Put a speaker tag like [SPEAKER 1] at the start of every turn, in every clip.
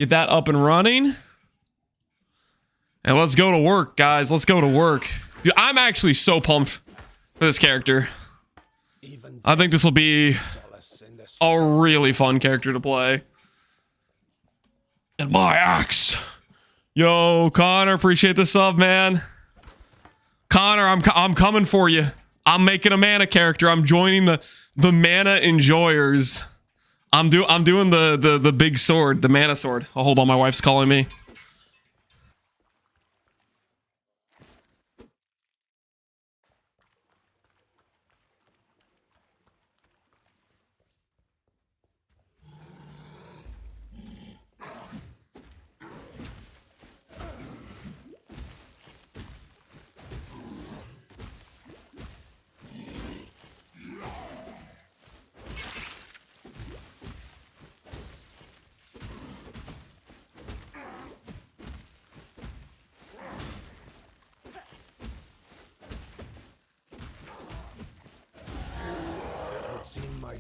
[SPEAKER 1] Get that up and running. And let's go to work, guys. Let's go to work. Dude, I'm actually so pumped for this character. I think this will be a really fun character to play. And my axe. Yo, Connor, appreciate the sub, man. Connor, I'm coming for you. I'm making a mana character. I'm joining the mana enjoyers. I'm doing the big sword, the mana sword. Oh, hold on, my wife's calling me.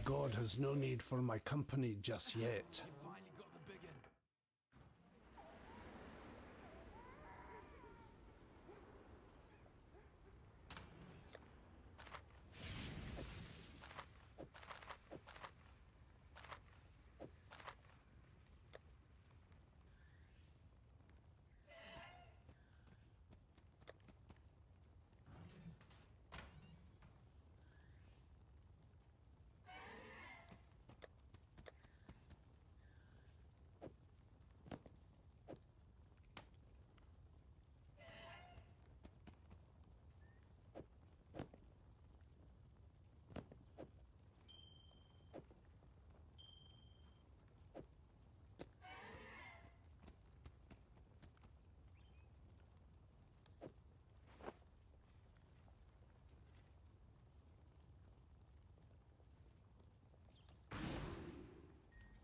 [SPEAKER 2] God has no need for my company just yet.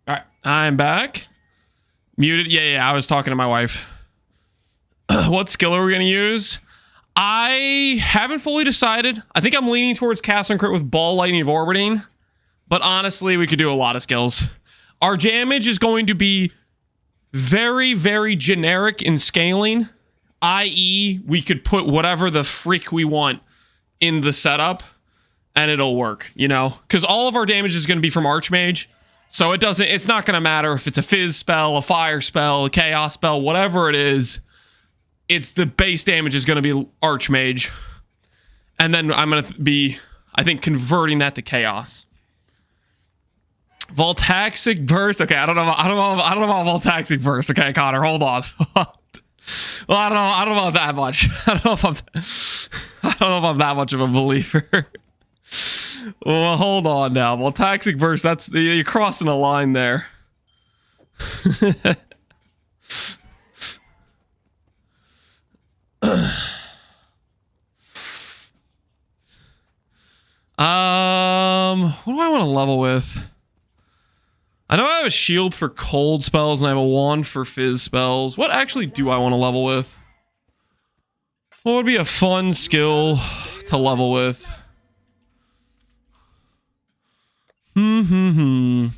[SPEAKER 1] All right, I'm back. Muted. Yeah, I was talking to my wife. What skill are we going to use? I haven't fully decided. I think I'm leaning towards cast and crit with ball, lightning, of orbiting. But honestly, we could do a lot of skills. Our damage is going to be very, very generic in scaling. I.e., we could put whatever the freak we want in the setup, and it'll work, you know? Because all of our damage is going to be from Archmage. So it's not going to matter if it's a fizz spell, a fire spell, a chaos spell, whatever it is. It's the base damage is going to be Archmage. And then I'm going to be, I think, converting that to chaos. Voltaxic burst. Okay, I don't know about Voltaxic burst. Okay, Connor, hold on. Well, I don't know about that much. I don't know if I'm that much of a believer. Well, hold on now. Well, Toxic Burst, you're crossing a line there. What do I want to level with? I know I have a shield for cold spells and I have a wand for fizz spells. What actually do I want to level with? What would be a fun skill to level with? Could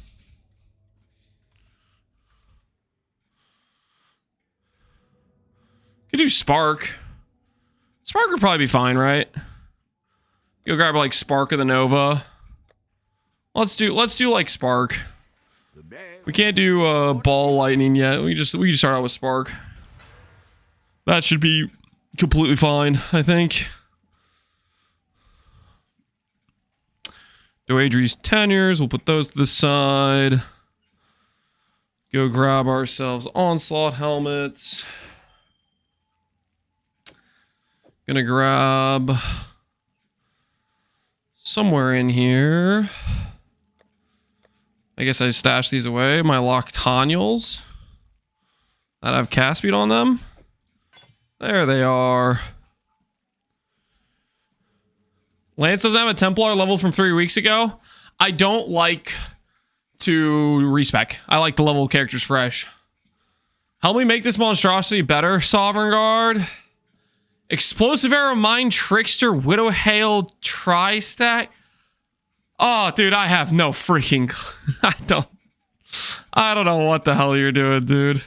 [SPEAKER 1] do Spark. Spark would probably be fine, right? Go grab like Spark of the Nova. Let's do like Spark. We can't do ball lightning yet. We just start out with Spark. That should be completely fine, I think. Doadri's tenures, we'll put those to the side. Go grab ourselves Onslaught helmets. Gonna grab somewhere in here. I guess I stashed these away. My Loctanials that have cast speed on them. There they are. Lance doesn't have a Templar leveled from 3 weeks ago. I don't like to respec. I like to level characters fresh. Help me make this monstrosity better, Sovereign Guard. Explosive Arrow, Mind Trickster, Widow Hail, Tri-Stack. Oh, dude, I have no freaking... I don't... I don't know what the hell you're doing, dude.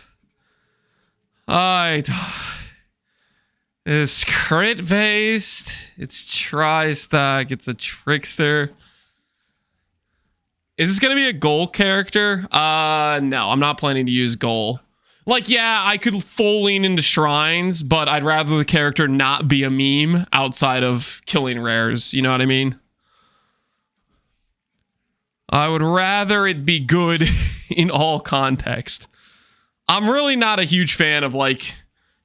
[SPEAKER 1] It's crit based. It's tri-stack. It's a trickster. Is this gonna be a goal character? No, I'm not planning to use goal. Like, yeah, I could full lean into shrines, but I'd rather the character not be a meme outside of killing rares. You know what I mean? I would rather it be good in all context. I'm really not a huge fan of, like,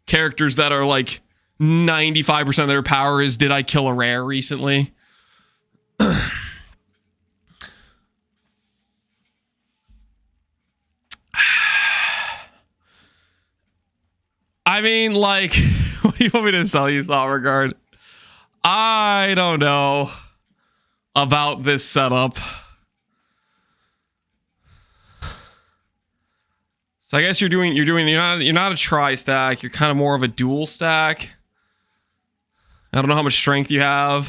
[SPEAKER 1] characters that are, like, 95% of their power is, did I kill a rare recently? I mean, like, what do you want me to tell you, Salregard? I don't know about this setup. So I guess you're not a tri-stack, you're kind of more of a dual stack. I don't know how much strength you have.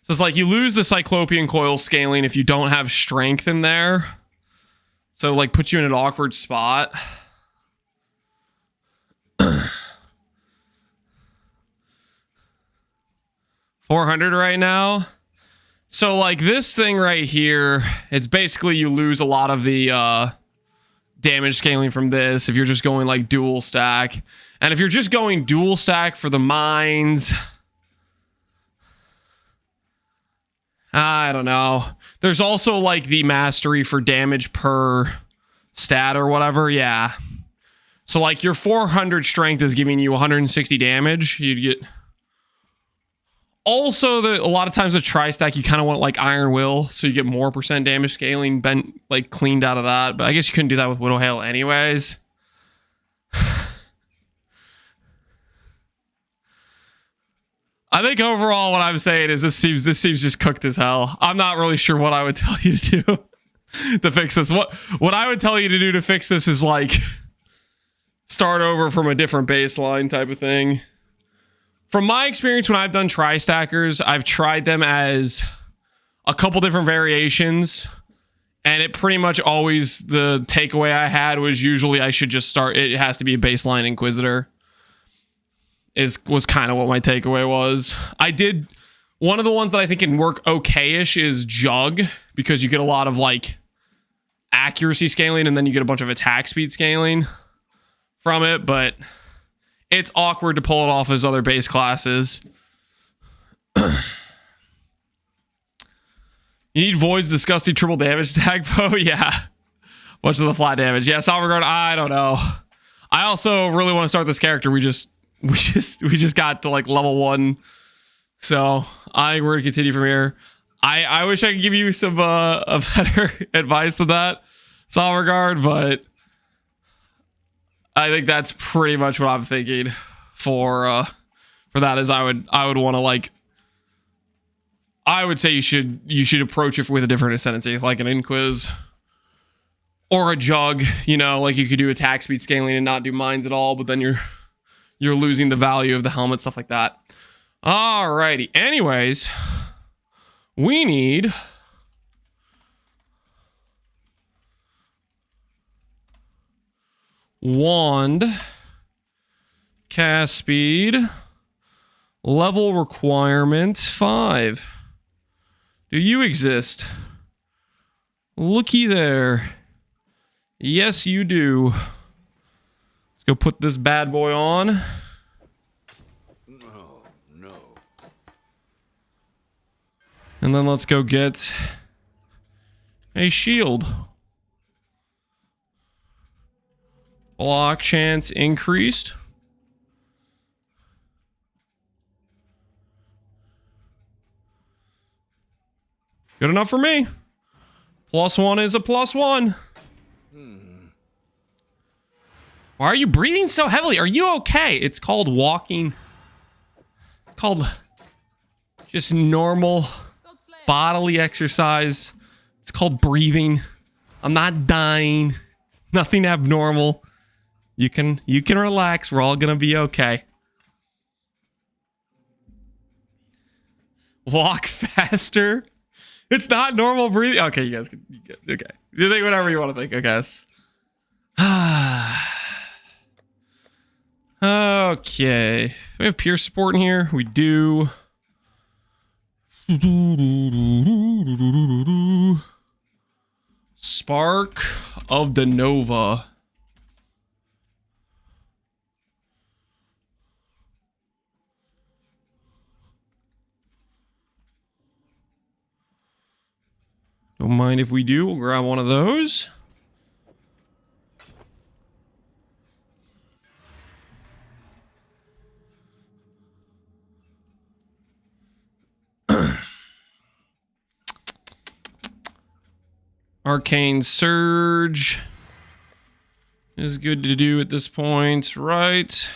[SPEAKER 1] So it's like you lose the Cyclopean Coil scaling if you don't have strength in there. So like puts you in an awkward spot. 400 right now. So like this thing right here, it's basically you lose a lot of the damage scaling from this if you're just going like dual stack. And if you're just going dual stack for the mines, I don't know. There's also like the mastery for damage per stat or whatever. Yeah. So like your 400 strength is giving you 160 damage. You'd get also a lot of times with tri-stack you kind of want like Iron Will, so you get more % damage scaling bent like cleaned out of that. But I guess you couldn't do that with Widow Hail anyways. I think overall what I'm saying is this seems just cooked as hell. I'm not really sure what I would tell you to do to fix this. What I would tell you to do to fix this is like start over from a different baseline type of thing. From my experience when I've done tri-stackers, I've tried them as a couple different variations, and it pretty much always, the takeaway I had was usually I should just start, it has to be a baseline Inquisitor. Was kind of what my takeaway was. I did, one of the ones that I think can work okay-ish is Jug, because you get a lot of like accuracy scaling and then you get a bunch of attack speed scaling from it, but it's awkward to pull it off as other base classes. You need Void's disgusting triple damage tag, Bo? Yeah. Much of the flat damage. Yeah, Salvagard, I don't know. I also really want to start this character. We just got to like level 1. So we're gonna continue from here. I wish I could give you some a better advice than that, Salvagard, but I think that's pretty much what I'm thinking for that. Is I would want to like, I would say you should approach it with a different ascendancy, like an Inquis or a Jug. You know, like you could do attack speed scaling and not do mines at all, but then you're losing the value of the helmet, stuff like that. Alrighty. Anyways, we need wand, cast speed, level requirement 5. Do you exist? Looky there. Yes, you do. Let's go put this bad boy on.
[SPEAKER 2] No.
[SPEAKER 1] And then let's go get a shield. Block chance increased. Good enough for me. +1 is a +1. Why are you breathing so heavily? Are you okay? It's called walking. It's called just normal bodily exercise. It's called breathing. I'm not dying. Nothing abnormal. You can relax. We're all gonna be okay. Walk faster. It's not normal breathing. Okay, you guys can. Okay. You think whatever you want to think, I guess. Okay. Do we have peer support in here? We do. Spark of the Nova. Don't mind if we do. We'll grab one of those. Arcane Surge is good to do at this point, right?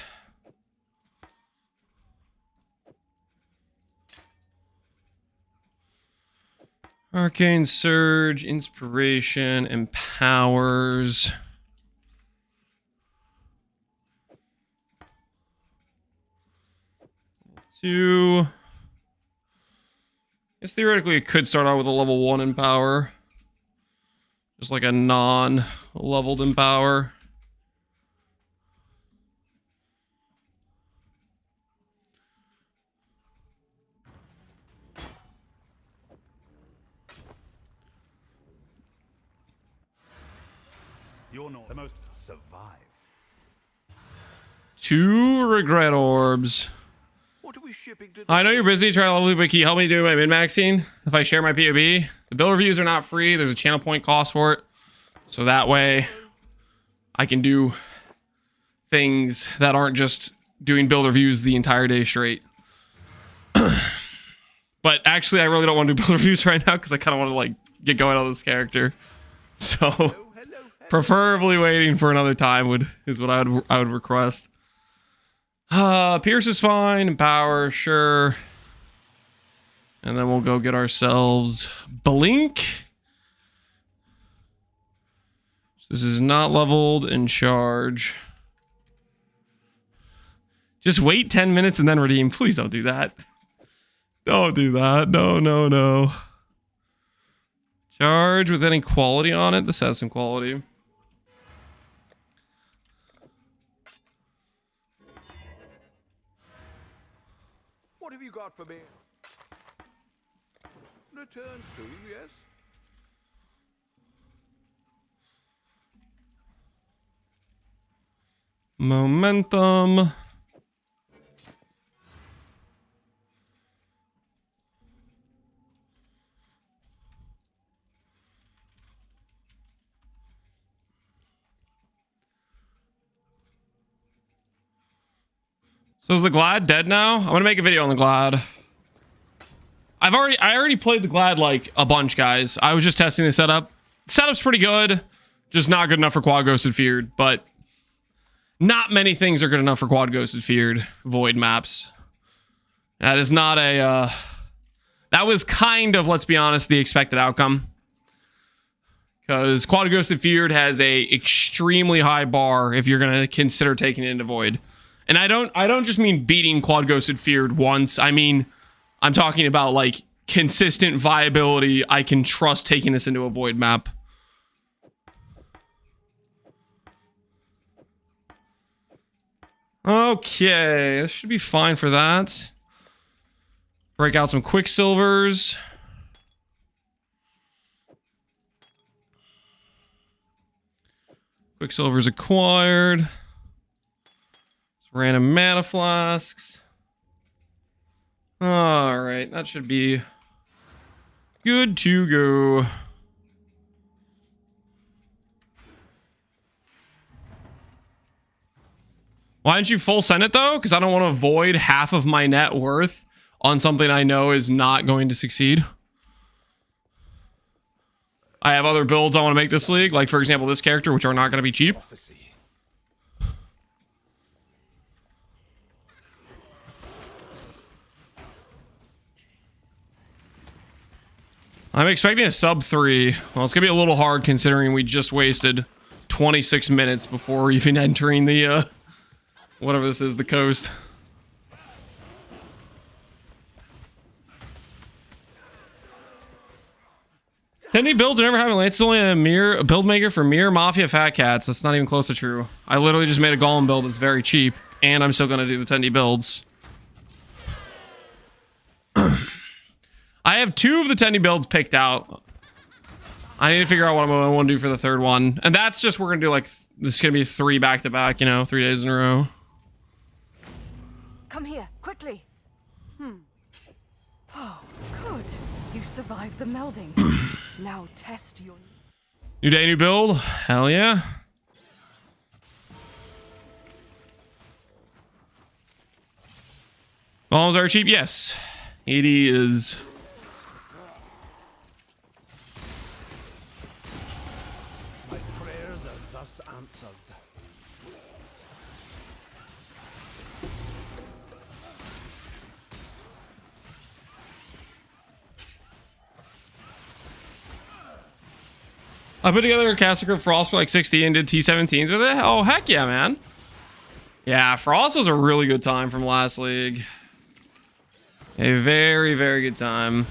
[SPEAKER 1] Arcane Surge, Inspiration, Empowers. Two. I guess theoretically it could start out with a level 1 Empower. Just like a non-leveled Empower.
[SPEAKER 3] You're not the most survive.
[SPEAKER 1] 2 Regret Orbs.
[SPEAKER 3] What are we shipping to?
[SPEAKER 1] I know you're busy trying to level, but can you help me do my min-maxing if I share my POB? The build reviews are not free. There's a channel point cost for it. So that way I can do things that aren't just doing build reviews the entire day straight. But actually, I really don't want to do build reviews right now because I kind of want to like get going on this character. So preferably waiting for another time is what I would request. Pierce is fine. Empower, sure. And then we'll go get ourselves Blink. This is not leveled and charge. Just wait 10 minutes and then redeem. Please don't do that. Don't do that. No, no, no. Charge with any quality on it. This has some quality.
[SPEAKER 3] What have you got for me? Return soon, yes?
[SPEAKER 1] Momentum. So is the Glad dead now? I'm gonna make a video on the Glad. I already played the Glad like a bunch, guys. I was just testing the setup. Setup's pretty good, just not good enough for Quad Ghosted Feared, but not many things are good enough for Quad Ghosted Feared Void maps. That is not a that was kind of, let's be honest, the expected outcome. Because Quad Ghosted Feared has a extremely high bar if you're gonna consider taking it into Void. And I don't just mean beating Quad Ghosted Feared once. I mean, I'm talking about like consistent viability. I can trust taking this into a Void map. Okay, this should be fine for that. Break out some Quicksilvers. Quicksilvers acquired. Random mana flasks. All right, that should be good to go. Why didn't you full send it though? Because I don't want to void half of my net worth on something I know is not going to succeed. I have other builds I want to make this league, like for example this character, which are not going to be cheap. I'm expecting a sub 3. Well, it's gonna be a little hard considering we just wasted 26 minutes before even entering the whatever this is, the coast. 10D builds are never having Lance. It's only a build maker for mere Mafia fat cats. That's not even close to true. I literally just made a golem build that's very cheap, and I'm still gonna do the 10D builds. I have 2 of the 10D builds picked out. I need to figure out what I want to do for the third one, and that's just we're gonna do like this is gonna be 3 back to back, you know, 3 days in a row.
[SPEAKER 4] Come here, quickly. Oh, good. You survived the melding. Now test your...
[SPEAKER 1] New day, new build. Hell yeah. Bombs are cheap. Yes. 80 is...
[SPEAKER 2] My prayers are thus answered.
[SPEAKER 1] I put together a caster Frost for like 60 and did T17s with it. Oh, heck yeah, man. Yeah, Frost was a really good time from last league. A very, very good time.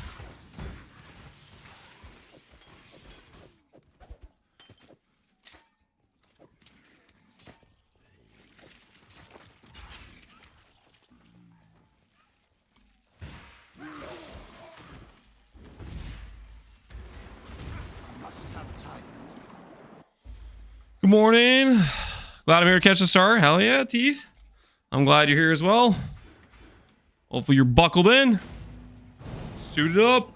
[SPEAKER 1] Good morning. Glad I'm here to catch the star. Hell yeah, Teeth. I'm glad you're here as well. Hopefully you're buckled in. Suited up.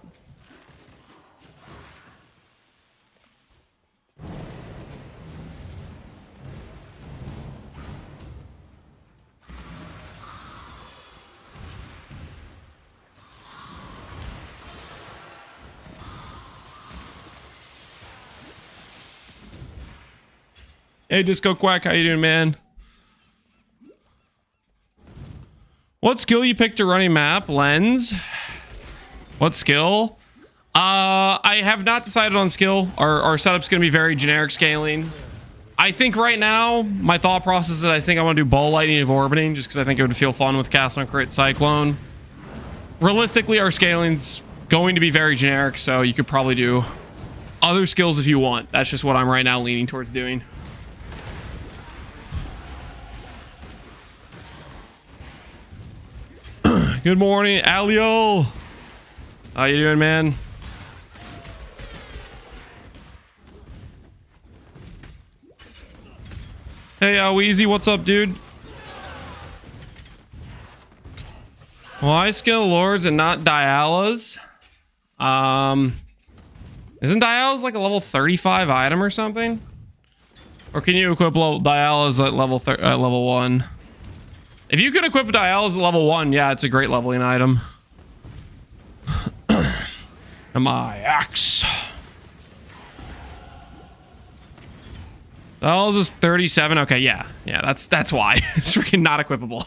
[SPEAKER 1] Hey, Disco Quack, how you doing, man? What skill you picked to run a map? Lens? What skill? I have not decided on skill. Our setup's gonna be very generic scaling. I think right now, my thought process is I think I want to do Ball Lightning of Orbiting, just because I think it would feel fun with Cast on Crit Cyclone. Realistically, our scaling's going to be very generic, so you could probably do other skills if you want. That's just what I'm right now leaning towards doing. Good morning, Alio. How you doing, man? Hey, Weezy, what's up, dude? Why skill lords and not Dialas? Isn't Dialas like a level 35 item or something? Or can you equip Dialas at level 1? If you could equip Dialas at level 1, yeah, it's a great leveling item. And my axe. Dialas is 37. Okay, yeah. Yeah, that's why. It's freaking not equipable.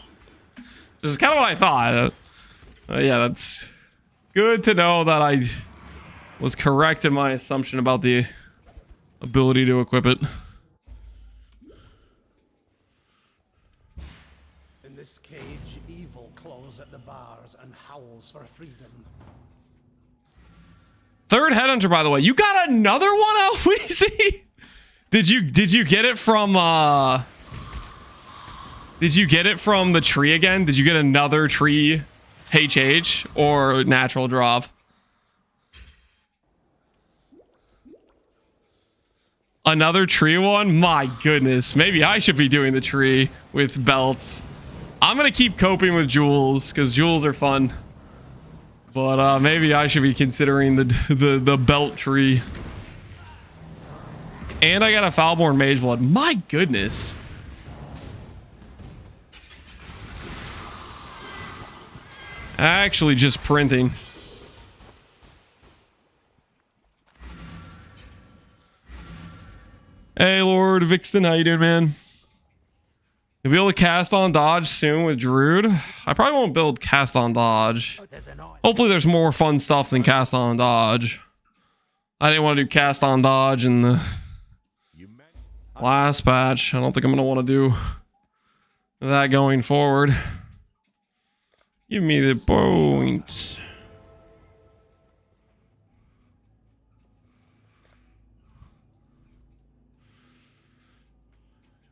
[SPEAKER 1] Which is kind of what I thought. Yeah, that's good to know that I was correct in my assumption about the ability to equip it.
[SPEAKER 2] In this cage, evil claws at the bars and howls for freedom.
[SPEAKER 1] Third headhunter, by the way. You got another one out, Weezy? Did you get it from Did you get it from the tree again? Did you get another tree HH or natural drop? Another tree one? My goodness. Maybe I should be doing the tree with belts. I'm gonna keep coping with jewels because jewels are fun. But maybe I should be considering the belt tree. And I got a Foulborn Mage Blood. My goodness. Actually just printing. Hey, Lord Vixen, how you doing, man? You'll be able to cast on dodge soon with Druid. I probably won't build cast on dodge. Hopefully there's more fun stuff than cast on dodge. I didn't want to do cast on dodge in the last patch. I don't think I'm going to want to do that going forward. Give me the points.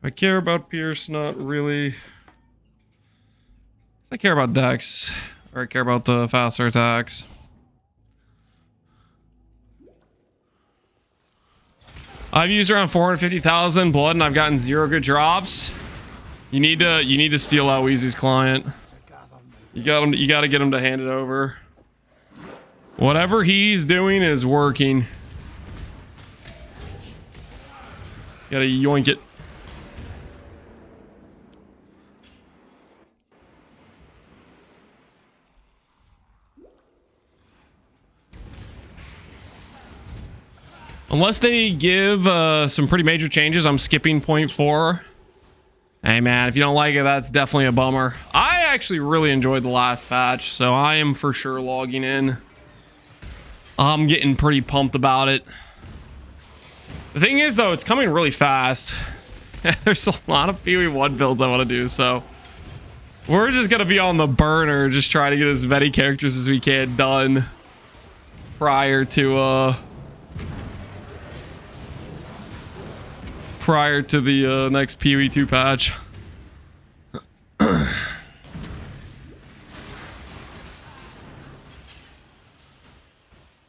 [SPEAKER 1] I care about Pierce, not really. I care about Dex, or I care about the faster attacks. I've used around 450,000 blood and I've gotten 0 good drops. You need to steal out Weezy's client. You gotta get him to hand it over. Whatever he's doing is working. Gotta yoink it. Unless they give some pretty major changes, I'm skipping 0.4. Hey man, if you don't like it, that's definitely a bummer. I actually really enjoyed the last patch, so I am for sure logging in. I'm getting pretty pumped about it. The thing is though, it's coming really fast. There's a lot of PoE1 builds I want to do, so we're just gonna be on the burner, just trying to get as many characters as we can done prior to the next PoE2 patch. I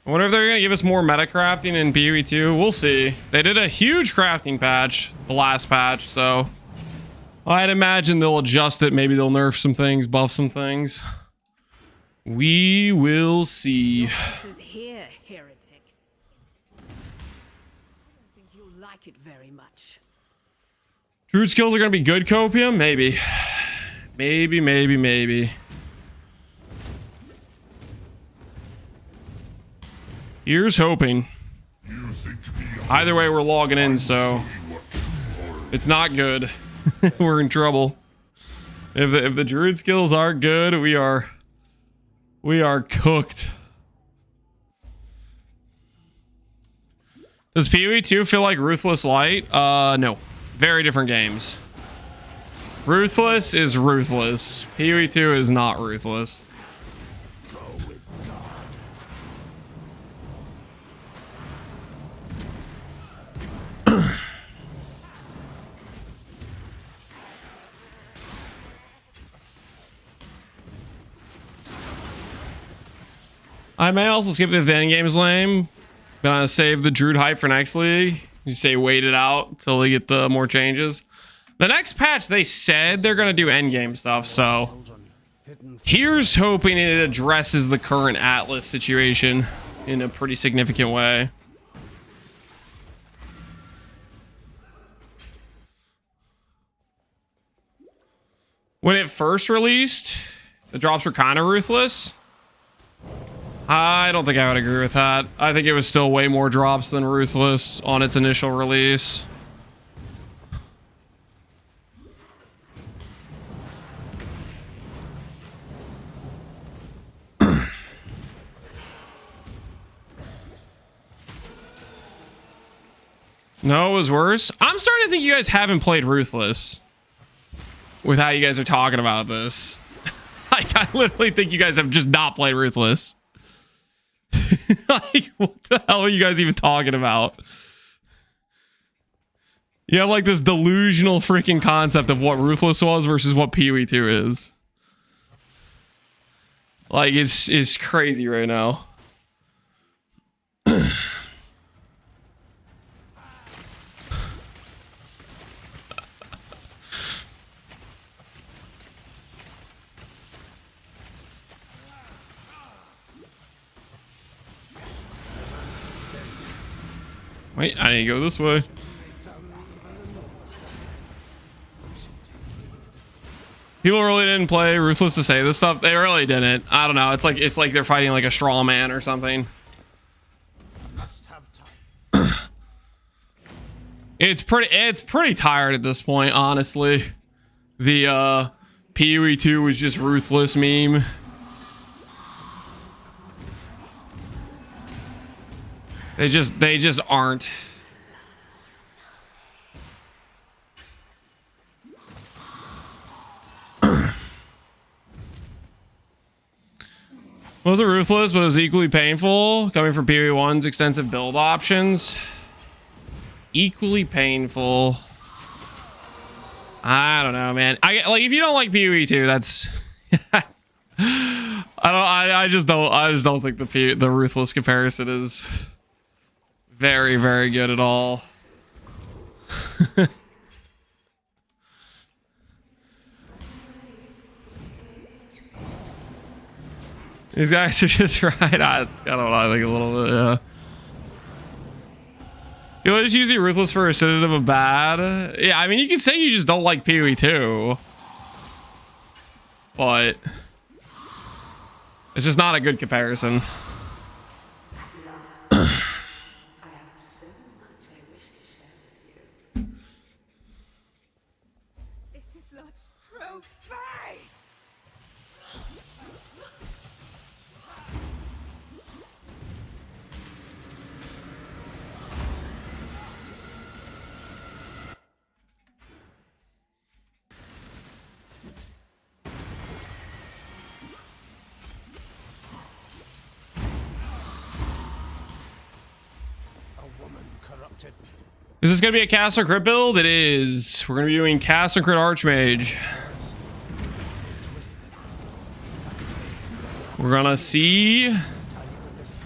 [SPEAKER 1] wonder if they're gonna give us more meta crafting in PoE2. We'll see. They did a huge crafting patch, the last patch, so I'd imagine they'll adjust it. Maybe they'll nerf some things, buff some things. We will see.
[SPEAKER 4] Here, heretic. I don't think you'll like it very much.
[SPEAKER 1] Druid skills are gonna be good, Copium? Maybe. Maybe. Here's hoping. Either way, we're logging in, so it's not good. We're in trouble. If the druid skills aren't good, we are cooked. Does PoE2 feel like Ruthless Light? No. Very different games. Ruthless is ruthless. PoE2 is not ruthless. I may also skip if the endgame is lame. Gonna save the Druid hype for next league. You say wait it out till they get the more changes. The next patch, they said they're gonna do endgame stuff, so here's hoping it addresses the current Atlas situation in a pretty significant way. When it first released, the drops were kind of ruthless. I don't think I would agree with that. I think it was still way more drops than Ruthless on its initial release. No, it was worse. I'm starting to think you guys haven't played Ruthless with how you guys are talking about this. Like, I literally think you guys have just not played Ruthless. Like, what the hell are you guys even talking about? You have like this delusional freaking concept of what Ruthless was versus what PoE2 is. Like, it's crazy right now. Wait, I need to go this way. People really didn't play Ruthless to say this stuff. They really didn't. I don't know. It's like they're fighting like a straw man or something. It's pretty tired at this point, honestly. The PoE2 was just Ruthless meme. They just aren't. Was it Ruthless, but it was equally painful coming from PoE1's extensive build options. Equally painful. I don't know, man. I like if you don't like PoE 2, that's, that's I just don't think the Ruthless comparison is very, very good at all. These guys are just right. I don't know. I think a little bit, yeah. You're just using Ruthless for a synonym of bad. Yeah, I mean, you can say you just don't like PoE 2, but it's just not a good comparison.
[SPEAKER 4] This is love's true face.
[SPEAKER 1] Is this going to be a cast or crit build? It is. We're going to be doing cast and crit Archmage. We're going to see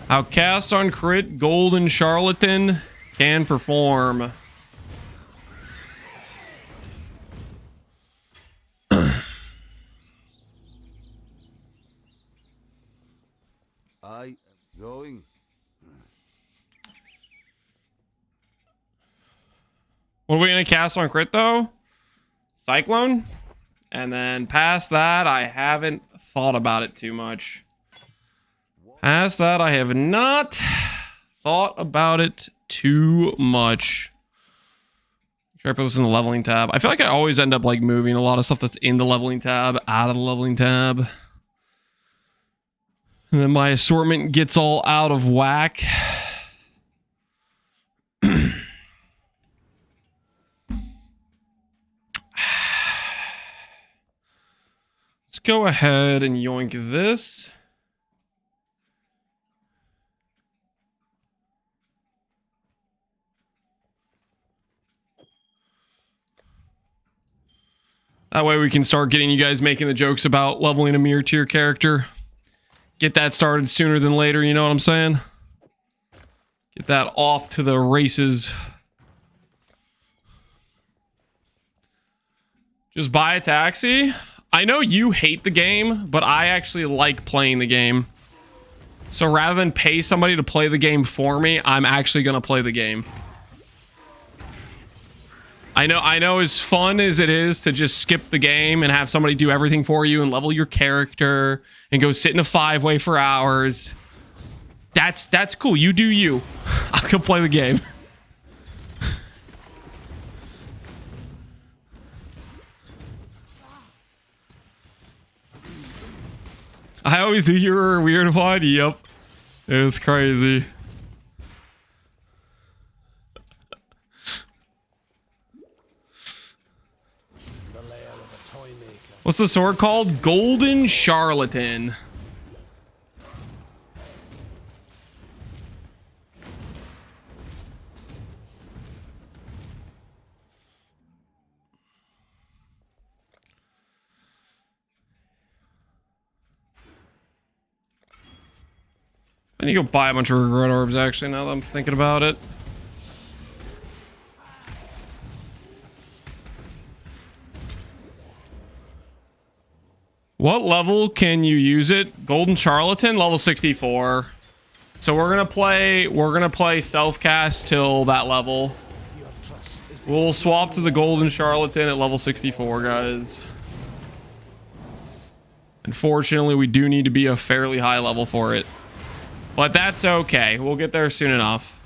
[SPEAKER 1] how cast on crit Golden Charlatan can perform.
[SPEAKER 3] I am going.
[SPEAKER 1] What are we going to cast on crit though? Cyclone? And then past that, I haven't thought about it too much. Past that, I have not thought about it too much. Should I put this in the leveling tab? I feel like I always end up like moving a lot of stuff that's in the leveling tab out of the leveling tab. And then my assortment gets all out of whack. Let's go ahead and yoink this. That way we can start getting you guys making the jokes about leveling a mirror tier character. Get that started sooner than later, you know what I'm saying? Get that off to the races. Just buy a taxi. I know you hate the game, but I actually like playing the game. So rather than pay somebody to play the game for me, I'm actually going to play the game. I know as fun as it is to just skip the game and have somebody do everything for you and level your character and go sit in a 5-way for hours. That's cool. You do you. I'll go play the game. I always do your weird one. Yep. It was crazy. What's the sword called? Golden Charlatan. I need to go buy a bunch of regret orbs, actually, now that I'm thinking about it. What level can you use it? Golden Charlatan, level 64. So we're gonna play self-cast till that level. We'll swap to the Golden Charlatan at level 64, guys. Unfortunately, we do need to be a fairly high level for it. But that's okay. We'll get there soon enough.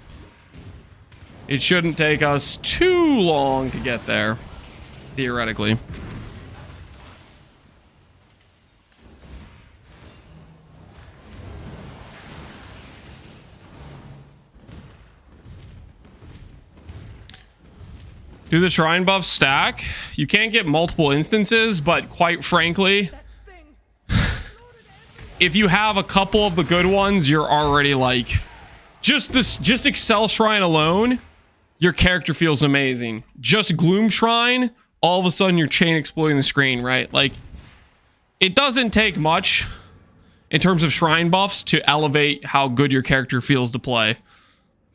[SPEAKER 1] It shouldn't take us too long to get there, theoretically. Do the shrine buff stack? You can't get multiple instances, but quite frankly, if you have a couple of the good ones, you're already like, just Excel Shrine alone, your character feels amazing. Just Gloom Shrine all of a sudden you're chain exploiting the screen, right? Like, it doesn't take much in terms of shrine buffs to elevate how good your character feels to play.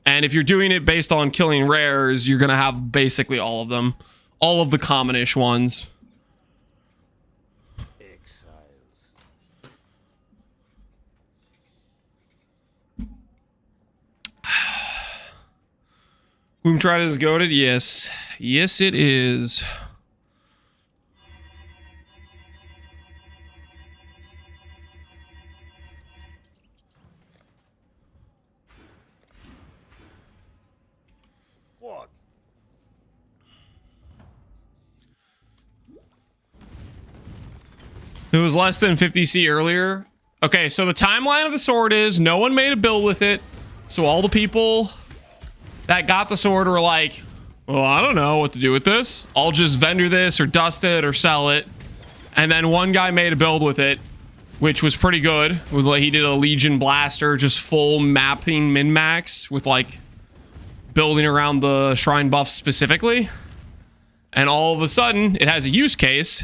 [SPEAKER 1] And if you're doing it based on killing rares, you're going to have basically all of them. All of the common-ish ones.
[SPEAKER 3] Exiles.
[SPEAKER 1] Gloom Triad is goated? Yes. Yes, it is.
[SPEAKER 3] What?
[SPEAKER 1] It was less than 50C earlier. Okay, so the timeline of the sword is no one made a build with it. So all the people that got the sword were like, well, I don't know what to do with this. I'll just vendor this or dust it or sell it. And then one guy made a build with it, which was pretty good. With like, he did a Legion Blaster, just full mapping min-max with like building around the shrine buffs specifically. And all of a sudden, it has a use case.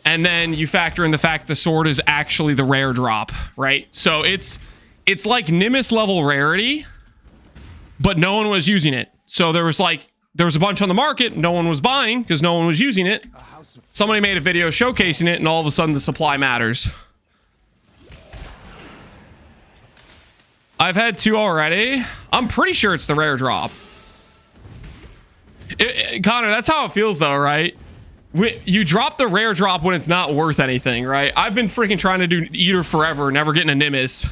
[SPEAKER 1] And then you factor in the fact the sword is actually the rare drop, right? So it's like Nimbus level rarity, but no one was using it. So there was a bunch on the market, no one was buying because no one was using it. Somebody made a video showcasing it, and all of a sudden the supply matters. I've had 2 already. I'm pretty sure it's the rare drop. Connor, that's how it feels though, right? You drop the rare drop when it's not worth anything, right? I've been freaking trying to do Eater forever, never getting a Nimbus.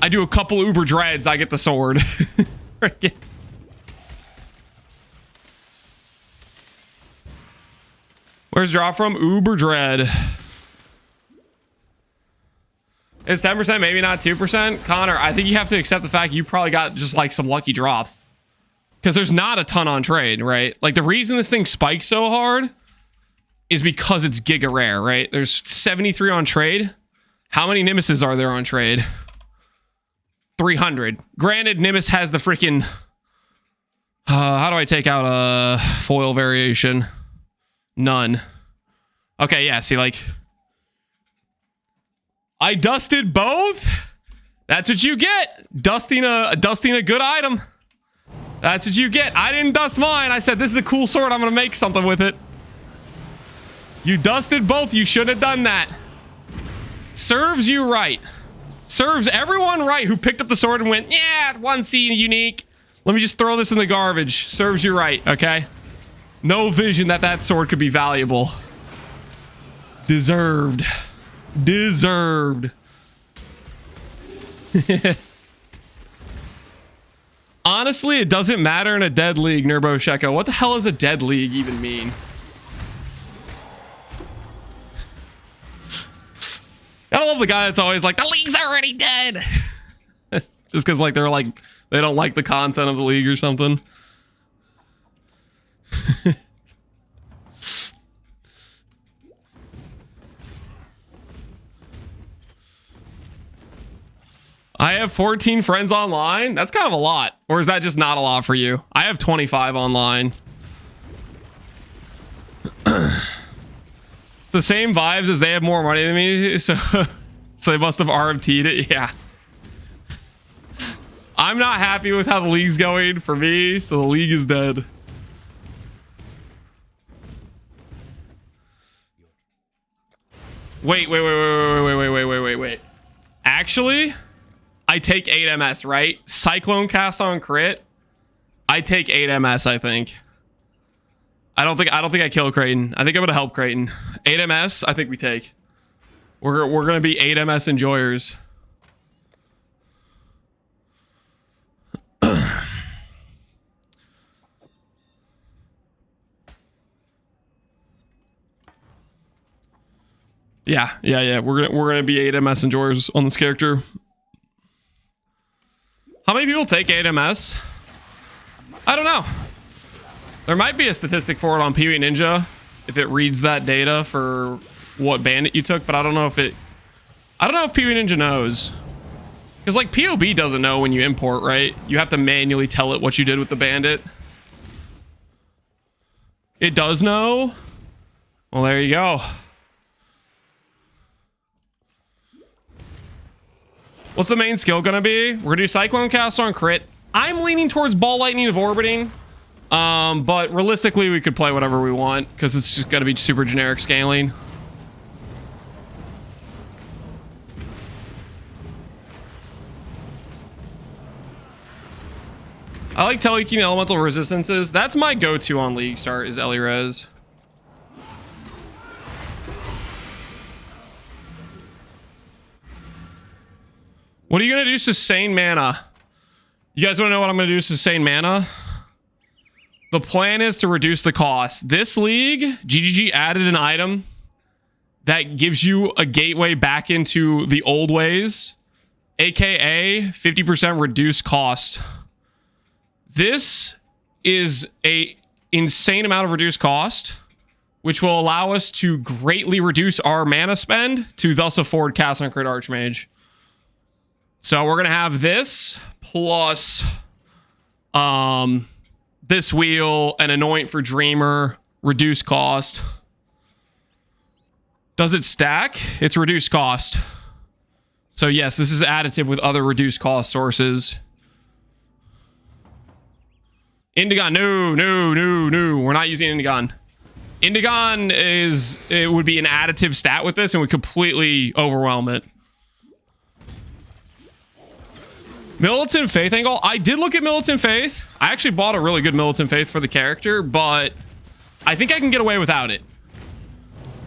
[SPEAKER 1] I do a couple Uber Dreads, I get the sword. Where's drop from? Uber Dread. It's 10%, maybe not 2%. Connor, I think you have to accept the fact you probably got just like some lucky drops. Because there's not a ton on trade, right? Like the reason this thing spikes so hard is because it's giga rare, right? There's 73 on trade. How many Nimbuses are there on trade? 300. Granted, Nimbus has the freaking... how do I take out a foil variation? None. Okay, yeah, see, like... I dusted both? That's what you get. Dusting a good item. That's what you get. I didn't dust mine. I said, this is a cool sword. I'm going to make something with it. You dusted both. You should have done that. Serves you right. Serves everyone right who picked up the sword and went, yeah, 1C unique. Let me just throw this in the garbage. Serves you right, okay? No vision that sword could be valuable. Deserved. Deserved. Honestly, it doesn't matter in a dead league, Nerbo Sheko. What the hell does a dead league even mean? I love the guy that's always like, the league's already dead. Just because like they're like, they don't like the content of the league or something. I have 14 friends online. That's kind of a lot. Or is that just not a lot for you? I have 25 online. The same vibes as they have more money than me, so they must have RMT'd it. Yeah. I'm not happy with how the league's going for me, so the league is dead. Wait. Actually, I take 8 MS, right? Cyclone cast on crit. I take 8 MS, I think. I don't think I kill Creighton. I think I'm gonna help Creighton. 8 MS, I think we take. We're gonna be 8 MS enjoyers. Yeah. We're gonna be 8 MS enjoyers on this character. How many people take 8 MS? I don't know. There might be a statistic for it on Pee Wee Ninja if it reads that data for what bandit you took, but I don't know if Pee Wee Ninja knows. Because like POB doesn't know when you import, right? You have to manually tell it what you did with the bandit. It does know. Well, there you go. What's the main skill gonna be? We're gonna do Cyclone Cast on crit. I'm leaning towards Ball Lightning of Orbiting. But realistically, we could play whatever we want because it's just gonna be super generic scaling. I like Telekin Elemental Resistances. That's my go-to on League Start is Elirez. What are you gonna do? Sustain mana. You guys wanna know what I'm gonna do? Sustain mana. The plan is to reduce the cost. This league, GGG added an item that gives you a gateway back into the old ways, aka 50% reduced cost. This is a insane amount of reduced cost, which will allow us to greatly reduce our mana spend to thus afford cast on crit Archmage. So we're gonna have this plus this wheel, an anoint for Dreamer, reduced cost. Does it stack? It's reduced cost. So yes, this is additive with other reduced cost sources. Indigon, no. We're not using Indigon. Indigon it would be an additive stat with this and would completely overwhelm it. Militant Faith angle. I did look at Militant Faith. I actually bought a really good Militant Faith for the character, but I think I can get away without it.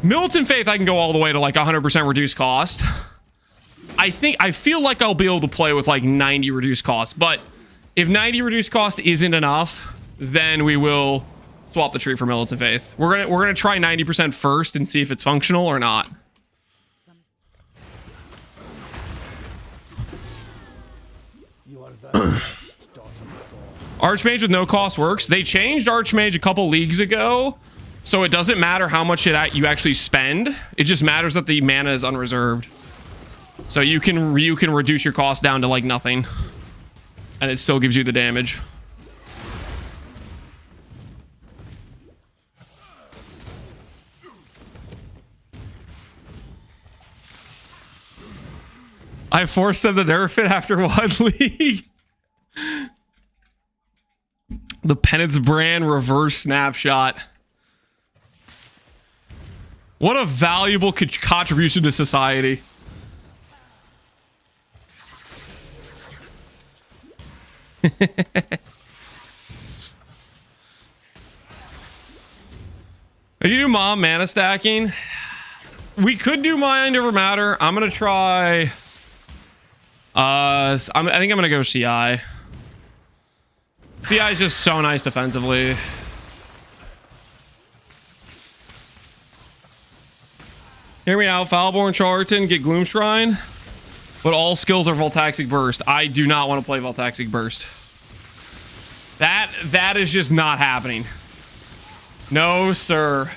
[SPEAKER 1] Militant Faith, I can go all the way to like 100% reduced cost. I feel like I'll be able to play with like 90 reduced cost, but if 90 reduced cost isn't enough, then we will swap the tree for Militant Faith. We're gonna try 90% first and see if it's functional or not.
[SPEAKER 2] You are the best, daughter of God.
[SPEAKER 1] Archmage with no cost works. They changed Archmage a couple leagues ago, so it doesn't matter how much you actually spend. It just matters that the mana is unreserved. So you can reduce your cost down to like nothing, and it still gives you the damage. I forced them to nerf it after one league. The Penance Brand reverse snapshot. What a valuable contribution to society. Are you do mom mana stacking? We could do Mind Over Matter. I'm gonna try. I think I'm gonna go CI. CI is just so nice defensively. Hear me out, Foulborn Charlatan, get Gloom Shrine, but all skills are Voltaxic Burst. I do not want to play Voltaxic Burst. That is just not happening. No, sir.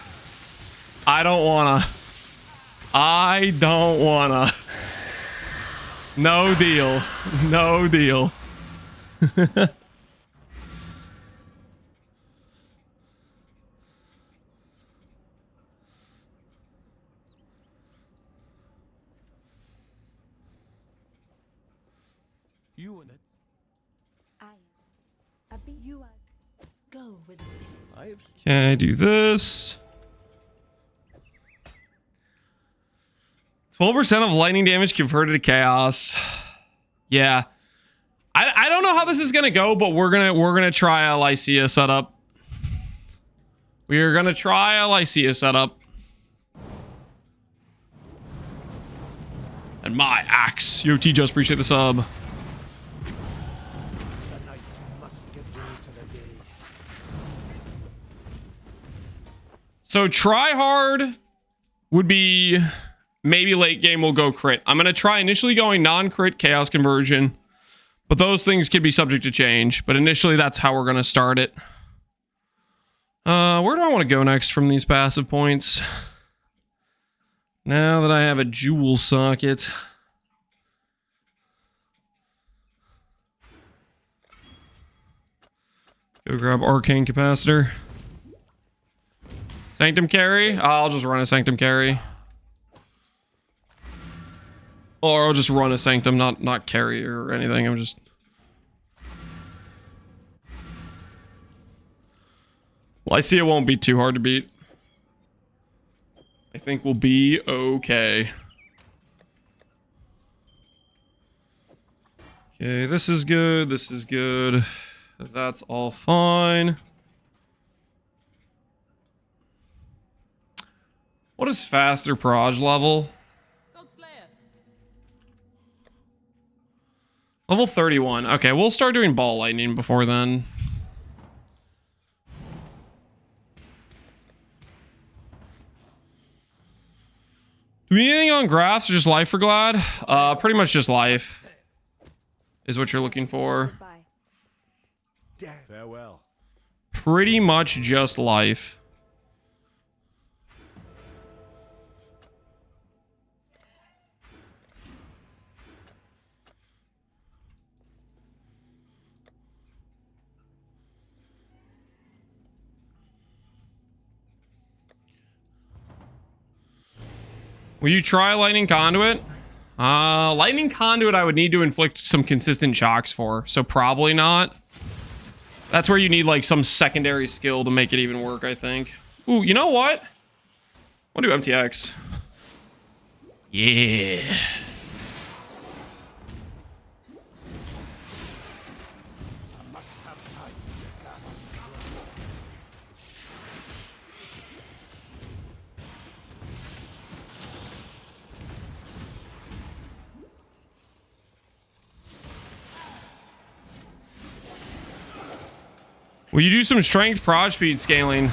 [SPEAKER 1] I don't wanna. No deal. No deal.
[SPEAKER 5] You and it.
[SPEAKER 4] You are. Go with it.
[SPEAKER 1] Can I do this? 12% of lightning damage converted to chaos. Yeah. I don't know how this is gonna go, but we're gonna try a Lycia setup. We are gonna try a Lycia setup. And my axe. Yo, T just appreciate the sub.
[SPEAKER 2] The night must give way to the day.
[SPEAKER 1] So try hard would be maybe late game we'll go crit. I'm gonna try initially going non-crit chaos conversion, but those things can be subject to change. But initially that's how we're gonna start it. Where do I want to go next from these passive points? Now that I have a jewel socket. Go grab Arcane Capacitor. Sanctum carry? I'll just run a Sanctum carry. Or I'll just run a Sanctum, not carry or anything. I'm just... Well, I see it won't be too hard to beat. I think we'll be okay. Okay, this is good. This is good. That's all fine. What is faster proj level? Level 31. Okay, we'll start doing ball lightning before then. Do we need anything on graphs or just life for Glad? Pretty much just life is what you're looking for.
[SPEAKER 3] Farewell.
[SPEAKER 1] Pretty much just life. Will you try Lightning Conduit? Lightning Conduit I would need to inflict some consistent shocks for, so probably not. That's where you need like some secondary skill to make it even work, I think. Ooh, you know what? I'll do MTX. Yeah. Will you do some strength proj speed scaling?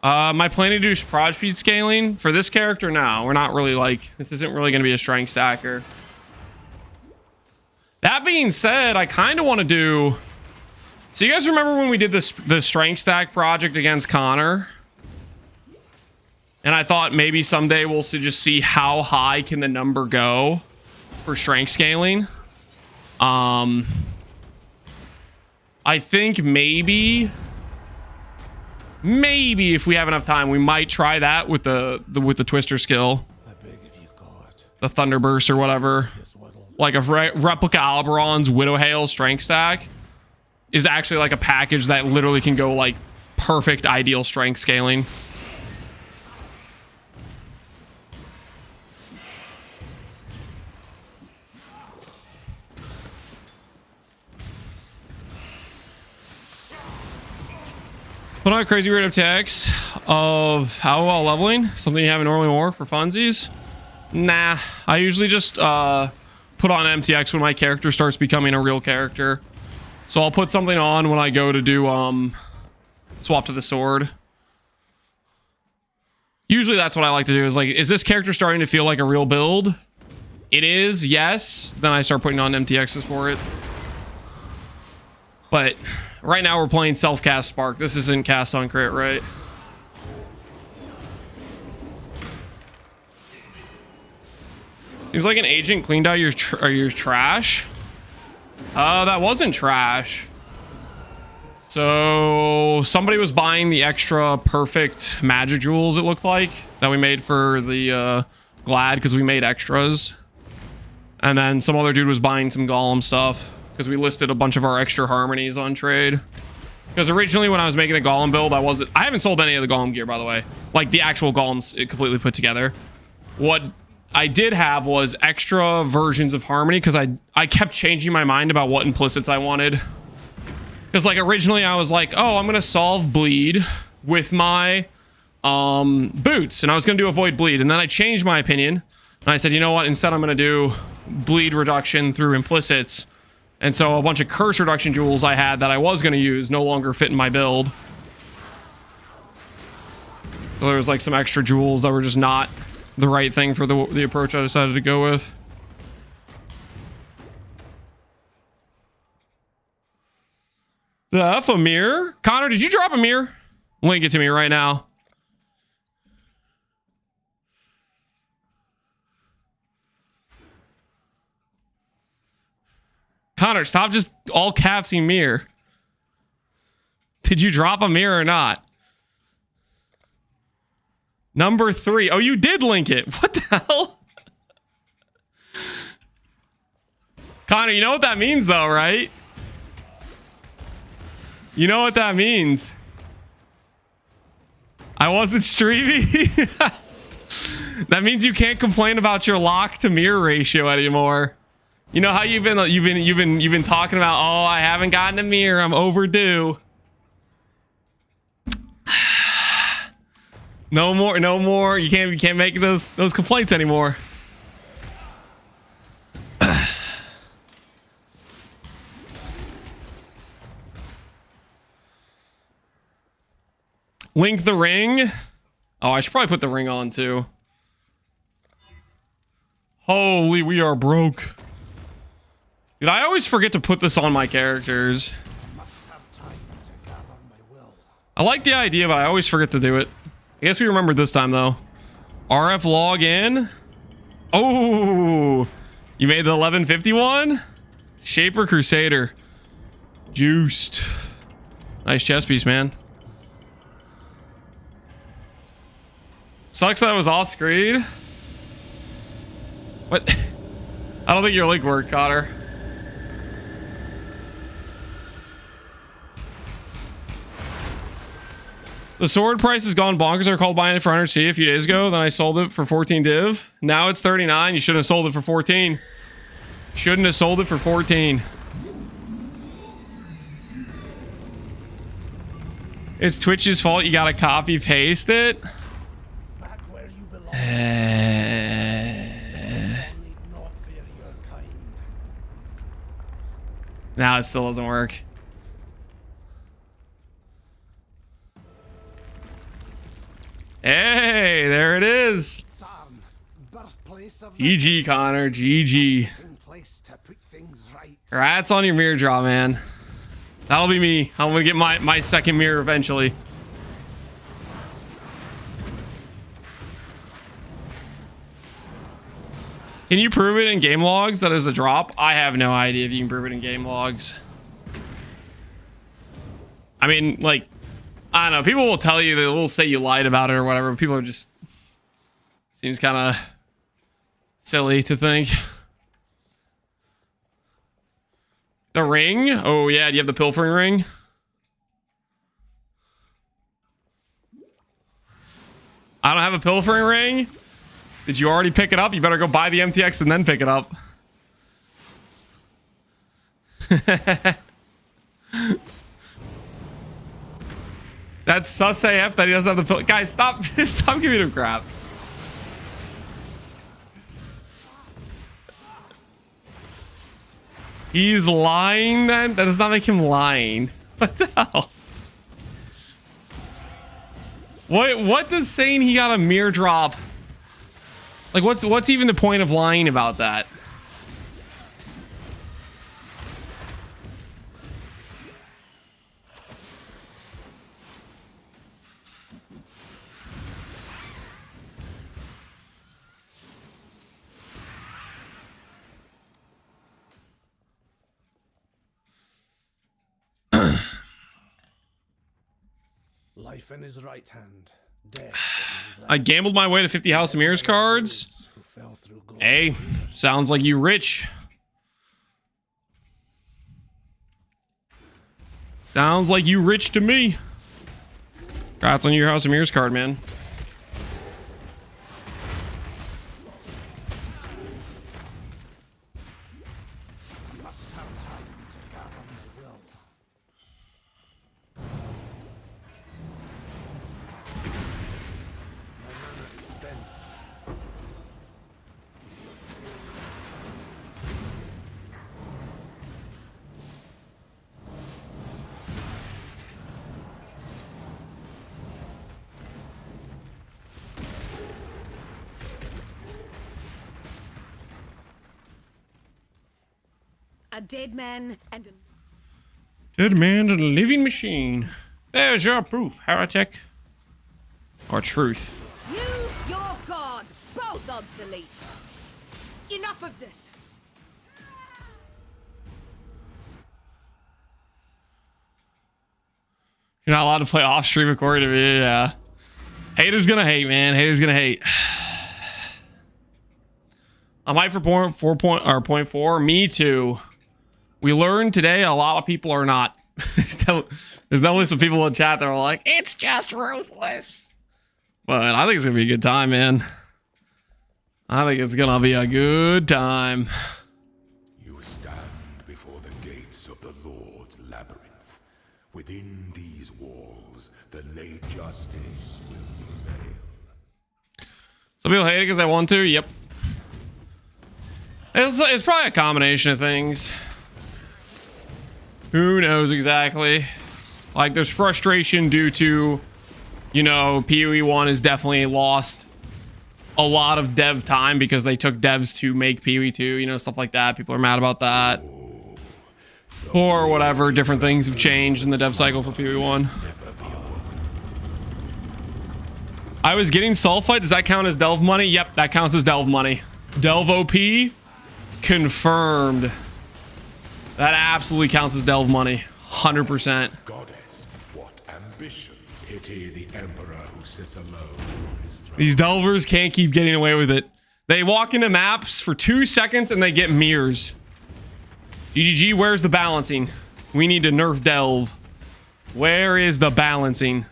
[SPEAKER 1] My plan to do proj speed scaling for this character now. We're not really like, this isn't really going to be a strength stacker. That being said, I kind of want to do, so you guys remember when we did this, the strength stack project against Connor? And I thought maybe someday we'll just see how high can the number go for strength scaling. I think maybe if we have enough time, we might try that with the Twister skill,
[SPEAKER 2] I beg of you, God.
[SPEAKER 1] the Thunderburst or whatever. Like a replica Alberon's Widow Hail strength stack is actually like a package that literally can go like perfect ideal strength scaling. Put on a crazy rate of attacks of how well leveling. Something you haven't normally wore for funsies. Nah, I usually just put on MTX when my character starts becoming a real character. So I'll put something on when I go to do swap to the sword. Usually that's what I like to do, is like, is this character starting to feel like a real build? It is, yes. Then I start putting on MTXs for it. But right now we're playing self-cast Spark. This isn't cast on crit, right? Seems like an agent cleaned out your trash. That wasn't trash. So somebody was buying the extra perfect magic jewels, it looked like, that we made for the Glad, because we made extras. And then some other dude was buying some Golem stuff, because we listed a bunch of our extra harmonies on trade. Because originally when I was making the Golem build, I haven't sold any of the Golem gear, by the way. Like the actual Golems completely put together. What I did have was extra versions of harmony, because I kept changing my mind about what implicits I wanted. Because like originally I was like, oh, I'm going to solve bleed with my boots. And I was going to do avoid bleed. And then I changed my opinion. And I said, you know what? Instead I'm going to do bleed reduction through implicits. And so a bunch of curse reduction jewels I had that I was going to use no longer fit in my build. So there was like some extra jewels that were just not the right thing for the approach I decided to go with. The F a mirror? Connor, did you drop a mirror? Link it to me right now. Connor, stop just all capsing mirror. Did you drop a mirror or not? Number 3. Oh, you did link it. What the hell? Connor, you know what that means though, right? You know what that means. I wasn't streaming. That means you can't complain about your lock to mirror ratio anymore. You know how you've been talking about, oh, I haven't gotten a mirror, I'm overdue. No more. You can't make those complaints anymore. Link the ring. Oh, I should probably put the ring on too. Holy, we are broke. Dude, I always forget to put this on my characters. I like the idea, but I always forget to do it. I guess we remembered this time though. RF log in. Oh, you made the 1151. Shaper Crusader. Juiced. Nice chess piece, man. Sucks that I was off screen. What? I don't think your link worked, Cotter. The sword price has gone bonkers. I recalled buying it for 100C a few days ago. Then I sold it for 14 div. Now it's 39. You shouldn't have sold it for 14. Shouldn't have sold it for 14. It's Twitch's fault. You gotta copy paste it. Now it still doesn't work. Hey, there it is. GG, Connor. GG. Rats on your mirror draw, man. That'll be me. I'm gonna get my second mirror eventually. Can you prove it in game logs that is a drop? I have no idea if you can prove it in game logs. I mean, like, I don't know. People will tell you, they will say you lied about it or whatever. People are just, seems kind of silly to think. The ring? Oh yeah, do you have the pilfering ring? I don't have a pilfering ring. Did you already pick it up? You better go buy the MTX and then pick it up. That's sus AF that he doesn't have the pill. Guys, stop giving him crap. He's lying then? That does not make him lying. What the hell? What does saying he got a mirror drop? Like, what's even the point of lying about that?
[SPEAKER 2] Life in his right hand. Death.
[SPEAKER 1] I gambled my way to 50 House of Mirrors cards. Hey, sounds like you rich. Sounds like you rich to me. Congrats on your House of Mirrors card, man.
[SPEAKER 4] A dead man and a...
[SPEAKER 1] Dead man and a living machine. There's your proof, heretic. Or truth.
[SPEAKER 4] You, your god, both obsolete. Enough of this.
[SPEAKER 1] You're not allowed to play off stream according to me, yeah. Haters gonna hate, man. Haters gonna hate. I'm hyped for point 4. Me too. We learned today a lot of people are not. There's definitely some people in chat that are like, it's just ruthless. But I think it's gonna be a good time, man. I think it's gonna be a good time.
[SPEAKER 5] You stand before the gates of the Lord's labyrinth. Within these walls, the late justice will prevail.
[SPEAKER 1] Some people hate it because I want to. Yep. It's probably a combination of things. Who knows exactly? Like, there's frustration due to, you know, PoE 1 has definitely lost a lot of dev time because they took devs to make PoE 2, you know, stuff like that. People are mad about that. Or whatever, different things have changed in the dev cycle for PoE 1. I was getting sulfite. Does that count as delve money? Yep, that counts as delve money. Delve OP? Confirmed. That absolutely counts as delve money. 100%.
[SPEAKER 5] Goddess, what ambition. Pity the emperor who sits alone on his throne.
[SPEAKER 1] These delvers can't keep getting away with it. They walk into maps for 2 seconds and they get mirrors. GGG, where's the balancing? We need to nerf delve. Where is the balancing?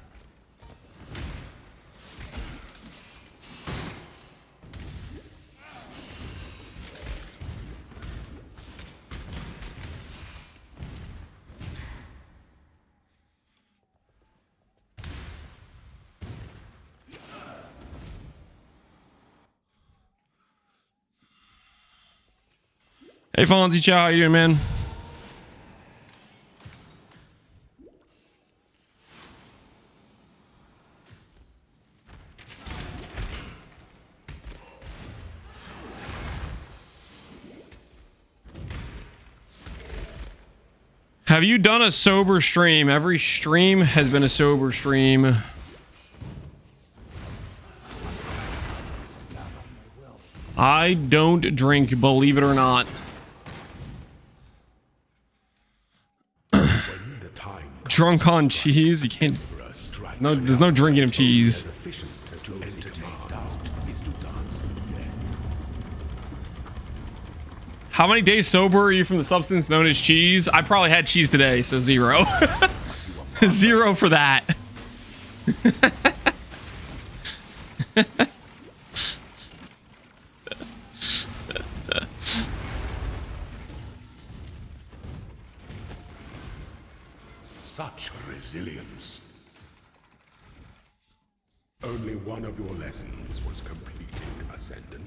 [SPEAKER 1] Hey, Fonzie Chow, how you doing, man? Have you done a sober stream? Every stream has been a sober stream. I don't drink, believe it or not. Drunk on cheese? You can't. No, there's no drinking of cheese. How many days sober are you from the substance known as cheese? I probably had cheese today, so 0. 0 for that.
[SPEAKER 5] Such resilience. Only one of your lessons was completed, Ascendant.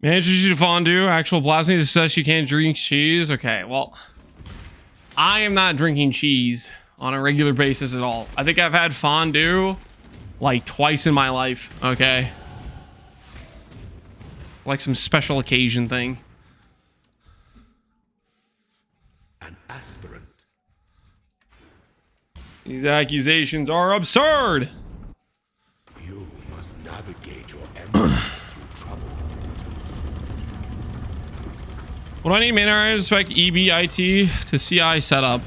[SPEAKER 1] Man, introduce you to fondue. Actual blasphemy that says you can't drink cheese. Okay, well, I am not drinking cheese on a regular basis at all. I think I've had fondue like twice in my life. Okay, like some special occasion thing.
[SPEAKER 5] An aspirant.
[SPEAKER 1] These accusations are absurd.
[SPEAKER 5] You must navigate your empire through trouble.
[SPEAKER 1] What do I need? Man, I respect EBIT to CI setup.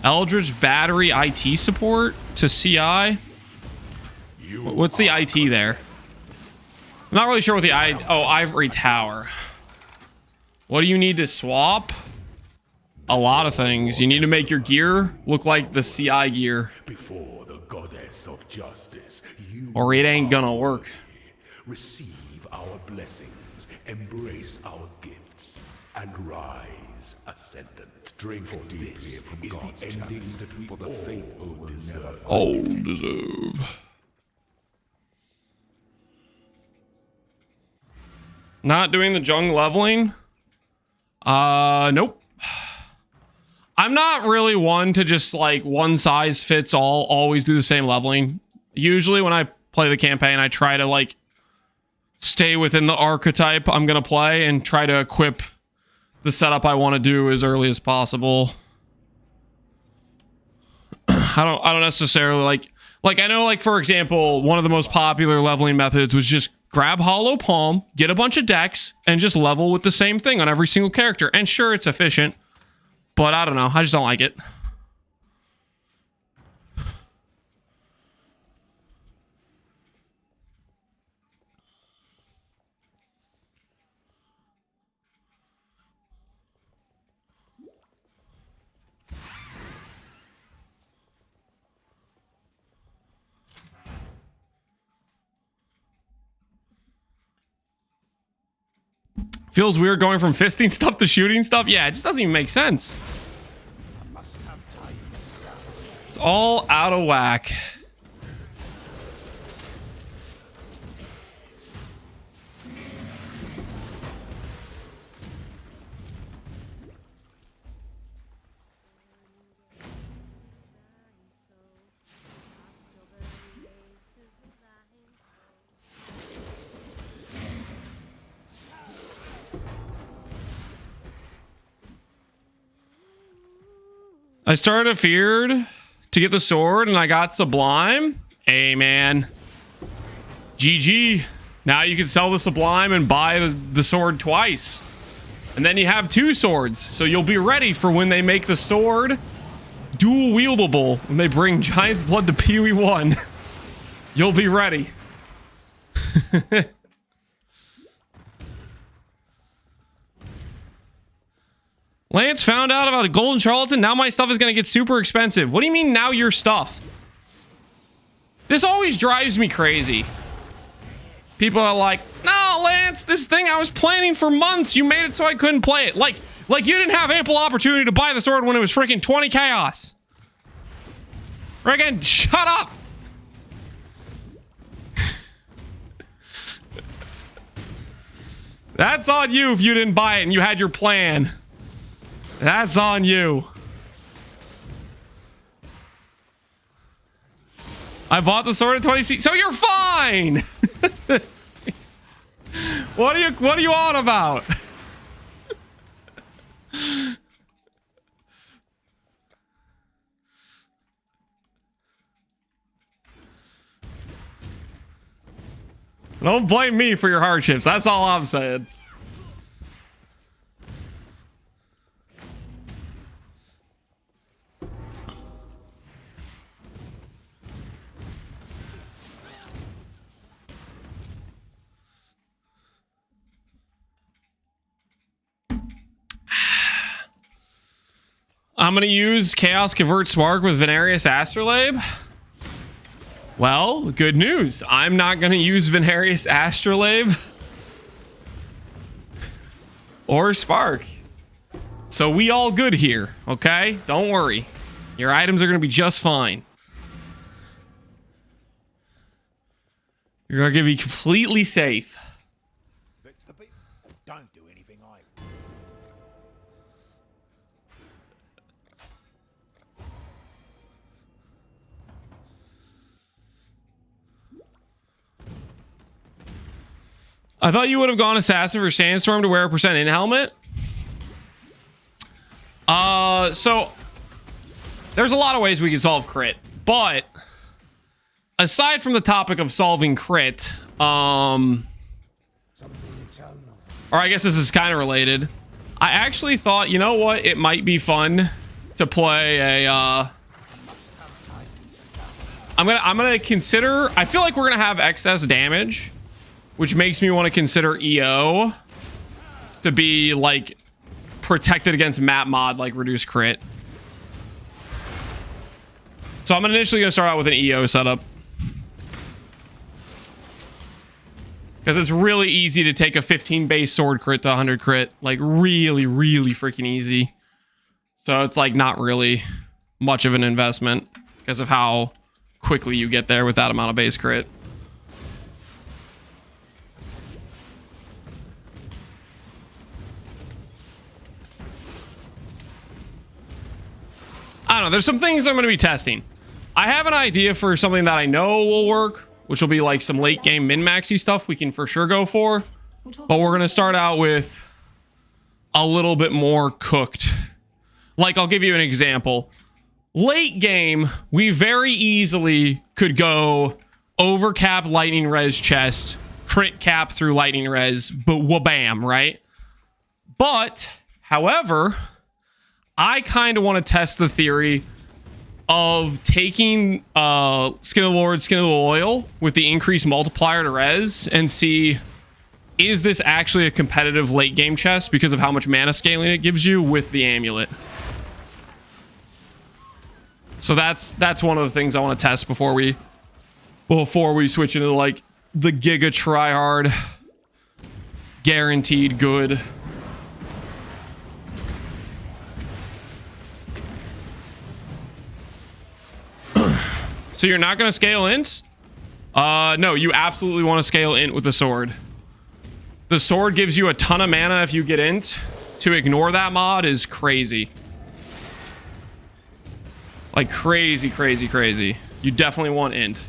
[SPEAKER 1] Eldritch battery IT support to CI. What's the IT there? I'm not really sure what the Ivory Tower. What do you need to swap? A lot of things. You need to make your gear look like the CI gear,
[SPEAKER 5] Before the goddess of justice, you
[SPEAKER 1] or it ain't gonna work.
[SPEAKER 5] receive our blessings, embrace our gifts, and rise, Ascendant. Drink for deeply from God's the ending that we for the faithful will deserve.
[SPEAKER 1] All deserve. Not doing the jung leveling? Nope. I'm not really one to just like one size fits all, always do the same leveling. Usually when I play the campaign, I try to like stay within the archetype I'm gonna play and try to equip the setup I want to do as early as possible. I don't necessarily like I know, like, for example, one of the most popular leveling methods was just grab Hollow Palm, get a bunch of decks, and just level with the same thing on every single character. And sure, it's efficient, but I don't know. I just don't like it. Feels weird going from fisting stuff to shooting stuff. Yeah, it just doesn't even make sense. It's all out of whack. I started Feared to get the sword and I got Sublime. Hey, man. GG. Now you can sell the Sublime and buy the sword twice. And then you have 2 swords. So you'll be ready for when they make the sword dual wieldable. When they bring Giant's Blood to Pee-wee 1. You'll be ready. Lance found out about a Golden Charlatan. Now my stuff is going to get super expensive. What do you mean now your stuff? This always drives me crazy. People are like, no, Lance, this thing I was planning for months. You made it so I couldn't play it. Like you didn't have ample opportunity to buy the sword when it was freaking 20 chaos. Freaking shut up. That's on you if you didn't buy it and you had your plan. That's on you. I bought the sword at 20 so you're fine. What are you on about? Don't blame me for your hardships. That's all I'm saying. I'm going to use Chaos Convert Spark with Venarius Astrolabe. Well, good news. I'm not going to use Venarius Astrolabe or Spark. So we all good here, okay? Don't worry. Your items are going to be just fine. You're going to be completely safe.
[SPEAKER 5] Don't do anything I...
[SPEAKER 1] I thought you would have gone Assassin for Sandstorm to wear a % in helmet. So there's a lot of ways we can solve crit, but aside from the topic of solving crit, or I guess this is kind of related. I actually thought, you know what? It might be fun to play a, I'm gonna consider, I feel like we're gonna have excess damage, which makes me want to consider EO to be like protected against map mod, like reduce crit. So I'm initially gonna start out with an EO setup because it's really easy to take a 15 base sword crit to 100 crit, like really freaking easy. So it's like not really much of an investment because of how quickly you get there with that amount of base crit. I don't know. There's some things I'm going to be testing. I have an idea for something that I know will work which will be like some late game min-maxy stuff we can for sure go for. But we're going to start out with a little bit more cooked. Like, I'll give you an example. Late game, we very easily could go overcap lightning res chest, crit cap through lightning res, but wabam, right? But, however, I kind of want to test the theory of taking Skin of the Lord, Skin of the Loyal with the increased multiplier to res and see, is this actually a competitive late game chest because of how much mana scaling it gives you with the amulet? So that's one of the things I want to test before we switch into like the Giga tryhard guaranteed good. So you're not going to scale int? No, you absolutely want to scale int with the sword. The sword gives you a ton of mana if you get int. To ignore that mod is crazy. Like crazy, crazy, crazy. You definitely want int.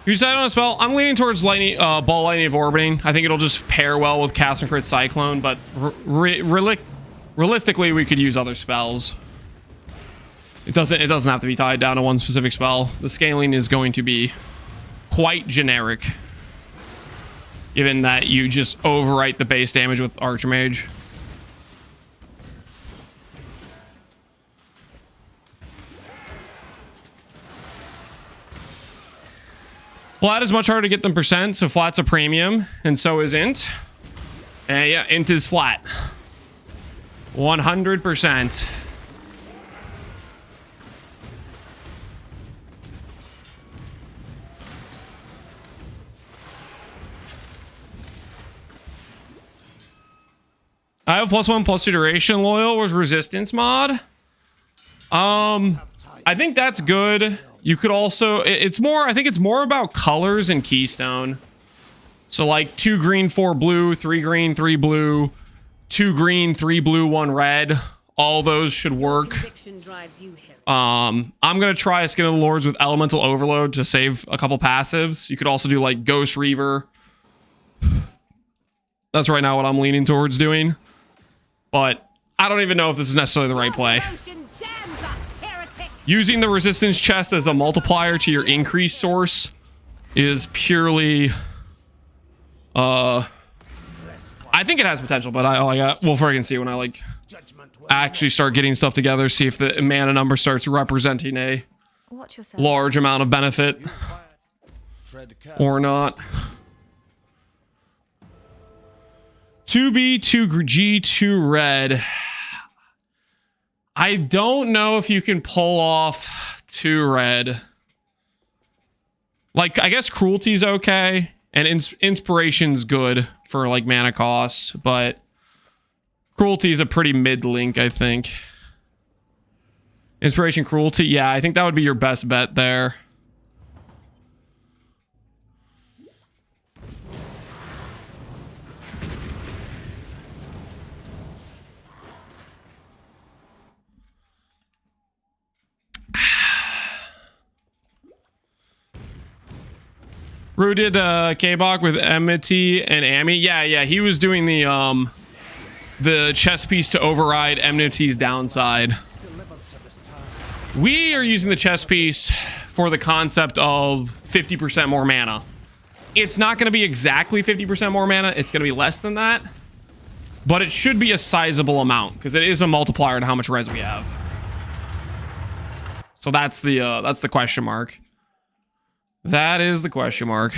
[SPEAKER 1] You decided on a spell? I'm leaning towards lightning, ball lightning of orbiting. I think it'll just pair well with cast and crit cyclone, but realistically, we could use other spells. It doesn't have to be tied down to one specific spell. The scaling is going to be quite generic, given that you just overwrite the base damage with Archmage. Flat is much harder to get than percent, so flat's a premium, and so is int. And yeah, int is flat. 100%. I have +1/+2 duration loyal with resistance mod. I think that's good. You could also, it's more, I think it's more about colors and keystone. So like 2 green, 4 blue, 3 green, 3 blue, 2 green, 3 blue, 1 red. All those should work. I'm going to try a Skin of the Lords with Elemental Overload to save a couple passives. You could also do like Ghost Reaver. That's right now what I'm leaning towards doing. But I don't even know if this is necessarily the right play. Using the resistance chest as a multiplier to your increase source is purely... I think it has potential, but we'll friggin' see when I like actually start getting stuff together, see if the mana number starts representing a large amount of benefit or not. 2B, 2G, 2 red. I don't know if you can pull off 2 red. Like, I guess Cruelty's okay, and Inspiration's good for, like, mana costs, but Cruelty's a pretty mid-link, I think. Inspiration, Cruelty, yeah, I think that would be your best bet there. Rue did K-Bach with Enmity and Ami. Yeah, he was doing the chess piece to override Enmity's downside. We are using the chess piece for the concept of 50% more mana. It's not going to be exactly 50% more mana. It's going to be less than that. But it should be a sizable amount because it is a multiplier to how much res we have. So that's the question mark. That is the question mark.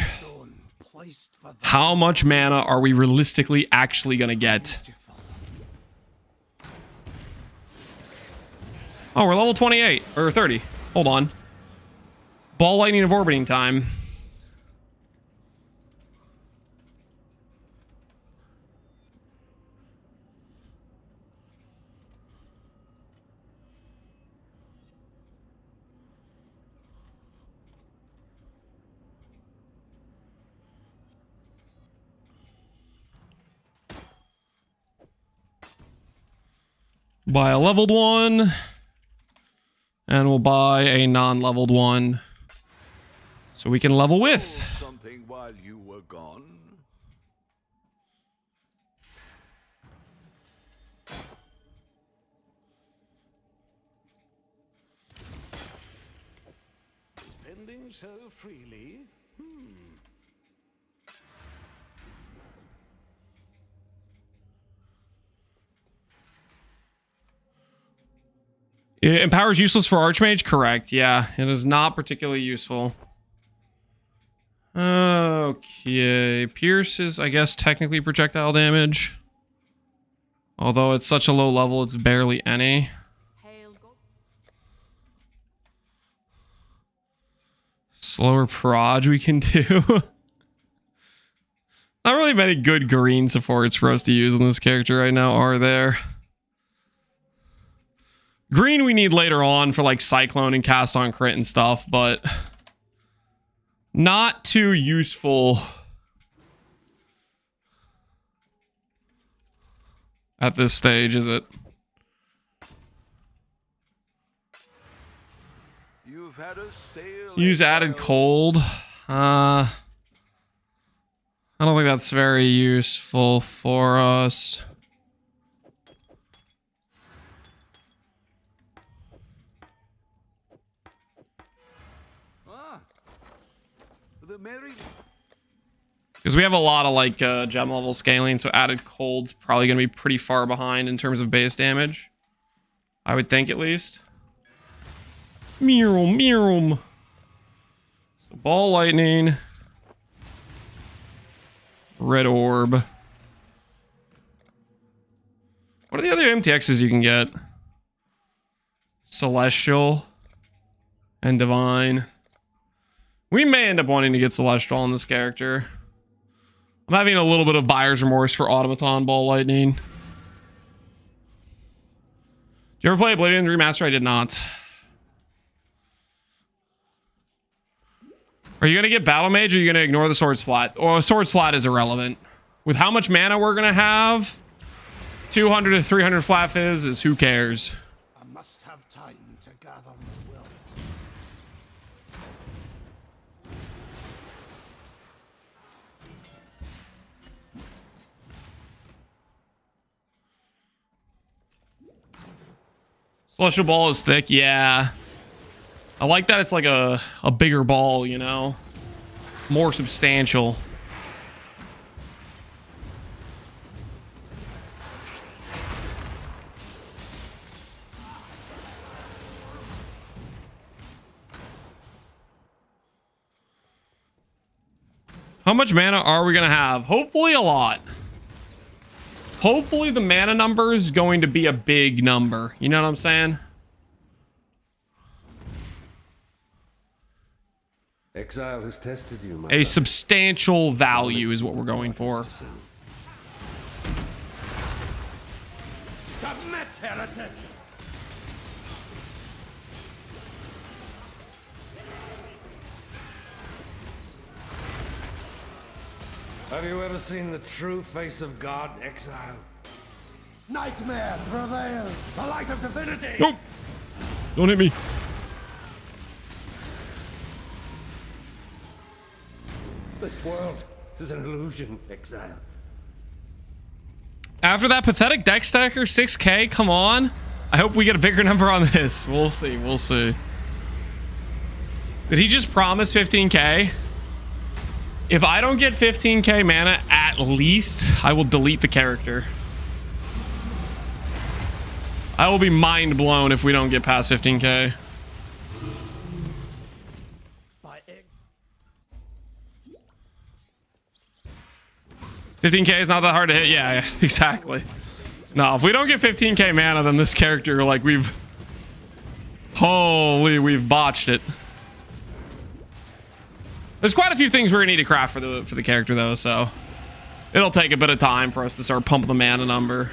[SPEAKER 1] How much mana are we realistically actually going to get? Oh, we're level 28 or 30. Hold on. Ball lightning of orbiting time. Buy a leveled one. And we'll buy a non-leveled one. So we can level with.
[SPEAKER 3] Something while you were gone.
[SPEAKER 2] Spending so freely?
[SPEAKER 1] Empower is useless for Archmage? Correct. Yeah, it is not particularly useful. Okay. Pierce is, I guess, technically projectile damage. Although it's such a low level, it's barely any. Slower proj we can do. Not really many good green supports for us to use on this character right now, are there? Green we need later on for like Cyclone and Cast on Crit and stuff, but not too useful at this stage, is it?
[SPEAKER 3] You've had a sail.
[SPEAKER 1] Use added cold. I don't think that's very useful for us.
[SPEAKER 3] The merry.
[SPEAKER 1] Because we have a lot of like gem level scaling, so added cold's probably going to be pretty far behind in terms of base damage. I would think, at least. Meow. So ball lightning. Red orb. What are the other MTXs you can get? Celestial. And divine. We may end up wanting to get Celestial on this character. I'm having a little bit of buyer's remorse for Automaton Ball Lightning. Did you ever play Oblivion Remaster? I did not. Are you going to get Battle Mage or are you going to ignore the Sword Flat? Or Sword Flat is irrelevant. With how much mana we're going to have, 200 to 300 flat fizz is who cares?
[SPEAKER 2] I must have time to gather my will.
[SPEAKER 1] Celestial Ball is thick, yeah. I like that it's like a bigger ball, you know? More substantial. How much mana are we gonna have? Hopefully a lot. Hopefully the mana number is going to be a big number. You know what I'm saying?
[SPEAKER 6] Exile has tested you, my
[SPEAKER 1] A substantial value is what we're going for.
[SPEAKER 6] Submit, heretic! Have you ever seen the true face of God, Exile? Nightmare prevails! The light of divinity!
[SPEAKER 1] Nope. Don't hit me.
[SPEAKER 6] This world is an illusion, Exile.
[SPEAKER 1] After that pathetic deck stacker, 6K, come on. I hope we get a bigger number on this. We'll see, we'll see. Did he just promise 15K? If I don't get 15K mana, at least, I will delete the character. I will be mind blown if we don't get past 15K. 15K is not that hard to hit. Yeah, exactly. No, if we don't get 15K mana, then this character, like, we've botched it. There's quite a few things we're gonna need to craft for the character though, so it'll take a bit of time for us to start pumping the mana number.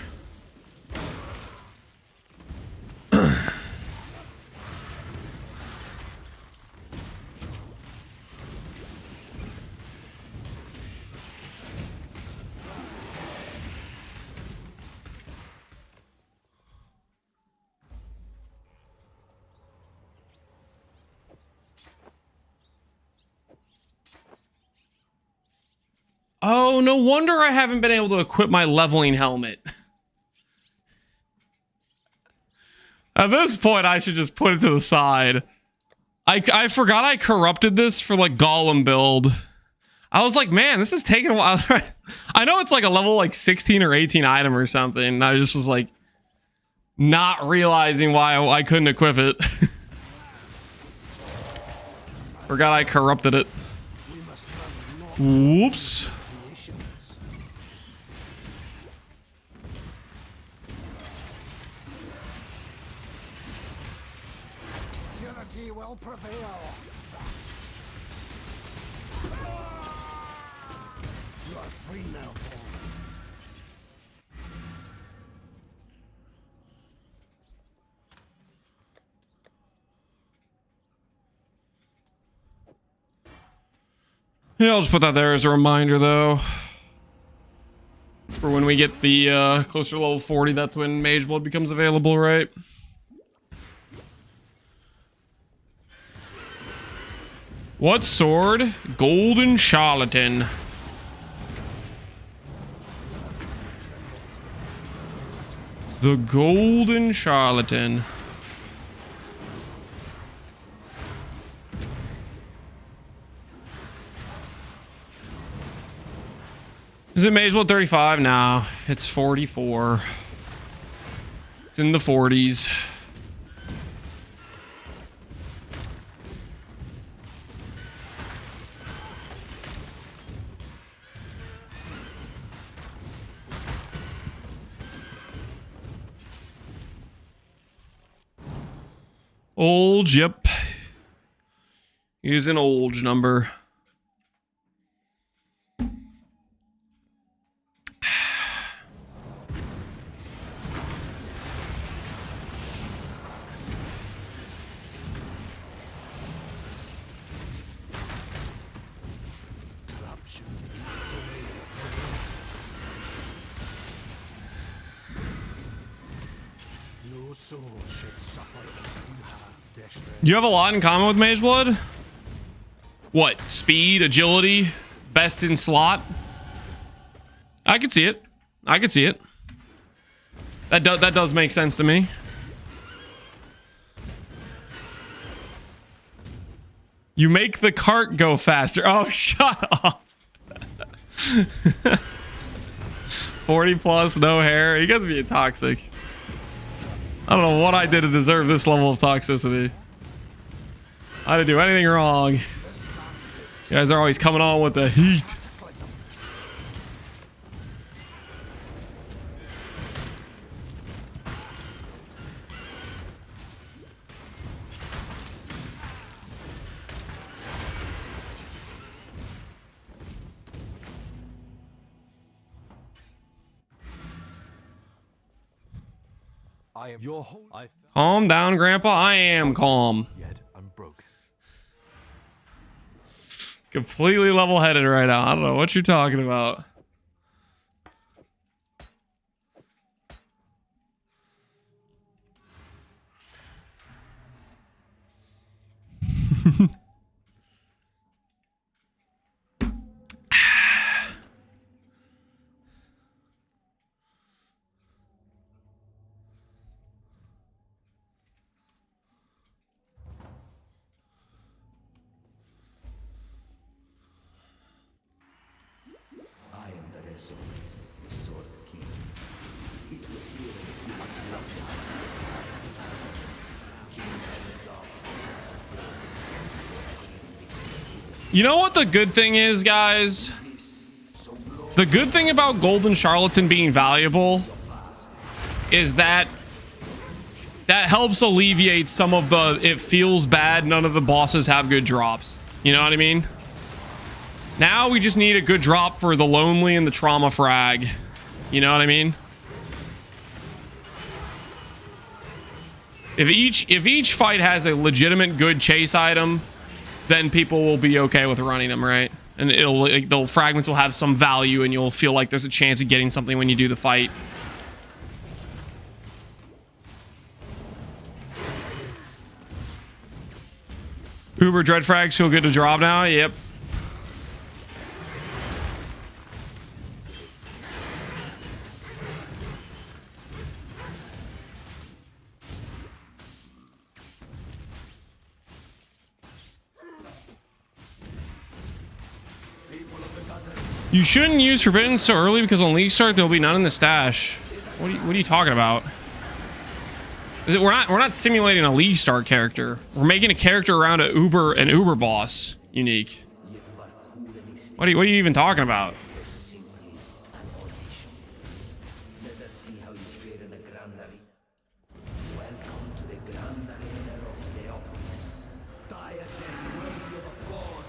[SPEAKER 1] Oh, no wonder I haven't been able to equip my leveling helmet. At this point, I should just put it to the side. I forgot I corrupted this for like Golem build. I was like, man, this is taking a while. I know it's like a level like 16 or 18 item or something. And I just was like, not realizing why I couldn't equip it. Forgot I corrupted it. Whoops.
[SPEAKER 2] Purity will prevail. You are free now, Paul.
[SPEAKER 1] Yeah, I'll just put that there as a reminder, though. For when we get the closer to level 40, that's when Mage Blood becomes available, right? What sword? Golden Charlatan. The Golden Charlatan. Is it Mage Blood 35? Nah, it's 44. It's in the 40s. Old, yep. Use an old number.
[SPEAKER 2] No soul should suffer as you have, Deshret.
[SPEAKER 1] You have a lot in common with Mage Blood? What? Speed, agility, best in slot? I could see it. I could see it. That does make sense to me. You make the cart go faster. Oh, shut up. 40 plus, no hair. You guys are being toxic. I don't know what I did to deserve this level of toxicity. I didn't do anything wrong. You guys are always coming on with the heat.
[SPEAKER 6] I am your whole.
[SPEAKER 1] Calm down, Grandpa. I am calm.
[SPEAKER 6] Yet unbroken.
[SPEAKER 1] Completely level-headed right now. I don't know what you're talking about. You know what the good thing is, guys? The good thing about Golden Charlatan being valuable is that helps alleviate some of the it feels bad none of the bosses have good drops. You know what I mean? Now we just need a good drop for the Lonely and the Trauma Frag. You know what I mean? If each fight has a legitimate good chase item, then people will be okay with running them, right? And the fragments will have some value and you'll feel like there's a chance of getting something when you do the fight. Uber Dread Frags feel good to drop now? Yep. You shouldn't use Forbidden so early because on League Start there'll be none in the stash. What are you talking about? We're not simulating a League Start character. We're making a character around an Uber boss unique. What are you even talking about?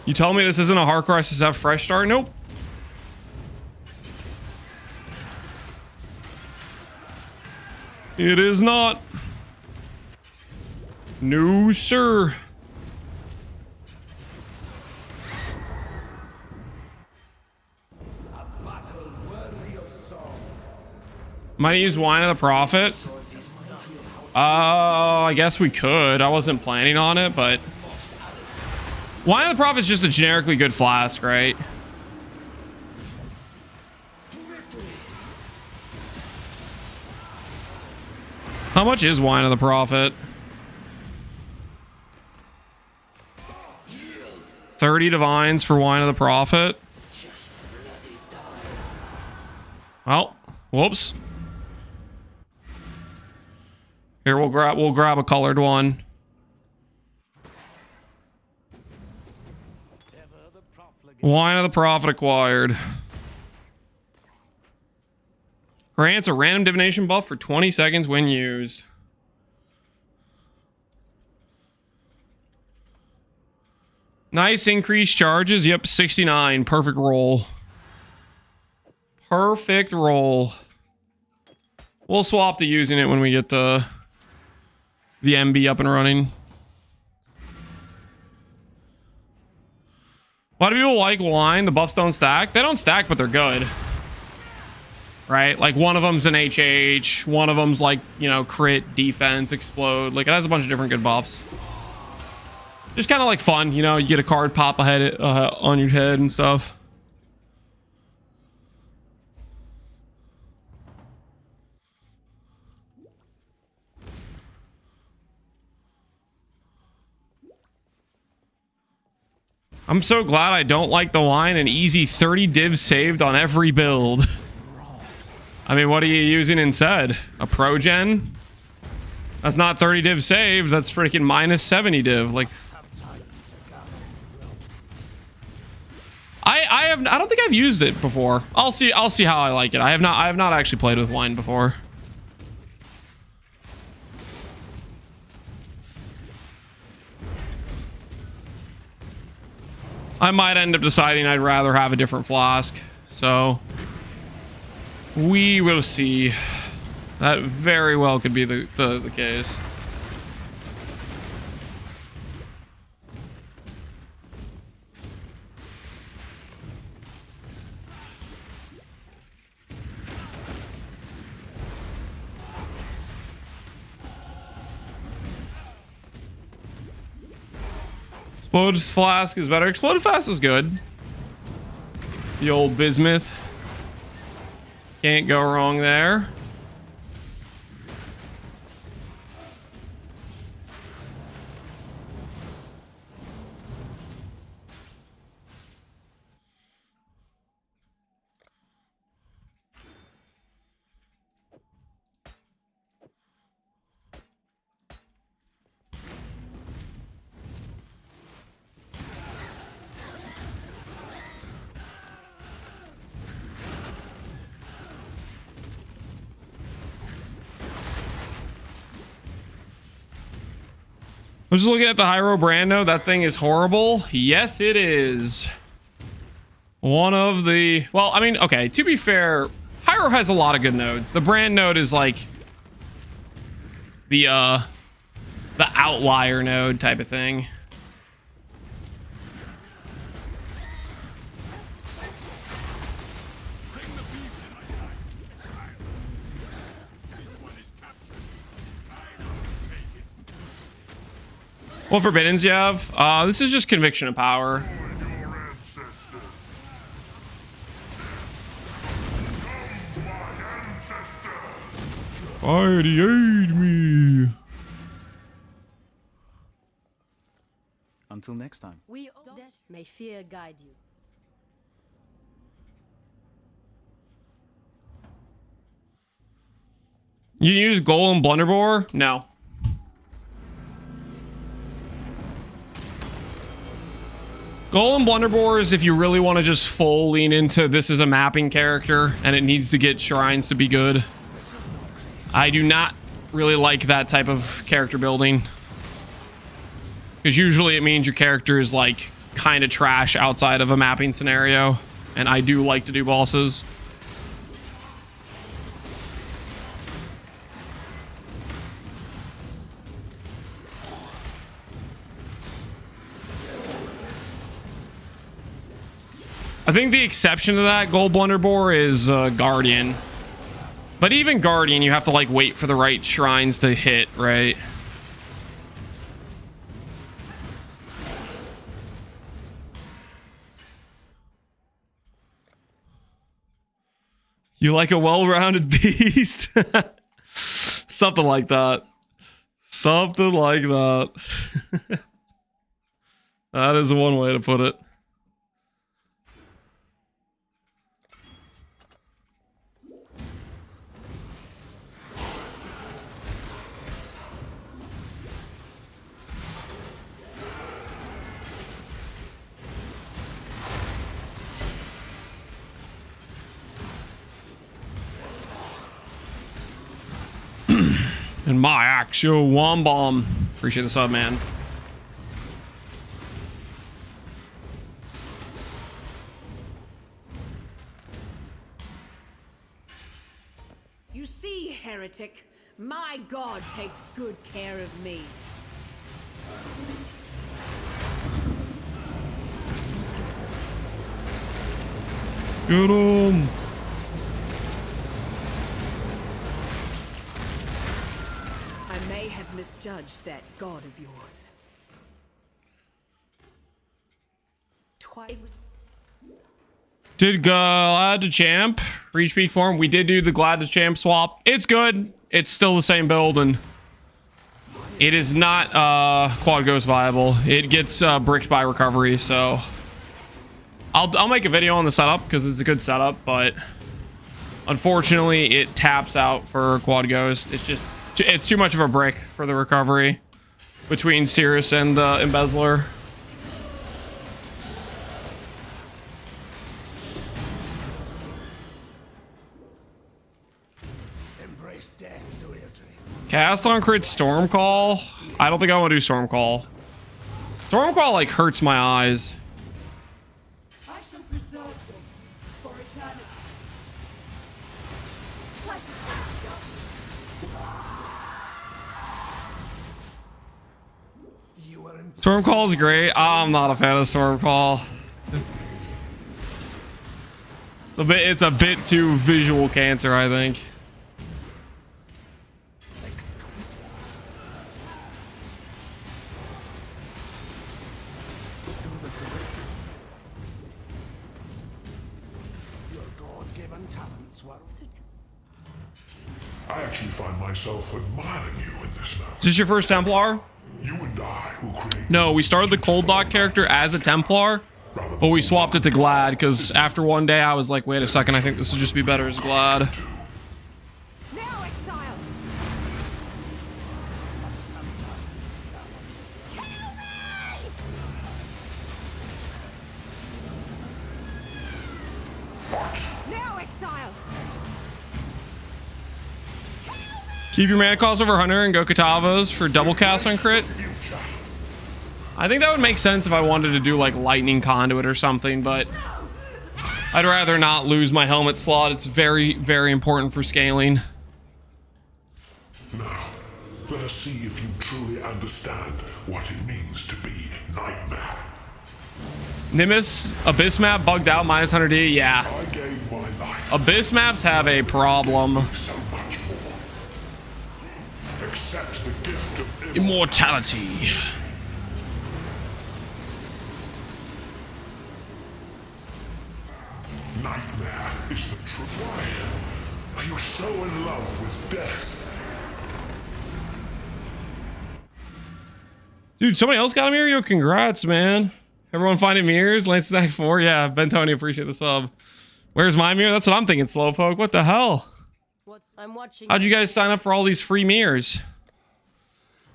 [SPEAKER 1] You tell me this isn't a hardcore SSF fresh start? Nope. It is not. No, sir. Might use Wine of the Prophet. I guess we could. I wasn't planning on it, but Wine of the Prophet is just a generically good flask, right? How much is Wine of the Prophet? 30 divines for Wine of the Prophet. Well, whoops. Here, we'll grab a colored one. Wine of the Prophet acquired. Grants a random divination buff for 20 seconds when used. Nice increased charges. Yep, 69. Perfect roll. Perfect roll. We'll swap to using it when we get the MB up and running. Why do people like wine? The buffs don't stack? They don't stack, but they're good. Right? Like one of them's an HH. One of them's like, you know, crit, defense, explode. Like it has a bunch of different good buffs. Just kind of like fun, you know, you get a card pop ahead on your head and stuff. I'm so glad I don't like the wine. An easy 30 divs saved on every build. I mean, what are you using instead? A pro gen? That's not 30 div saved. That's freaking minus 70 div. Like, I don't think I've used it before. I'll see how I like it. I have not actually played with wine before. I might end up deciding I'd rather have a different flask. So we will see. That very well could be the case. Explode Flask is better. Explode Flask is good. The old bismuth. Can't go wrong there. I was just looking at the Hyro Brando. That thing is horrible. Yes, it is. One of the... Well, I mean, okay, to be fair, Hyro has a lot of good nodes. The brand node is like the outlier node type of thing. What forbiddens you have? This is just Conviction of Power. Already aid me.
[SPEAKER 7] Until next time.
[SPEAKER 4] We may fear guide you.
[SPEAKER 1] You use Golem Blunderbore? No. Golem Blunderbore is if you really want to just full lean into this is a mapping character and it needs to get shrines to be good. I do not really like that type of character building. Because usually it means your character is like kind of trash outside of a mapping scenario. And I do like to do bosses. I think the exception to that Gold Blunderbore is Guardian. But even Guardian, you have to like wait for the right shrines to hit, right? You like a well-rounded beast? Something like that. Something like that. That is one way to put it. And my actual womb bomb. Appreciate the sub, man.
[SPEAKER 4] You see, heretic, my god takes good care of me.
[SPEAKER 1] Get him.
[SPEAKER 4] I may have misjudged that god of yours.
[SPEAKER 1] Did Glad to Champ reach peak form? We did do the Glad to Champ swap. It's good. It's still the same build, and it is not quad ghost viable. It gets bricked by recovery, so I'll make a video on the setup because it's a good setup, but unfortunately it taps out for quad ghost. It's too much of a brick for the recovery between Cirrus and Embezzler.
[SPEAKER 2] Embrace death, Deirdre.
[SPEAKER 1] Cast on crit Stormcall. I don't think I want to do Stormcall. Stormcall like hurts my eyes.
[SPEAKER 4] I shall preserve them for eternity.
[SPEAKER 2] You are in
[SPEAKER 1] Stormcall is great. I'm not a fan of Stormcall. It's a bit too visual cancer, I think.
[SPEAKER 2] exquisite. Your God-given talents were
[SPEAKER 5] I actually find myself admiring you in this now.
[SPEAKER 1] Is this your first Templar?
[SPEAKER 5] You and I will create.
[SPEAKER 1] No, we started the Cold Lock character as a Templar, but we swapped it to Glad because after one day I was like, wait a second, I think this would just be better as Glad.
[SPEAKER 4] Now, Exile! Now, Exile!
[SPEAKER 1] Keep your mana cost over 100 and go Katavas for double cast on crit. I think that would make sense if I wanted to do like Lightning Conduit or something, but I'd rather not lose my helmet slot. It's very, very important for scaling.
[SPEAKER 5] Now, let us see if you truly understand what it means to be Nightmare.
[SPEAKER 1] Nimbus, Abyss map bugged out minus 100D. Yeah.
[SPEAKER 5] I gave my life
[SPEAKER 1] Abyss maps have a problem.
[SPEAKER 5] so much more. Accept the gift of
[SPEAKER 1] Immortality.
[SPEAKER 5] Nightmare is the truth. Why are you so in love with death?
[SPEAKER 1] Dude, somebody else got a mirror? Yo, congrats, man. Everyone finding mirrors? Lance Act 4? Yeah, Ben Tony, appreciate the sub. Where's my mirror? That's what I'm thinking, Slowpoke. What the hell?
[SPEAKER 4] What's
[SPEAKER 7] I'm watching.
[SPEAKER 1] How'd you guys sign up for all these free mirrors?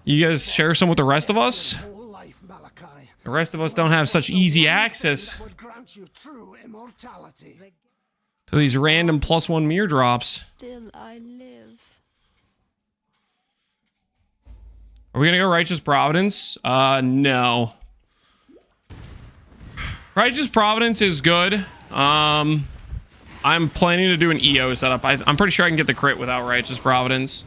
[SPEAKER 1] You guys share some with the rest of us?
[SPEAKER 2] Whole life, Malachi.
[SPEAKER 1] The rest of us don't have such easy access
[SPEAKER 2] That would grant you true immortality.
[SPEAKER 1] to these random +1 mirror drops.
[SPEAKER 7] Still, I live.
[SPEAKER 1] Are we gonna go Righteous Providence? No. Righteous Providence is good. I'm planning to do an EO setup. I'm pretty sure I can get the crit without Righteous Providence.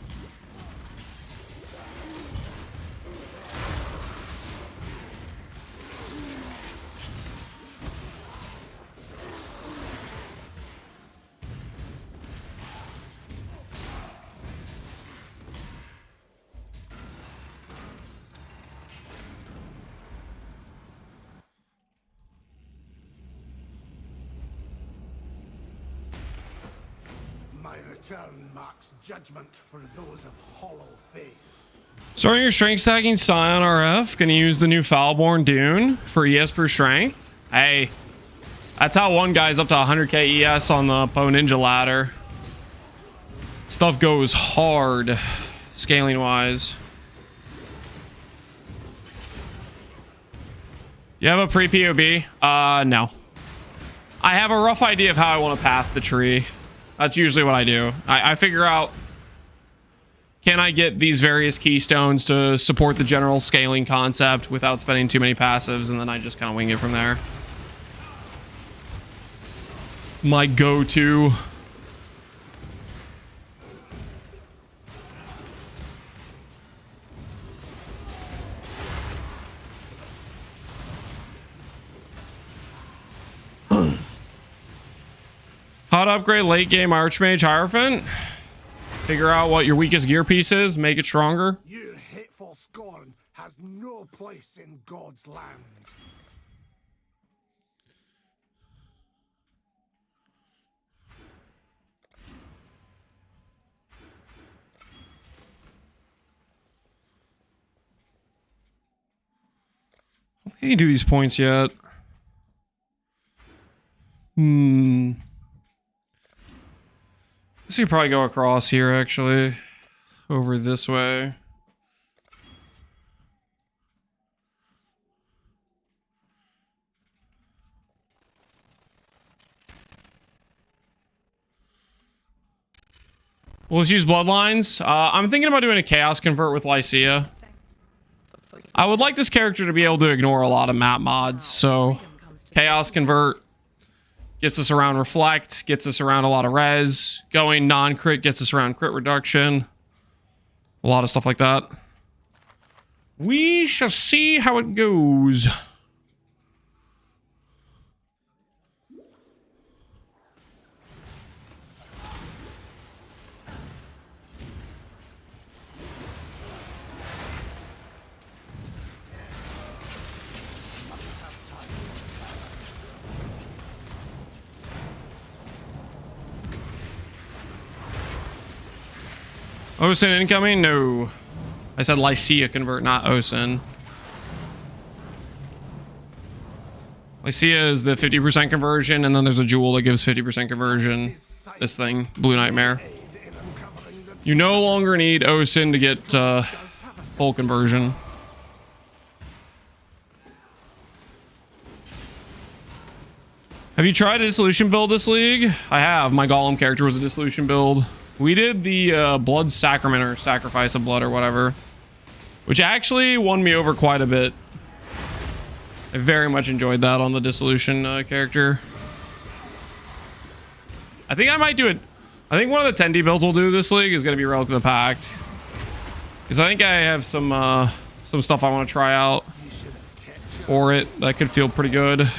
[SPEAKER 2] My return marks judgment for those of hollow faith.
[SPEAKER 1] Starting your strength stacking Scion RF. Gonna use the new Foulborn Dune for ES per strength. Hey, that's how one guy's up to 100k ES on the Poe Ninja ladder. Stuff goes hard, scaling wise. You have a pre-POB? No. I have a rough idea of how I want to path the tree. That's usually what I do. I figure out, can I get these various keystones to support the general scaling concept without spending too many passives, and then I just kind of wing it from there. My go-to. How to upgrade late game Archmage Hierophant. Figure out what your weakest gear piece is, make it stronger.
[SPEAKER 2] Your hateful scorn has no place in God's land.
[SPEAKER 1] I don't think I can do these points yet. So you probably go across here, actually. Over this way. Well, let's use Bloodlines. I'm thinking about doing a Chaos Convert with Lycia. I would like this character to be able to ignore a lot of map mods, so Chaos Convert gets us around Reflect, gets us around a lot of res. Going non-crit gets us around crit reduction. A lot of stuff like that. We shall see how it goes. Osin incoming? No. I said Lycia convert, not Osin. Lycia is the 50% conversion, and then there's a jewel that gives 50% conversion. This thing, Blue Nightmare. You no longer need Osin to get full conversion. Have you tried a dissolution build this league? I have. My Golem character was a dissolution build. We did the blood sacrament or sacrifice of blood or whatever, which actually won me over quite a bit. I very much enjoyed that on the dissolution character. I think I might do it. I think one of the 10D builds we'll do this league is going to be Relic of the Pact, because I think I have some stuff I want to try out for it that could feel pretty good.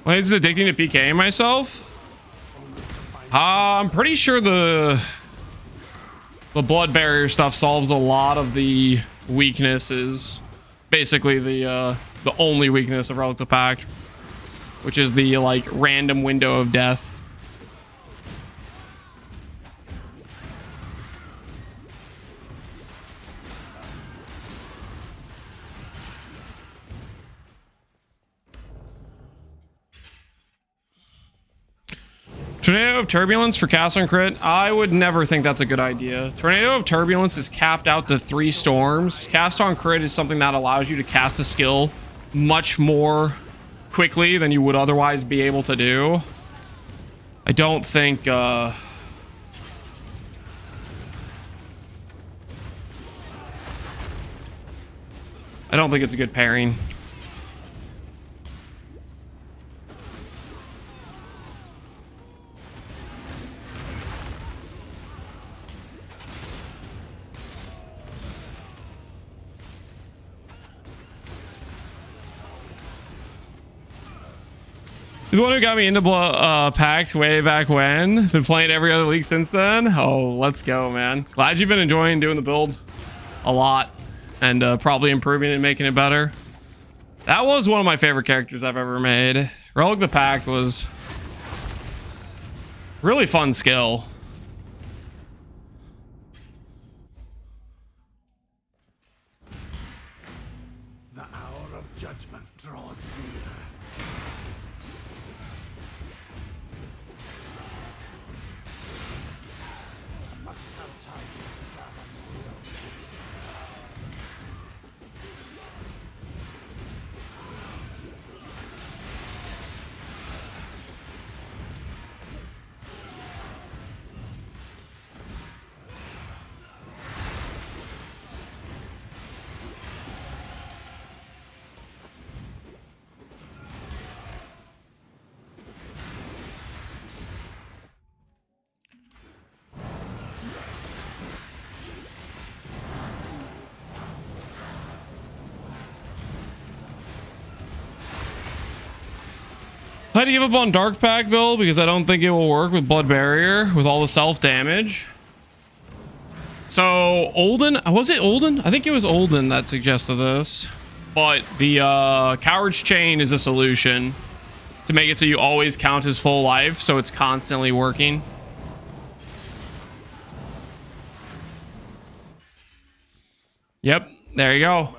[SPEAKER 1] Wait, is it addicting to PK myself? I'm pretty sure the blood barrier stuff solves a lot of the weaknesses. Basically, the only weakness of Relic of the Pact, which is the like random window of death. Tornado of Turbulence for cast on crit. I would never think that's a good idea. Tornado of Turbulence is capped out to 3 storms. Cast on crit is something that allows you to cast a skill much more quickly than you would otherwise be able to do. I don't think I don't think it's a good pairing. He's the one who got me into Pact way back when. Been playing every other league since then. Oh, let's go, man. Glad you've been enjoying doing the build a lot and probably improving and making it better. That was one of my favorite characters I've ever made. Relic the Pact was really fun skill.
[SPEAKER 2] The hour of judgment draws near. Must have time to gather more.
[SPEAKER 1] I had to give up on Dark Pack build because I don't think it will work with Blood Barrier with all the self damage. So Olden, was it Olden? I think it was Olden that suggested this. But the Coward's Chain is a solution to make it so you always count as full life, so it's constantly working. Yep, there you go.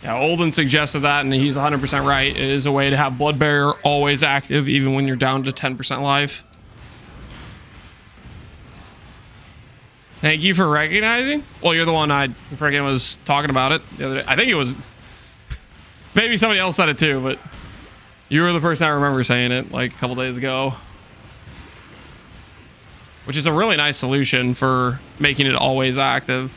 [SPEAKER 1] Yeah, Olden suggested that, and he's 100% right. It is a way to have Blood Barrier always active, even when you're down to 10% life. Thank you for recognizing. Well, you're the one I freaking was talking about it the other day. I think it was... Maybe somebody else said it too, but... You were the person I remember saying it, like, a couple days ago. Which is a really nice solution for making it always active.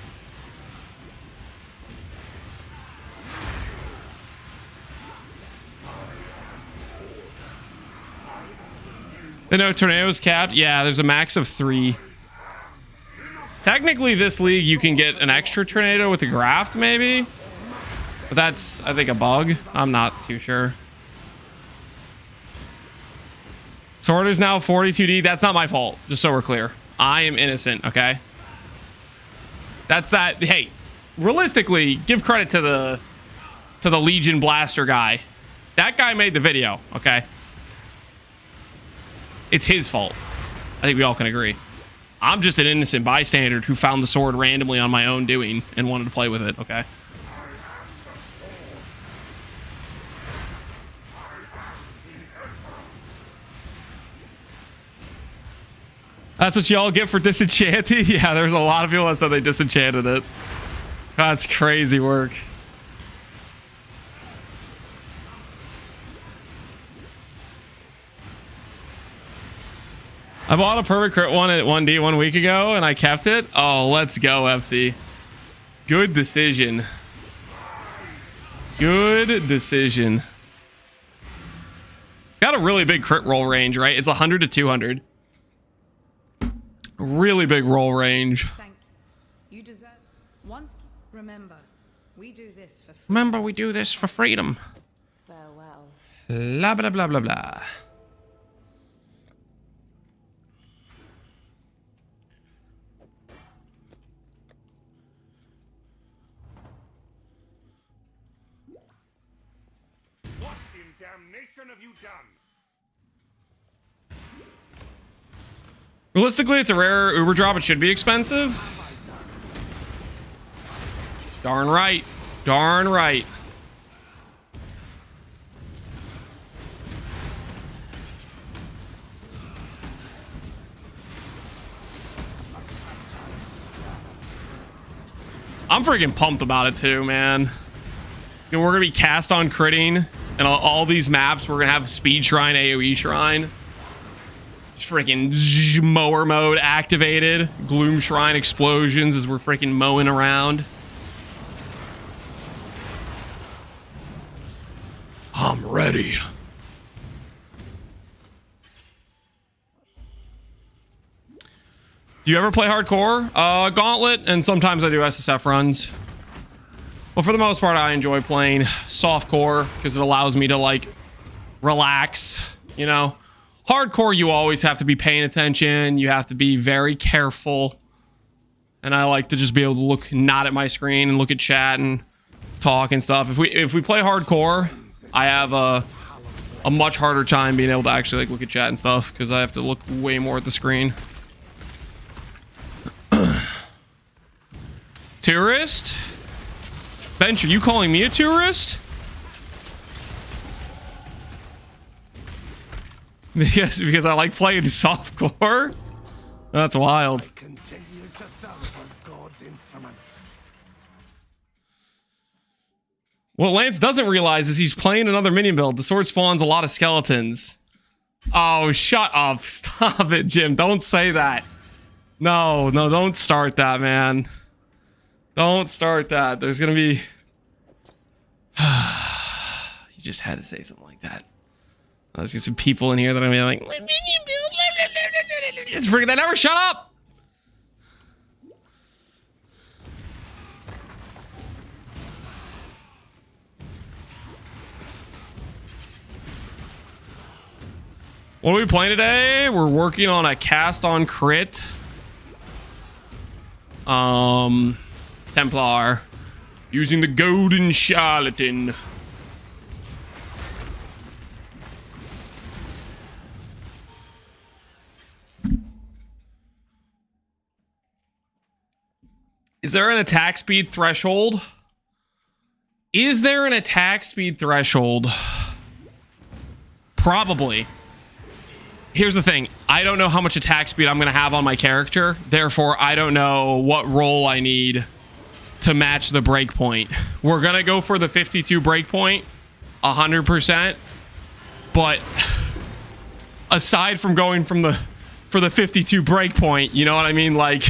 [SPEAKER 1] They know Tornado's capped. Yeah, there's a max of 3. Technically, this league, you can get an extra Tornado with a graft, maybe. But that's, I think, a bug. I'm not too sure. Sword is now 42D. That's not my fault, just so we're clear. I am innocent, okay? That's that. Hey, realistically, give credit to the Legion Blaster guy. That guy made the video, okay? It's his fault. I think we all can agree. I'm just an innocent bystander who found the sword randomly on my own doing and wanted to play with it, okay? That's what y'all get for disenchanting? Yeah, there's a lot of people that said they disenchanted it. That's crazy work. I bought a perfect crit one at 1D 1 week ago and I kept it. Oh, let's go, FC. Good decision. Good decision. It's got a really big crit roll range, right? It's 100 to 200. Really big roll range.
[SPEAKER 4] Thank you. You deserve. Once, remember, we do this for free.
[SPEAKER 1] Remember, we do this for freedom.
[SPEAKER 4] Farewell.
[SPEAKER 1] Blah, blah, blah, blah, blah.
[SPEAKER 6] What in damnation have you done?
[SPEAKER 1] Realistically, it's a rare Uber drop. It should be expensive. Darn right. Darn right. I'm freaking pumped about it too, man. You know, we're gonna be cast on critting, and all these maps we're gonna have speed shrine, AoE shrine, freaking mower mode activated, gloom shrine explosions as we're freaking mowing around. I'm ready. Do you ever play hardcore? Gauntlet, and sometimes I do SSF runs. But for the most part, I enjoy playing softcore because it allows me to, like, relax, you know? Hardcore, you always have to be paying attention. You have to be very careful. And I like to just be able to look not at my screen and look at chat and talk and stuff. If we play hardcore, I have a much harder time being able to actually, like, look at chat and stuff because I have to look way more at the screen. Tourist? Bench, are you calling me a tourist? Because I like playing softcore? That's wild.
[SPEAKER 2] I continue to serve as God's instrument.
[SPEAKER 1] What Lance doesn't realize is he's playing another minion build. The sword spawns a lot of skeletons. Oh, shut up. Stop it, Jim. Don't say that. No, don't start that, man. Don't start that. There's gonna be... You just had to say something like that. There's gonna be some people in here that are gonna be like... It's freaking... They never shut up! What are we playing today? We're working on a cast on crit. Templar. Using the Golden Charlatan. Is there an attack speed threshold? Is there an attack speed threshold? Probably. Here's the thing. I don't know how much attack speed I'm going to have on my character. Therefore, I don't know what roll I need to match the breakpoint. We're going to go for the 52 breakpoint 100%. But aside from going for the 52 breakpoint, you know what I mean? Like,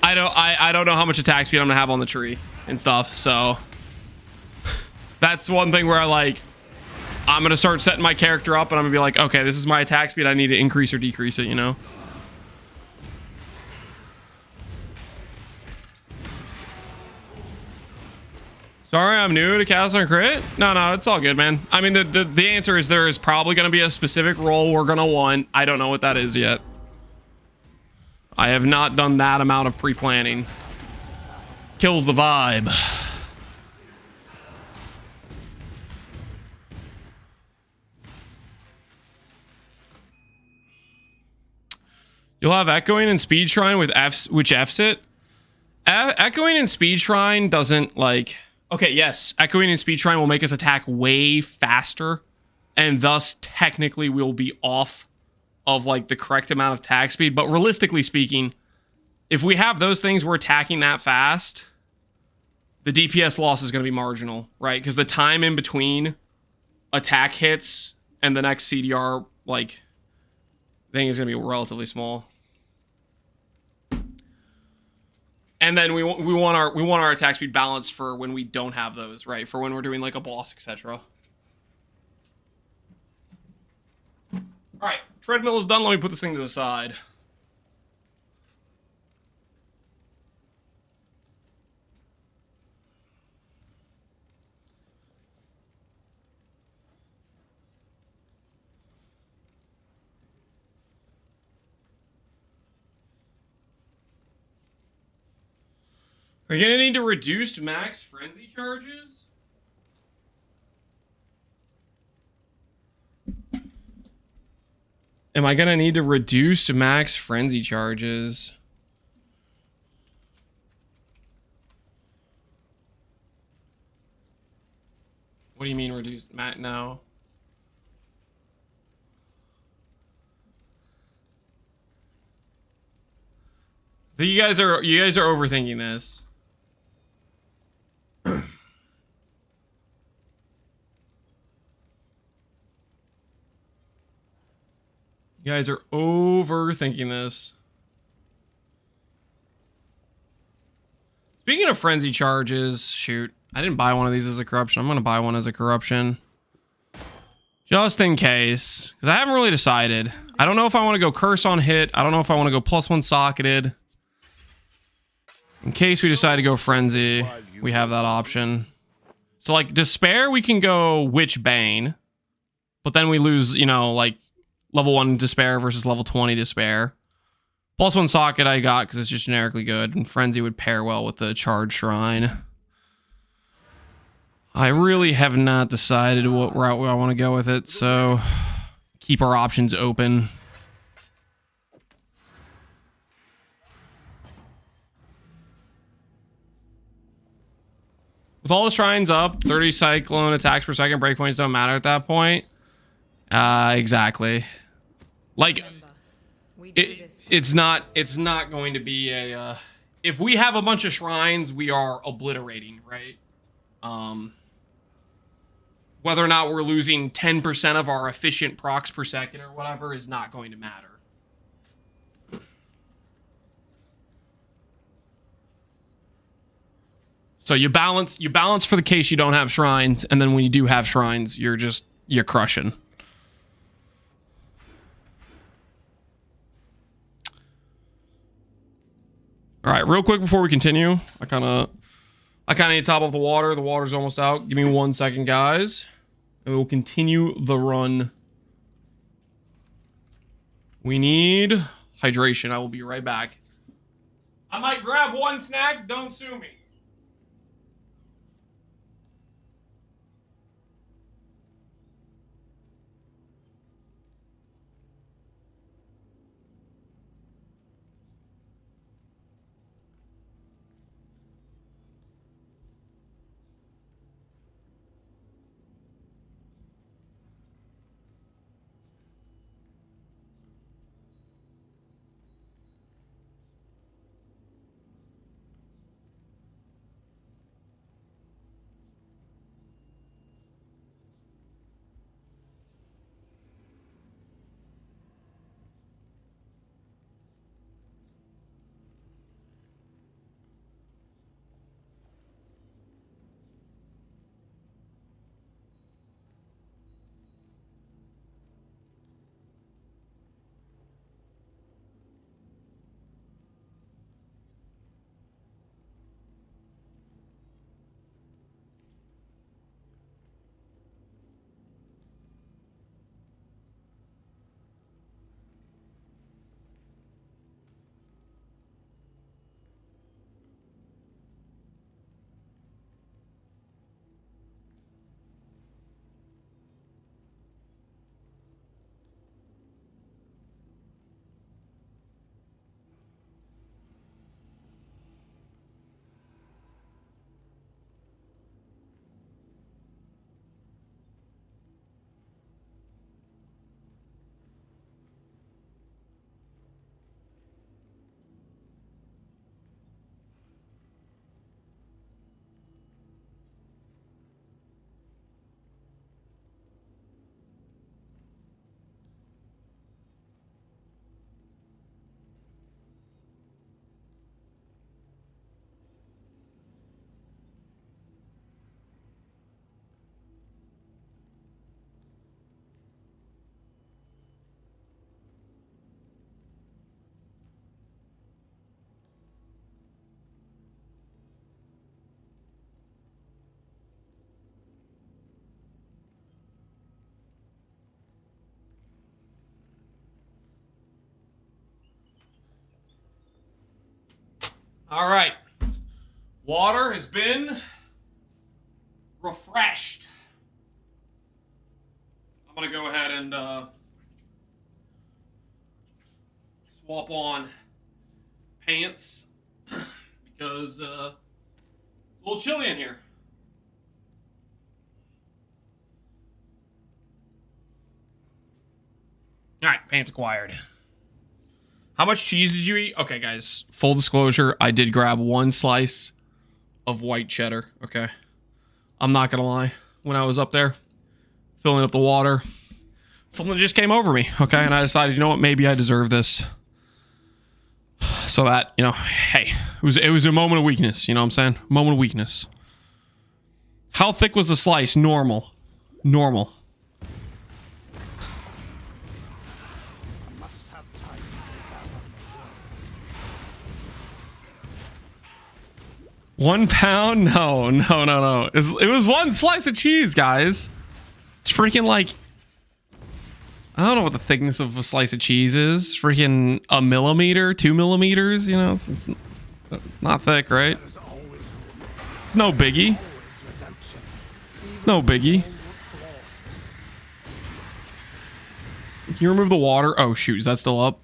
[SPEAKER 1] I don't know how much attack speed I'm going to have on the tree and stuff. So that's one thing where I'm going to start setting my character up and I'm going to be like, okay, this is my attack speed. I need to increase or decrease it, you know? Sorry, I'm new to Cast on Crit. No, it's all good, man. I mean, the answer is there is probably going to be a specific role we're going to want. I don't know what that is yet. I have not done that amount of pre-planning. Kills the vibe. You'll have Echoing and Speed Shrine with which F's it. Echoing and Speed Shrine doesn't like... Okay, yes. Echoing and Speed Shrine will make us attack way faster. And thus, technically, we'll be off of like the correct amount of attack speed. But realistically speaking, if we have those things, we're attacking that fast, the DPS loss is going to be marginal, right? Because the time in between attack hits and the next CDR, like... thing is going to be relatively small. And then we want our attack speed balanced for when we don't have those, right? For when we're doing like a boss, etc. All right, treadmill is done. Let me put this thing to the side. Are you gonna need to reduce max frenzy charges? Am I gonna need to reduce max frenzy charges? What do you mean reduce max? No. You guys are overthinking this. You guys are overthinking this. Speaking of frenzy charges, shoot. I didn't buy one of these as a corruption. I'm going to buy one as a corruption. Just in case. Because I haven't really decided. I don't know if I want to go curse on hit. I don't know if I want to go +1 socketed. In case we decide to go frenzy, we have that option. So like despair, we can go witch bane. But then we lose, you know, like level 1 despair versus level 20 despair. +1 socket I got because it's just generically good. And frenzy would pair well with the charge shrine. I really have not decided what route I want to go with it, so keep our options open. With all the shrines up, 30 cyclone attacks per second, breakpoints don't matter at that point. Exactly. Like, it's not going to be a... if we have a bunch of shrines, we are obliterating, right? Whether or not we're losing 10% of our efficient procs per second or whatever is not going to matter. So you balance for the case you don't have shrines, and then when you do have shrines, you're crushing. All right, real quick before we continue, I kind of need to top off the water. The water's almost out. Give me 1 second, guys. And we'll continue the run. We need hydration. I will be right back. I might grab one snack. Don't sue me. All right. Water has been refreshed. I'm going to go ahead and swap on pants because it's a little chilly in here. All right, pants acquired. How much cheese did you eat? Okay, guys, full disclosure, I did grab 1 slice of white cheddar, okay? I'm not gonna lie. When I was up there, filling up the water, something just came over me, okay? And I decided, you know what, maybe I deserve this. So that, you know, hey, it was a moment of weakness, you know what I'm saying? Moment of weakness. How thick was the slice? Normal. Normal.
[SPEAKER 2] I must have time to gather.
[SPEAKER 1] 1 pound? No. It was 1 slice of cheese, guys. It's freaking like, I don't know what the thickness of a slice of cheese is. Freaking a millimeter, 2 millimeters. You know, it's not thick, right?
[SPEAKER 2] There's always
[SPEAKER 1] It's no biggie.
[SPEAKER 2] redemption.
[SPEAKER 1] It's no biggie. Can you remove the water? Oh shoot, is that still up?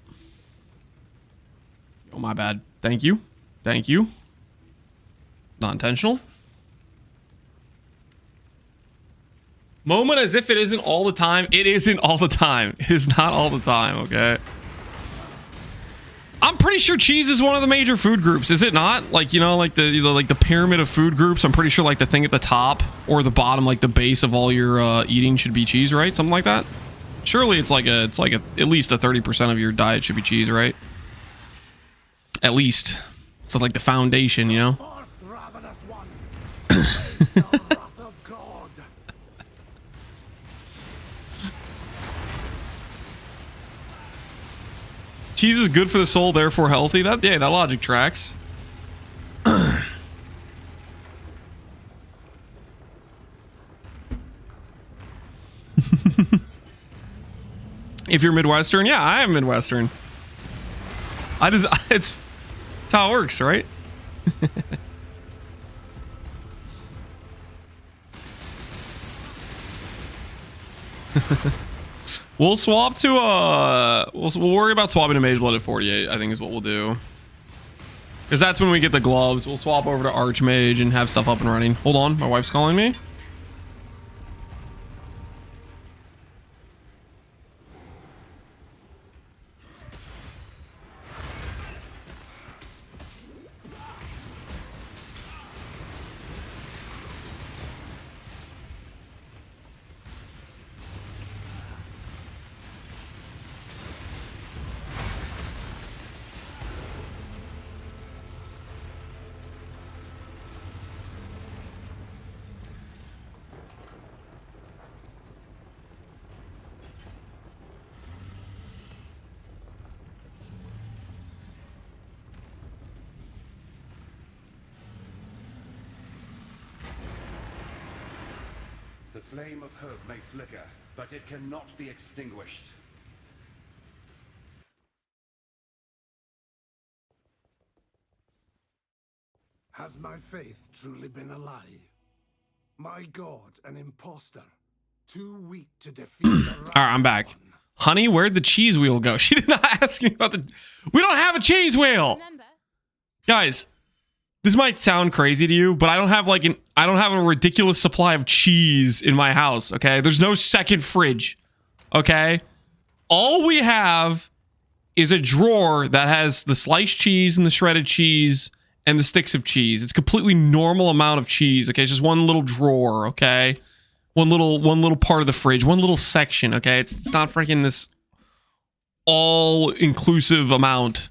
[SPEAKER 1] Oh my bad. Thank you. Thank you. Not intentional. Moment as if it isn't all the time. It isn't all the time. It is not all the time, okay? I'm pretty sure cheese is one of the major food groups, is it not? Like, you know, like the pyramid of food groups. I'm pretty sure like the thing at the top or the bottom, like the base of all your eating should be cheese, right? Something like that. Surely it's like at least a 30% of your diet should be cheese, right? At least. So like the foundation, you know?
[SPEAKER 2] Forth, ravenous one. Face the wrath of God.
[SPEAKER 1] Cheese is good for the soul, therefore healthy. That logic tracks. If you're Midwestern, yeah, I am Midwestern. It's how it works, right? We'll swap to we'll worry about swapping to Mage Blood at 48, I think is what we'll do. Because that's when we get the gloves. We'll swap over to Archmage and have stuff up and running. Hold on, my wife's calling me.
[SPEAKER 8] The flame of hope may flicker, but it cannot be extinguished.
[SPEAKER 2] Has my faith truly been a lie? My God, an imposter, too weak to defeat the
[SPEAKER 1] All right, I'm back.
[SPEAKER 2] one.
[SPEAKER 1] Honey, where'd the cheese wheel go? She did not ask me about the... We don't have a cheese wheel!
[SPEAKER 7] Remember,
[SPEAKER 1] Guys, this might sound crazy to you, but I don't have a ridiculous supply of cheese in my house, okay? There's no second fridge, okay? All we have is a drawer that has the sliced cheese and the shredded cheese and the sticks of cheese. It's completely normal amount of cheese, okay? It's just one little drawer, okay? One little part of the fridge, one little section, okay? It's not freaking this all-inclusive amount.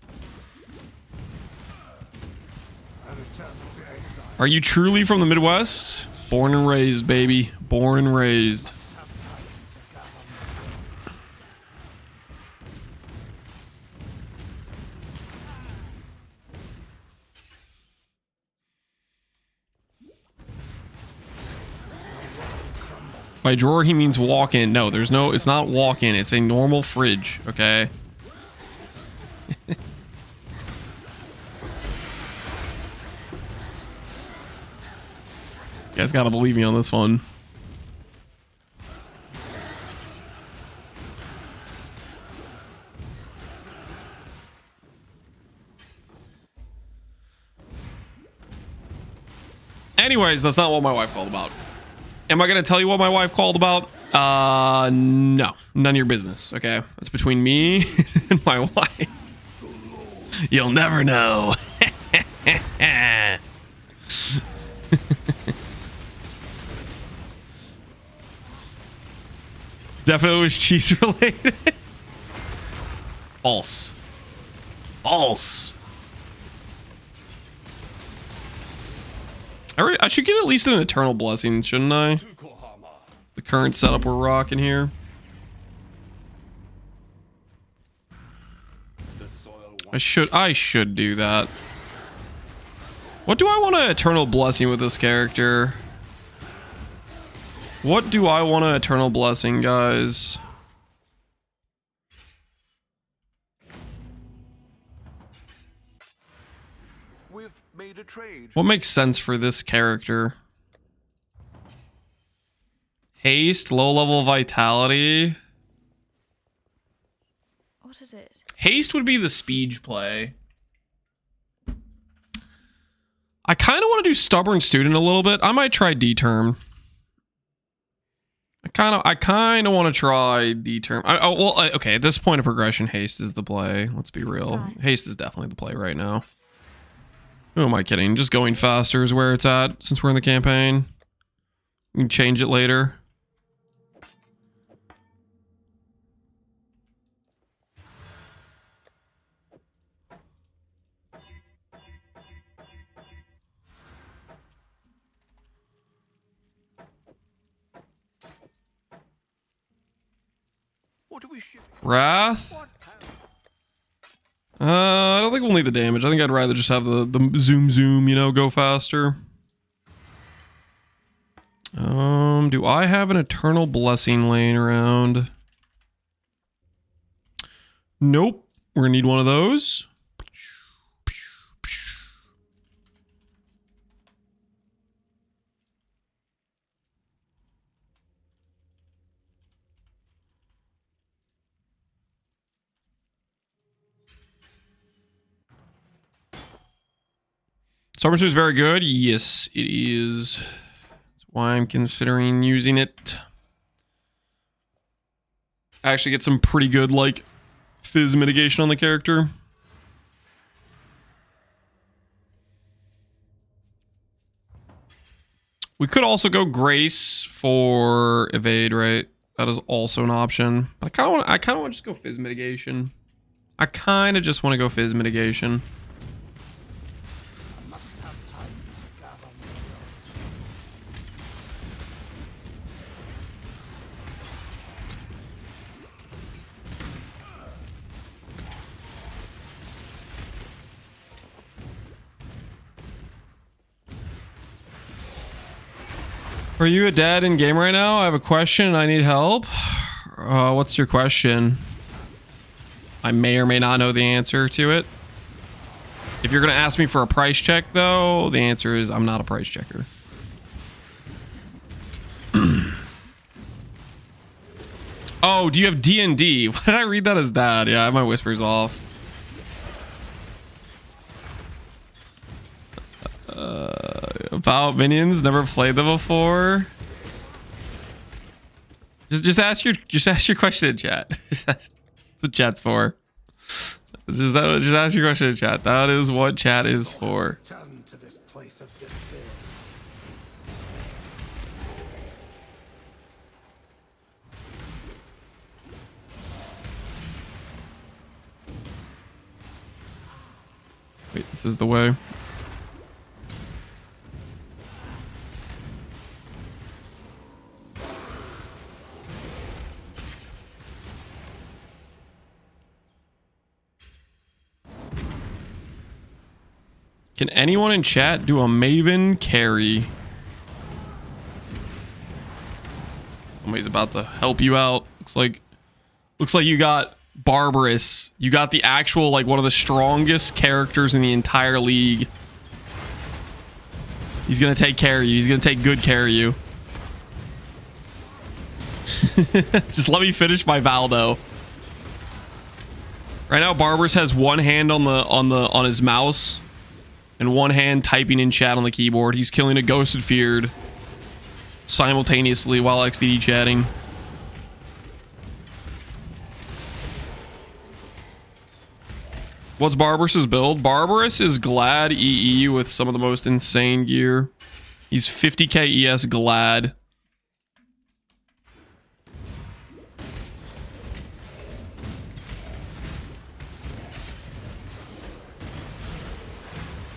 [SPEAKER 2] A return to exile.
[SPEAKER 1] Are you truly from the Midwest? Born and raised, baby. Born and raised.
[SPEAKER 2] Have time to gather.
[SPEAKER 1] By drawer, he means walk-in. No, it's not walk-in. It's a normal fridge, okay? You guys gotta believe me on this one. Anyways, that's not what my wife called about. Am I going to tell you what my wife called about? No. None of your business, okay? That's between me and my wife. You'll never know. Definitely was cheese related. False. False. I should get at least an eternal blessing, shouldn't I? The current setup we're rocking here. I should do that. What do I want an eternal blessing with this character? What do I want an eternal blessing, guys?
[SPEAKER 3] We've made a trade.
[SPEAKER 1] What makes sense for this character? Haste, low level vitality.
[SPEAKER 7] What is it?
[SPEAKER 1] Haste would be the speed play. I kind of want to do stubborn student a little bit. I might try D-term. I kind of want to try D-term. Okay, at this point of progression, haste is the play. Let's be real. Haste is definitely the play right now. Who am I kidding? Just going faster is where it's at since we're in the campaign. We can change it later.
[SPEAKER 3] What do we ship?
[SPEAKER 1] Wrath? I don't think we'll need the damage. I think I'd rather just have the zoom, you know, go faster. Do I have an eternal blessing laying around? Nope. We're gonna need one of those. Summer Suit is very good. Yes, it is. That's why I'm considering using it. I actually get some pretty good, like, fizz mitigation on the character. We could also go Grace for evade, right? That is also an option. But I kind of want to just go fizz mitigation. I kind of just want to go fizz mitigation. Are you a dad in game right now? I have a question and I need help. What's your question? I may or may not know the answer to it. If you're going to ask me for a price check, though, the answer is I'm not a price checker. Oh, do you have D&D? Why did I read that as dad? Yeah, my whisper's off. About minions, never played them before. Just ask your question in chat. That's what chat's for. Just ask your question in chat. That is what chat is for.
[SPEAKER 2] Return to this place of despair.
[SPEAKER 1] Wait, this is the way. Can anyone in chat do a Maven carry? Somebody's about to help you out. Looks like you got Barbarous. You got the actual, like, one of the strongest characters in the entire league. He's gonna take care of you. He's gonna take good care of you. Just let me finish my Valdo. Right now, Barbarous has one hand on his mouse and one hand typing in chat on the keyboard. He's killing a Ghosted Feared simultaneously while XDD chatting. What's Barbaros's build? Barbaros is Glad EE with some of the most insane gear. He's 50k ES Glad.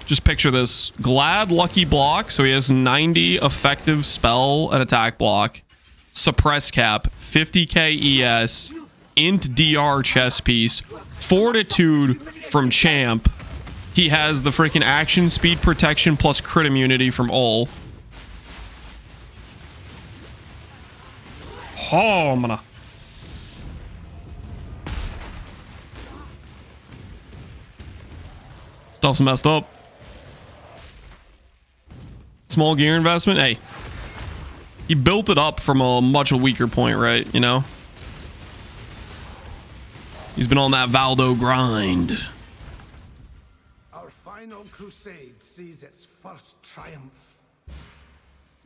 [SPEAKER 1] Just picture this. Glad lucky block, so he has 90 effective spell and attack block. Suppress cap, 50k ES, int DR chess piece, fortitude from champ. He has the freaking action speed protection plus crit immunity from Ol. Oh, I'm gonna... Stuff's messed up. Small gear investment. Hey, he built it up from a much weaker point, right? You know, he's been on that Valdo grind.
[SPEAKER 2] Our final crusade sees its first triumph.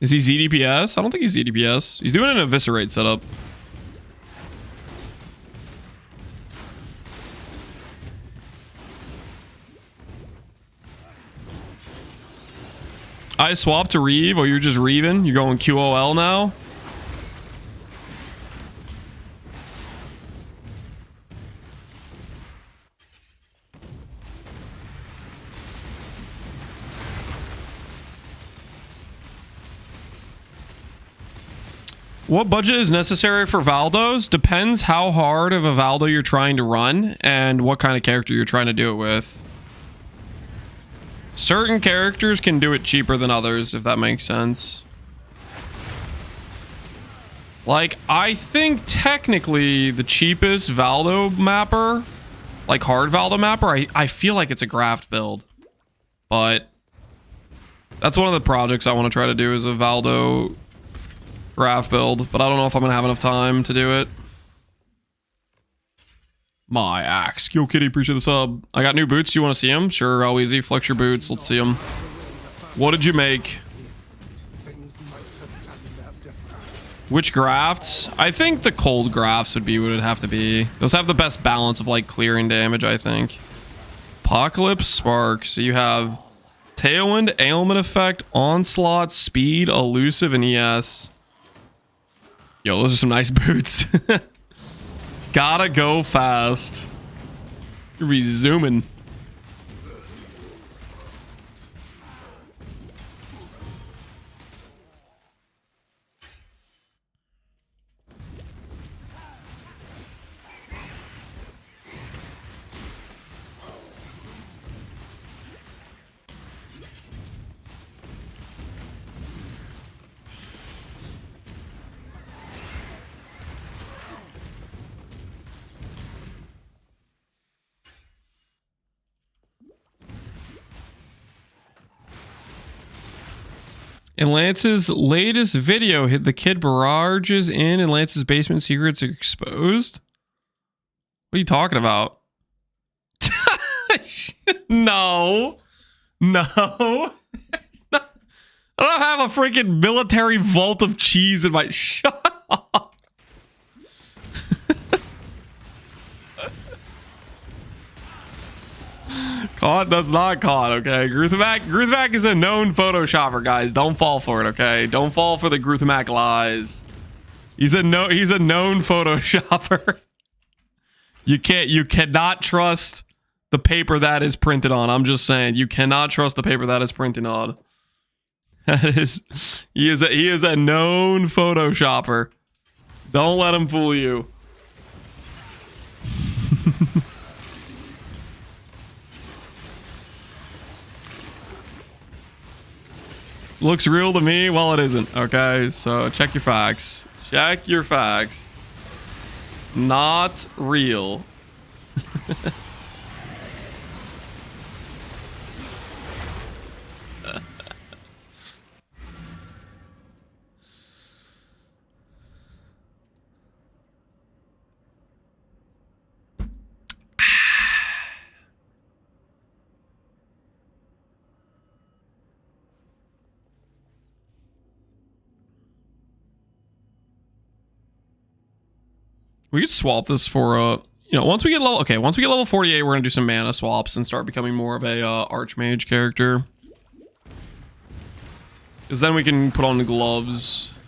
[SPEAKER 1] Is he ZDPS? I don't think he's ZDPS. He's doing an eviscerate setup. I swapped to Reeve. Oh, you're just Reeving? You're going QOL now? What budget is necessary for Valdos? Depends how hard of a Valdo you're trying to run and what kind of character you're trying to do it with. Certain characters can do it cheaper than others, if that makes sense. Like, I think technically the cheapest Valdo mapper, like hard Valdo mapper, I feel like it's a Graft build. But that's one of the projects I want to try to do is a Valdo Graft build. But I don't know if I'm going to have enough time to do it. My axe. Yo, Kitty, appreciate the sub. I got new boots. You want to see them? Sure, how easy. Flex your boots. Let's see them. What did you make? Which grafts? I think the cold grafts would be what it'd have to be. Those have the best balance of like clearing damage, I think. Apocalypse Spark. So you have Tailwind, Ailment Effect, Onslaught, Speed, Elusive, and ES. Yo, those are some nice boots. Gotta go fast. You'll be zooming. In Lance's latest video, hit the kid barrages in and Lance's basement secrets are exposed. What are you talking about? No. No. I don't have a freaking military vault of cheese in my... Shut up. Caught? That's not caught, okay? Gruthamac is a known photoshopper, guys. Don't fall for it, okay? Don't fall for the Gruthamac lies. He's a known photoshopper. You cannot trust the paper that is printed on. I'm just saying, you cannot trust the paper that is printed on. He is a known photoshopper. Don't let him fool you. Looks real to me. Well, it isn't. Okay, so check your facts. Check your facts. Not real. We could swap this for you know, once we get level 48, we're gonna do some mana swaps and start becoming more of a Archmage character. Because then we can put on the gloves.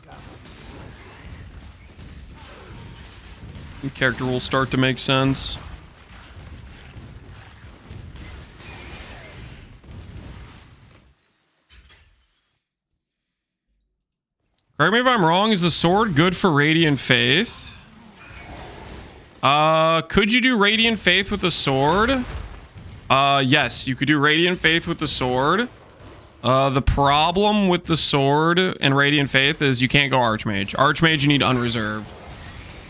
[SPEAKER 1] The character will start to make sense. Correct me if I'm wrong, is the sword good for Radiant Faith? Could you do Radiant Faith with the sword? Yes, you could do Radiant Faith with the sword. The problem with the sword and Radiant Faith is you can't go Archmage. Archmage, you need unreserved.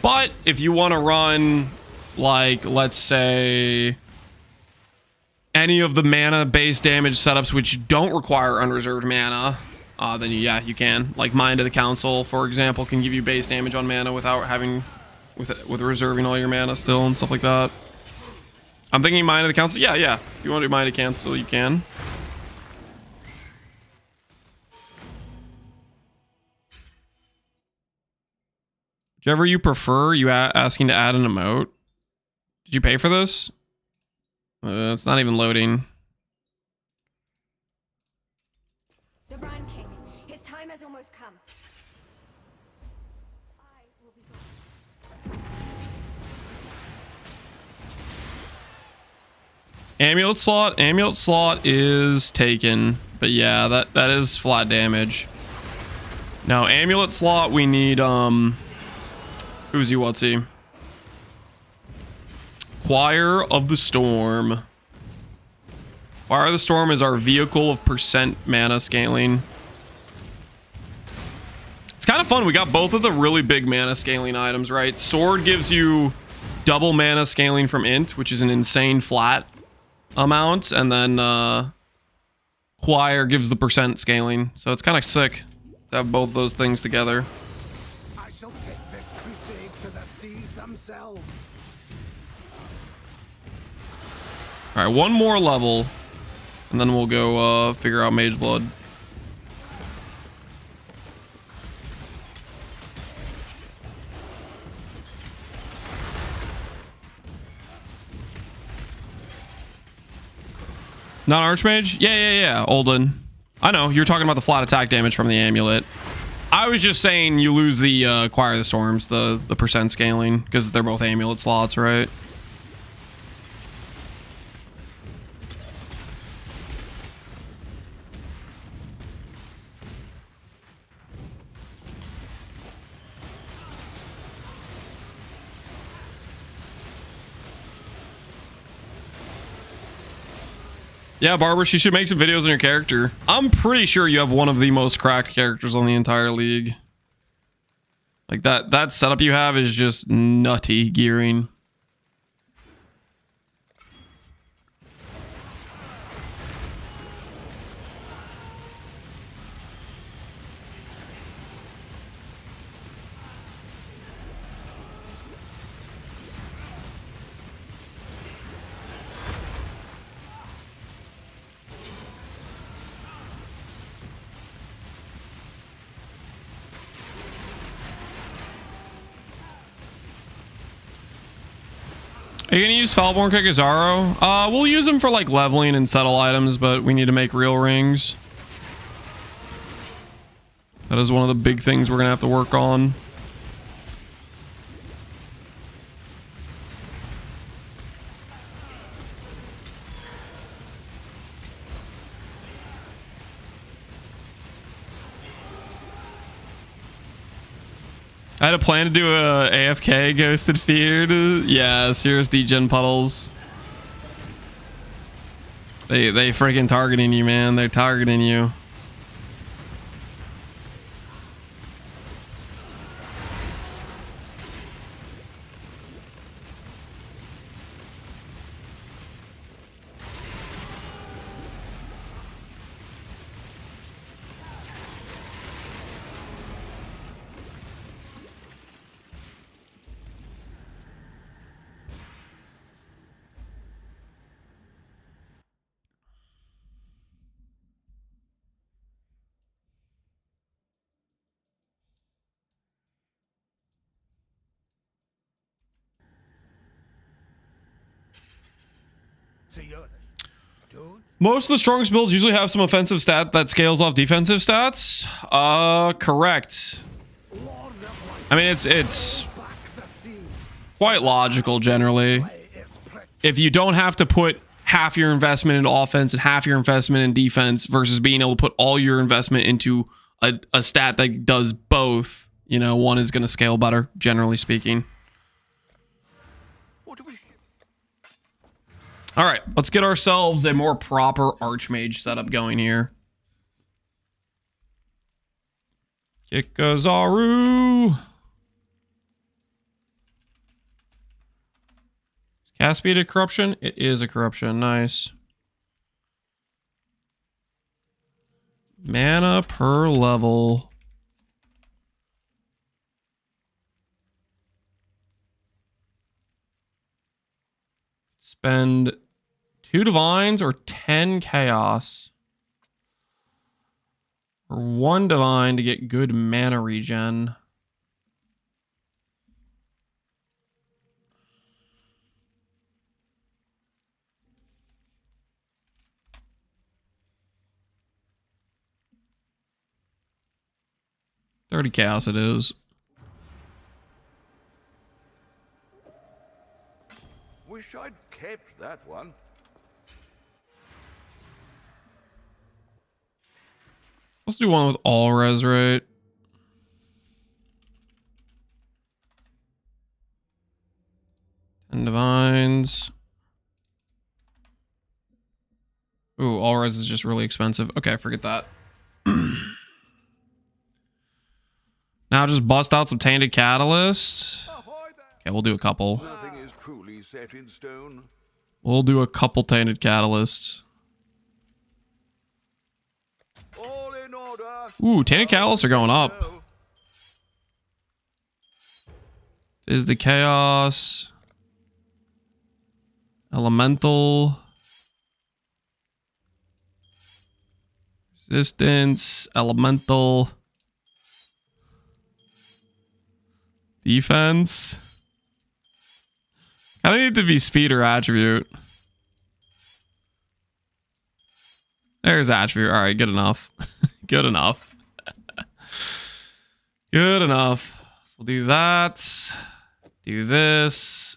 [SPEAKER 1] But if you want to run, like, let's say, any of the mana-based damage setups which don't require unreserved mana, then yeah, you can. Like Mind of the Council, for example, can give you base damage on mana without having, with reserving all your mana still and stuff like that. I'm thinking Mind of the Council. Yeah. If you want to do Mind of the Council, you can. Whichever you prefer. You asking to add an emote? Did you pay for this? It's not even loading.
[SPEAKER 7] The Brand King, his time has almost come. I will be gone.
[SPEAKER 1] Amulet slot is taken, but yeah, that is flat damage. Now, amulet slot, we need who's he, what's he? Choir of the Storm. Choir of the Storm is our vehicle of percent mana scaling. It's kind of fun. We got both of the really big mana scaling items, right? Sword gives you double mana scaling from Int, which is an insane flat amount, and then Choir gives the percent scaling. So it's kind of sick to have both those things together.
[SPEAKER 2] I shall take this crusade to the seas themselves.
[SPEAKER 1] All right, one more level, and then we'll go figure out Mage Blood. Not Archmage? Yeah, Olden. I know, you're talking about the flat attack damage from the amulet. I was just saying you lose the Choir of the Storms, the percent scaling, because they're both amulet slots, right? Yeah, Barbara, she should make some videos on your character. I'm pretty sure you have one of the most cracked characters on the entire league. Like that setup you have is just nutty gearing. Are you gonna use Foulborn Kikazaro? We'll use them for like leveling and settle items, but we need to make real rings. That is one of the big things we're gonna have to work on. I had a plan to do a AFK Ghosted Feared. Yeah, serious degen puddles. They freaking targeting you, man. They're targeting you. Most of the strongest builds usually have some offensive stat that scales off defensive stats. Correct. I mean, it's quite logical generally. If you don't have to put half your investment into offense and half your investment in defense versus being able to put all your investment into a stat that does both, you know, one is going to scale better, generally speaking. All right, let's get ourselves a more proper Archmage setup going here. Kikazaru. Cast speed a corruption? It is a corruption. Nice. Mana per level. Spend 2 divines or 10 chaos. Or 1 divine to get good mana regen. $30 chaos it is.
[SPEAKER 3] Wish I'd kept that one.
[SPEAKER 1] Let's do one with all res, right? And divines. Ooh, all res is just really expensive. Okay, forget that. Now just bust out some tainted catalysts. Okay, we'll do a couple.
[SPEAKER 3] Nothing is truly set in stone.
[SPEAKER 1] We'll do a couple tainted catalysts.
[SPEAKER 3] All in order.
[SPEAKER 1] Ooh, tainted catalysts are going up. Is the chaos elemental resistance elemental defense? I don't need to be speed or attribute. There's attribute. All right, good enough. Good enough. Good enough. So we'll do that. Do this.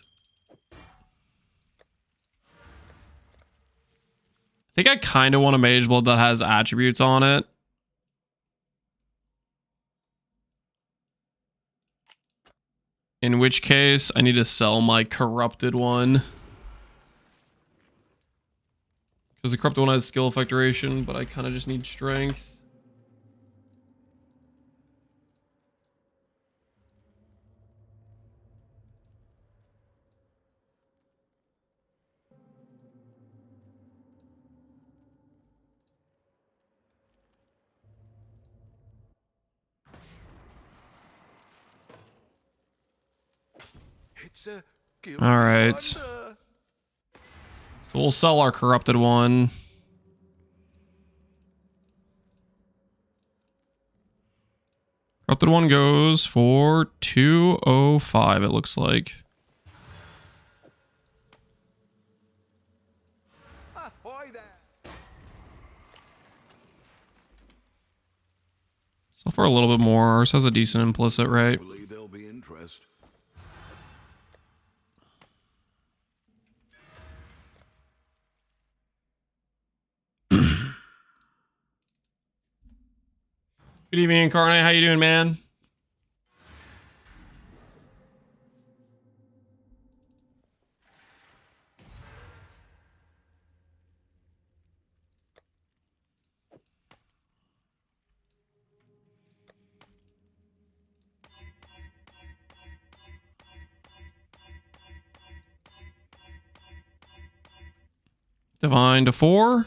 [SPEAKER 1] I think I kind of want a mage build that has attributes on it. In which case, I need to sell my corrupted one. Because the corrupted one has skill effect duration, but I kind of just need strength. All right. So we'll sell our corrupted one. Corrupted one goes for 205, it looks like. So for a little bit more, ours has a decent implicit, right?
[SPEAKER 3] There'll be interest.
[SPEAKER 1] Good evening, Incarnate. How you doing, man? Divine to 4.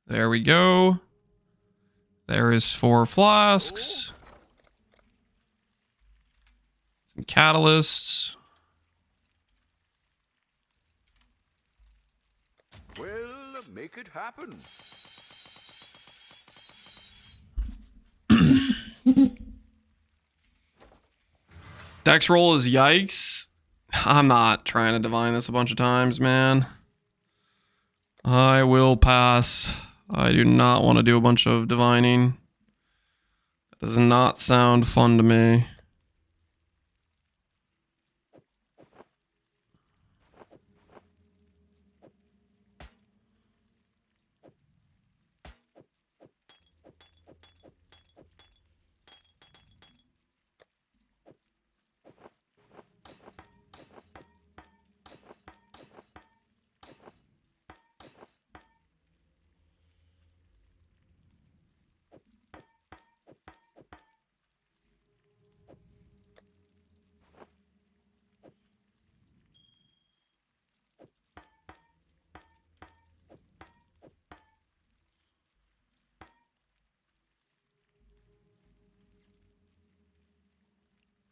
[SPEAKER 1] There we go. There is 4 flasks. Some catalysts.
[SPEAKER 3] Well, make it happen.
[SPEAKER 1] Dex roll is yikes. I'm not trying to divine this a bunch of times, man. I will pass. I do not want to do a bunch of divining. That does not sound fun to me.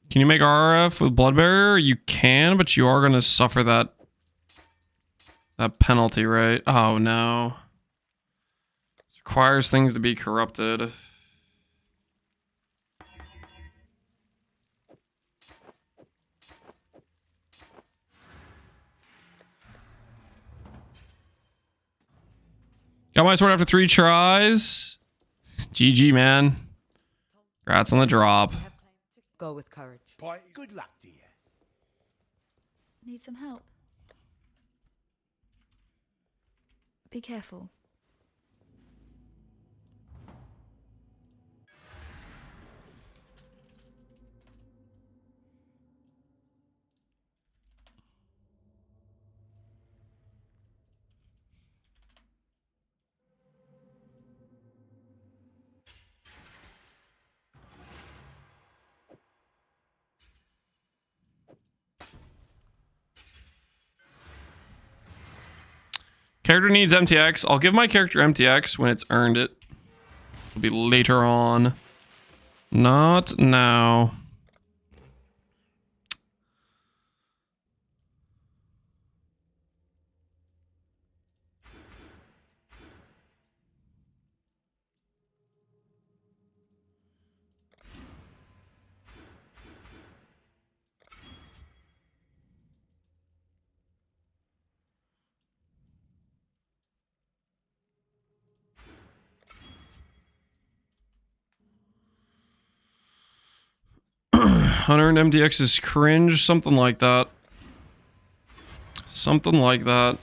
[SPEAKER 1] Can you make RF with Blood Barrier? You can, but you are going to suffer that penalty, right? Oh, no. It requires things to be corrupted. Got my sword after 3 tries. GG, man. Congrats on the drop.
[SPEAKER 4] Go with courage.
[SPEAKER 5] Good luck to you.
[SPEAKER 9] Need some help? Be careful.
[SPEAKER 1] Character needs MTX. I'll give my character MTX when it's earned it. It'll be later on. Not now. Unearned MTX is cringe, something like that. Something like that.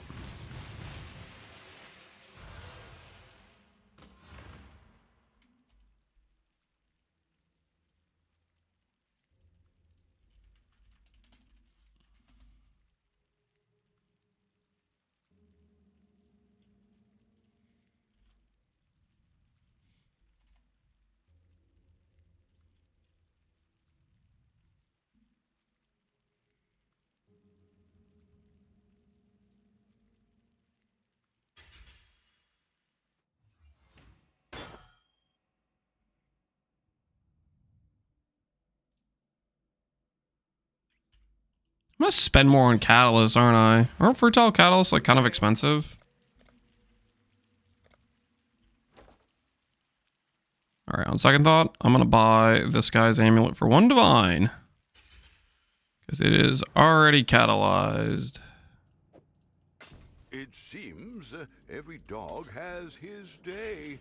[SPEAKER 1] I'm gonna spend more on catalysts, aren't I? Aren't fertile catalysts like kind of expensive? All right, on second thought, I'm gonna buy this guy's amulet for 1 divine. Because it is already catalyzed.
[SPEAKER 3] It seems every dog has his day.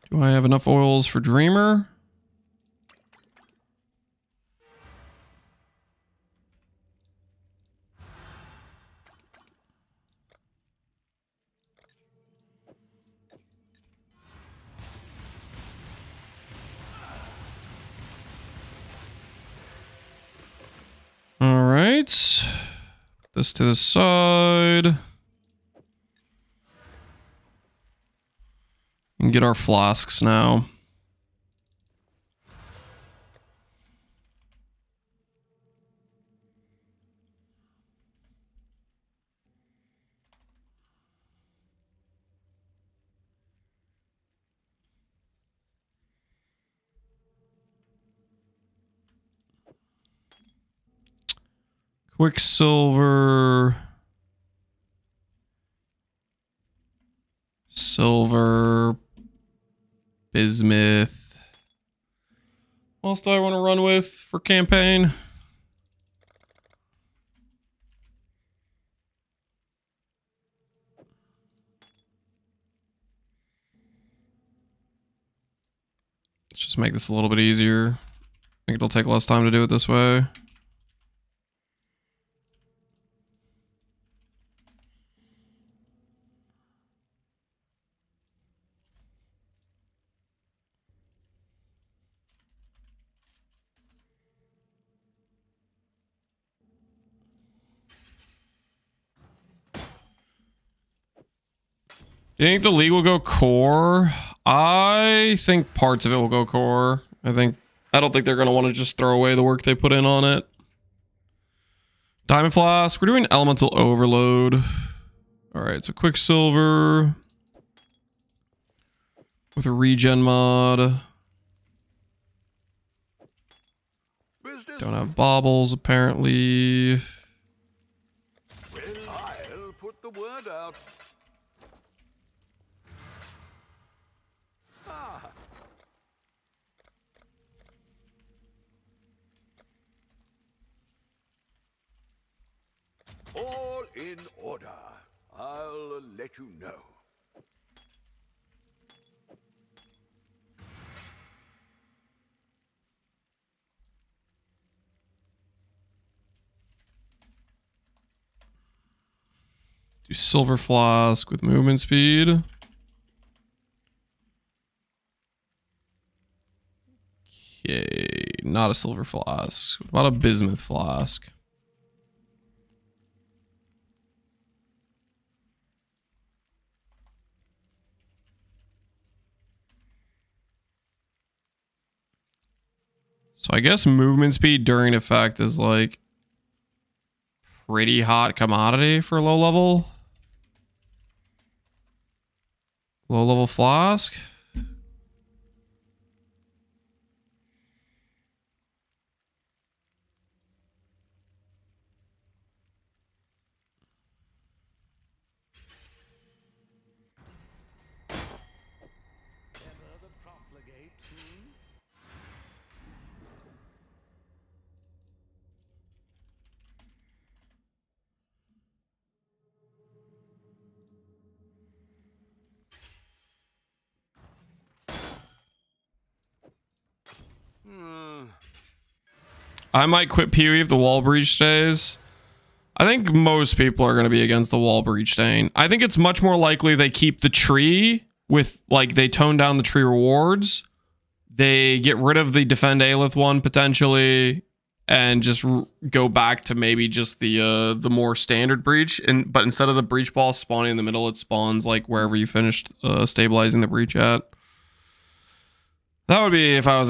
[SPEAKER 1] Do I have enough oils for Dreamer? All right. Put this to the side. And get our flasks now. Quicksilver. Silver. Bismuth. What else do I want to run with for campaign? Let's just make this a little bit easier. I think it'll take less time to do it this way. Do you think the league will go core? I think parts of it will go core. I don't think they're going to want to just throw away the work they put in on it. Diamond Flask. We're doing Elemental Overload. Alright, so Quicksilver. With a regen mod. Don't have baubles, apparently.
[SPEAKER 3] I'll put the word out. All in order. I'll let you know.
[SPEAKER 1] Do Silver Flask with movement speed. Okay, not a Silver Flask. What about a Bismuth Flask? So I guess movement speed during effect is like pretty hot commodity for low level. Low level flask. I might quit PoE if the wall breach stays. I think most people are going to be against the wall breach staying. I think it's much more likely they keep the tree with, like, they tone down the tree rewards. They get rid of the Defend Aelith one potentially and just go back to maybe just the more standard breach. But instead of the breach ball spawning in the middle, it spawns like wherever you finished stabilizing the breach at. That would be if I was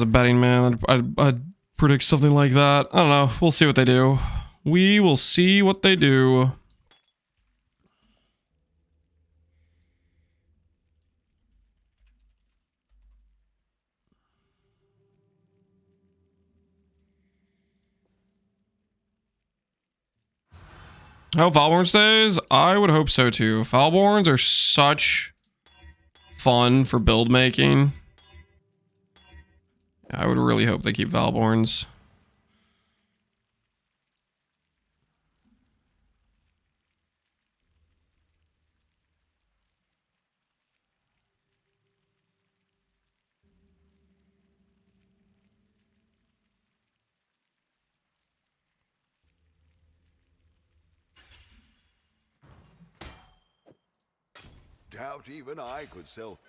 [SPEAKER 1] a betting man. I'd predict something like that. I don't know. We'll see what they do. We will see what they do. I hope Valborn stays. I would hope so too. Valborns are such fun for build making. I would really hope they keep Valborns.
[SPEAKER 3] Doubt even I could sell.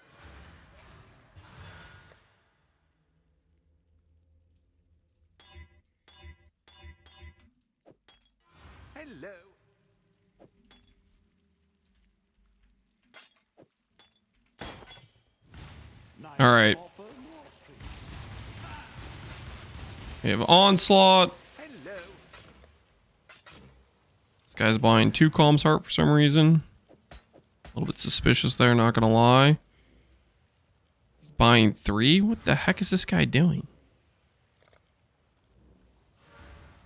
[SPEAKER 3] Hello.
[SPEAKER 1] All right. We have Onslaught.
[SPEAKER 3] Hello.
[SPEAKER 1] This guy's buying 2 Calm's Heart for some reason. A little bit suspicious there, not gonna lie. He's buying 3? What the heck is this guy doing?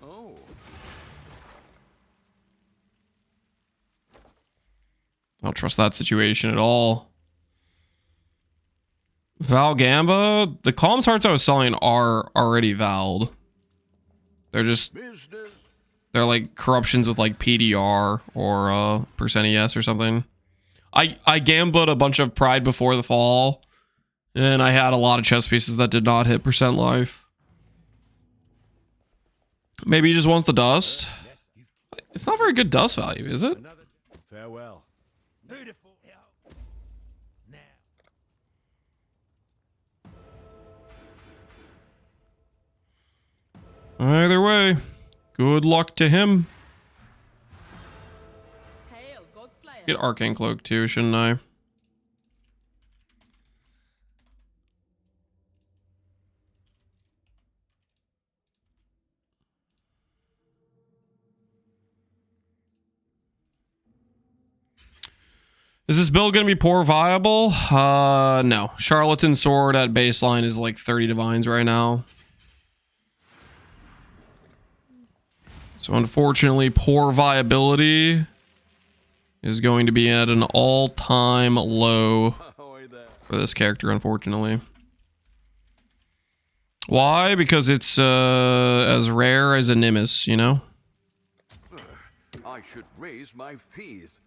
[SPEAKER 3] Oh.
[SPEAKER 1] I don't trust that situation at all. Val Gamba, the Calm's Hearts I was selling are already valed. They're just, they're like corruptions with like PDR or percent ES or something. I gambled a bunch of Pride before the fall, And I had a lot of chess pieces that did not hit percent life. Maybe he just wants the dust. It's not very good dust value, is it?
[SPEAKER 8] Farewell.
[SPEAKER 1] Either way, good luck to him.
[SPEAKER 4] Hail, Godslayer.
[SPEAKER 1] Get Arcane Cloak too, shouldn't I? Is this build going to be poor viable? No. Charlatan Sword at baseline is like 30 divines right now. So unfortunately, poor viability is going to be at an all-time low for this character, unfortunately. Why? Because it's as rare as a Nimbus, you know?
[SPEAKER 3] I should raise my fees.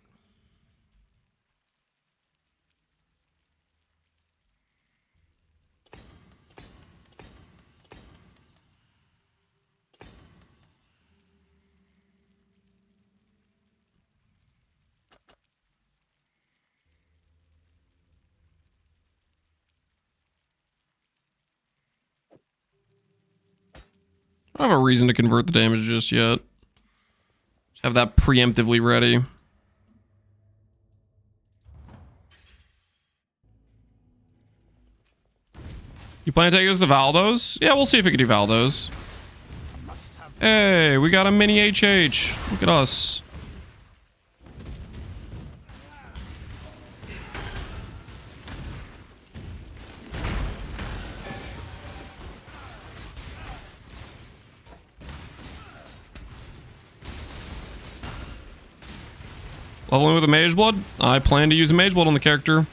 [SPEAKER 1] I don't have a reason to convert the damage just yet. Just have that preemptively ready. You plan to take this to Valdos? Yeah, we'll see if we can do Valdos. Hey, we got a mini HH. Look at us. Leveling with a Mage Blood? I plan to use a Mage Blood on the character.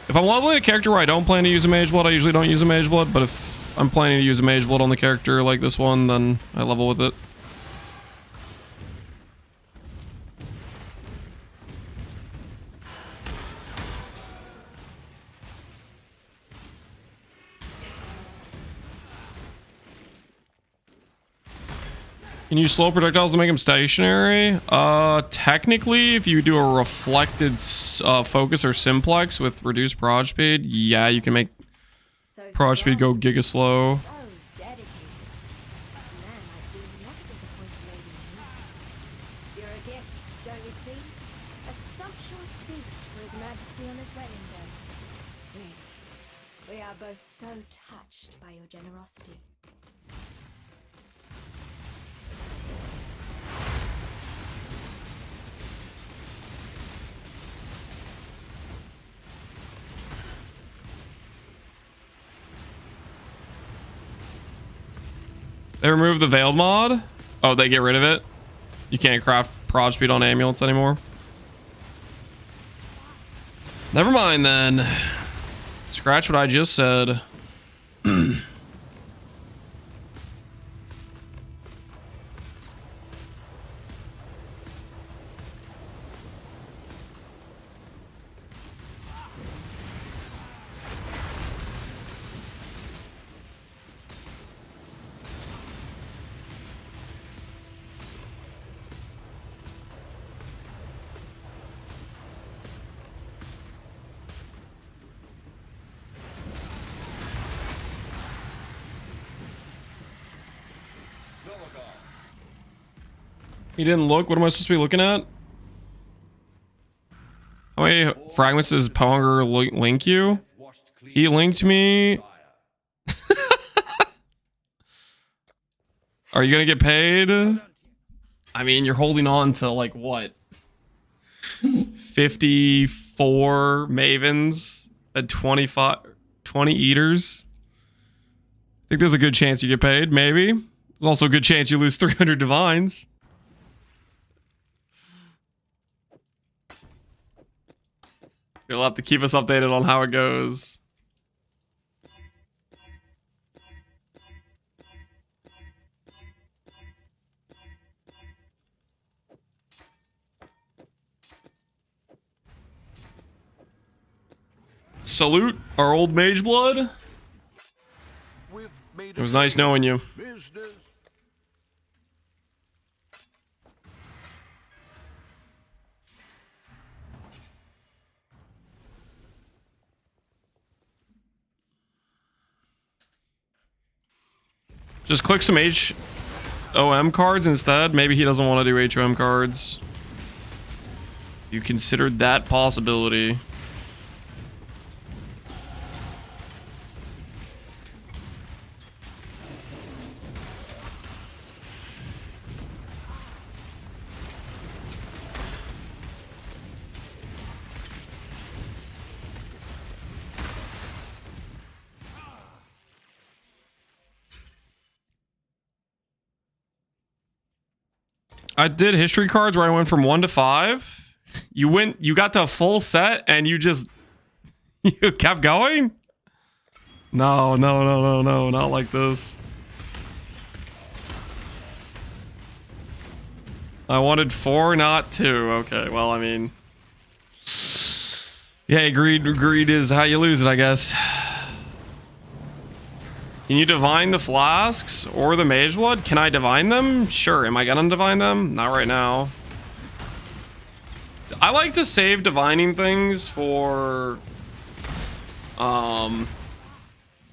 [SPEAKER 1] If I'm leveling a character where I don't plan to use a Mage Blood, I usually don't use a Mage Blood, but if I'm planning to use a Mage Blood on the character like this one, then I level with it. Can you slow projectiles to make them stationary? Technically, if you do a reflected focus or simplex with reduced proj speed, yeah, you can make proj speed go giga slow.
[SPEAKER 7] So dedicated. Man, I've been never disappointed lady in you. You're a gift, don't you see? A sumptuous feast for His Majesty on his wedding day. We are both so touched by your generosity.
[SPEAKER 1] They removed the Veiled mod? Oh, they get rid of it? You can't craft proj speed on amulets anymore? Never mind then. Scratch what I just said. He didn't look. What am I supposed to be looking at? How many fragments does Pohunger link you? He linked me. Are you gonna get paid? I mean, you're holding on to like what? 54 Mavens and 20 Eaters. I think there's a good chance you get paid, maybe. There's also a good chance you lose 300 Divines. You'll have to keep us updated on how it goes. salute our old mage blood. It was nice knowing you.
[SPEAKER 3] Business.
[SPEAKER 1] Just click some HOM cards instead. Maybe he doesn't want to do HOM cards. You considered that possibility. I did history cards where I went from 1 to 5. You got to a full set and you kept going? No, not like this. I wanted 4, not 2. Okay, well, I mean, yeah, greed is how you lose it, I guess. Can you divine the flasks or the mage blood? Can I divine them? Sure. Am I gonna divine them? Not right now. I like to save divining things for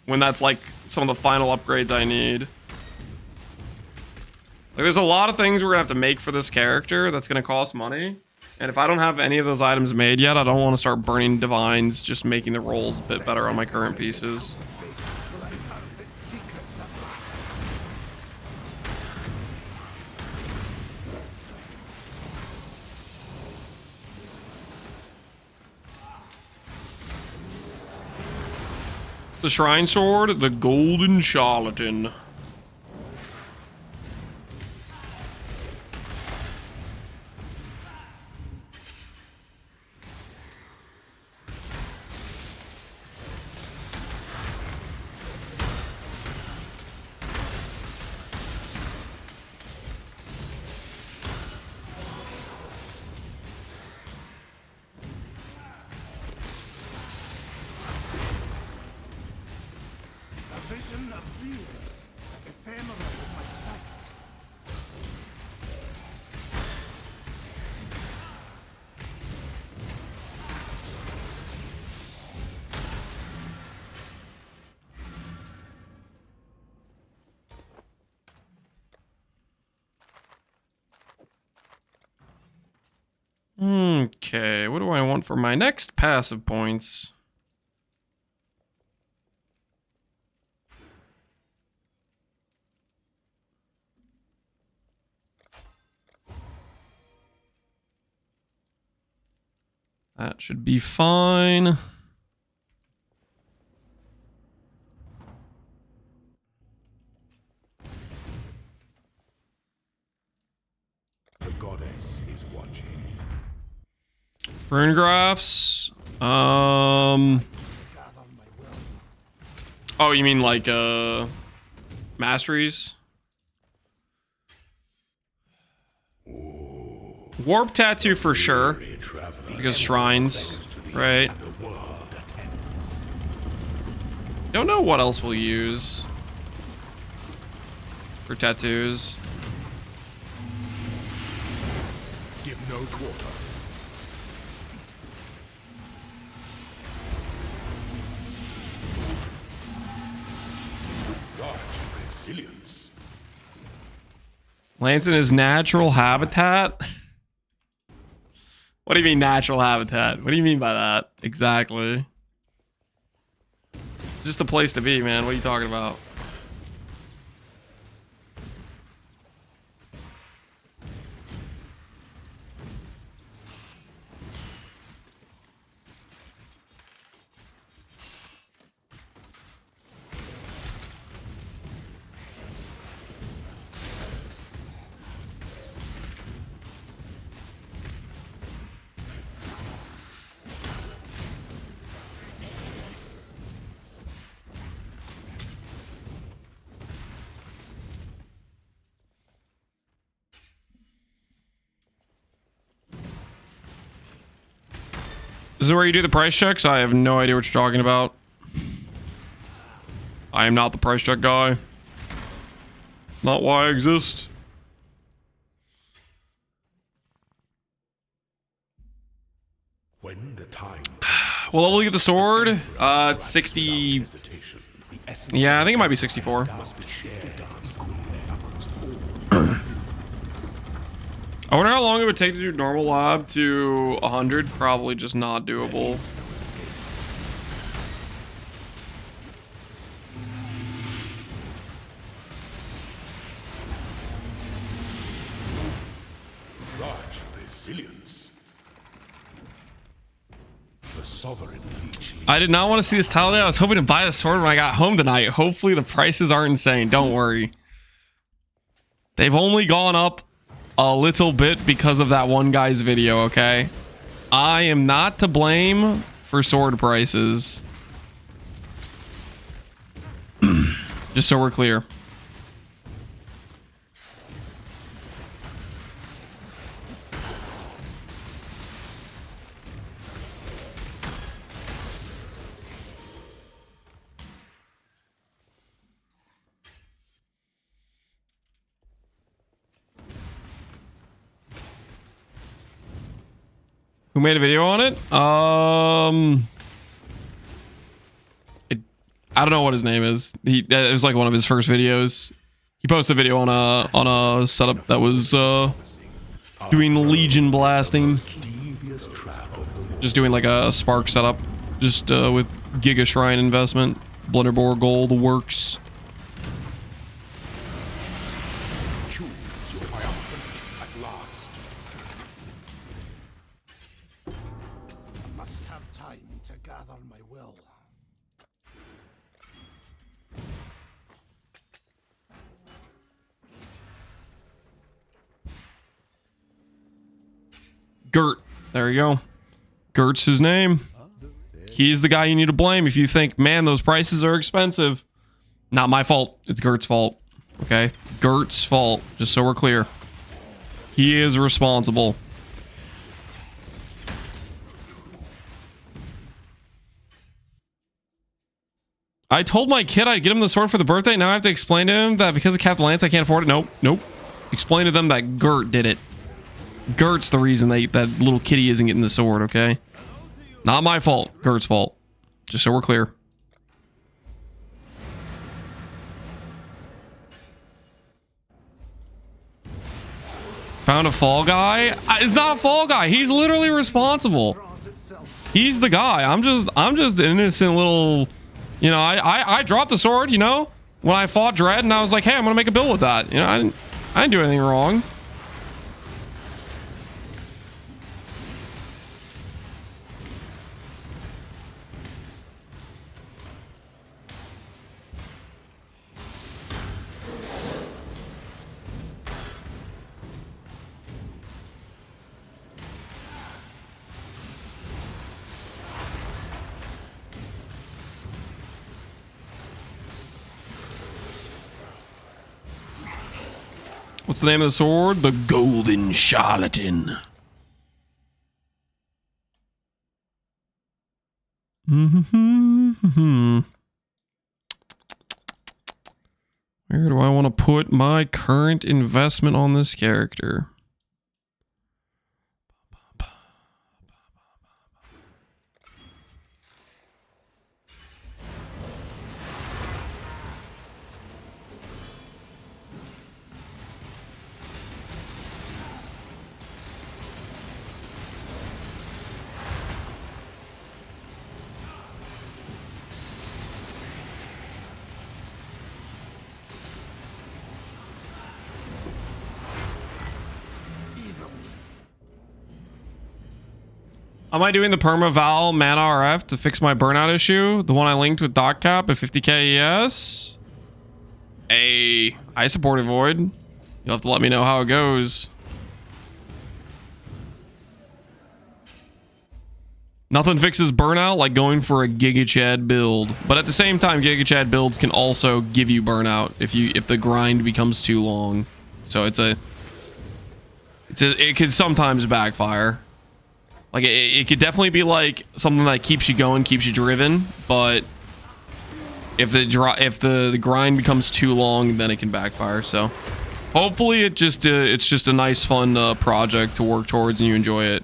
[SPEAKER 1] when that's like some of the final upgrades I need. Like, there's a lot of things we're gonna have to make for this character that's gonna cost money. And if I don't have any of those items made yet, I don't want to start burning divines, just making the rolls a bit better on my current pieces. The Shrine Sword, the Golden Charlatan. Okay, what do I want for my next passive points? That should be fine.
[SPEAKER 5] The goddess is watching.
[SPEAKER 1] Rune graphs. Oh, you mean like masteries? Warp tattoo for sure. Because shrines, right? Don't know what else we'll use for tattoos.
[SPEAKER 5] Give no quarter. Such resilience.
[SPEAKER 1] Lands in his natural habitat? What do you mean natural habitat? What do you mean by that? Exactly. It's just a place to be, man. What are you talking about? This is where you do the price checks? I have no idea what you're talking about. I am not the price check guy. Not why I exist.
[SPEAKER 5] When the time
[SPEAKER 1] Well, level you get the sword? It's 60. Yeah, I think it might be 64. I wonder how long it would take to do normal lab to 100. Probably just not doable.
[SPEAKER 5] such resilience. The sovereign leech.
[SPEAKER 1] I did not want to see this tile today. I was hoping to buy the sword when I got home tonight. Hopefully the prices aren't insane. Don't worry. They've only gone up a little bit because of that one guy's video, okay? I am not to blame for sword prices. Just so we're clear. Who made a video on it? I don't know what his name is. It was like one of his first videos. He posted a video on a setup that was doing Legion blasting. Just doing like a Spark setup. Just with Giga Shrine investment. Blunderbore Gold works.
[SPEAKER 5] Choose your triumphant at last.
[SPEAKER 2] I must have time to gather my will.
[SPEAKER 1] Gert. There you go. Gert's his name. He's the guy you need to blame if you think, man, those prices are expensive. Not my fault. It's Gert's fault. Okay? Gert's fault. Just so we're clear. He is responsible. I told my kid I'd get him the sword for the birthday. Now I have to explain to him that because of Captain Lance, I can't afford it. Nope. Nope. Explain to them that Gert did it. Gert's the reason that little kitty isn't getting the sword, okay? Not my fault. Gert's fault. Just so we're clear. Found a fall guy? It's not a fall guy. He's literally responsible. He's the guy. I'm just an innocent little, you know, I dropped the sword, you know, when I fought Dread, and I was like, hey, I'm gonna make a bill with that. You know, I didn't do anything wrong. What's the name of the sword? The Golden Charlatan. Where do I want to put my current investment on this character? Am I doing the Perma Val Mana RF to fix my burnout issue? The one I linked with Doc Cap at 50k ES? I support it, Void. You'll have to let me know how it goes. Nothing fixes burnout like going for a Giga Chad build. But at the same time, Giga Chad builds can also give you burnout if the grind becomes too long. So it can sometimes backfire. Like it could definitely be like something that keeps you going, keeps you driven, but if the grind becomes too long, then it can backfire. So hopefully it's just a nice fun project to work towards and you enjoy it.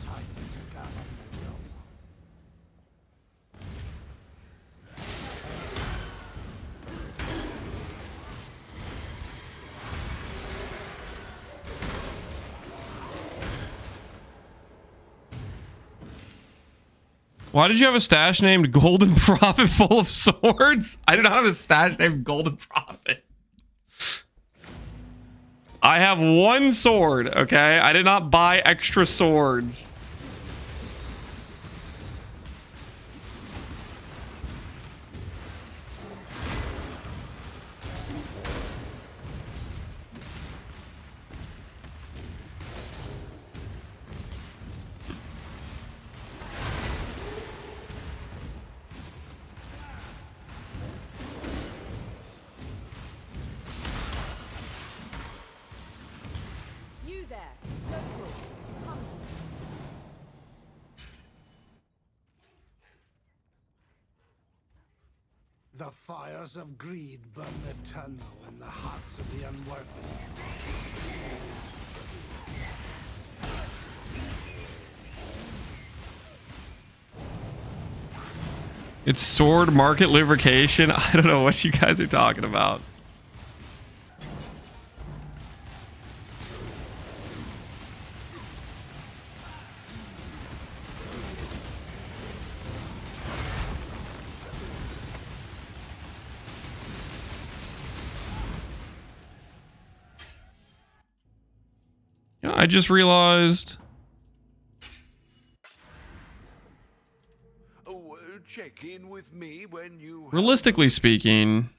[SPEAKER 1] Why did you have a stash named Golden Prophet full of swords? I do not have a stash named Golden Prophet. I have one sword, okay? I did not buy extra swords.
[SPEAKER 2] The fires of greed burn eternal in the hearts of the unworthy.
[SPEAKER 1] It's sword market lubrication. I don't know what you guys are talking about. You know, I just realized.
[SPEAKER 3] Check in with me when you.
[SPEAKER 1] Realistically speaking,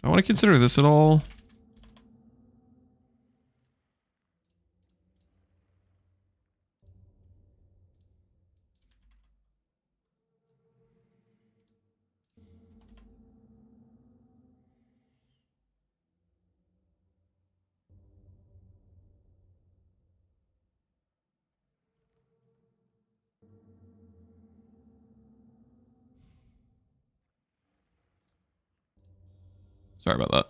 [SPEAKER 1] I want to consider this at all. Sorry about that.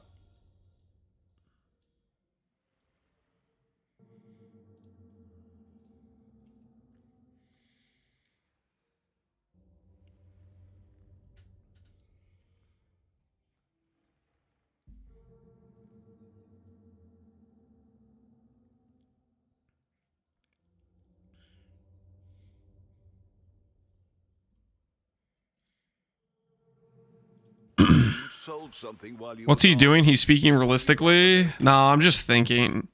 [SPEAKER 3] Sold something while you.
[SPEAKER 1] What's he doing? He's speaking realistically? No, I'm just thinking.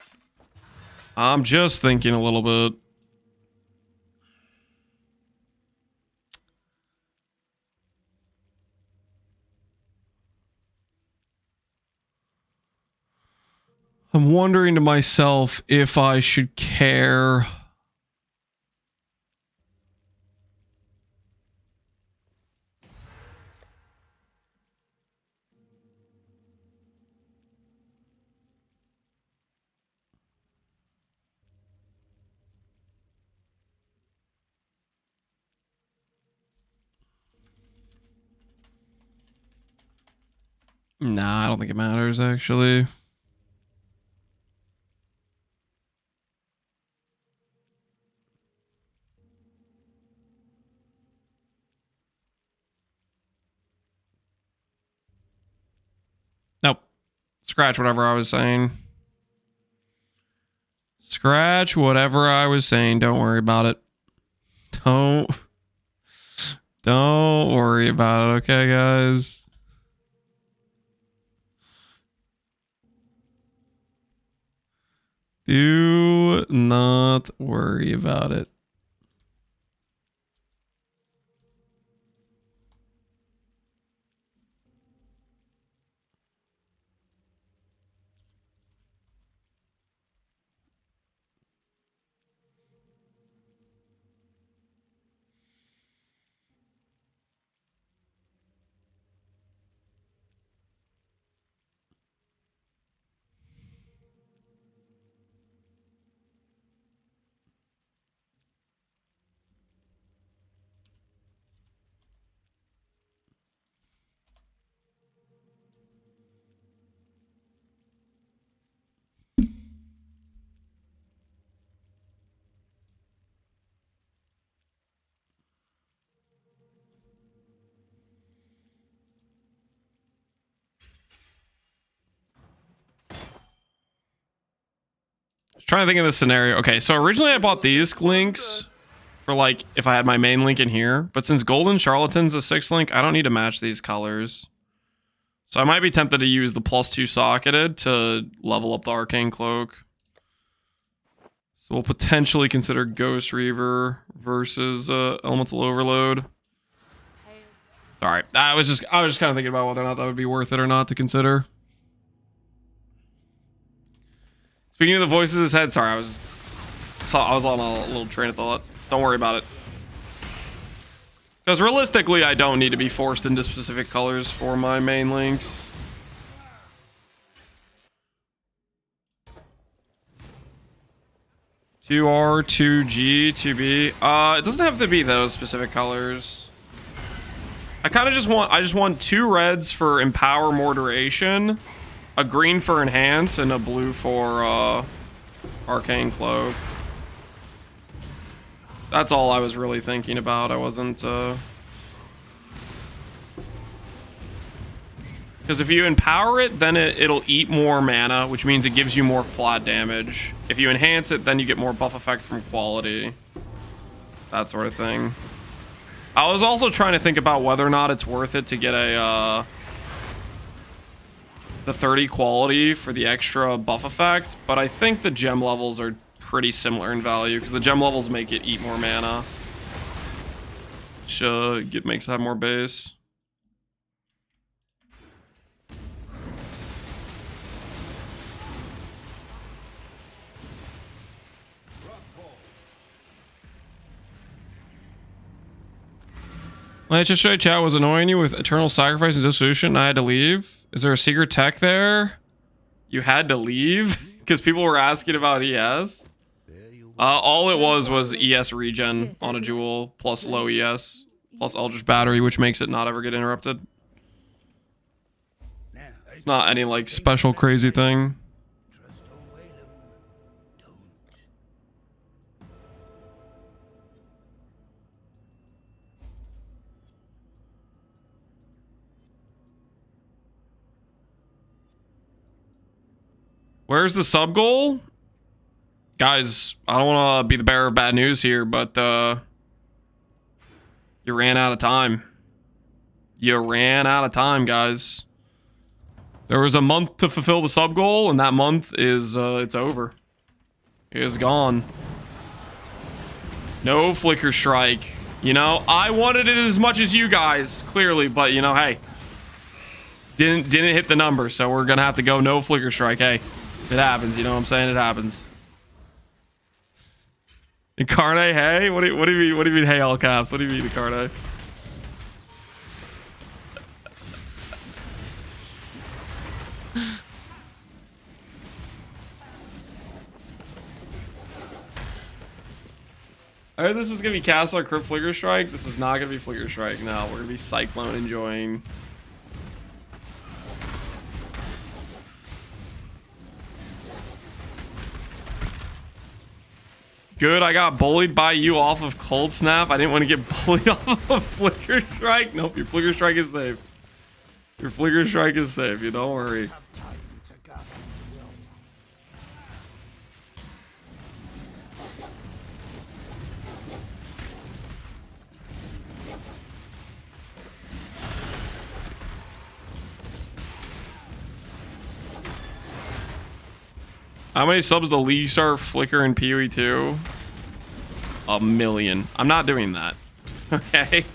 [SPEAKER 1] I'm just thinking a little bit. I'm wondering to myself if I should care. Nah, I don't think it matters, actually. Nope. Scratch whatever I was saying. Scratch whatever I was saying. Don't worry about it. Don't Don't worry about it, okay, guys? Do not worry about it. Trying to think of this scenario. Okay, so originally I bought these links for like if I had my main link in here, but since Golden Charlatan's a 6th link, I don't need to match these colors. So I might be tempted to use the +2 socketed to level up the Arcane Cloak. So we'll potentially consider Ghost Reaver versus Elemental Overload. Alright, I was just kind of thinking about whether or not that would be worth it or not to consider. Speaking of the voices in his head, sorry, I was on a little train of thought. Don't worry about it. Because realistically, I don't need to be forced into specific colors for my main links. "2R, 2G, 2B." It doesn't have to be those specific colors. I just want 2 reds for Empower more duration, a green for Enhance, and a blue for Arcane Cloak. That's all I was really thinking about. I wasn't... Because if you empower it, then it'll eat more mana, which means it gives you more flat damage. If you enhance it, then you get more buff effect from quality. That sort of thing. I was also trying to think about whether or not it's worth it to get a... the 30 quality for the extra buff effect, but I think the gem levels are pretty similar in value because the gem levels make it eat more mana, which makes it have more base. My HSJ chat was annoying you with Eternal Sacrifice and Dissolution and I had to leave. Is there a secret tech there? You had to leave? Because people were asking about ES? All it was ES regen on a jewel, plus low ES, plus Eldritch Battery, which makes it not ever get interrupted. It's not any, like, special crazy thing. Where's the sub goal? Guys, I don't want to be the bearer of bad news here, but you ran out of time. You ran out of time, guys. There was a month to fulfill the sub goal, and that month is it's over. It is gone. No Flicker Strike. You know, I wanted it as much as you guys, clearly, but you know, hey. Didn't hit the number, so we're gonna have to go no Flicker Strike. Hey. It happens, you know what I'm saying? It happens. Incarnate, hey? What do you mean, hey, all caps? What do you mean, Incarnate? I heard this was gonna be Castle or Crypt Flicker Strike. This is not gonna be Flicker Strike. No, we're gonna be Cyclone enjoying. Good, I got bullied by you off of Cold Snap. I didn't want to get bullied off of Flicker Strike. Nope, your Flicker Strike is safe. Your Flicker Strike is safe, you don't worry. How many subs do Lee Star, Flicker, and PoE 2? 1 million. I'm not doing that. Okay.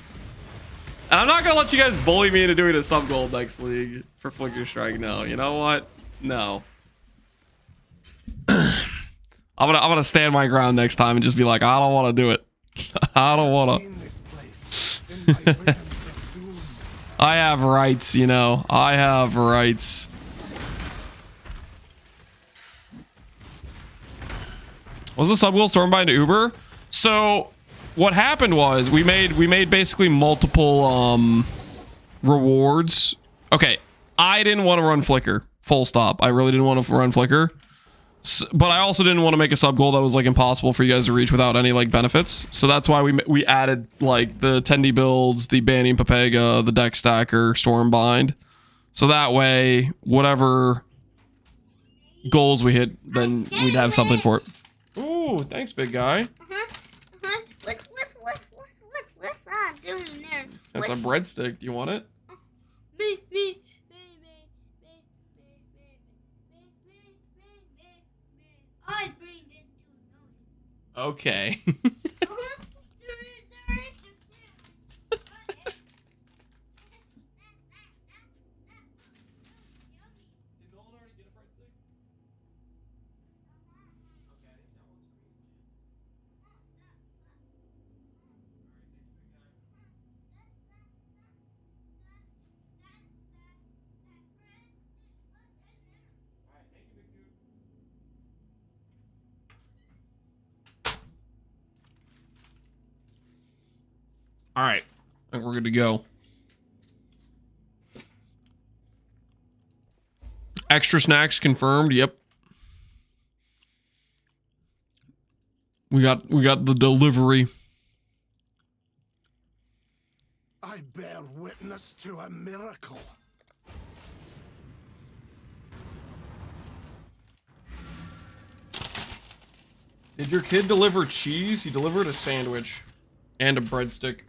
[SPEAKER 1] And I'm not gonna let you guys bully me into doing a sub goal next league for Flicker Strike. No, you know what? No. I'm gonna stand my ground next time and just be like, I don't want to do it. I don't want to. I have rights, you know. I have rights. Was the sub goal stormed by an Uber? So what happened was we made basically multiple rewards. Okay, I didn't want to run Flicker. Full stop. I really didn't want to run Flicker. But I also didn't want to make a sub goal that was like impossible for you guys to reach without any like benefits. So that's why we added like the Tendy builds, the Banning Papega, the Deck Stacker, Stormbind. So that way, whatever goals we hit, then we'd have something for it. Ooh, thanks, big guy.
[SPEAKER 10] What's doing there?
[SPEAKER 1] That's a breadstick. Do you want it?
[SPEAKER 10] Me. I bring this to no.
[SPEAKER 1] Okay. All right, I think we're good to go. Extra snacks confirmed. Yep. We got the delivery.
[SPEAKER 2] I bear witness to a miracle.
[SPEAKER 1] Did your kid deliver cheese? He delivered a sandwich and a breadstick.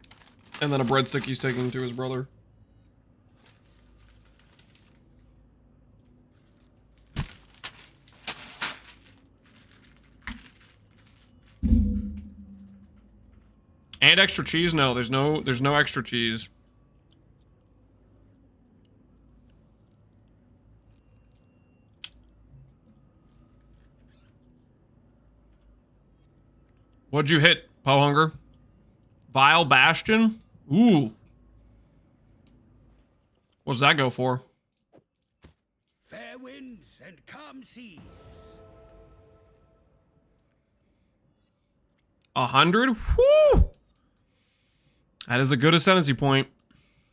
[SPEAKER 1] And then a breadstick he's taking to his brother. And extra cheese? No, there's no extra cheese. What'd you hit, Pohunger? Vile Bastion? Ooh. What does that go for?
[SPEAKER 3] Fair winds and calm seas.
[SPEAKER 1] 100? Whoo! That is a good ascendancy point.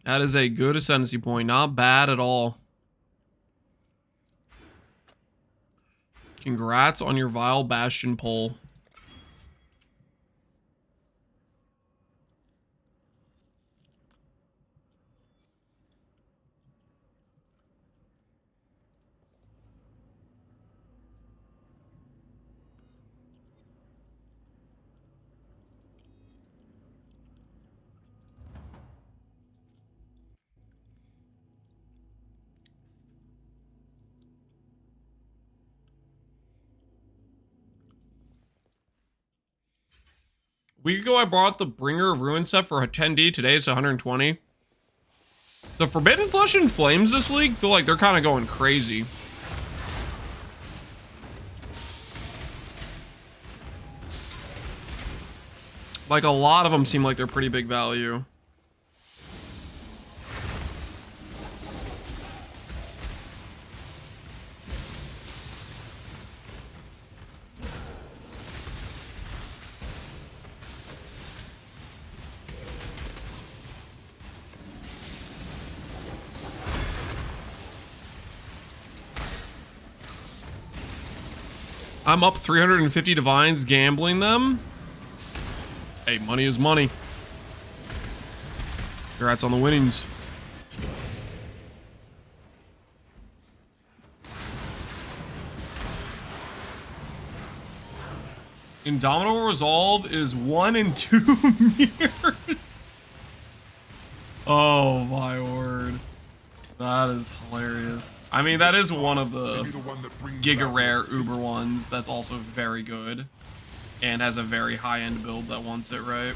[SPEAKER 1] That is a good ascendancy point. Not bad at all. Congrats on your Vile Bastion pull. A week ago, I bought the Bringer of Ruin set for a 10D. Today, it's 120. The Forbidden Flesh and Flames this league feel like they're kind of going crazy. Like, a lot of them seem like they're pretty big value. I'm up 350 divines gambling them. Hey, money is money. Congrats on the winnings. Indomitable Resolve is 1 and 2 mirrors. Oh my word. That is hilarious. I mean, that is one of the Giga Rare Uber ones that's also very good and has a very high-end build that wants it right.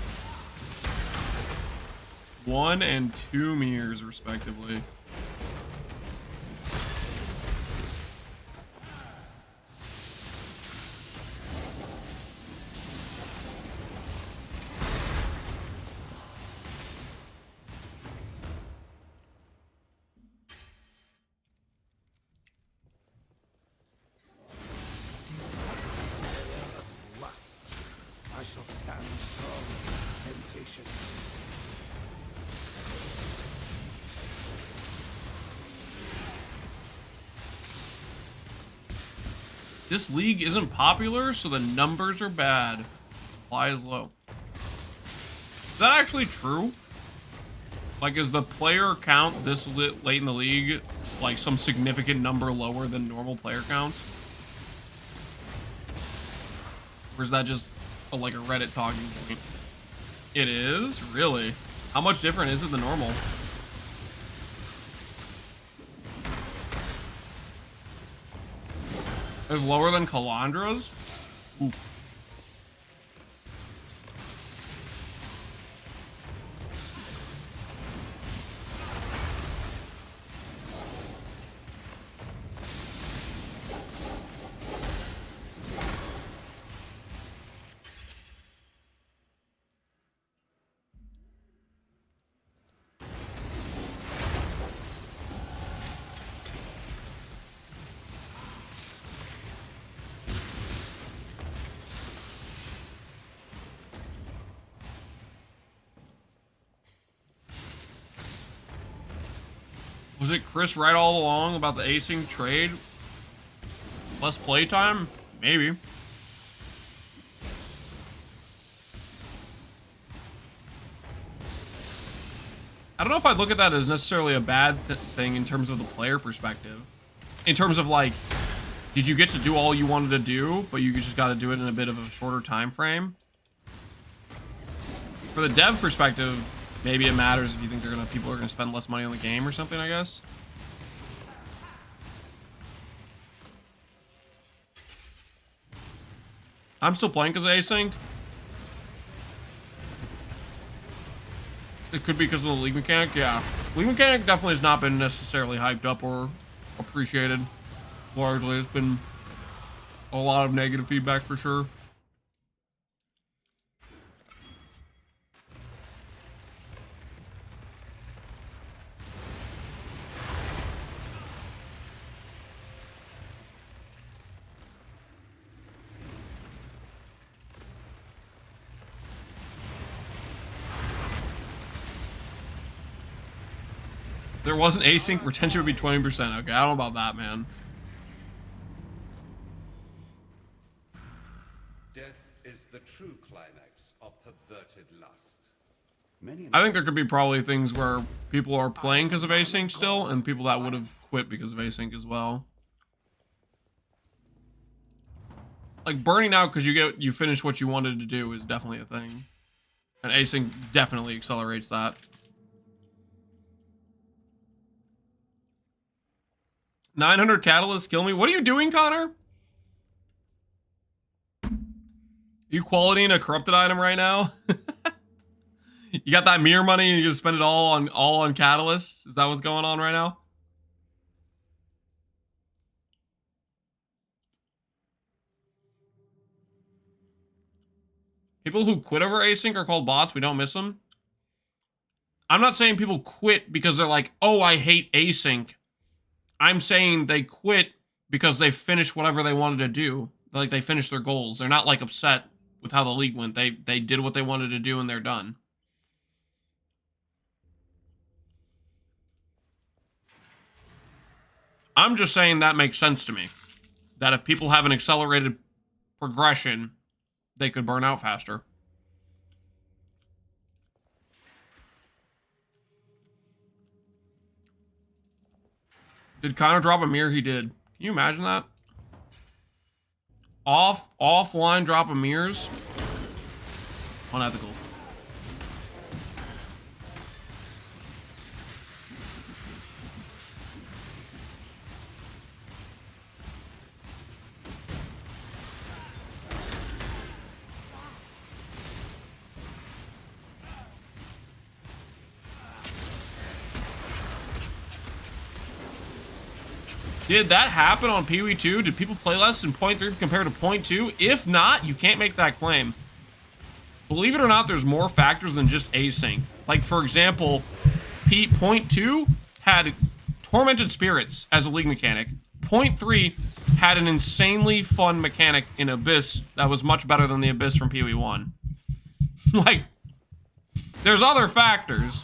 [SPEAKER 1] 1 and 2 mirrors, respectively.
[SPEAKER 2] I shall stand strong against temptation.
[SPEAKER 1] This league isn't popular, so the numbers are bad. Supply is low. Is that actually true? Like, is the player count this late in the league like some significant number lower than normal player counts? Or is that just like a Reddit talking point? It is? Really? How much different is it than normal? It's lower than Calandra's? Oof. Was it Chris right all along about the async trade? Less playtime? Maybe. I don't know if I'd look at that as necessarily a bad thing in terms of the player perspective. In terms of like, did you get to do all you wanted to do, but you just got to do it in a bit of a shorter time frame? For the dev perspective, maybe it matters if you think people are gonna spend less money on the game or something, I guess. I'm still playing because of async. It could be because of the league mechanic, yeah. League mechanic definitely has not been necessarily hyped up or appreciated. Largely, it's been a lot of negative feedback for sure. There wasn't async, retention would be 20%. Okay, I don't know about that, man.
[SPEAKER 8] Death is the true climax of perverted lust.
[SPEAKER 1] I think there could be probably things where people are playing because of async still, and people that would have quit because of async as well. Like burning out because you finish what you wanted to do is definitely a thing. And async definitely accelerates that. 900 catalysts kill me. What are you doing, Connor? You qualitying a corrupted item right now? You got that mirror money and you just spend it all on catalysts? Is that what's going on right now? People who quit over async are called bots. We don't miss them. I'm not saying people quit because they're like, oh, I hate async. I'm saying they quit because they finished whatever they wanted to do. Like, they finished their goals. They're not, like, upset with how the league went. They did what they wanted to do, and they're done. I'm just saying that makes sense to me. That if people have an accelerated progression, they could burn out faster. Did Connor drop a mirror? He did. Can you imagine that? Offline drop of mirrors? Unethical. Did that happen on Pee Wee 2? Did people play less in point 3 compared to point 2? If not, you can't make that claim. Believe it or not, there's more factors than just async. Like, for example, point 2 had Tormented Spirits as a league mechanic. Point 3 had an insanely fun mechanic in Abyss that was much better than the Abyss from Pee Wee 1. Like, there's other factors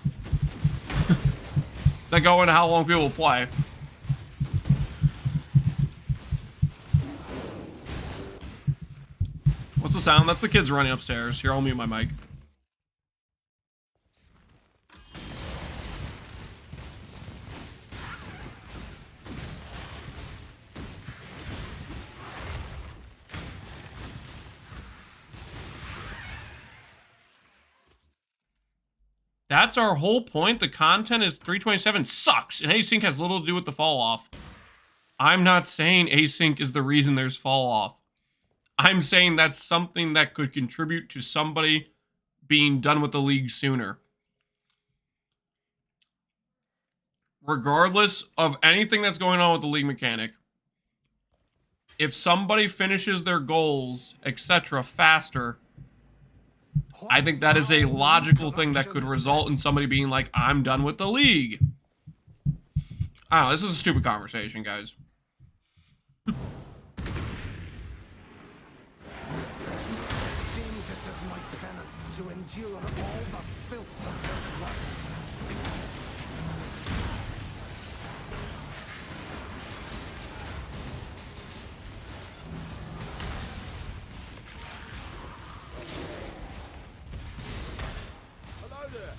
[SPEAKER 1] that go into how long people play. What's the sound? That's the kids running upstairs. Here, I'll mute my mic. That's our whole point. The content is 327 sucks, and async has little to do with the fall off. I'm not saying async is the reason there's fall off. I'm saying that's something that could contribute to somebody being done with the league sooner. Regardless of anything that's going on with the league mechanic, if somebody finishes their goals, etc., faster, I think that is a logical thing that could result in somebody being like, I'm done with the league. I don't know, this is a stupid conversation, guys.
[SPEAKER 2] To endure all the filth of this world.
[SPEAKER 3] Hello there.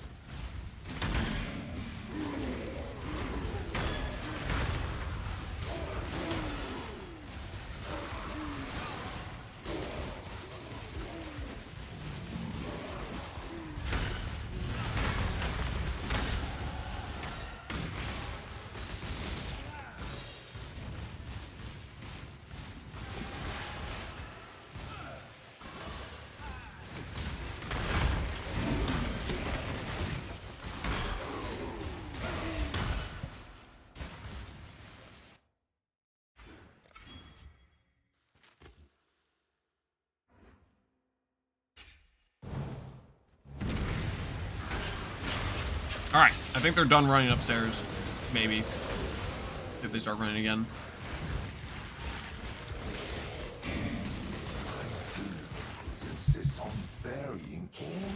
[SPEAKER 1] Alright, I think they're done running upstairs. Maybe. See if they start running again.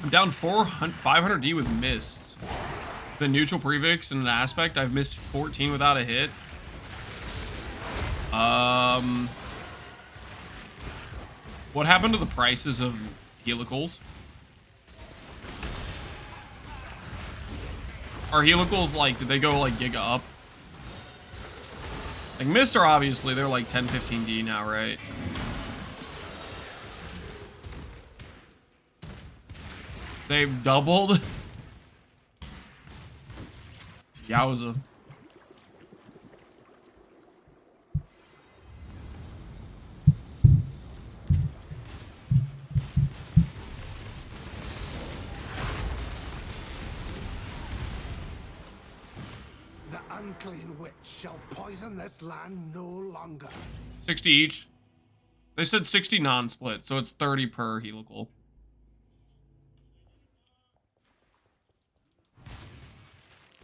[SPEAKER 1] I'm down 500D with mist. The neutral prefix and an aspect, I've missed 14 without a hit. What happened to the prices of helicals? Are helicals, like, did they go, like, giga up? Like, Mist are obviously, they're like 10, 15D now, right? They've doubled? Yowza.
[SPEAKER 2] The unclean witch shall poison this land no longer.
[SPEAKER 1] 60 each. They said 60 non-split, so it's 30 per helical.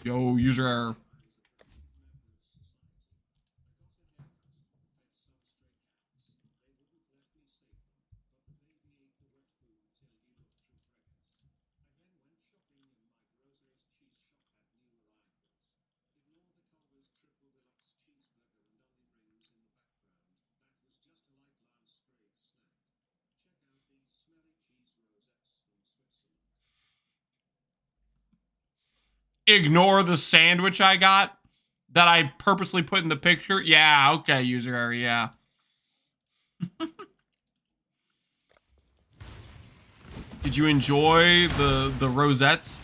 [SPEAKER 1] Yo, user error. Ignore the sandwich I got that I purposely put in the picture. Yeah, okay, user error, yeah. Did you enjoy the rosettes?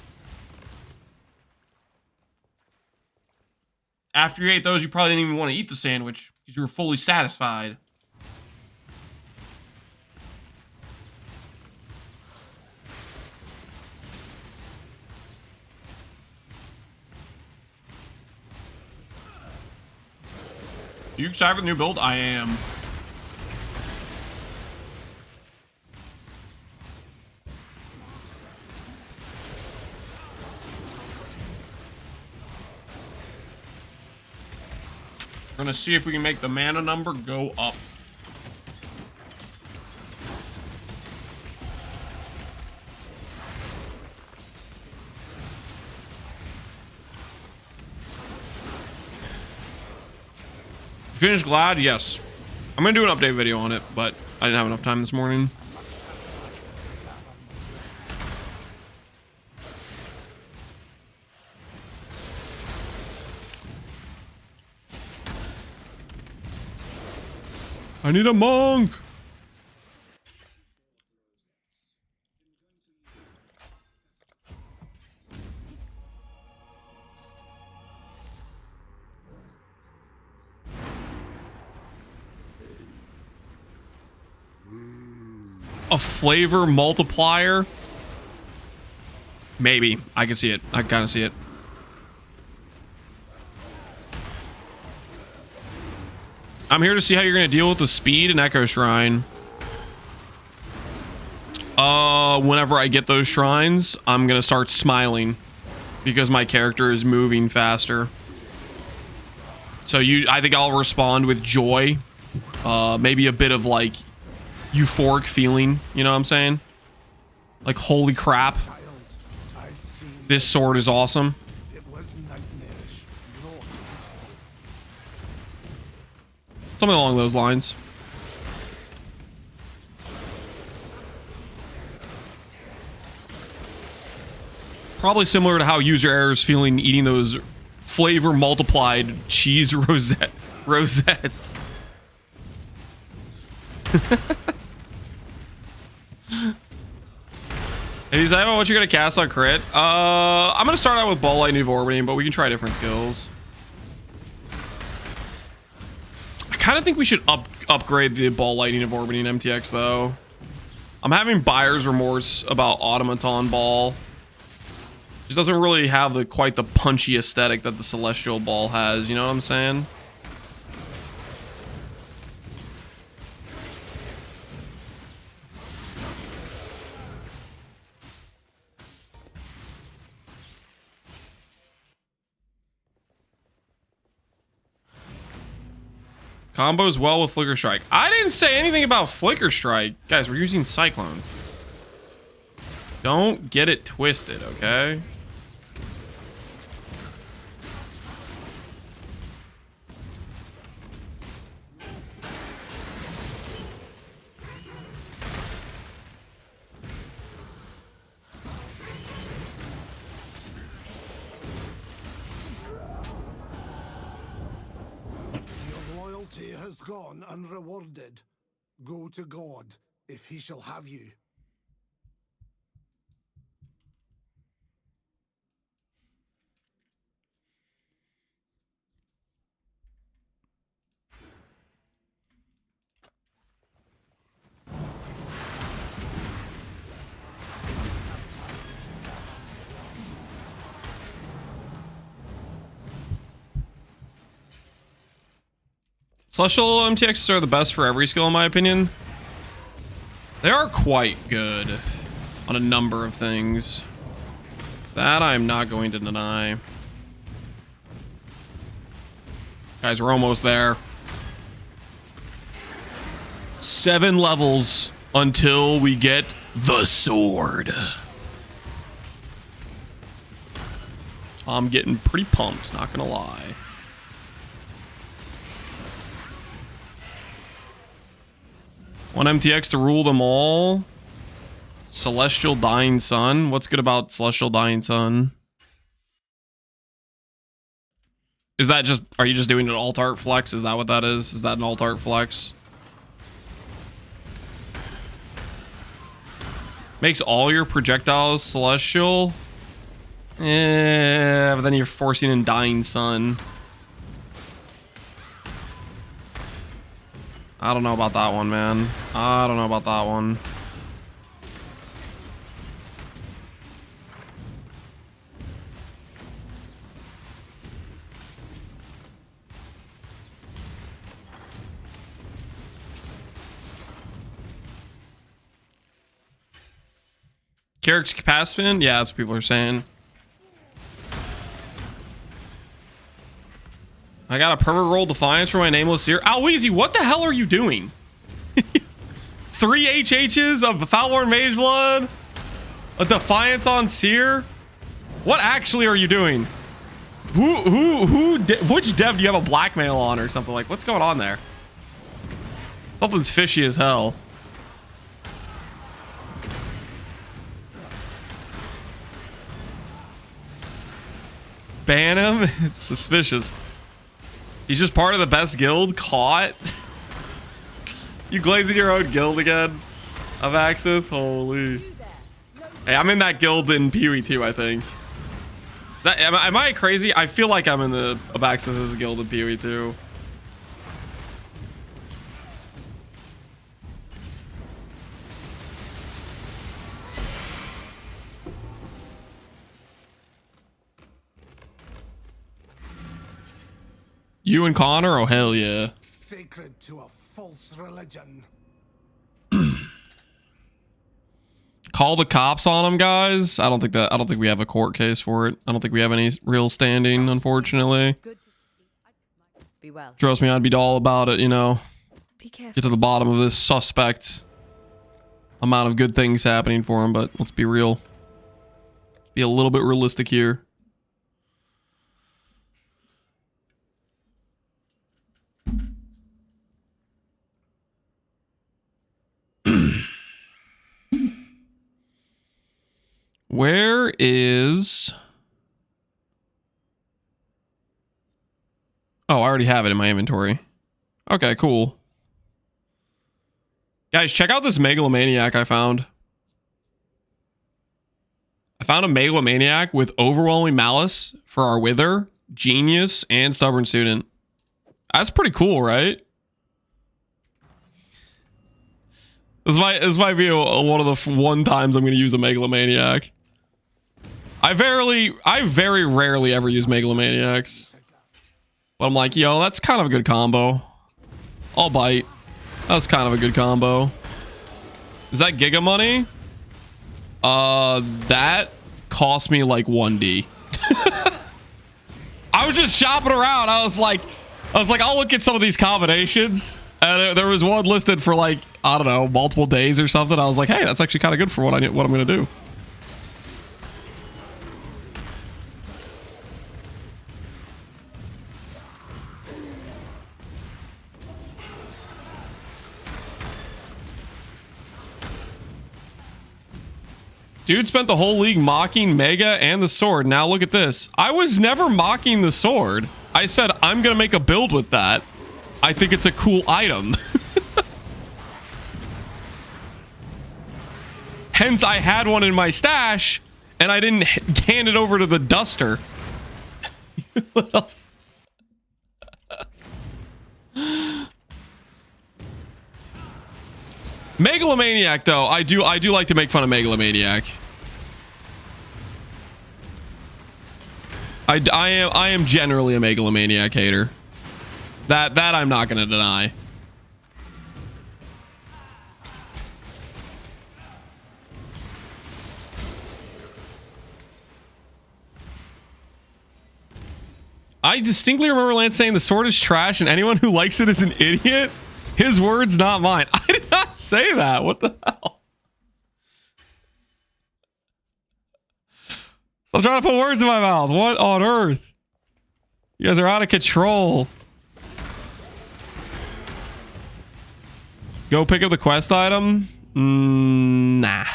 [SPEAKER 1] After you ate those, you probably didn't even want to eat the sandwich because you were fully satisfied. You excited for the new build? I am. We're gonna see if we can make the mana number go up. Finished Glad? Yes. I'm gonna do an update video on it, but I didn't have enough time this morning. I need a monk. A flavor multiplier? Maybe. I can see it. I kind of see it. I'm here to see how you're going to deal with the speed and Echo Shrine. Whenever I get those shrines, I'm going to start smiling because my character is moving faster. So I think I'll respond with joy. Maybe a bit of like euphoric feeling, you know what I'm saying? Like, holy crap. This sword is awesome. Something along those lines. Probably similar to how user error is feeling eating those flavor multiplied cheese rosettes. Hey, is that what you're gonna cast on crit? I'm gonna start out with Ball Lightning of Orbiting, but we can try different skills. I kind of think we should upgrade the Ball Lightning of Orbiting MTX though. I'm having buyer's remorse about Automaton Ball. It just doesn't really have quite the punchy aesthetic that the Celestial Ball has, you know what I'm saying? Combos well with Flicker Strike. I didn't say anything about Flicker Strike. Guys, we're using Cyclone. Don't get it twisted, okay?
[SPEAKER 2] Has gone unrewarded. Go to God, if he shall have you.
[SPEAKER 1] Celestial MTXs are the best for every skill in my opinion. They are quite good on a number of things. That I'm not going to deny. Guys, we're almost there. 7 levels until we get the sword. I'm getting pretty pumped, not gonna lie. One MTX to rule them all. Celestial Dying Sun. What's good about Celestial Dying Sun? Is that just... Are you just doing an alt art flex? Is that what that is? Is that an alt art flex? Makes all your projectiles celestial? Yeah, but then you're forcing in Dying Sun. I don't know about that one, man. I don't know about that one. Carrick's Capacitan? Yeah, that's what people are saying. I got a perma roll Defiance for my Nameless Seer. Alweezy, what the hell are you doing? 3 HHs of Foulborn Mage Blood? A Defiance on Seer? What actually are you doing? Which dev do you have a blackmail on or something? Like, what's going on there? Something's fishy as hell. Ban him? It's suspicious. He's just part of the best guild? Caught? You glazing your own guild again? Of Axis? Holy. Hey, I'm in that guild in PoE too, I think. Am I crazy? I feel like I'm in the Abaxis' guild in PoE too. You and Connor? Oh hell yeah.
[SPEAKER 2] Sacred to a false religion.
[SPEAKER 1] Call the cops on him, guys. I don't think we have a court case for it. I don't think we have any real standing, unfortunately.
[SPEAKER 4] Be well.
[SPEAKER 1] Trust me, I'd be all about it, you know.
[SPEAKER 9] Be careful.
[SPEAKER 1] Get to the bottom of this suspect amount of good things happening for him, but let's be real. Be a little bit realistic here. Where is... Oh, I already have it in my inventory. Okay, cool. Guys, check out this Megalomaniac I found. I found a Megalomaniac with Overwhelming Malice for our Wither, Genius, and Stubborn Student. That's pretty cool, right? This might be one of the one times I'm going to use a Megalomaniac. I very rarely ever use Megalomaniacs. But I'm like, yo, that's kind of a good combo. I'll bite. That's kind of a good combo. Is that Giga money? That cost me like 1D. I was just shopping around. I was like, I'll look at some of these combinations. And there was one listed for like, I don't know, multiple days or something. I was like, hey, that's actually kind of good for what I'm going to do. Dude spent the whole league mocking Mega and the sword. Now look at this. I was never mocking the sword. I said, I'm going to make a build with that. I think it's a cool item. Hence, I had one in my stash, and I didn't hand it over to the duster. Megalomaniac, though, I do like to make fun of Megalomaniac. I am generally a Megalomaniac hater. That I'm not gonna deny. I distinctly remember Lance saying the sword is trash and anyone who likes it is an idiot. His words, not mine. I did not say that. What the hell? I'm trying to put words in my mouth. What on earth? You guys are out of control. Go pick up the quest item? Nah.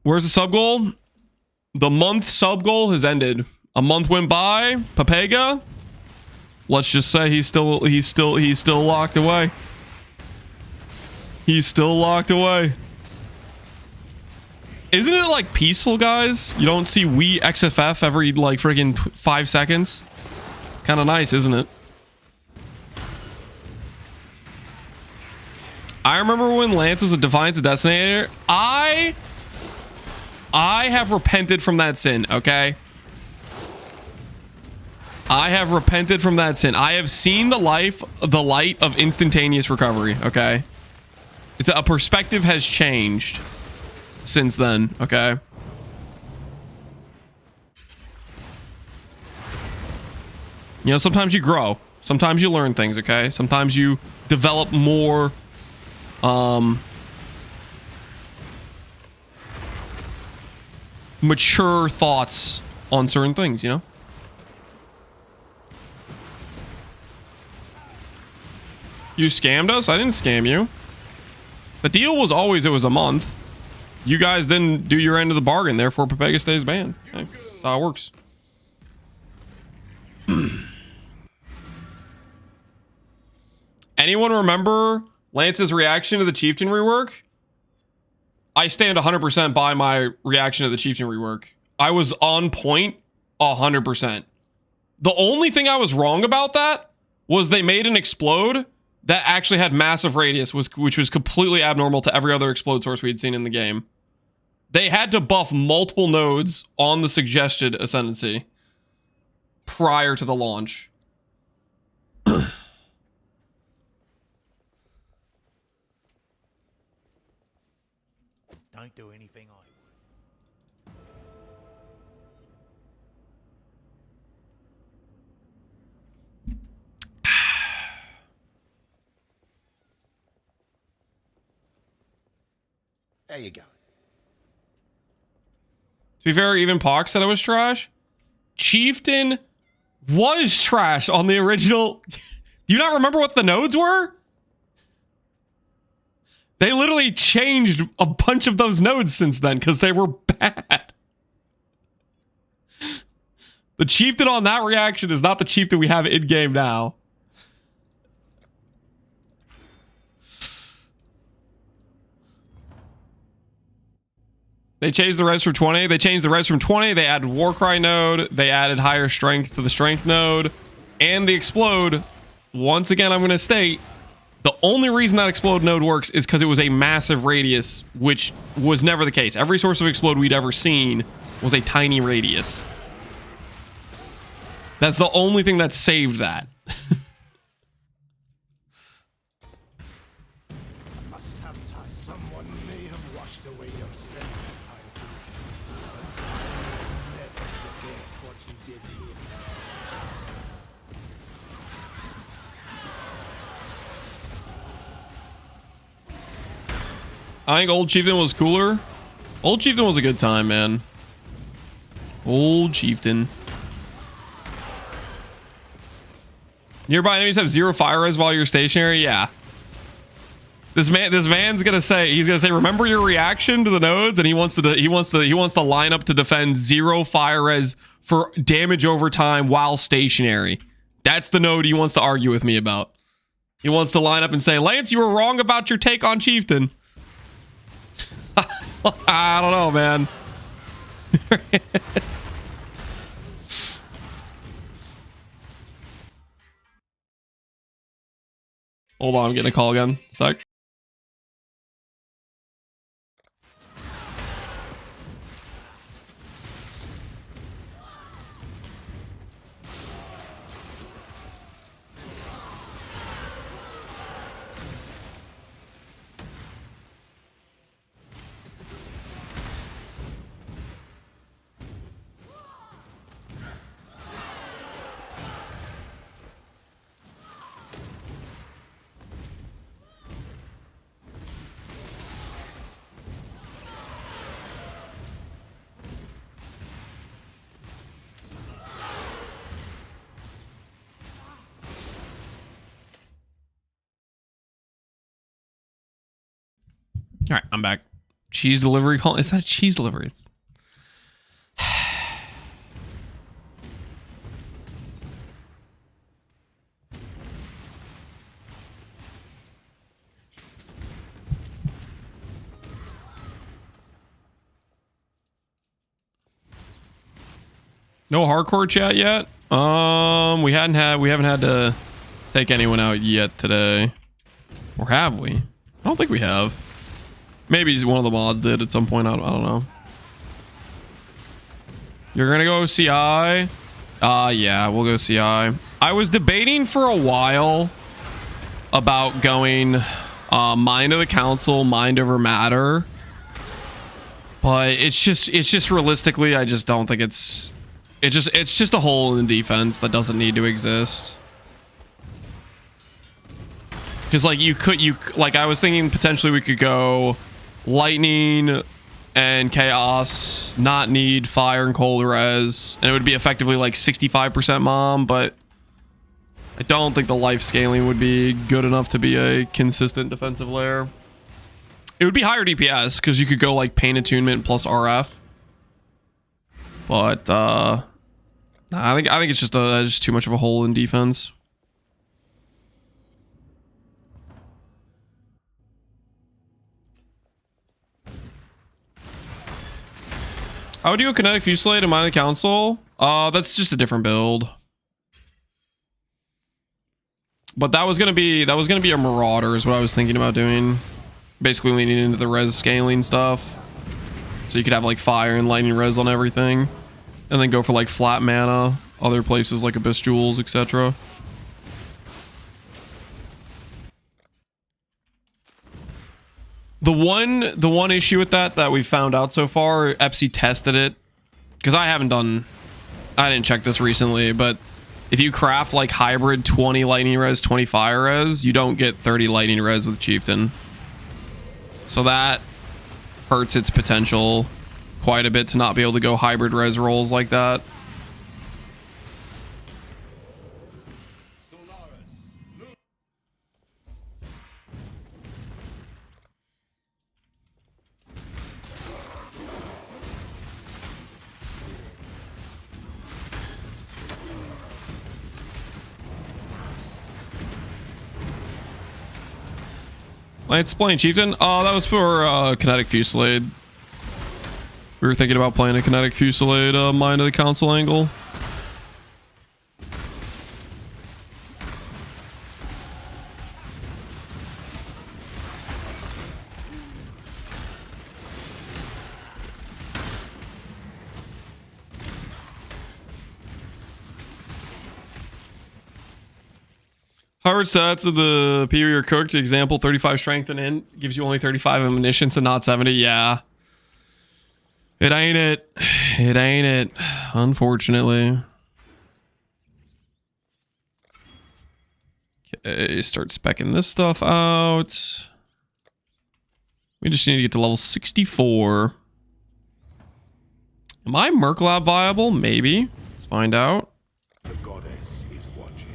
[SPEAKER 1] Where's the sub goal? The month sub goal has ended. A month went by. Papega. Let's just say he's still locked away. He's still locked away. Isn't it like peaceful, guys? You don't see we XFF every like freaking 5 seconds. Kind of nice, isn't it? I remember when Lance was a Defiance of Destinator. I have repented from that sin, okay? I have repented from that sin. I have seen the light of instantaneous recovery, okay? It's a perspective has changed since then, okay? You know, sometimes you grow. Sometimes you learn things, okay? Sometimes you develop more mature thoughts on certain things, you know? You scammed us? I didn't scam you. The deal was always it was a month. You guys didn't do your end of the bargain, therefore Pepega stays banned. Okay? That's how it works. Anyone remember Lance's reaction to the Chieftain rework? I stand 100% by my reaction to the Chieftain rework. I was on point 100%. The only thing I was wrong about that was they made an explode that actually had massive radius, which was completely abnormal to every other explode source we had seen in the game. They had to buff multiple nodes on the suggested Ascendancy prior to the launch.
[SPEAKER 11] Don't do anything I would.
[SPEAKER 12] There you go.
[SPEAKER 1] To be fair, even Pox said it was trash. Chieftain was trash on the original. Do you not remember what the nodes were? They literally changed a bunch of those nodes since then because they were bad. The Chieftain on that reaction is not the Chieftain we have in-game now. They changed the res from 20. They changed the res from 20. They added Warcry node. They added higher strength to the strength node. And the explode. Once again, I'm going to state, the only reason that explode node works is because it was a massive radius, which was never the case. Every source of explode we'd ever seen was a tiny radius. That's the only thing that saved that.
[SPEAKER 2] Must have time. Someone may have washed away your sins. Never forget what you did here.
[SPEAKER 1] I think Old Chieftain was cooler. Old Chieftain was a good time, man. Old Chieftain. Nearby enemies have 0 fire res while you're stationary. Yeah. This man's gonna say, he's gonna say, remember your reaction to the nodes, and he wants to line up to defend 0 fire res for damage over time while stationary. That's the node he wants to argue with me about. He wants to line up and say, Lance, you were wrong about your take on Chieftain. I don't know, man. Hold on, I'm getting a call again. Sec. All right, I'm back. Cheese delivery call. It's not a cheese delivery. It's no hardcore chat yet. We haven't had to take anyone out yet today. Or have we? I don't think we have. Maybe one of the mods did at some point. I don't know. You're gonna go CI? Yeah, we'll go CI. I was debating for a while about going Mind of the Council, mind over matter. But it's just realistically, I just don't think it's just a hole in the defense that doesn't need to exist. Because like like I was thinking potentially we could go lightning and chaos, not need fire and cold res, and it would be effectively like 65% mom, but I don't think the life scaling would be good enough to be a consistent defensive layer. It would be higher DPS because you could go like pain attunement plus RF. But I think it's just too much of a hole in defense. I would do a kinetic fusillade in Mind of the Council. That's just a different build. But that was gonna be a Marauder is what I was thinking about doing. Basically leaning into the res scaling stuff. So you could have like fire and lightning res on everything. And then go for like flat mana, other places like Abyss Jewels, etc. The one issue with that we found out so far, Epsi tested it, because I didn't check this recently, but if you craft like hybrid 20 lightning res, 20 fire res, you don't get 30 lightning res with Chieftain. So that hurts its potential quite a bit to not be able to go hybrid res rolls like that. Let's play Chieftain. That was for Kinetic Fusillade. We were thinking about playing a Kinetic Fusillade Mind of the Council angle. Hard stats of the PV you're cooked. Example, 35 strength and int gives you only 35 omniscience and not 70. Yeah. It ain't it. It ain't it. Unfortunately. Okay, start speccing this stuff out. We just need to get to level 64. Am I Merc Lab viable? Maybe. Let's find out.
[SPEAKER 5] The goddess is watching.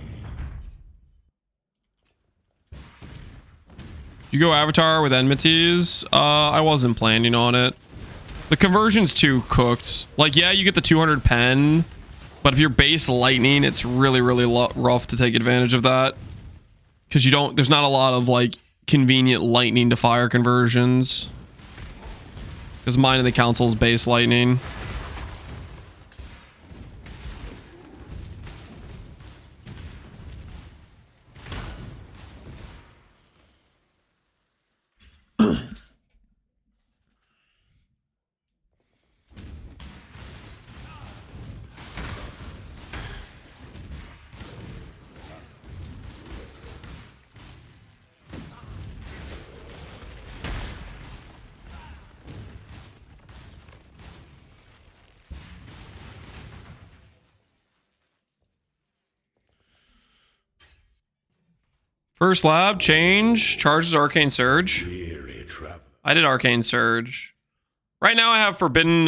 [SPEAKER 1] You go Avatar with enmities? I wasn't planning on it. The conversion's too cooked. Like, yeah, you get the 200 pen, but if you're base lightning, it's really, really rough to take advantage of that. Because there's not a lot of, like, convenient lightning to fire conversions. Because Mind of the Council's base lightning. First lab, change, charges Arcane Surge. I did Arcane Surge. Right now I have Forbidden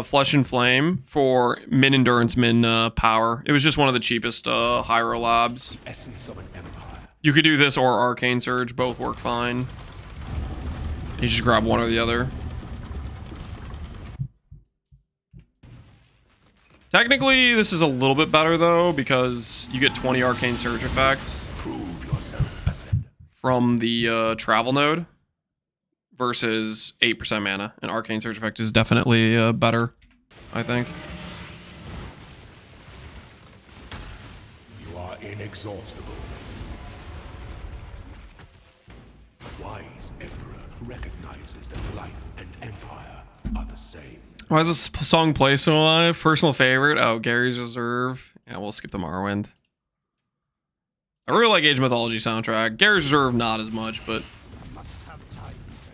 [SPEAKER 1] Flesh and Flame for min endurance, min power. It was just one of the cheapest Hyro labs.
[SPEAKER 5] Essence of an empire.
[SPEAKER 1] You could do this or Arcane Surge, both work fine. You just grab one or the other. Technically, this is a little bit better though, because you get 20 Arcane Surge effects.
[SPEAKER 5] Prove yourself, Ascendant.
[SPEAKER 1] From the travel node versus 8% mana. And Arcane Surge effect is definitely better, I think.
[SPEAKER 5] You are inexhaustible. The wise emperor recognizes that life and empire are the same.
[SPEAKER 1] Why does this song play so live? Personal favorite? Oh, Gary's Reserve. Yeah, we'll skip the Morrowind. I really like Age of Mythology soundtrack. Gary's Reserve, not as much, but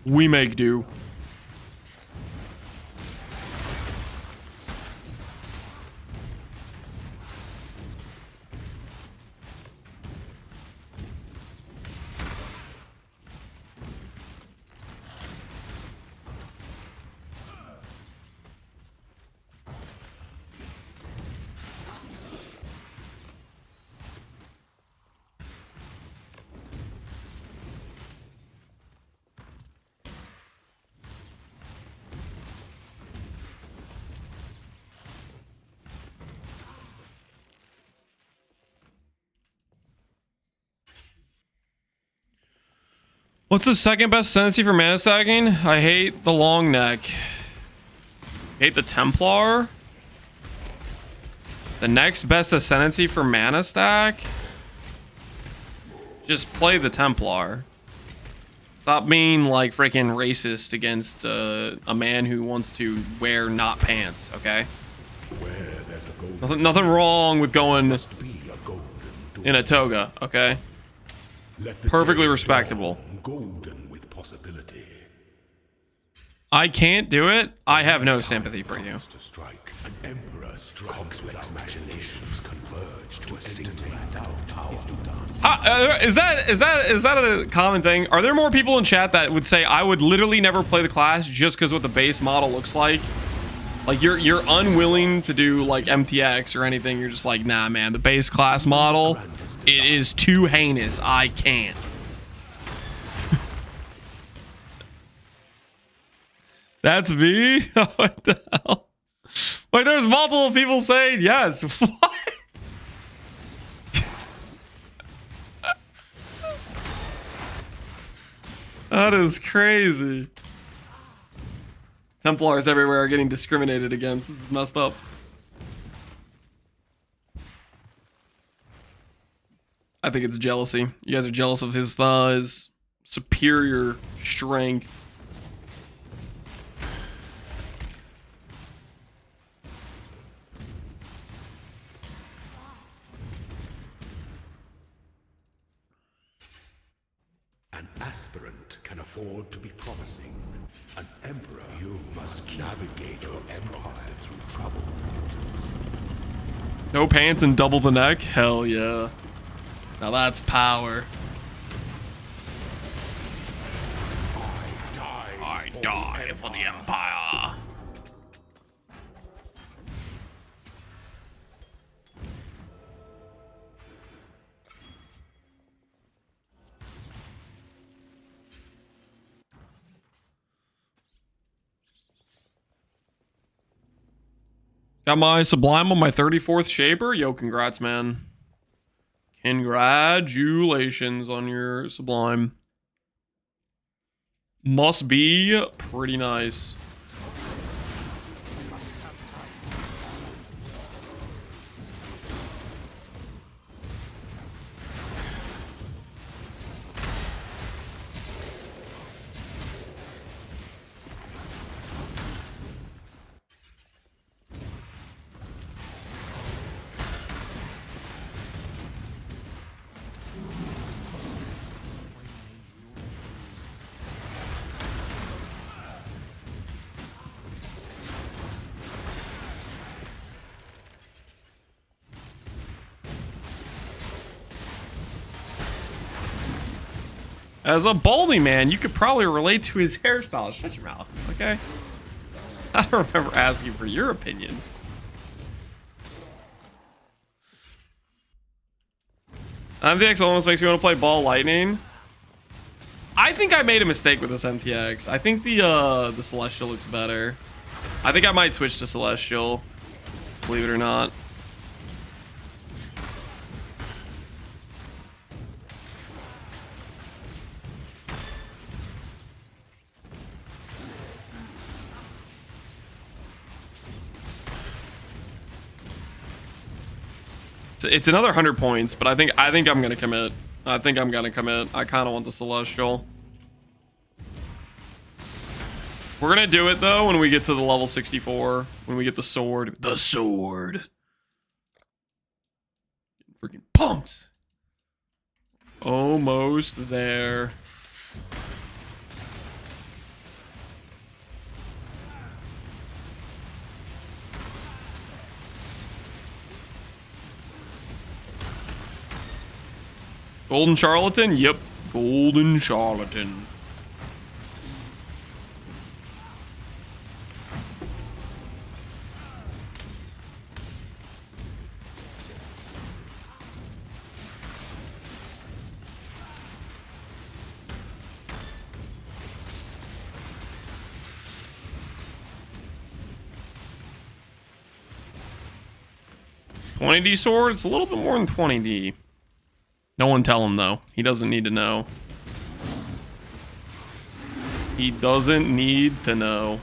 [SPEAKER 1] We make do. What's the second best ascendancy for mana stacking? I hate the long neck. Hate the Templar. The next best ascendancy for mana stack? Just play the Templar. Stop being like freaking racist against a man who wants to wear not pants, okay? Nothing wrong with going in a toga, okay? Perfectly respectable.
[SPEAKER 5] Golden with possibility.
[SPEAKER 1] I can't do it. I have no sympathy for you.
[SPEAKER 5] To strike, an emperor strikes with imaginations converge to a single power.
[SPEAKER 1] Is that a common thing? Are there more people in chat that would say I would literally never play the class just because what the base model looks like? Like you're unwilling to do like MTX or anything. You're just like, nah, man. The base class model, it is too heinous. I can't. That's me? What the hell? Wait, there's multiple people saying yes. What? That is crazy. Templars everywhere are getting discriminated against. This is messed up. I think it's jealousy. You guys are jealous of his superior strength.
[SPEAKER 5] An aspirant can afford to be promising. An emperor, you must navigate your empire through trouble.
[SPEAKER 1] No pants and double the neck? Hell yeah. Now that's power. I die for the empire. Got my Sublime on my 34th Shaper. Yo, congrats, man. Congratulations on your Sublime. Must be pretty nice. As a baldy man, you could probably relate to his hairstyle. Shut your mouth, okay? I don't remember asking for your opinion. MTX almost makes me want to play Ball Lightning. I think I made a mistake with this MTX. I think the Celestial looks better. I think I might switch to Celestial, believe it or not. It's another 100 points, but I think I'm gonna commit. I kind of want the Celestial. We're gonna do it though when we get to the level 64. When we get the sword. The sword. Freaking pumped. Almost there. Golden Charlatan? Yep. Golden Charlatan. $20D sword? It's a little bit more than 20D. No one tell him, though. He doesn't need to know. He doesn't need to know.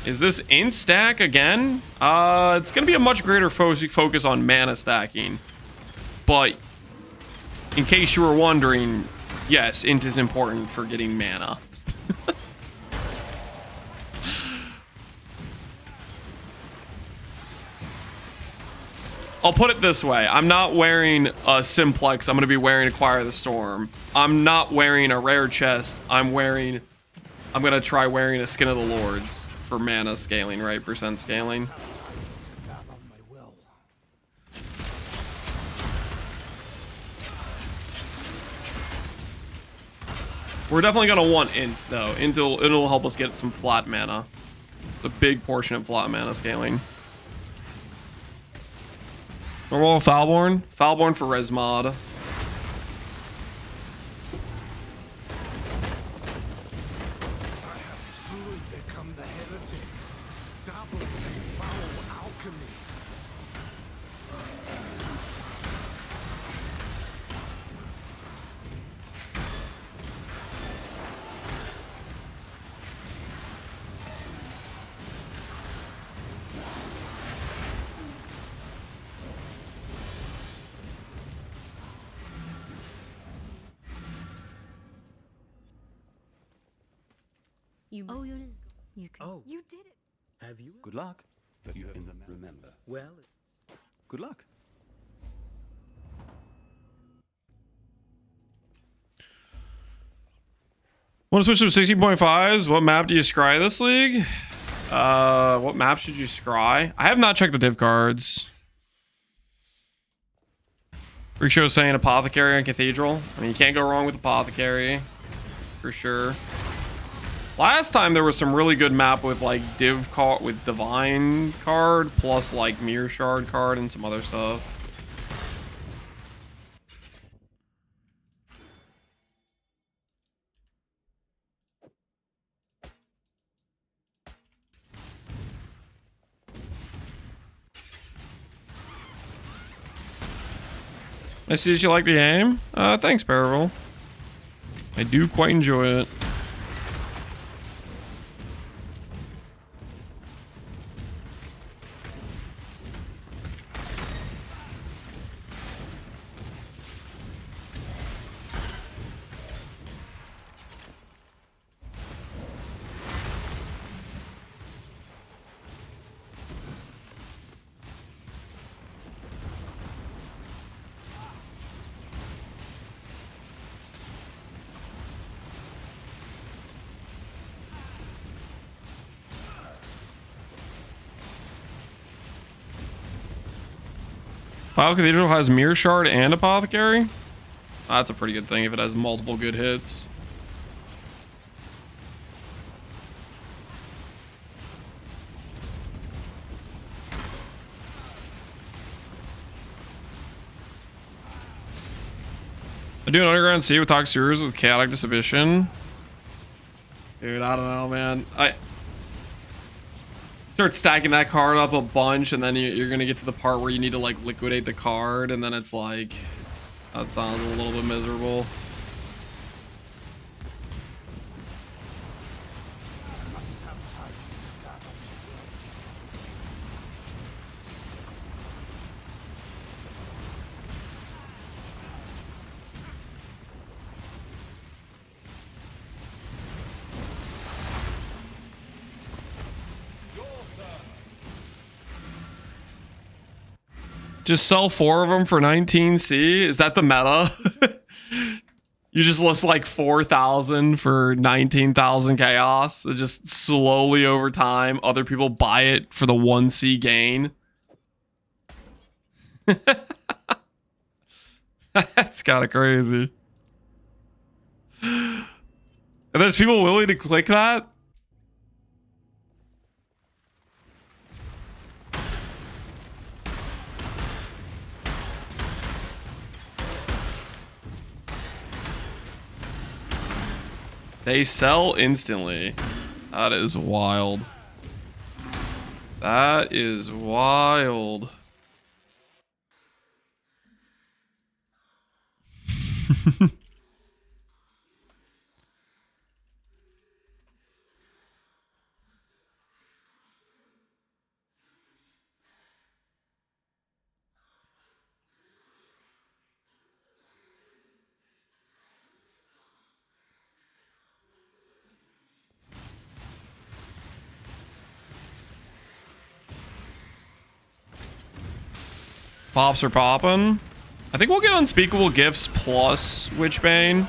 [SPEAKER 1] Is this int stack again? It's going to be a much greater focus on mana stacking. But, in case you were wondering, yes, int is important for getting mana. I'll put it this way. I'm not wearing a Simplex. I'm going to be wearing Acquire the Storm. I'm not wearing a rare chest. I'm going to try wearing a Skin of the Lords for mana scaling, right? Percent scaling. We're definitely going to want int, though. It'll help us get some flat mana. It's a big portion of flat mana scaling. Normal Foulborn? Foulborn for res mod.
[SPEAKER 2] I have truly become the heretic, dabbling in foul alchemy.
[SPEAKER 7] You can.
[SPEAKER 11] Oh,
[SPEAKER 7] You did it.
[SPEAKER 11] have you?
[SPEAKER 12] Good luck.
[SPEAKER 3] That you remember.
[SPEAKER 11] Well,
[SPEAKER 12] Good luck.
[SPEAKER 1] Want to switch to 16.5s? What map do you scry this league? What map should you scry? I have not checked the div cards. Freak Show saying Apothecary and Cathedral. I mean, you can't go wrong with Apothecary. For sure. Last time there was some really good map with like div card with Divine card plus like Mirror Shard card and some other stuff. I see that you like the game. Thanks, Paravel. I do quite enjoy it. File Cathedral has Mirror Shard and Apothecary? That's a pretty good thing if it has multiple good hits. I do an Underground Sea with Toxic Sewers with Chaotic Distribution. Dude, I don't know, man. I start stacking that card up a bunch, and then you're gonna get to the part where you need to like liquidate the card, and then it's like, that sounds a little bit miserable. Just sell 4 of them for 19C? Is that the meta? You just list like 4,000 for 19,000 chaos. It just slowly over time, other people buy it for the 1C gain. That's kind of crazy. And there's people willing to click that? They sell instantly. That is wild. That is wild. Pops are popping. I think we'll get Unspeakable Gifts plus Witchbane.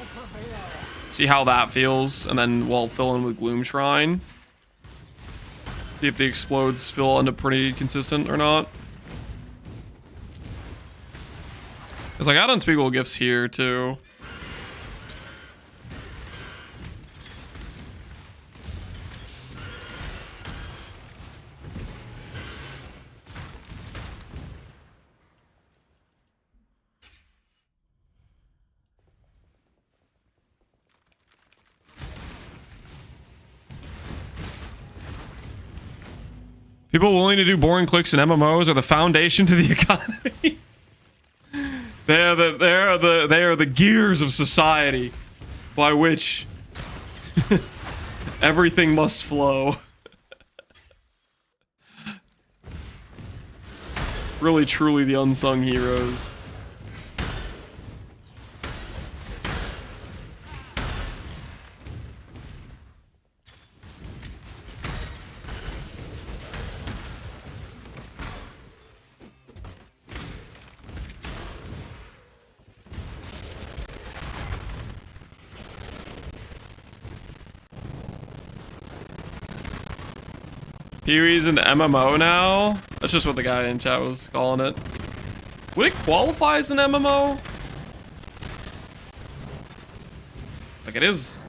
[SPEAKER 1] See how that feels, and then we'll fill in with Gloom Shrine. See if the explodes feel end up pretty consistent or not. Because I got Unspeakable Gifts here too. People willing to do boring clicks and MMOs are the foundation to the economy. They are the gears of society by which everything must flow. Really, truly the unsung heroes. Pee-wee's an MMO now? That's just what the guy in chat was calling it. Would it qualify as an MMO? Like it is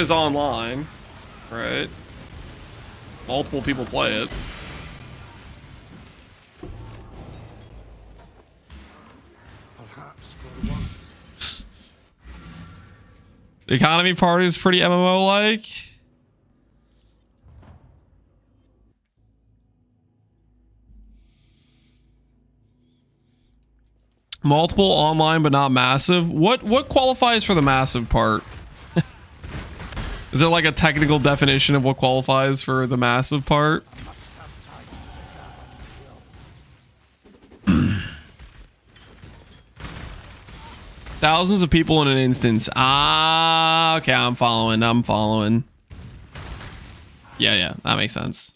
[SPEAKER 1] online, right? Multiple people play it.
[SPEAKER 2] Perhaps for once.
[SPEAKER 1] The economy part is pretty MMO-like. Multiple online but not massive. What qualifies for the massive part? Is there like a technical definition of what qualifies for the massive part? Thousands of people in an instance. Ah, okay, I'm following. Yeah, that makes sense.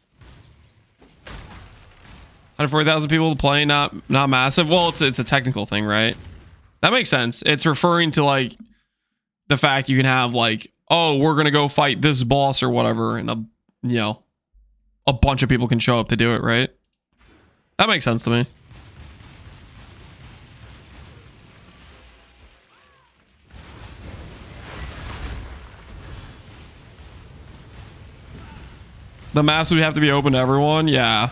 [SPEAKER 1] 140,000 people playing, not massive. Well, it's a technical thing, right? That makes sense. It's referring to like the fact you can have like, oh, we're gonna go fight this boss or whatever, and a bunch of people can show up to do it, right? That makes sense to me. The maps would have to be open to everyone, yeah.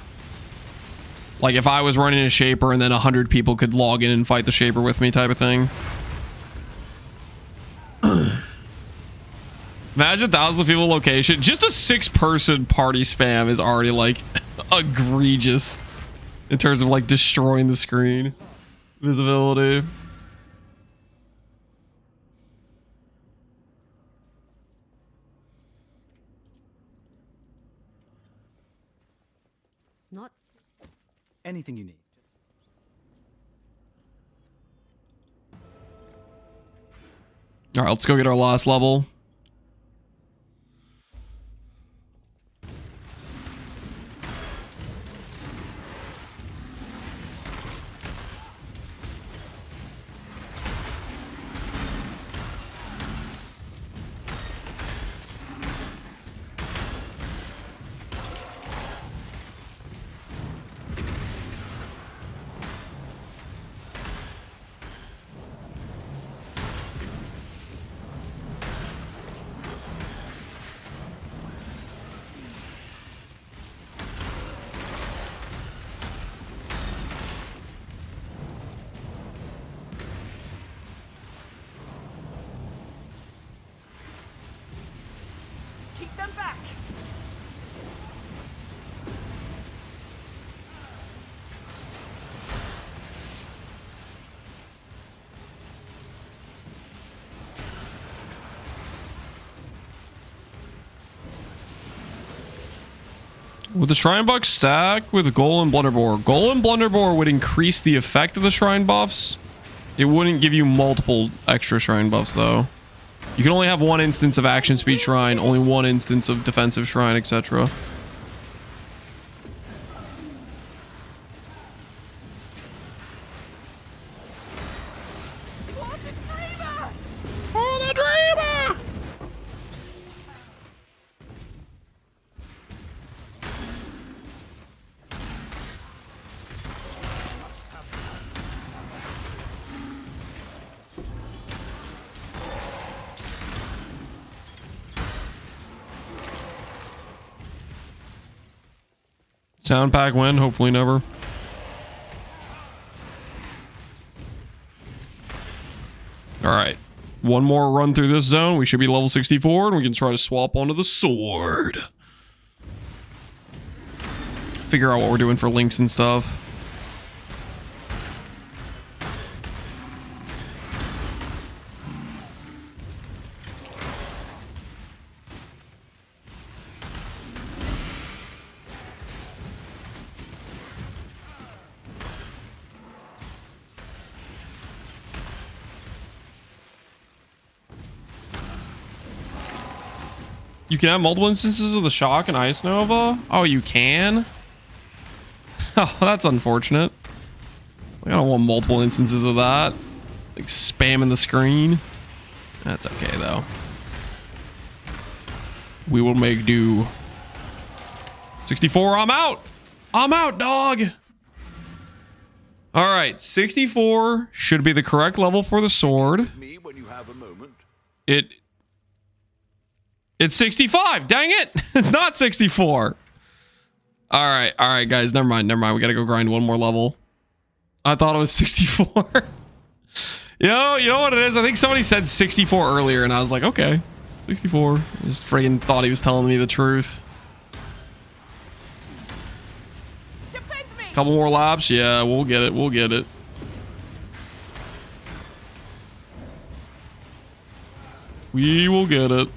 [SPEAKER 1] Like if I was running a Shaper and then 100 people could log in and fight the Shaper with me type of thing. Imagine thousands of people location. Just a 6-person party spam is already like egregious in terms of like destroying the screen. Visibility.
[SPEAKER 11] Not anything you need.
[SPEAKER 1] All right, let's go get our last level.
[SPEAKER 4] Stand back.
[SPEAKER 1] Would the Shrine Buck stack with Golden Blunderbore? Golden Blunderbore would increase the effect of the Shrine buffs. It wouldn't give you multiple extra Shrine buffs, though. You can only have one instance of Action Speed Shrine, only one instance of Defensive Shrine, etc. Sound pack win, hopefully never. Alright. One more run through this zone. We should be level 64 and we can try to swap onto the sword. Figure out what we're doing for links and stuff. You can have multiple instances of the Shock and Ice Nova? Oh, you can? Oh, that's unfortunate. I don't want multiple instances of that. Like spamming the screen. That's okay, though. We will make do. 64, I'm out! I'm out, dog! Alright, 64 should be the correct level for the sword.
[SPEAKER 3] Me when you have a moment.
[SPEAKER 1] It's 65. Dang it. It's not 64. All right, guys. Never mind. We got to go grind one more level. I thought it was 64. You know what it is? I think somebody said 64 earlier, and I was like, okay, 64. I just friggin' thought he was telling me the truth. Couple more laps. Yeah, we'll get it. We'll get it. We will get it.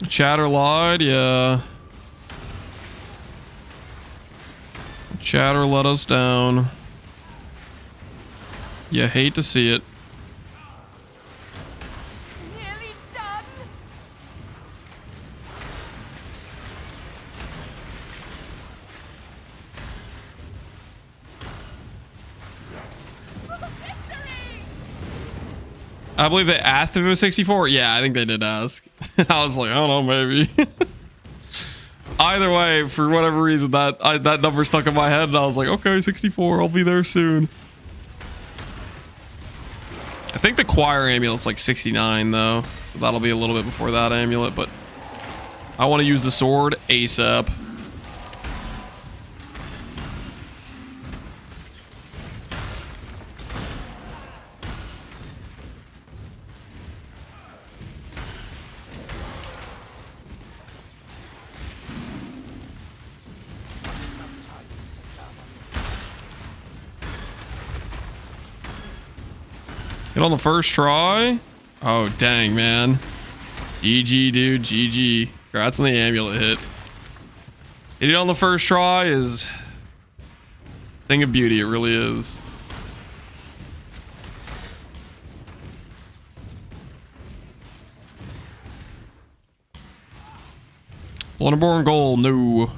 [SPEAKER 1] Chatter lied, yeah. Chatter let us down. You hate to see it.
[SPEAKER 4] Nearly done.
[SPEAKER 1] I believe they asked if it was 64. Yeah, I think they did ask. I was like, I don't know, maybe. Either way, for whatever reason, that number stuck in my head, and I was like, okay, 64. I'll be there soon. I think the choir amulet's like 69 though, so that'll be a little bit before that amulet. But I want to use the sword ASAP. Get on the first try. Oh, dang, man. GG, dude. GG. Congrats on the amulet hit. Hitting it on the first try is a thing of beauty. It really is. Blunderborn Goal. No.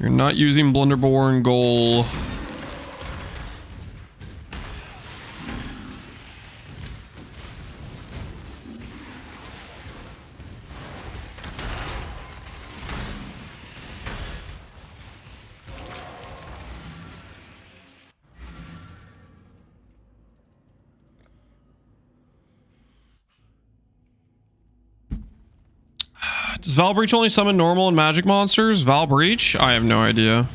[SPEAKER 1] You're not using Blunderborn Goal. Does Val Breach only summon normal and magic monsters? Val Breach? I have no idea.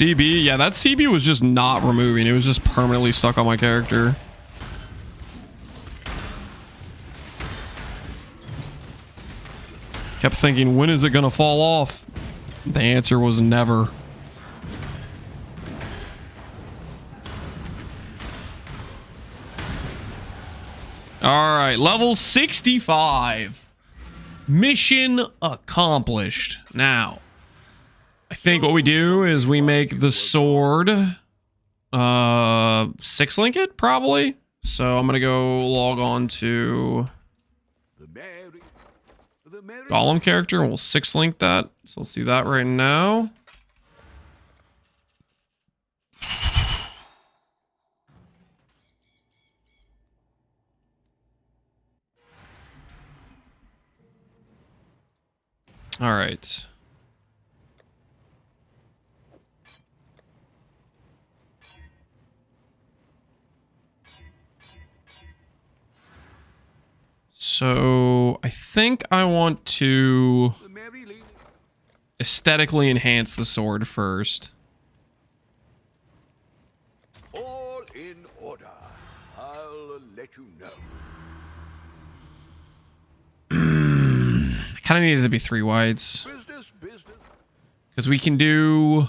[SPEAKER 1] CB. Yeah, that CB was just not removing. It was just permanently stuck on my character. Kept thinking, when is it gonna fall off? The answer was never. All right, level 65. Mission accomplished. Now, I think what we do is we make the sword 6-link it, probably. So I'm gonna go log on to Golem character and we'll 6-link that. So let's do that right now. All right. So I think I want to aesthetically enhance the sword first.
[SPEAKER 3] All in order. I'll let you know.
[SPEAKER 1] I kind of needed to be 3 whites. Because we can do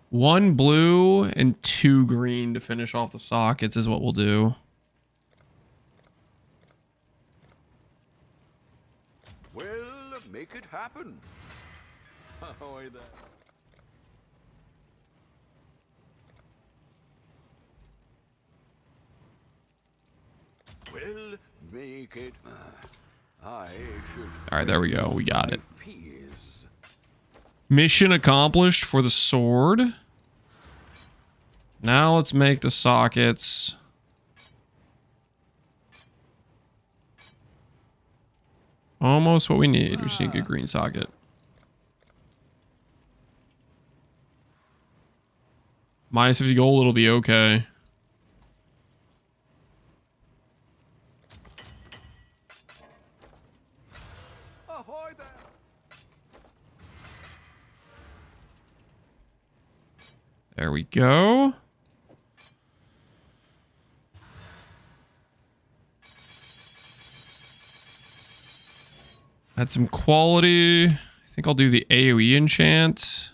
[SPEAKER 1] 1 blue and 2 green to finish off the sockets is what we'll do.
[SPEAKER 3] Well, make it happen. Well, make it. I should.
[SPEAKER 1] All right, there we go. We got it. Mission accomplished for the sword. Now let's make the sockets. Almost what we need. We just need a good green socket. Minus 50 gold, it'll be okay. There we go. Add some quality. I think I'll do the AoE enchant.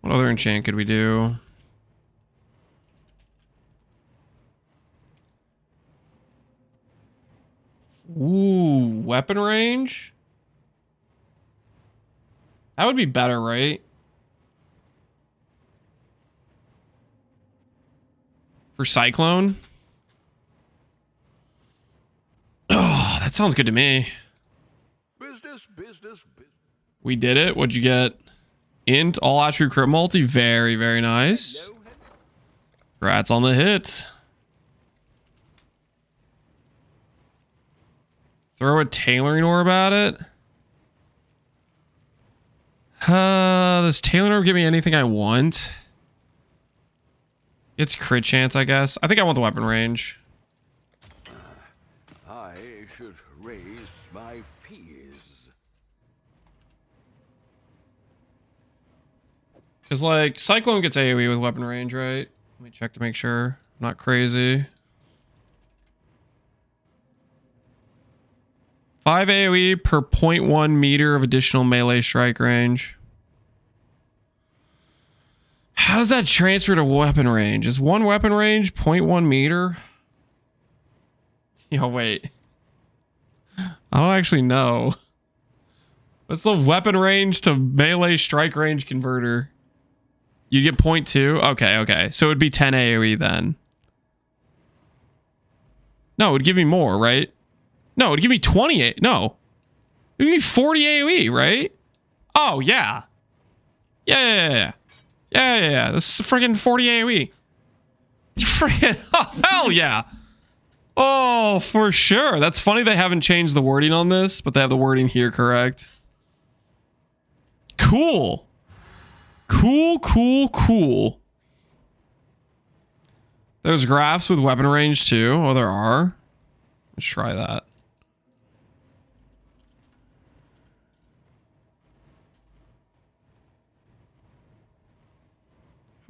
[SPEAKER 1] What other enchant could we do? Ooh, weapon range? That would be better, right? For Cyclone? Oh, that sounds good to me.
[SPEAKER 3] Business.
[SPEAKER 1] We did it. What'd you get? Int, all attribute crit multi. Very, very nice. Congrats on the hit. Throw a tailoring orb at it. Does tailoring orb give me anything I want? It's crit chance, I guess. I think I want the weapon range.
[SPEAKER 3] I should raise my fears.
[SPEAKER 1] Because, like, Cyclone gets AoE with weapon range, right? Let me check to make sure. I'm not crazy. 5 AoE per 0.1 meter of additional melee strike range. How does that transfer to weapon range? Is one weapon range 0.1 meter? Yo, wait. I don't actually know. What's the weapon range to melee strike range converter? You get 0.2? Okay. So it would be 10 AoE then. No, it would give me more, right? No, it would give me 28. No. It would give me 40 AoE, right? Oh, yeah. Yeah. This is freaking 40 AoE. Freaking, oh, hell yeah. Oh, for sure. That's funny they haven't changed the wording on this, but they have the wording here correct. Cool. Cool. There's graphs with weapon range too. Oh, there are. Let's try that.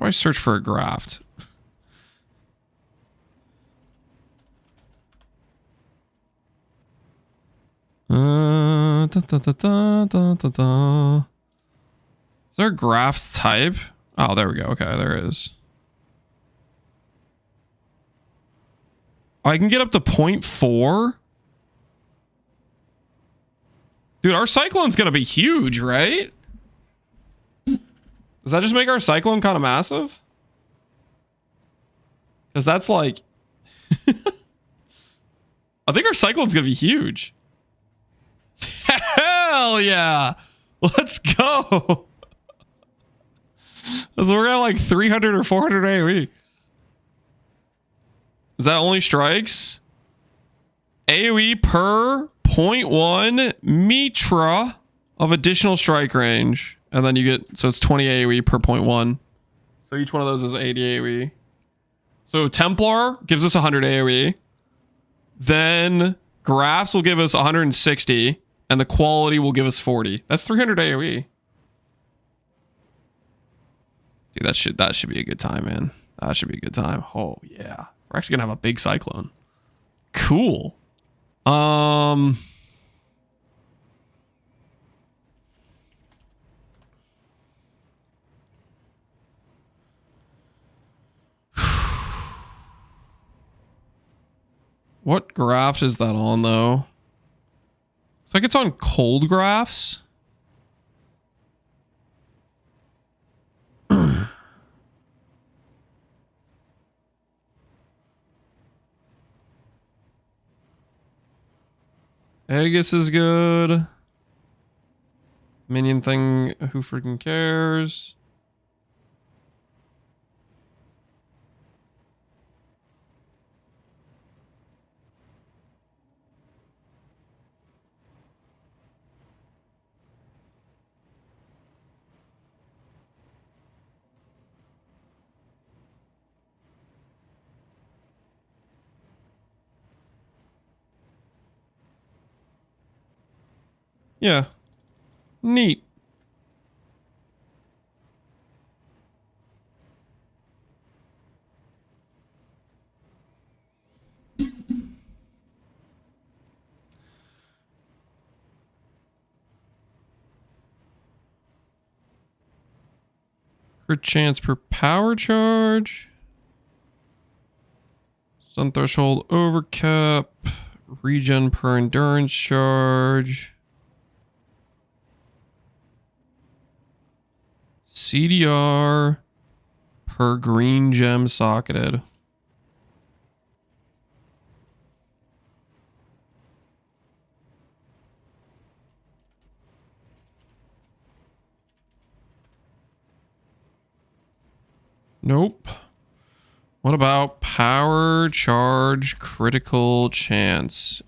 [SPEAKER 1] How do I search for a graft? Is there a graft type? Oh, there we go. Okay, there is. Oh, I can get up to 0.4. Dude, our cyclone's gonna be huge, right? Does that just make our cyclone kind of massive? Because that's like... I think our cyclone's gonna be huge. Hell yeah! Let's go! So we're at like 300 or 400 AoE. Is that only strikes? AoE per 0.1 metra of additional strike range. And then you get, so it's 20 AoE per 0.1. So each one of those is 80 AoE. So Templar gives us 100 AoE. Then Grafts will give us 160. And the quality will give us 40. That's 300 AoE. Dude, that should be a good time, man. That should be a good time. Oh yeah. We're actually gonna have a big cyclone. Cool. What graft is that on though? It's like it's on cold grafts. Aegis is good. Minion thing, who freaking cares? Yeah. Neat. Crit chance per power charge. Sun threshold overcap. Regen per endurance charge. CDR per green gem socketed. Nope. What about power charge critical chance?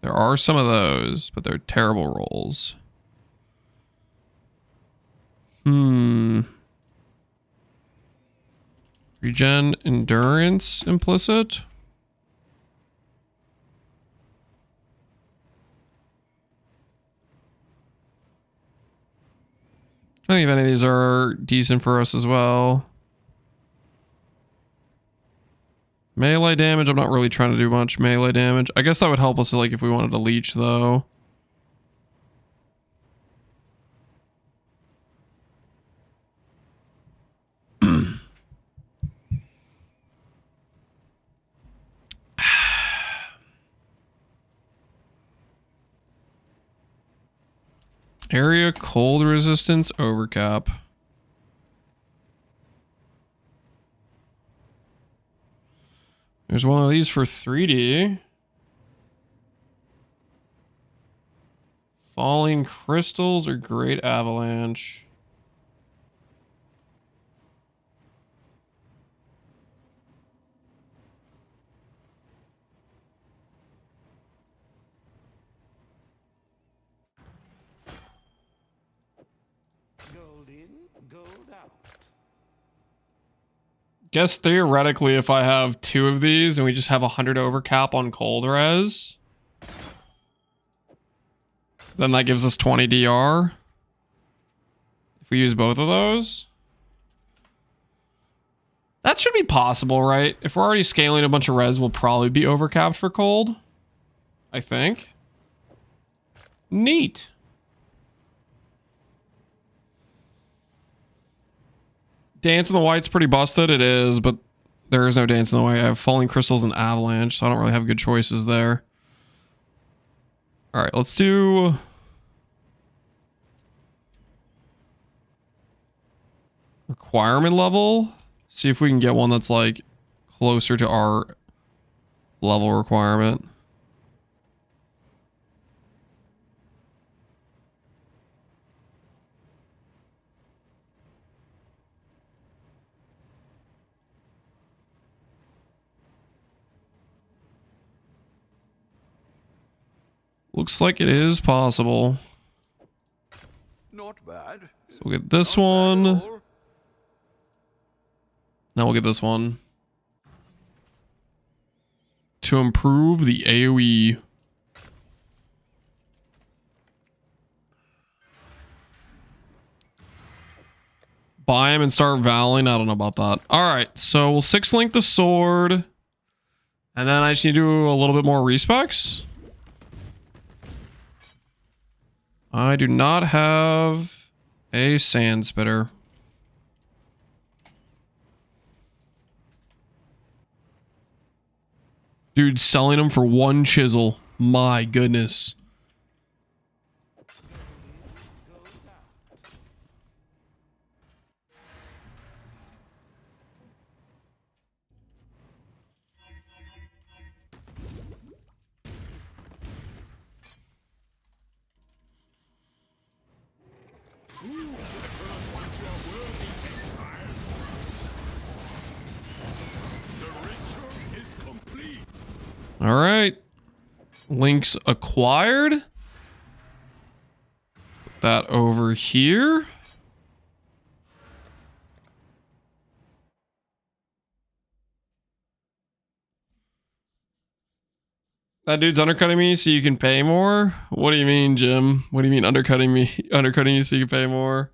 [SPEAKER 1] There are some of those, but they're terrible rolls. Regen endurance implicit. I think if any of these are decent for us as well. Melee damage, I'm not really trying to do much melee damage. I guess that would help us like if we wanted to leech though. Area cold resistance overcap. There's one of these for 3D. Falling crystals or great avalanche.
[SPEAKER 6] Gold in, gold out.
[SPEAKER 1] Guess theoretically if I have 2 of these and we just have 100 overcap on cold res, Then that gives us 20 DR. If we use both of those. That should be possible, right? If we're already scaling a bunch of res, we'll probably be overcapped for cold. I think. Neat. Dance in the White's pretty busted. It is, but there is no Dance in the White. I have Falling Crystals and Avalanche, so I don't really have good choices there. All right, let's do... requirement level. See if we can get one that's like closer to our level requirement. Looks like it is possible.
[SPEAKER 3] Not bad.
[SPEAKER 1] So we'll get this one. Now we'll get this one. To improve the AoE. Buy him and start valing. I don't know about that. Alright, so we'll 6-link the sword. And then I just need to do a little bit more respecs. I do not have a sand spitter. Dude, selling them for 1 chisel. My goodness. All right. Links acquired. Put that over here. That dude's undercutting me so you can pay more? What do you mean, Jim? What do you mean undercutting me? Undercutting you so you can pay more?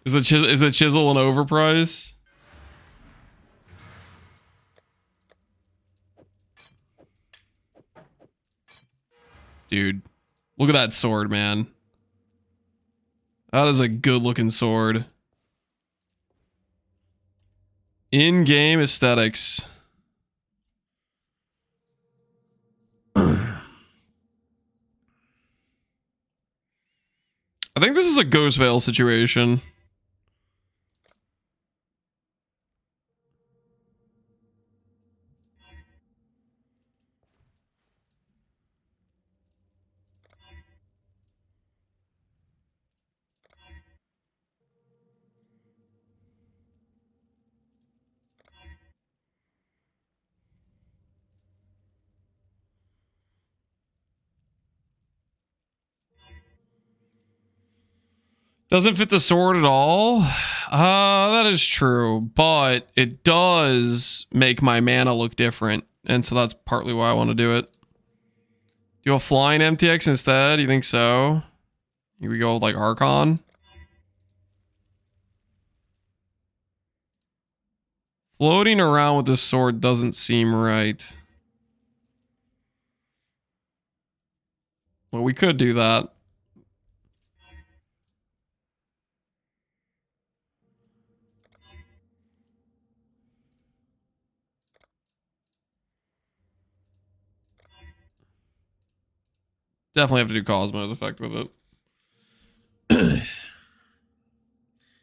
[SPEAKER 1] Is the chisel an overprice? Dude, look at that sword, man. That is a good looking sword. In-game aesthetics. I think this is a Ghost Veil situation. Doesn't fit the sword at all. That is true, but it does make my mana look different, and so that's partly why I want to do it. Do a flying MTX instead? You think so? Here we go with like Archon. Floating around with this sword doesn't seem right. Well, we could do that. Definitely have to do Cosmo's effect with it.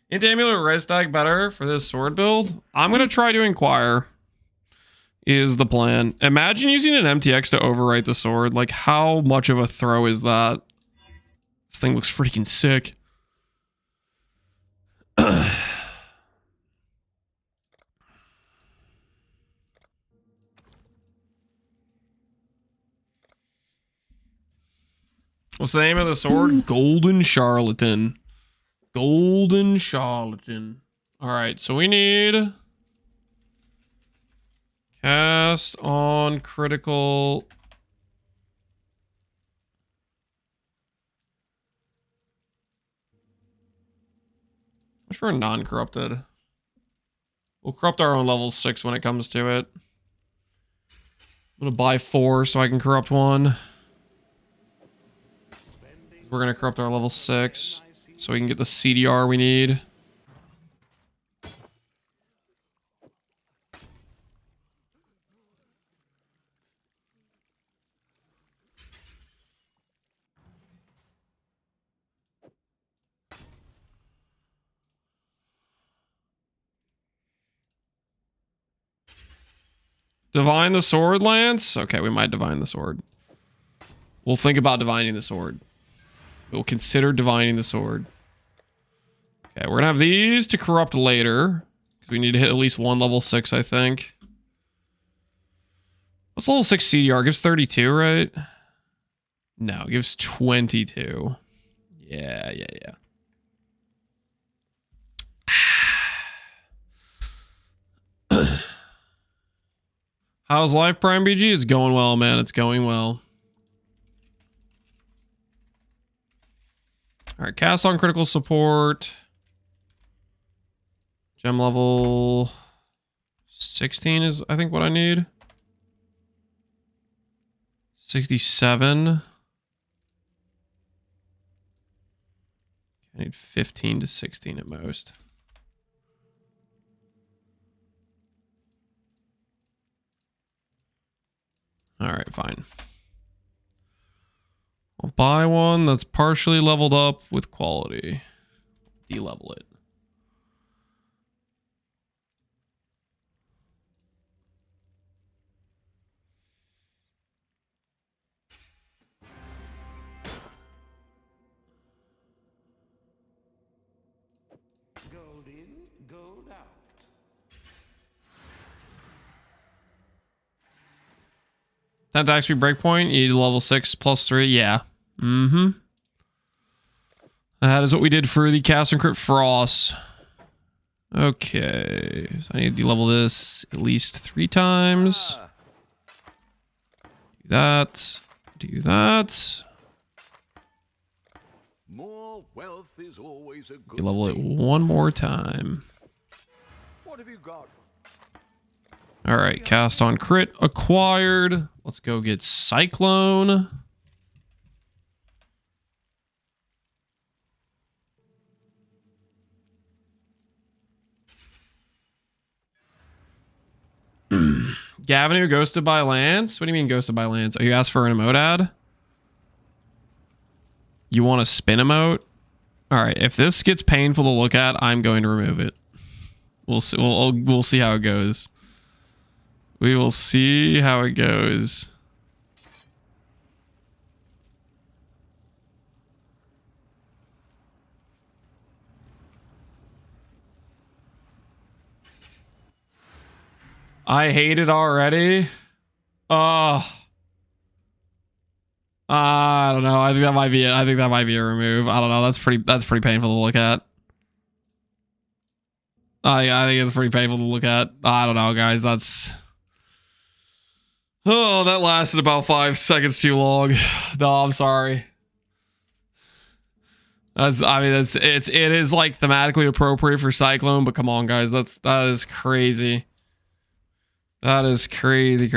[SPEAKER 1] Into Amulet Res Stack better for this sword build? I'm going to try to Inquire. Is the plan. Imagine using an MTX to overwrite the sword. Like, how much of a throw is that? This thing looks freaking sick. What's the name of the sword? Golden Charlatan. Golden Charlatan. Alright, so we need... Cast on critical... Much for a non-corrupted. We'll corrupt our own level 6 when it comes to it. I'm gonna buy 4 so I can corrupt 1. We're gonna corrupt our level 6 so we can get the CDR we need. Divine the sword, Lance? Okay, we might divine the sword. We'll think about divining the sword. We'll consider divining the sword. Okay, we're gonna have these to corrupt later. Because we need to hit at least 1 level 6, I think. What's level 6 CDR? It gives 32, right? No, it gives 22. Yeah. How's life, Prime BG? It's going well, man. It's going well. Alright, cast on critical support. Gem level 16 is, I think, what I need. 67. I need 15 to 16 at most. Alright, fine. I'll buy one that's partially leveled up with quality. De-level it.
[SPEAKER 6] Gold in, gold out.
[SPEAKER 1] 10 attack speed breakpoint. You need level 6 plus 3. Yeah. That is what we did for the cast and crit frost. Okay. So I need to de-level this at least 3 times. Do that. Do that.
[SPEAKER 3] More wealth is always a good
[SPEAKER 1] De-level it
[SPEAKER 3] thing.
[SPEAKER 1] one more time.
[SPEAKER 3] What have you got?
[SPEAKER 1] Alright, cast on crit acquired. Let's go get Cyclone. Gavin, who ghosted by Lance? What do you mean ghosted by Lance? Oh, you asked for an emote ad? You want a spin emote? Alright, if this gets painful to look at, I'm going to remove it. We'll see, we'll see how it goes. We will see how it goes. I hate it already. Oh. I don't know. I think that might be it. I think that might be a remove. I don't know. That's pretty painful to look at. I think it's pretty painful to look at. I don't know, guys. That's... Oh, that lasted about 5 seconds too long. No, I'm sorry. It is like thematically appropriate for Cyclone, but come on, guys. That is crazy. That is crazy.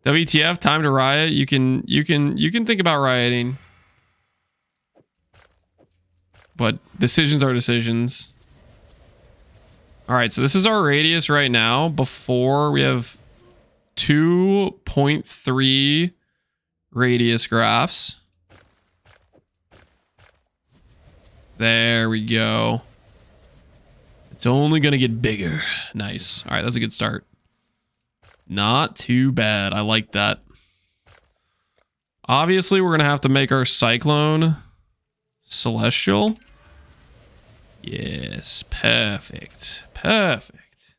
[SPEAKER 1] WTF, time to riot. You can think about rioting. But decisions are decisions. Alright, so this is our radius right now. Before we have 2.3 radius graphs. There we go. It's only gonna get bigger. Nice. Alright, that's a good start. Not too bad. I like that. Obviously, we're gonna have to make our Cyclone Celestial. Yes, perfect. Perfect.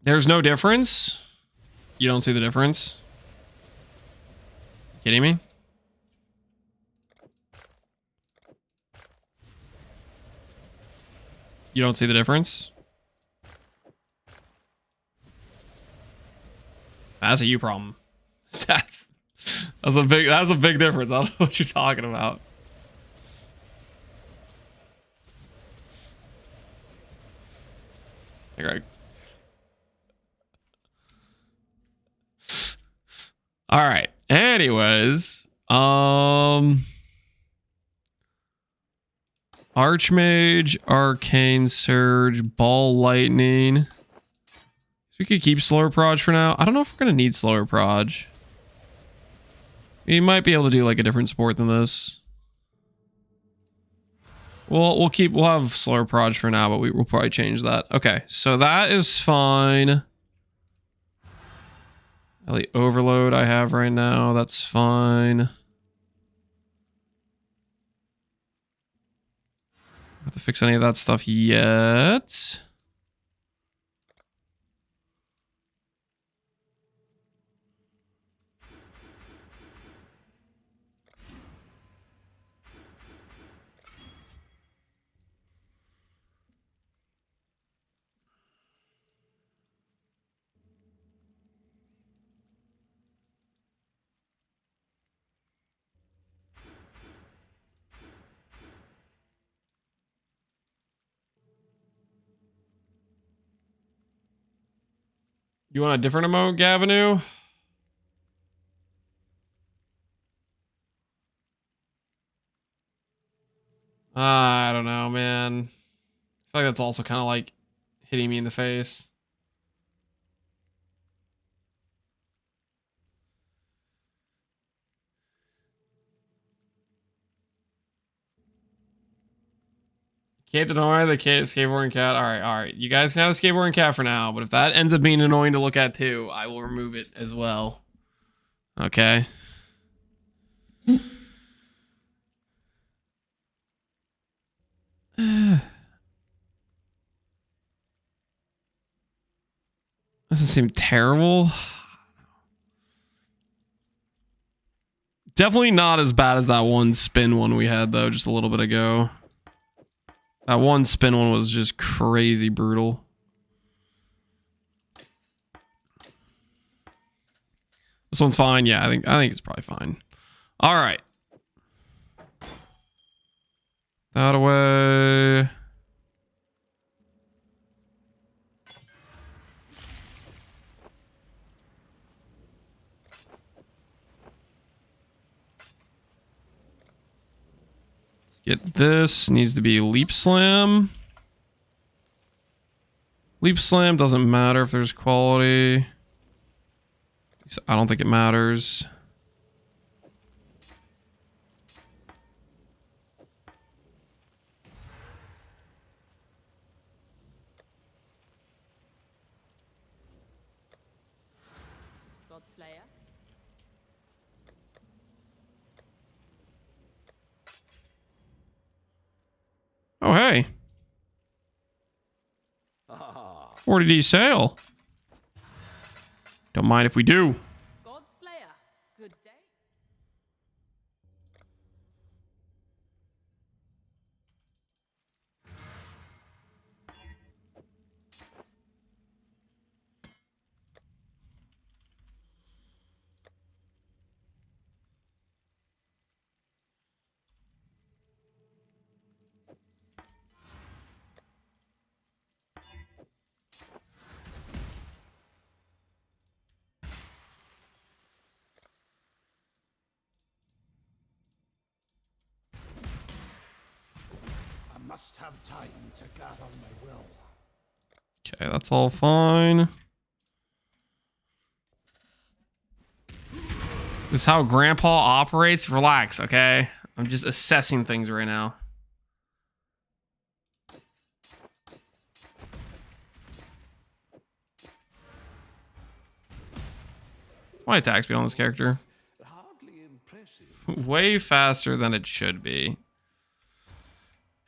[SPEAKER 1] There's no difference? You don't see the difference? Kidding me? You don't see the difference? That's a you problem. That's a big difference. I don't know what you're talking about. Okay. All right. Anyways, Archmage, Arcane Surge, Ball Lightning. So we could keep Slower Proj for now. I don't know if we're gonna need Slower Proj. We might be able to do like a different support than this. We'll have Slower Proj for now, but we'll probably change that. Okay, so that is fine. The overload I have right now, that's fine. Don't have to fix any of that stuff yet. You want a different emote, Gavinu? I don't know, man. I feel like that's also kind of like hitting me in the face. Can't deny the skateboarding cat. All right. You guys can have the skateboarding cat for now, but if that ends up being annoying to look at too, I will remove it as well. Okay. Doesn't seem terrible. Definitely not as bad as that one spin one we had though, just a little bit ago. That one spin one was just crazy brutal. This one's fine. Yeah, I think it's probably fine. All right. That away. Let's get this. Needs to be Leap Slam. Leap Slam doesn't matter if there's quality. I don't think it matters.
[SPEAKER 4] Godslayer.
[SPEAKER 1] Oh, hey. 40D sale. Don't mind if we do.
[SPEAKER 4] Godslayer. Good day.
[SPEAKER 2] I must have time to gather my will.
[SPEAKER 1] Okay, that's all fine. This is how Grandpa operates. Relax, okay? I'm just assessing things right now. My attack speed on this character.
[SPEAKER 5] Hardly impressive.
[SPEAKER 1] Way faster than it should be.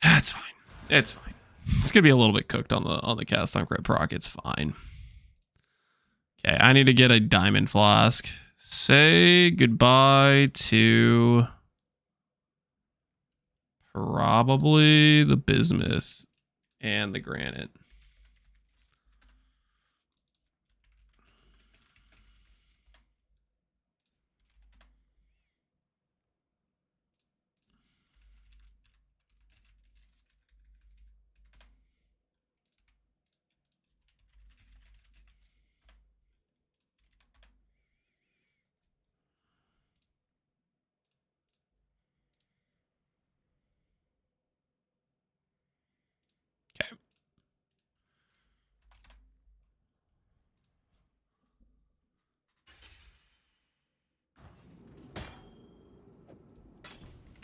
[SPEAKER 1] That's fine. It's fine. It's gonna be a little bit cooked on the cast on crit proc. It's fine. Okay, I need to get a diamond flask. Say goodbye to probably the bismuth and the granite.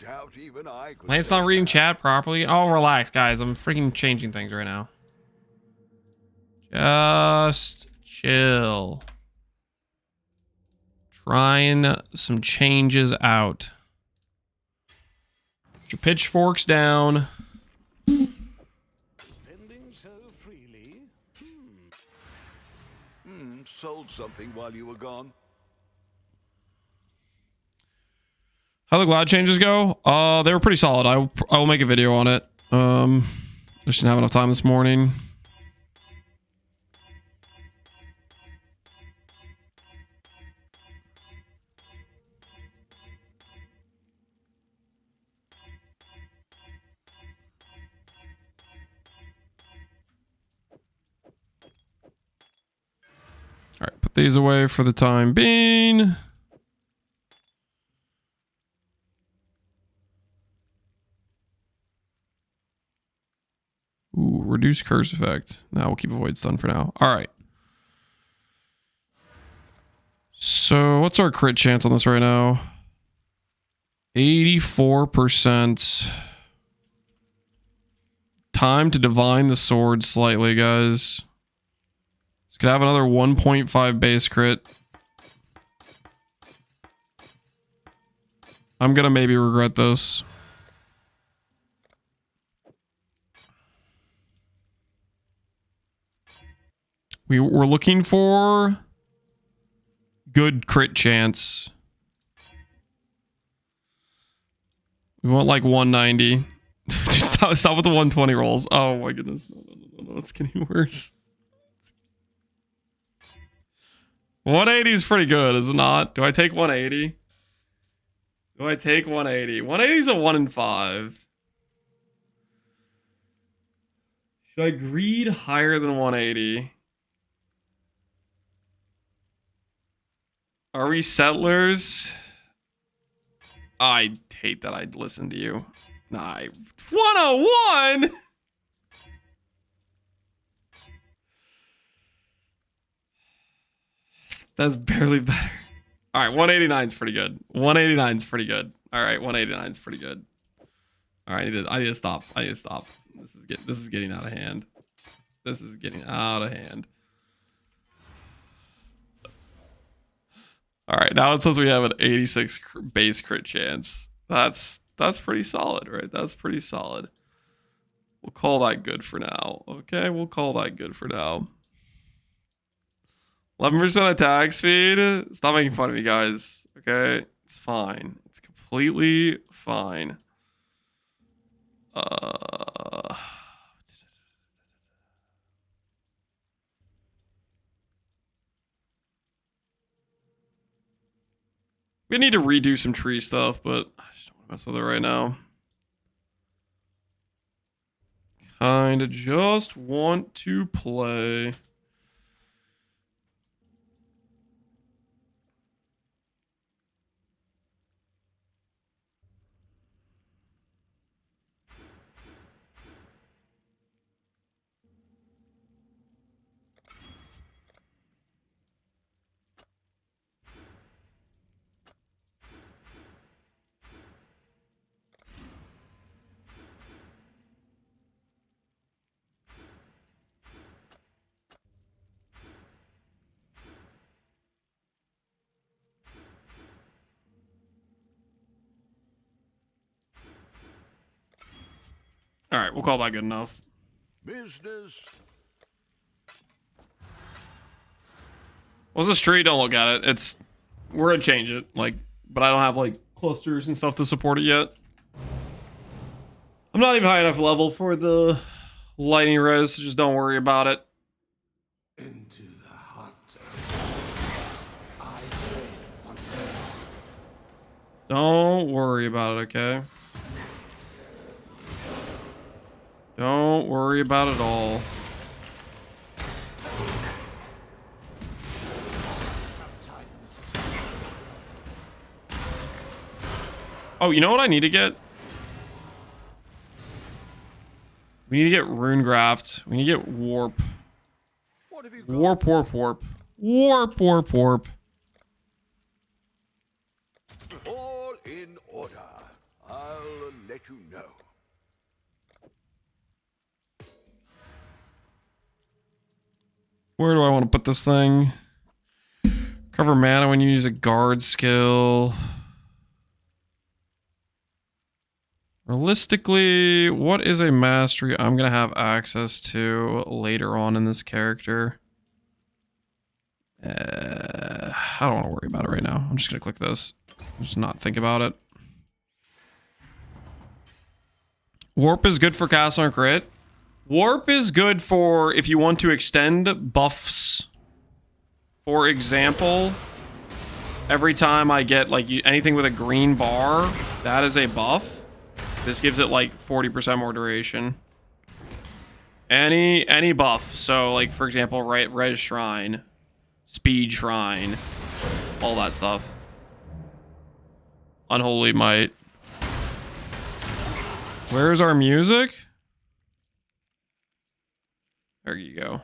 [SPEAKER 3] doubt even I could.
[SPEAKER 1] Lance not reading chat properly. Oh, relax, guys. I'm freaking changing things right now. Just chill. Trying some changes out. Put your pitchforks down.
[SPEAKER 3] Spending so freely. Sold something while you were gone.
[SPEAKER 1] How the Glad changes go? They were pretty solid. I will make a video on it. Just didn't have enough time this morning. All right, put these away for the time being. Ooh, reduce curse effect. Now we'll keep avoid stun for now. All right. So what's our crit chance on this right now? 84%. Time to divine the sword slightly, guys. This could have another 1.5 base crit. I'm gonna maybe regret this. We're looking for good crit chance. We want like 190. Stop with the 120 rolls. Oh my goodness. No. It's getting worse. 180 is pretty good, is it not? Do I take 180? Do I take 180? 180 is a 1 in 5. Should I greed higher than 180? Are we settlers? I hate that I'd listen to you. Nah, 101? That's barely better. All right, 189 is pretty good. 189 is pretty good. All right, 189 is pretty good. All right, I need to stop. I need to stop. This is getting out of hand. This is getting out of hand. All right, now it says we have an 86 base crit chance. That's pretty solid, right? That's pretty solid. We'll call that good for now. Okay, we'll call that good for now. 11% attack speed. Stop making fun of me, guys. Okay, it's fine. It's completely fine. We need to redo some tree stuff, but I just don't want to mess with it right now. Kinda just want to play. All right, we'll call that good enough.
[SPEAKER 3] Business.
[SPEAKER 1] What's the street? Don't look at it. We're gonna change it, like, but I don't have like clusters and stuff to support it yet. I'm not even high enough level for the lightning res, so just don't worry about it.
[SPEAKER 2] Into the hunt. I trade once more.
[SPEAKER 1] Don't worry about it, okay? Don't worry about it all. Oh, you know what I need to get? We need to get Rune Graft. We need to get Warp. Warp.
[SPEAKER 3] All in order. I'll know.
[SPEAKER 1] Where do I want to put this thing? Cover mana when you use a guard skill. Realistically, what is a mastery I'm going to have access to later on in this character? I don't want to worry about it right now. I'm just going to click this. Just not think about it. Warp is good for cast on crit. Warp is good for if you want to extend buffs. For example, every time I get like anything with a green bar, that is a buff. This gives it like 40% more duration. Any buff. So like for example, Res Shrine, Speed Shrine, all that stuff. Unholy Might. Where's our music? There you go.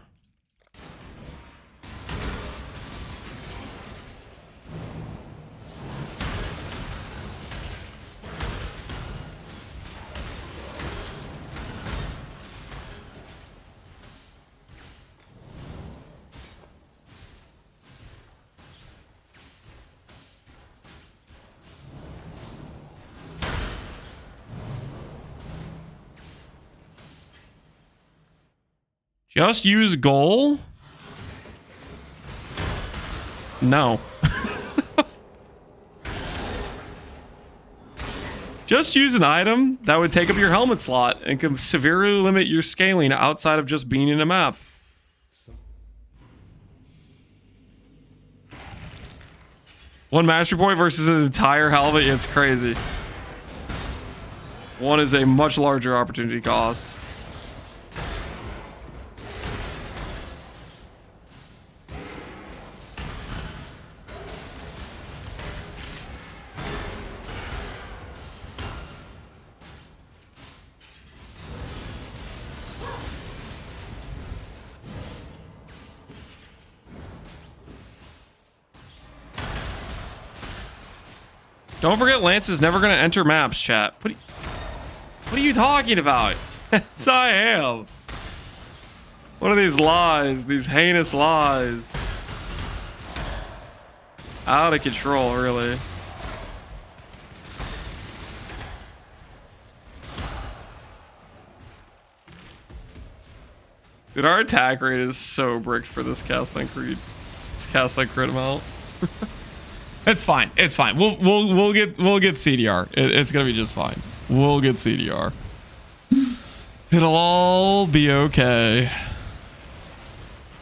[SPEAKER 1] Just use goal? No. Just use an item that would take up your helmet slot and can severely limit your scaling outside of just being in a map. One mastery point versus an entire helmet, it's crazy. One is a much larger opportunity cost. Don't forget Lance is never going to enter maps, chat. What are you talking about? Yes, I am. What are these lies? These heinous lies. Out of control, really. Dude, our attack rate is so bricked for this cast on crit. This cast on crit amount. It's fine. It's fine. We'll get CDR. It's gonna be just fine. We'll get CDR. It'll all be okay.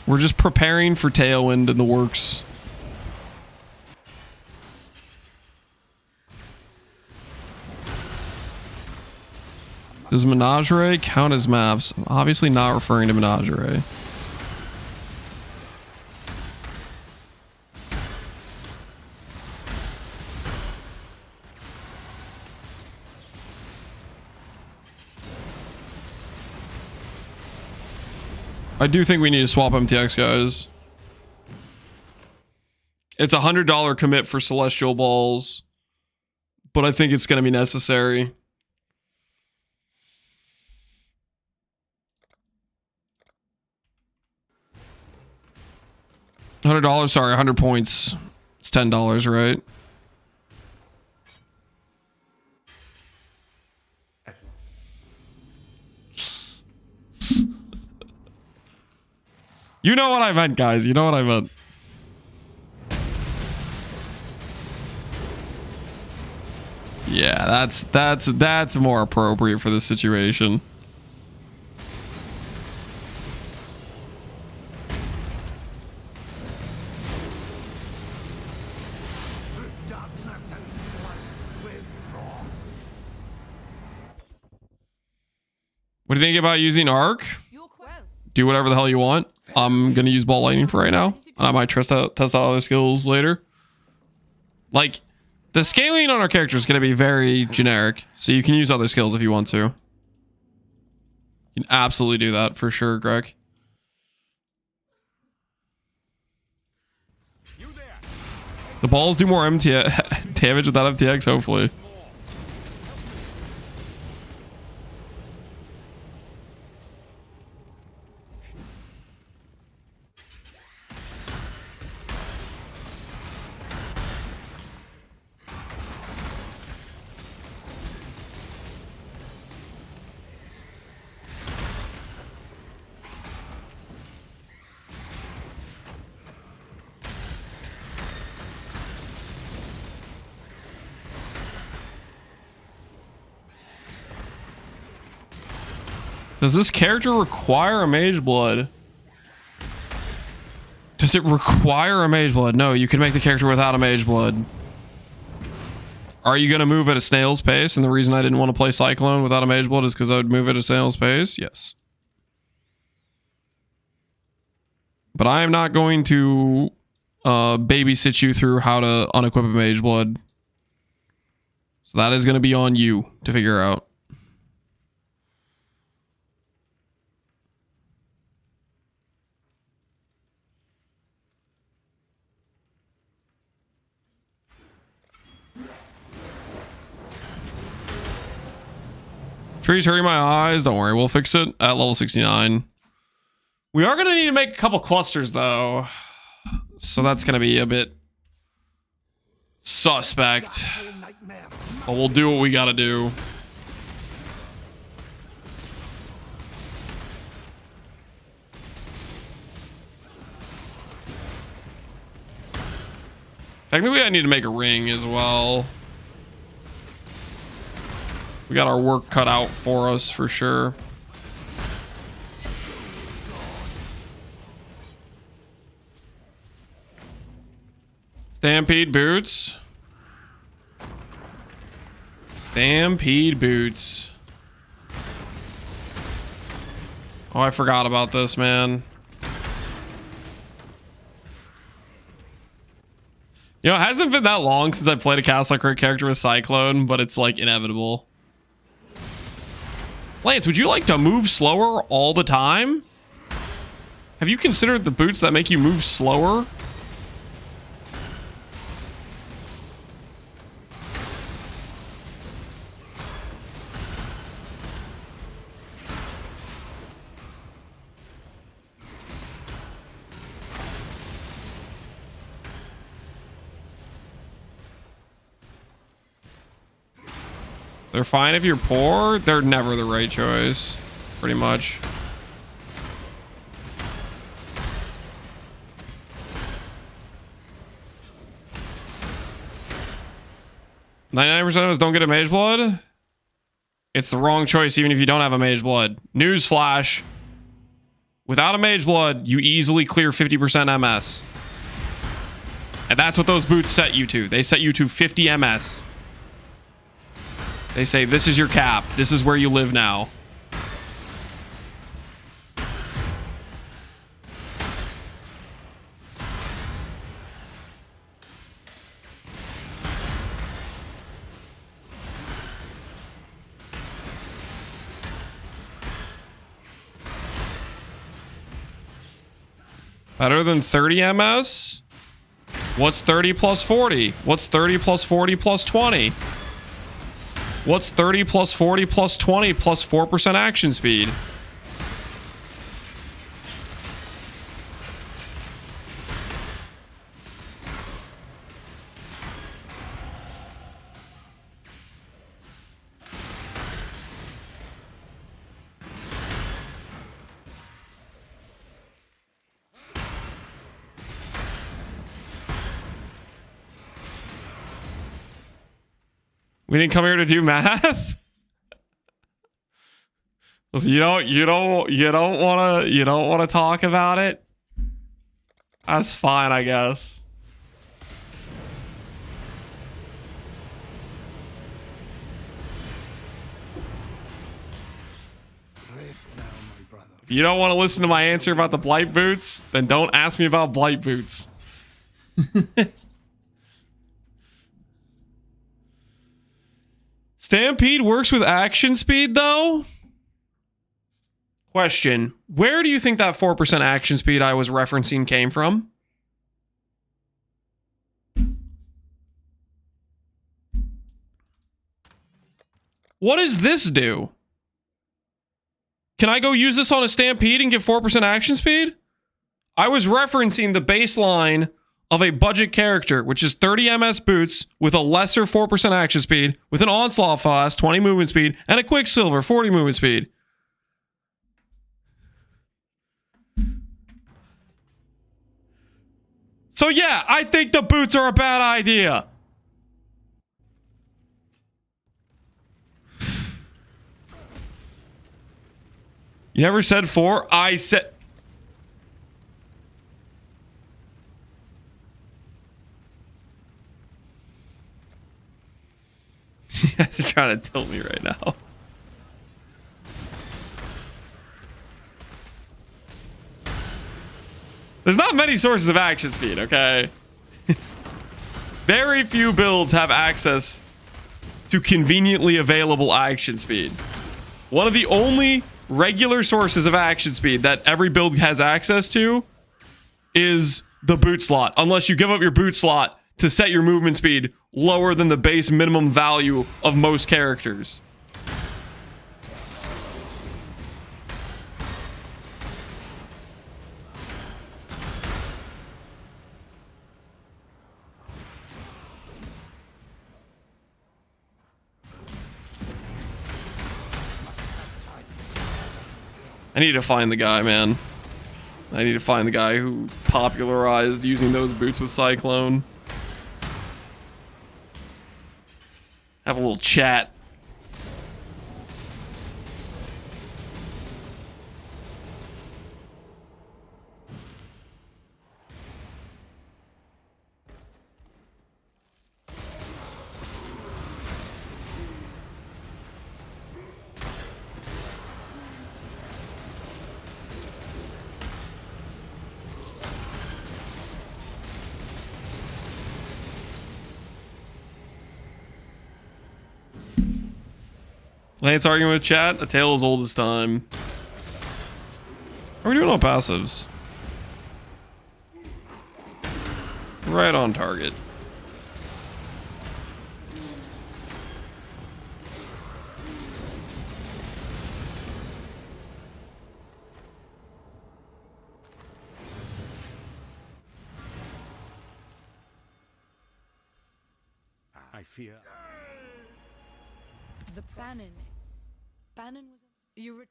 [SPEAKER 1] We're just preparing for Tailwind in the works. Does Menagerie count as maps? I'm obviously not referring to Menagerie. I do think we need to swap MTX, guys. It's $100 commit for Celestial Balls, but I think it's going to be necessary. $100, sorry, 100 points. It's $10, right? You know what I meant, guys. You know what I meant. Yeah, that's more appropriate for this situation. What do you think about using Arc? Do whatever the hell you want. I'm gonna use Ball Lightning for right now, and I might test out other skills later. Like, the scaling on our character is gonna be very generic, so you can use other skills if you want to. You can absolutely do that for sure, Greg. The balls do more damage without FTX, hopefully. Does this character require a mage blood? Does it require a mage blood? No, you can make the character without a mage blood. Are you going to move at a snail's pace? And the reason I didn't want to play Cyclone without a mage blood is because I would move at a snail's pace? Yes. But I am not going to babysit you through how to unequip a mage blood. So that is going to be on you to figure out. Tree's hurting my eyes. Don't worry, we'll fix it at level 69. We are going to need to make a couple clusters, though. So that's going to be a bit suspect. But we'll do what we got to do. Technically, I need to make a ring as well. We got our work cut out for us for sure. Stampede boots. Stampede boots. Oh, I forgot about this, man. You know, it hasn't been that long since I played a Castle Crit character with Cyclone, but it's like inevitable. Lance, would you like to move slower all the time? Have you considered the boots that make you move slower? They're fine if you're poor. They're never the right choice, pretty much. "99% of us don't get a mage blood." It's the wrong choice even if you don't have a mage blood. Newsflash. Without a mage blood, you easily clear 50% MS. And that's what those boots set you to. They set you to 50 MS. They say, this is your cap. This is where you live now. Better than 30 MS? What's 30 plus 40? What's 30 plus 40 plus 20? What's 30 plus 40 plus 20 plus 4% action speed? We didn't come here to do math. You don't wanna talk about it. That's fine, I guess. If you don't want to listen to my answer about the blight boots, then don't ask me about blight boots. Stampede works with action speed, though? Question. Where do you think that 4% action speed I was referencing came from? What does this do? Can I go use this on a Stampede and get 4% action speed? I was referencing the baseline of a budget character, which is 30 MS boots with a lesser 4% action speed, with an Onslaught Flask, 20 movement speed, and a Quicksilver, 40 movement speed. So yeah, I think the boots are a bad idea. You never said 4? I said... You guys are trying to tilt me right now. There's not many sources of action speed, okay? Very few builds have access to conveniently available action speed. One of the only regular sources of action speed that every build has access to is the boot slot, unless you give up your boot slot to set your movement speed lower than the base minimum value of most characters. I need to find the guy, man. I need to find the guy who popularized using those boots with Cyclone. Have a little chat. Lance arguing with chat. A tale as old as time. How are we doing on passives? Right on target.
[SPEAKER 11] I fear.
[SPEAKER 9] The Bannon was you returned.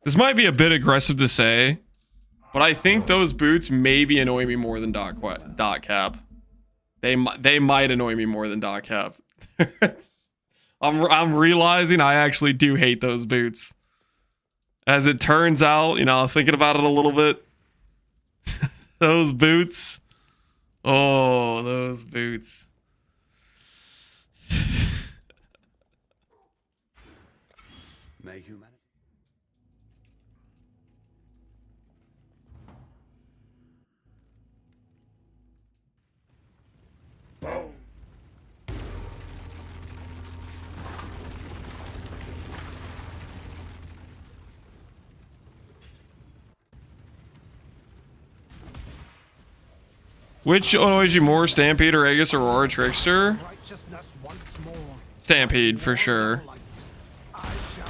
[SPEAKER 1] This might be a bit aggressive to say, but I think those boots maybe annoy me more than dot cap. They might annoy me more than dot cap. I'm realizing I actually do hate those boots. As it turns out, you know, thinking about it a little bit, those boots. Oh, those boots.
[SPEAKER 3] May humanity.
[SPEAKER 1] Which annoys you more, Stampede or Aegis Aurora Trickster? Stampede for sure.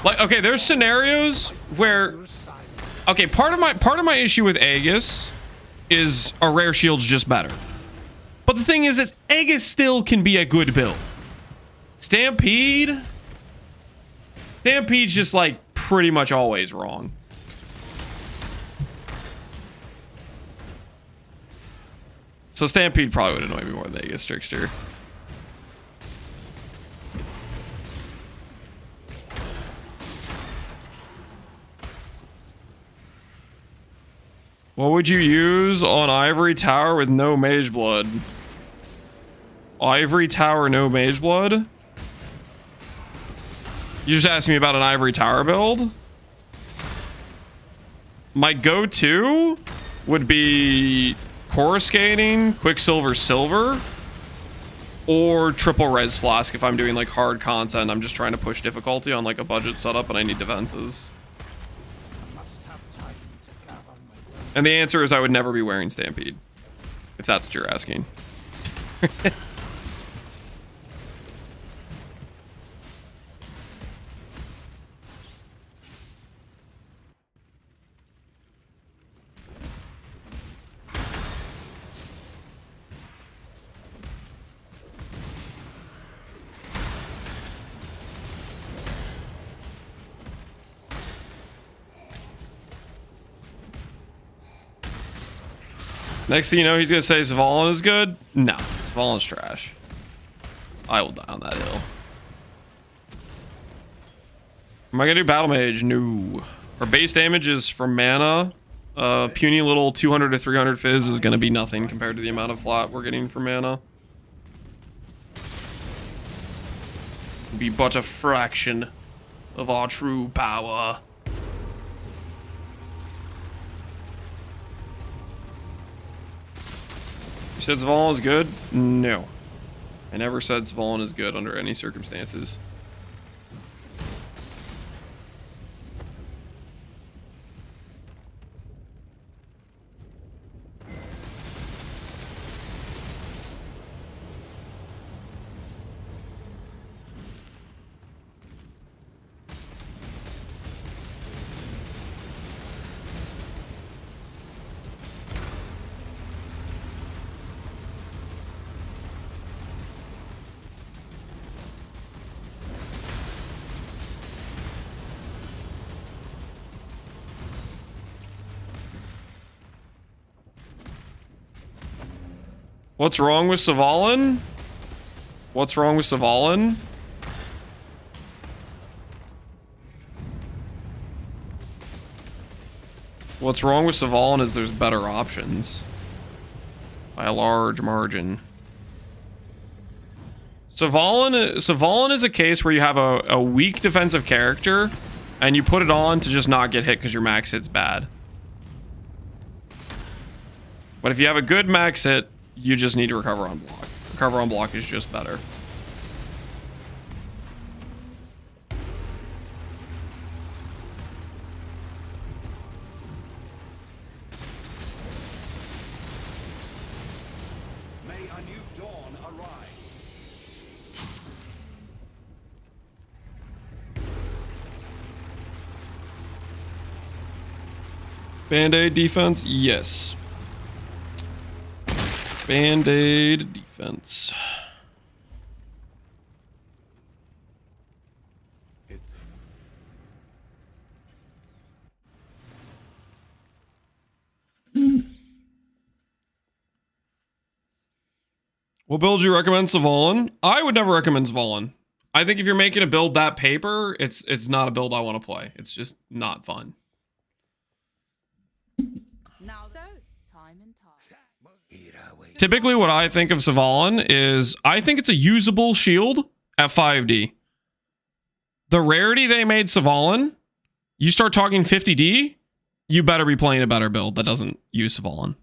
[SPEAKER 1] Like, okay, there's scenarios where, okay, part of my issue with Aegis is a rare shield's just better. But the thing is Aegis still can be a good build. Stampede? Stampede's just like pretty much always wrong. So Stampede probably would annoy me more than Aegis Trickster. What would you use on Ivory Tower with no Mage Blood? Ivory Tower, no Mage Blood? You just asked me about an Ivory Tower build? My go-to would be Coruscating, Quicksilver Silver, or Triple Res Flask if I'm doing like hard content. I'm just trying to push difficulty on like a budget setup and I need defenses. And the answer is I would never be wearing Stampede, if that's what you're asking. Next thing you know, he's gonna say Svalin is good. No, Svalin's trash. I will die on that hill. Am I gonna do Battle Mage? No. Our base damage is from mana. Puny little 200 to 300 fizz is going to be nothing compared to the amount of flat we're getting from mana. It'll be but a fraction of our true power. You said Zavallen is good? No. I never said Zavallen is good under any circumstances. What's wrong with Zavallen? What's wrong with Zavallen? What's wrong with Zavallen is there's better options. By a large margin. Zavallen is a case where you have a weak defensive character and you put it on to just not get hit because your max hit's bad. But if you have a good max hit, you just need to recover on block. Recover on block is just better.
[SPEAKER 3] May a new dawn arise.
[SPEAKER 1] Band-Aid defense? Yes. Band-Aid defense. What build do you recommend, Zavallen? I would never recommend Zavallen. I think if you're making a build that paper, it's not a build I want to play. It's just not fun.
[SPEAKER 9] Now so, time and time.
[SPEAKER 1] Typically what I think of Zavallen is I think it's a usable shield at 5D. The rarity they made Zavallen, you start talking 50D, you better be playing a better build that doesn't use Zavallen.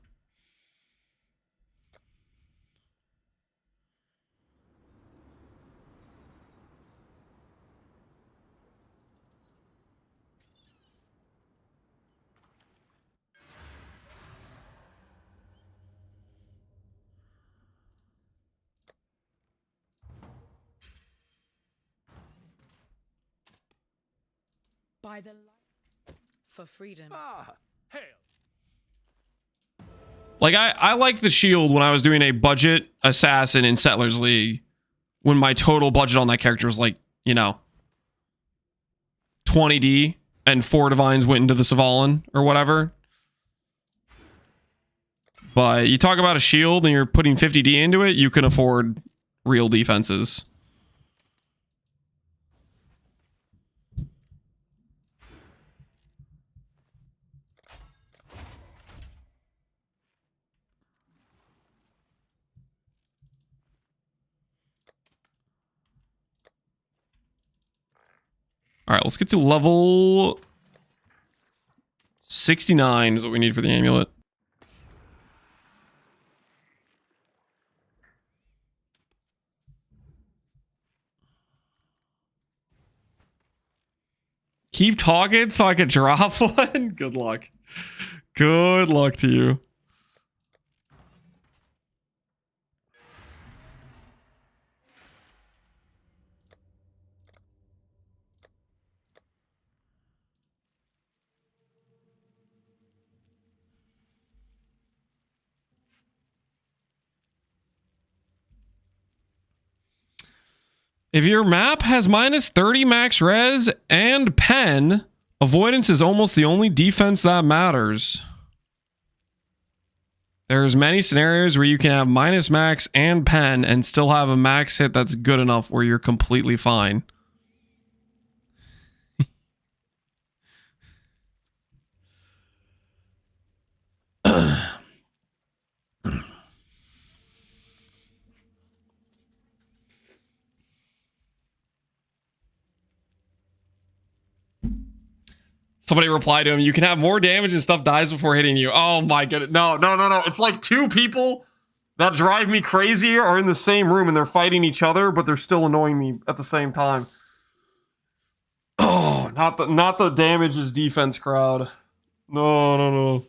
[SPEAKER 9] By the light for freedom.
[SPEAKER 3] Ah, hail.
[SPEAKER 1] Like, I liked the shield when I was doing a budget assassin in Settlers League. When my total budget on that character was like, you know, 20D and 4 divines went into the Zavallen or whatever. But you talk about a shield and you're putting 50D into it, you can afford real defenses. All right, let's get to level 69 is what we need for the amulet. Keep talking so I can drop one. Good luck. Good luck to you. If your map has minus 30 max res and pen, avoidance is almost the only defense that matters. There's many scenarios where you can have minus max and pen and still have a max hit that's good enough where you're completely fine. Somebody replied to him, you can have more damage and stuff dies before hitting you. Oh my goodness. No. It's like two people that drive me crazy are in the same room and they're fighting each other, but they're still annoying me at the same time. Oh, not the damage is defense crowd. No.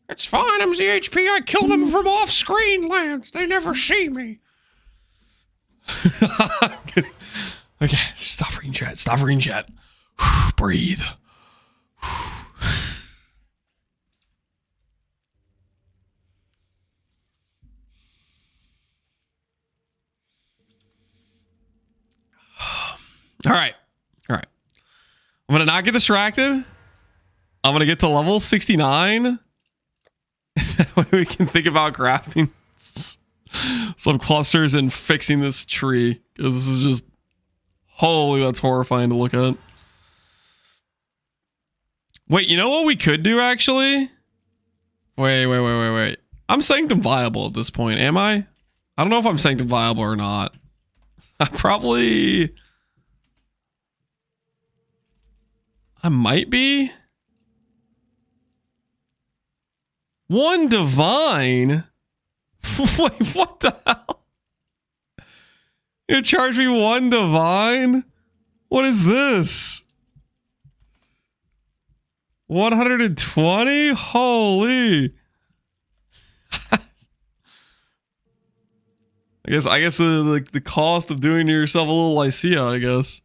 [SPEAKER 1] It's fine, I'm ZHP. I kill them from off screen, Lance. They never see me. Okay, stop reading chat. Breathe. All right. I'm gonna not get distracted. I'm gonna get to level 69. That way we can think about crafting some clusters and fixing this tree. Because this is just, holy, that's horrifying to look at. Wait, you know what we could do actually? Wait. I'm Sanctum viable at this point, am I? I don't know if I'm Sanctum viable or not. I might be. One divine? Wait, what the hell? You charge me one divine? What is this? 120? Holy. I guess the cost of doing to yourself a little Lycia, I guess.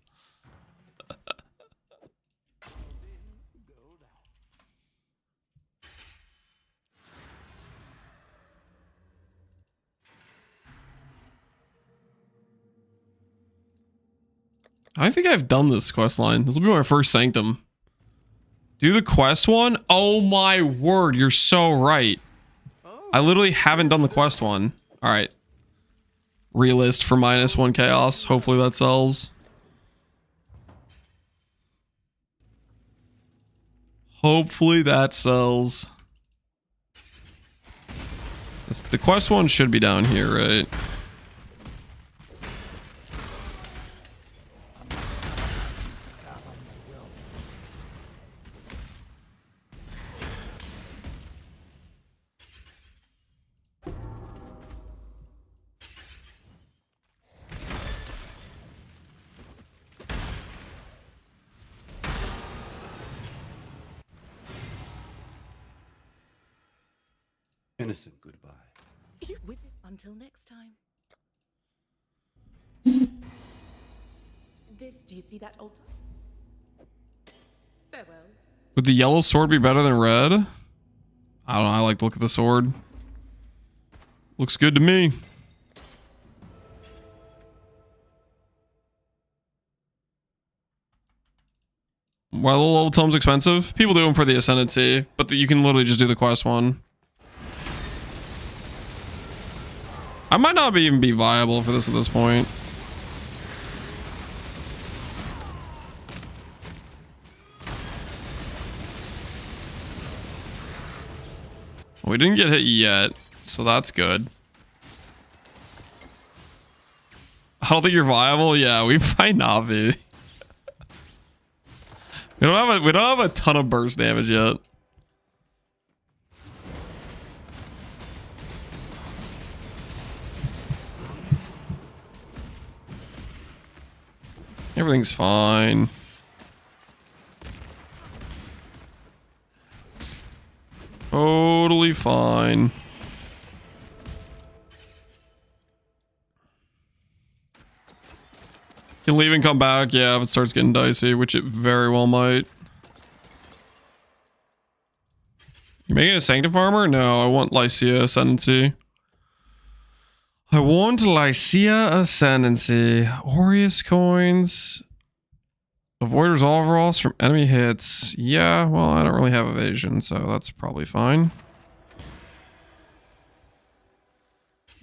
[SPEAKER 1] I think I've done this quest line. This will be my first Sanctum. Do the quest one? Oh my word, you're so right. I literally haven't done the quest one. All right. Relist for -1 chaos. Hopefully that sells. The quest one should be down here, right?
[SPEAKER 12] Innocent goodbye.
[SPEAKER 4] With it until next time. Do you see that altar? Farewell.
[SPEAKER 1] Would the yellow sword be better than red? I don't know. I like to look at the sword. Looks good to me. Why the level tome's expensive? People do them for the Ascendancy, but you can literally just do the quest one. I might not even be viable for this at this point. We didn't get hit yet, so that's good. I don't think you're viable. Yeah, we might not be. We don't have a ton of burst damage yet. Everything's fine. Totally fine. Can leave and come back, yeah, if it starts getting dicey, which it very well might. You making a Sanctum farmer? No, I want Lycia Ascendancy. Aureus coins. Avoid resolve loss from enemy hits. Yeah, well, I don't really have evasion, so that's probably fine.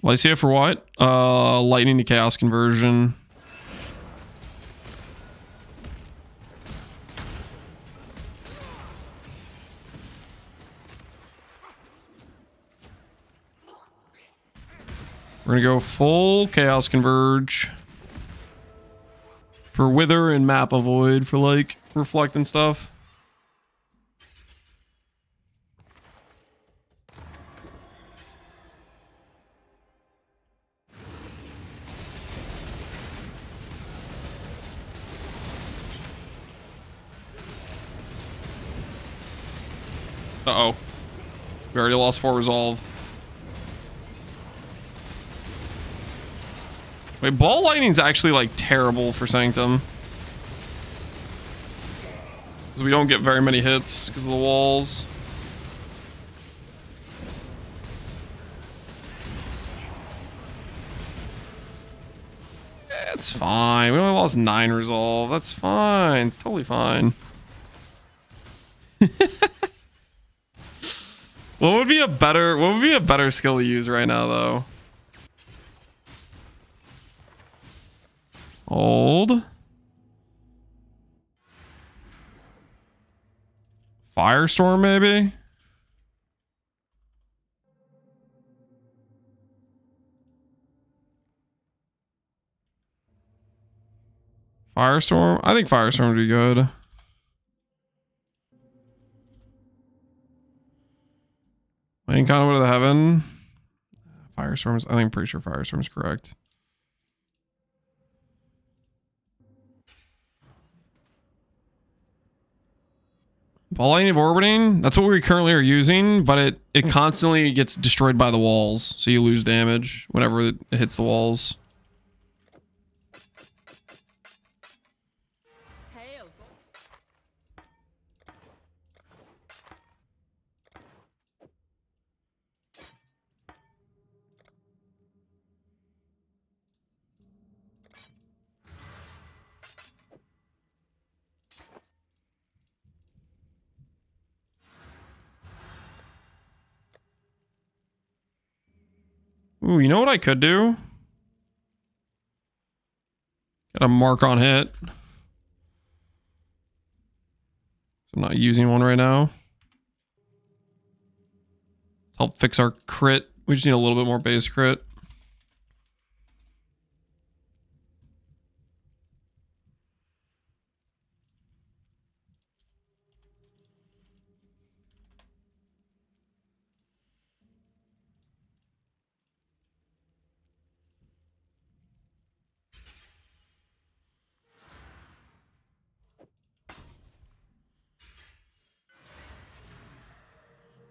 [SPEAKER 1] Lycia for what? Lightning to chaos conversion. We're gonna go full chaos converge for wither and map avoid for like reflect and stuff. Uh-oh. We already lost 4 resolve. Wait, ball lightning's actually like terrible for Sanctum. Because we don't get very many hits because of the walls. It's fine. We only lost 9 resolve. That's fine. It's totally fine. What would be a better skill to use right now though? Hold. Firestorm maybe? Firestorm? I think Firestorm would be good. Main Conduit of the Heaven. Firestorm's, I think I'm pretty sure Firestorm's correct. Ball lightning of orbiting, that's what we currently are using, but it constantly gets destroyed by the walls, so you lose damage whenever it hits the walls. Ooh, you know what I could do? Get a mark on hit. I'm not using one right now. Help fix our crit. We just need a little bit more base crit.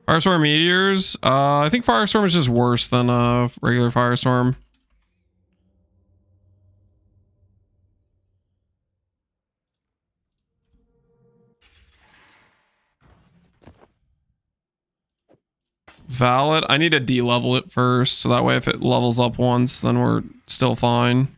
[SPEAKER 1] Firestorm meteors. I think Firestorm is just worse than regular Firestorm. Valid. I need to de-level it first, so that way if it levels up once, then we're still fine.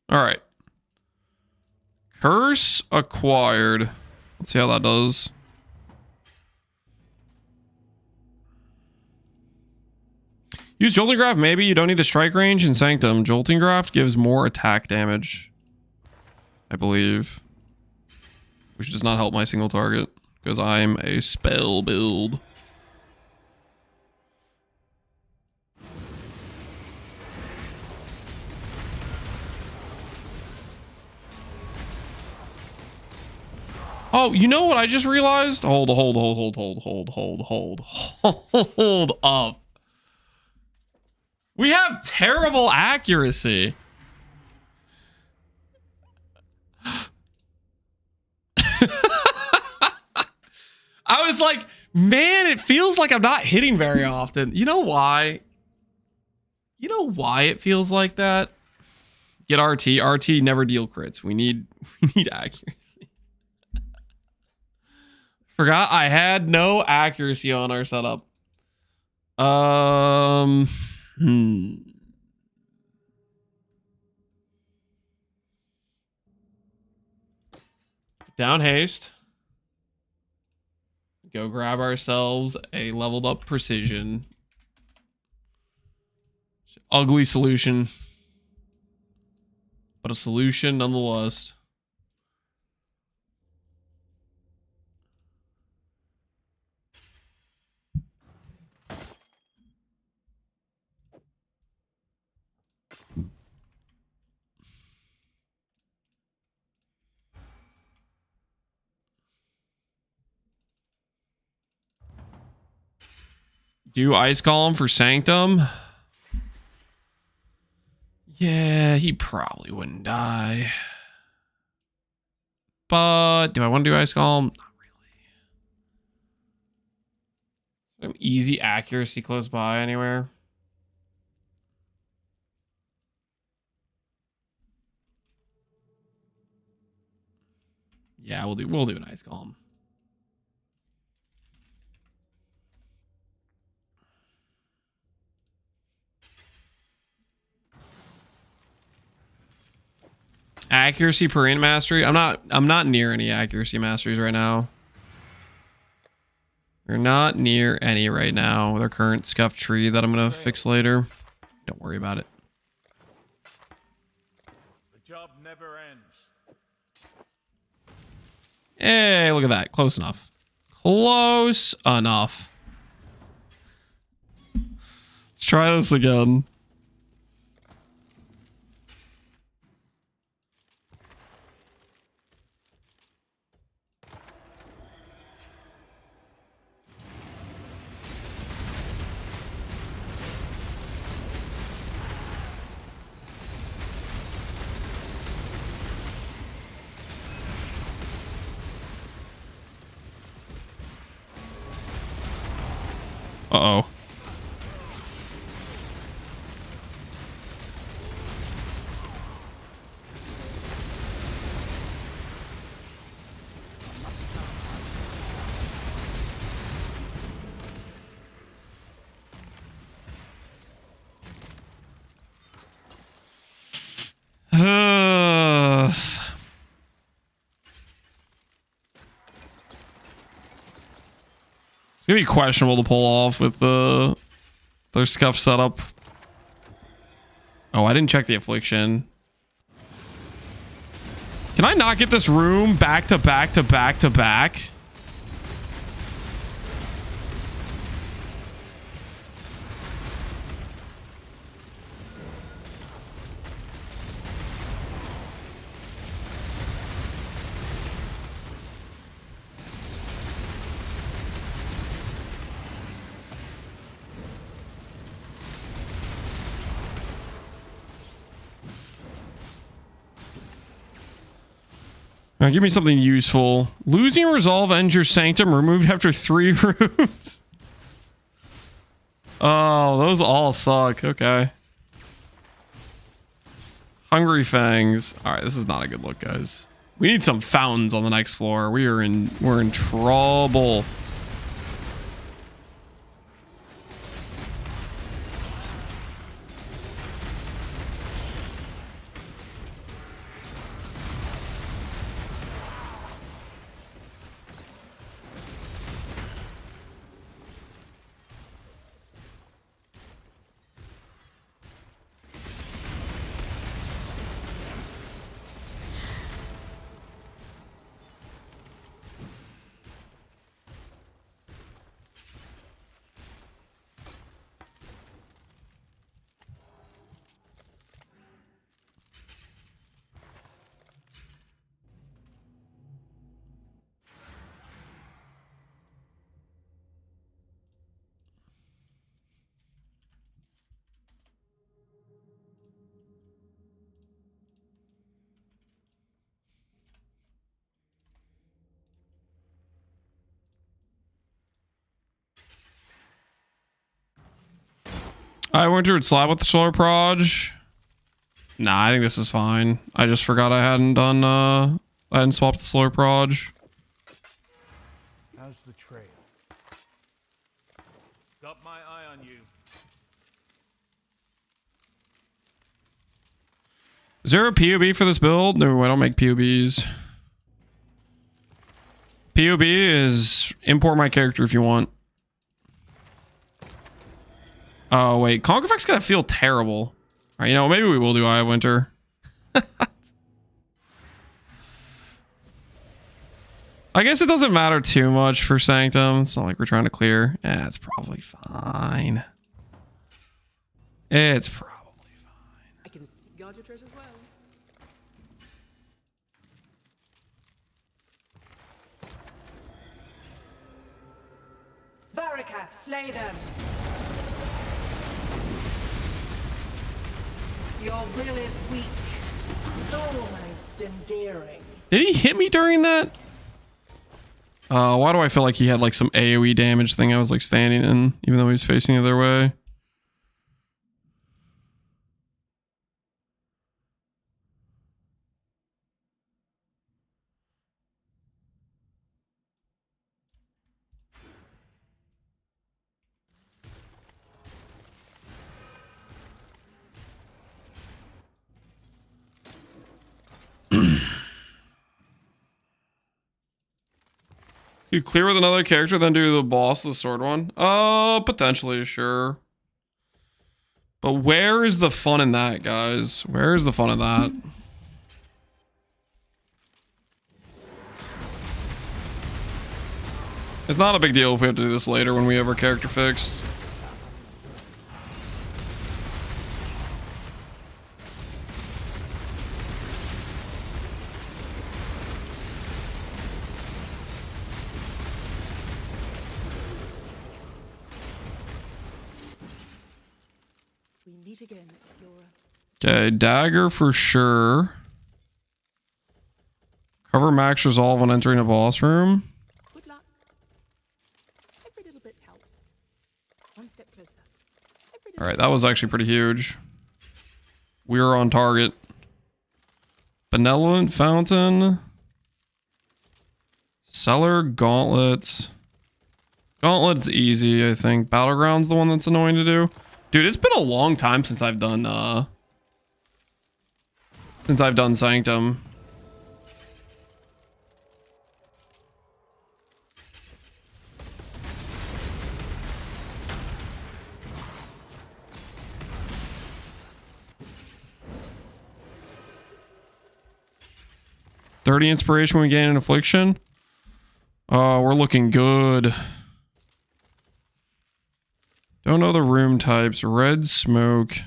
[SPEAKER 1] All right. Curse acquired. Let's see how that does. Use Jolting Graft, maybe. You don't need the strike range in Sanctum. Jolting Graft gives more attack damage, I believe. Which does not help my single target, because I'm a spell build. Oh, you know what I just realized? Hold up. We have terrible accuracy. I was like, man, it feels like I'm not hitting very often. You know why? You know why it feels like that? Get RT. RT never deal crits. We need accuracy. Forgot I had no accuracy on our setup. Down haste. Go grab ourselves a leveled up precision. Ugly solution. But a solution nonetheless. Do Ice Golem for Sanctum? Yeah, he probably wouldn't die. But do I want to do Ice Golem? Not really. Some easy accuracy close by anywhere. Yeah, we'll do an Ice Golem. Accuracy per in mastery. I'm not near any accuracy masteries right now. We're not near any right now with our current scuffed tree that I'm gonna fix later. Don't worry about it.
[SPEAKER 13] The job never ends.
[SPEAKER 1] Hey, look at that. Close enough. Close enough. Let's try this again. Uh-oh. It's gonna be questionable to pull off with their scuff setup. Oh, I didn't check the affliction. Can I not get this room back to back to back to back? Now, give me something useful. Losing resolve ends your sanctum removed after 3 rooms. Oh, those all suck. Okay. Hungry Fangs. All right, this is not a good look, guys. We need some fountains on the next floor. We're in trouble. I went to slab with the solar proj. Nah, I think this is fine. I just forgot I hadn't done I hadn't swapped the solar proj.
[SPEAKER 13] How's the trail? Got my eye on you.
[SPEAKER 1] Is there a POB for this build? No, I don't make POBs. POB is import my character if you want. Oh, wait. Conk Effect's gonna feel terrible. All right, you know, maybe we will do Eye of Winter. I guess it doesn't matter too much for Sanctum. It's not like we're trying to clear. Yeah, it's probably fine. It's probably fine.
[SPEAKER 14] I can guard your treasures well. Varikath, slay them.
[SPEAKER 4] Your will is weak. It's almost endearing.
[SPEAKER 1] Did he hit me during that? Why do I feel like he had like some AoE damage thing I was like standing in, even though he was facing the other way? You clear with another character, then do the boss of the sword one? Potentially, sure. But where is the fun in that, guys? Where is the fun in that? It's not a big deal if we have to do this later when we have our character fixed.
[SPEAKER 4] Again, explorer.
[SPEAKER 1] Okay, dagger for sure. Cover max resolve when entering a boss room.
[SPEAKER 4] Good luck. Every little bit helps. One step closer.
[SPEAKER 1] All right, that was actually pretty huge. We are on target. Benevolent Fountain. Cellar Gauntlets. Gauntlet's easy, I think. Battleground's the one that's annoying to do. Dude, it's been a long time since I've done Sanctum. $30 inspiration when we gain an affliction. Oh, we're looking good. Don't know the room types. Red smoke.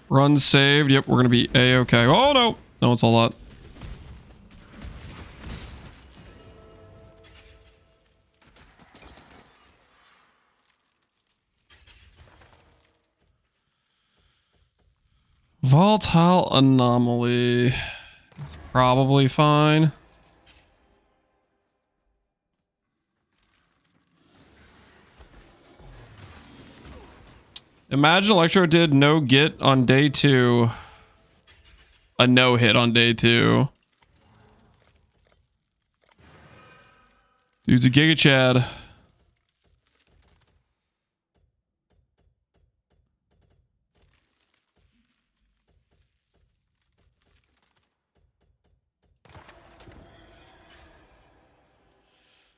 [SPEAKER 1] Run saved. Yep, we're going to be A-okay. Oh, no. No, it's a lot. Volatile anomaly. It's probably fine. Imagine Electro did no get on day 2. A no hit on day 2. Dude's a Giga Chad.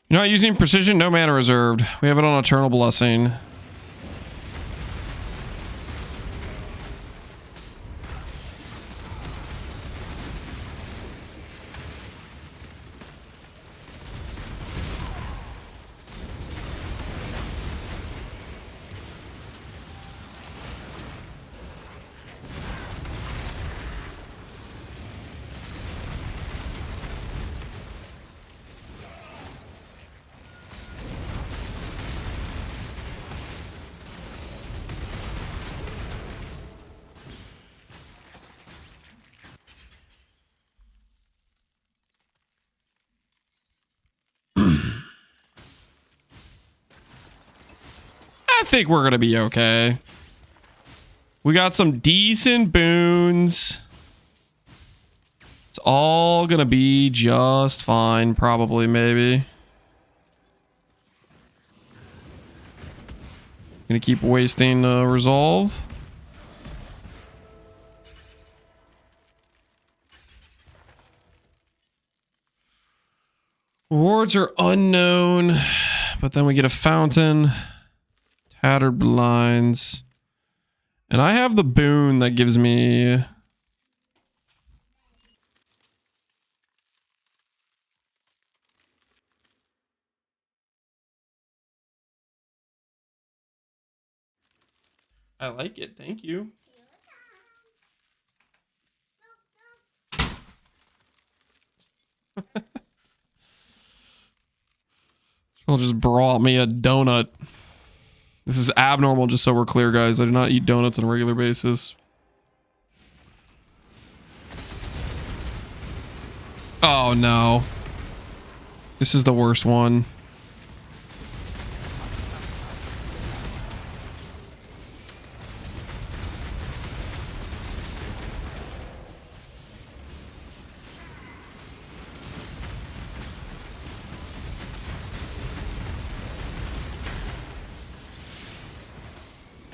[SPEAKER 1] You're not using precision, no mana reserved. We have it on Eternal Blessing. I think we're gonna be okay. We got some decent boons. It's all gonna be just fine, probably, maybe. Gonna keep wasting resolve. Rewards are unknown, but then we get a fountain. Tattered blinds. And I have the boon that gives me... I like it, thank you. She'll just brought me a donut. This is abnormal, just so we're clear, guys. I do not eat donuts on a regular basis. Oh, no. This is the worst one.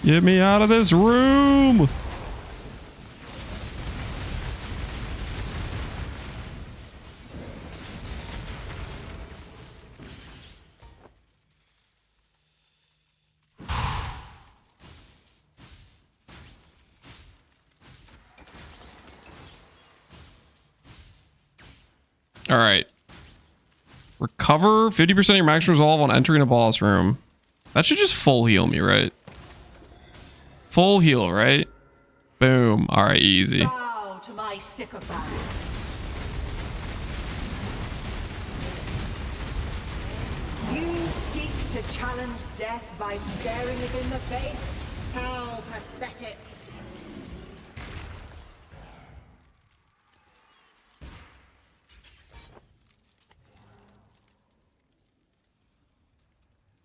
[SPEAKER 1] Get me out of this room! All right. Recover 50% of your max resolve on entering a boss room. That should just full heal me, right? Full heal, right? Boom. All right, easy.
[SPEAKER 4] Bow to my sycophants. You seek to challenge death by staring it in the face? How pathetic.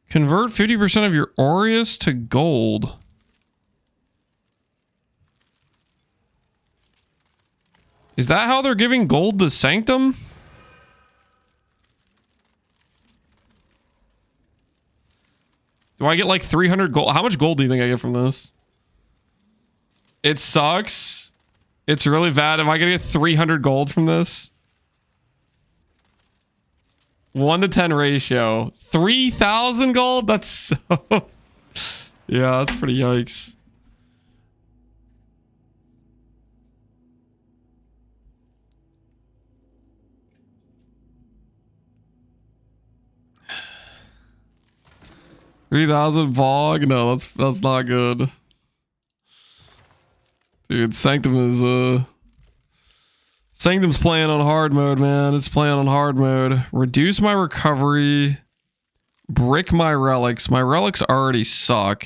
[SPEAKER 1] Convert 50% of your aureus to gold. Is that how they're giving gold to Sanctum? Do I get like 300 gold? How much gold do you think I get from this? It sucks. It's really bad. Am I gonna get 300 gold from this? 1 to 10 ratio. 3,000 gold? That's so... Yeah, that's pretty yikes. $3,000 Bog? No, that's not good. Dude, Sanctum is Sanctum's playing on hard mode, man. It's playing on hard mode. Reduce my recovery. Brick my relics. My relics already suck.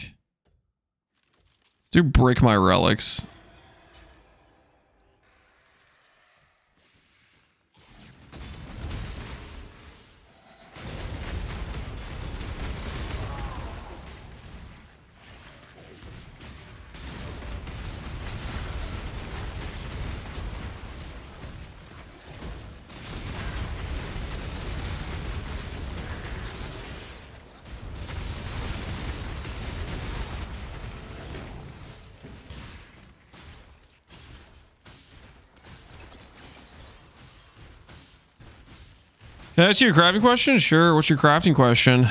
[SPEAKER 1] Let's do brick my relics. Can I ask you a crafting question? Sure. What's your crafting question?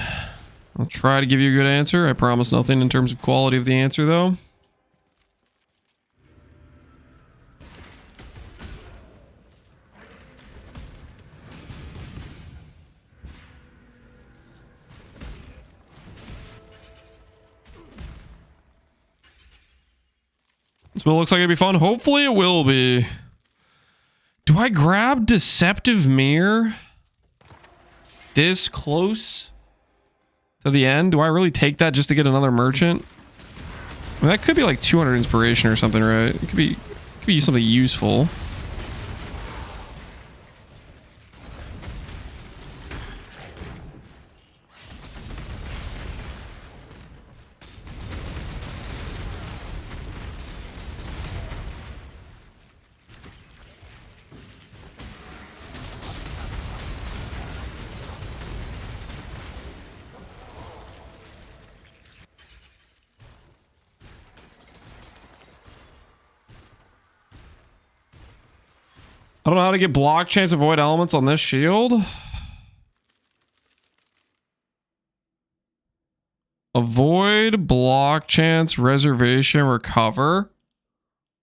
[SPEAKER 1] I'll try to give you a good answer. I promise nothing in terms of quality of the answer, though. This build looks like it'd be fun. Hopefully it will be. Do I grab Deceptive Mirror this close to the end? Do I really take that just to get another merchant? I mean, that could be like 200 inspiration or something, right? It could be something useful. I don't know how to get block chance avoid elements on this shield. Avoid block chance reservation recover.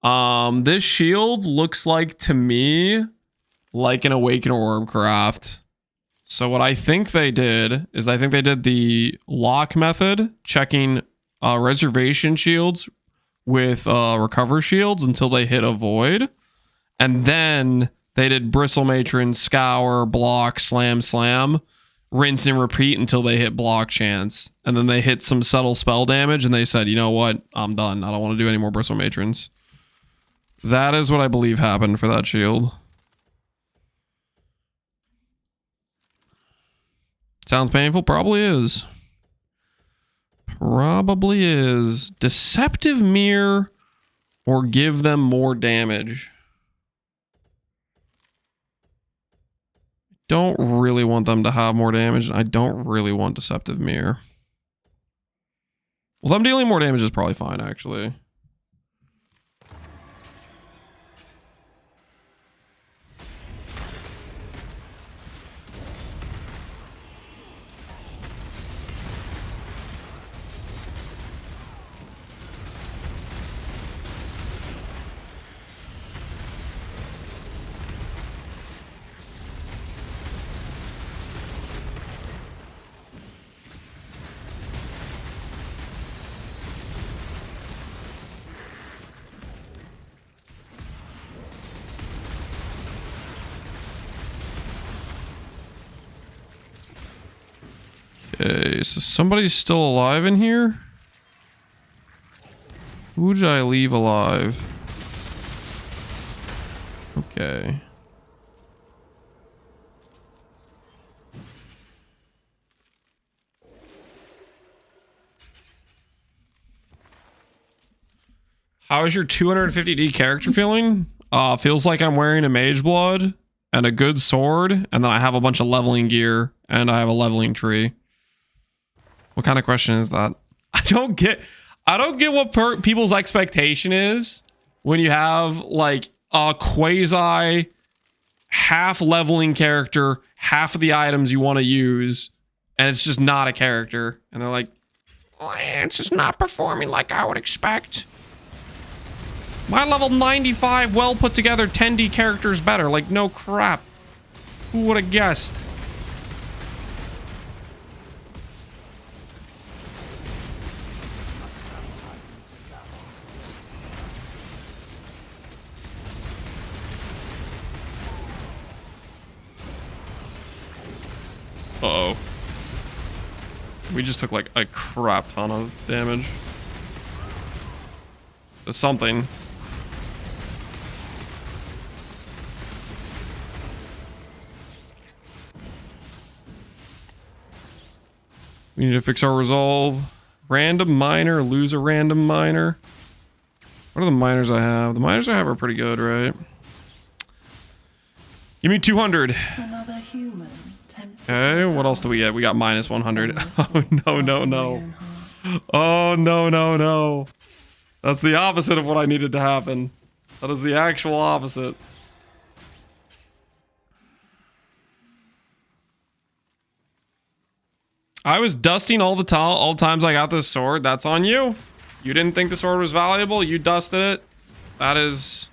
[SPEAKER 1] This shield looks like to me like an awaken orb craft. So what I think they did is I think they did the lock method, checking reservation shields with recover shields until they hit avoid. And then They did Bristle Matron, Scour, Block, Slam, Slam, rinse and repeat until they hit Block Chance. And then they hit some subtle spell damage and they said, you know what? I'm done. I don't want to do any more Bristle Matrons. That is what I believe happened for that shield. Sounds painful? Probably is. Probably is. Deceptive Mirror or give them more damage. Don't really want them to have more damage. I don't really want Deceptive Mirror. Well, them dealing more damage is probably fine, actually. Okay, so somebody's still alive in here? Who did I leave alive? Okay. How is your 250D character feeling? Feels like I'm wearing a Mage Blood and a good sword, and then I have a bunch of leveling gear, and I have a leveling tree. What kind of question is that? I don't get what people's expectation is when you have like a quasi half leveling character, half of the items you want to use, and it's just not a character. And they're like, oh, it's just not performing like I would expect. My level 95 well put together 10D character is better. Like, no crap. Who would have guessed? Uh-oh. We just took like a crap ton of damage. There's something. We need to fix our resolve. Random miner, lose a random miner. What are the miners I have? The miners I have are pretty good, right? Give me 200.
[SPEAKER 4] Another human.
[SPEAKER 1] Okay, what else do we get? We got minus 100. Oh, no, no, no. Oh, no, no, no. That's the opposite of what I needed to happen. That is the actual opposite. I was dusting all the times I got this sword. That's on you. You didn't think the sword was valuable. You dusted it. That is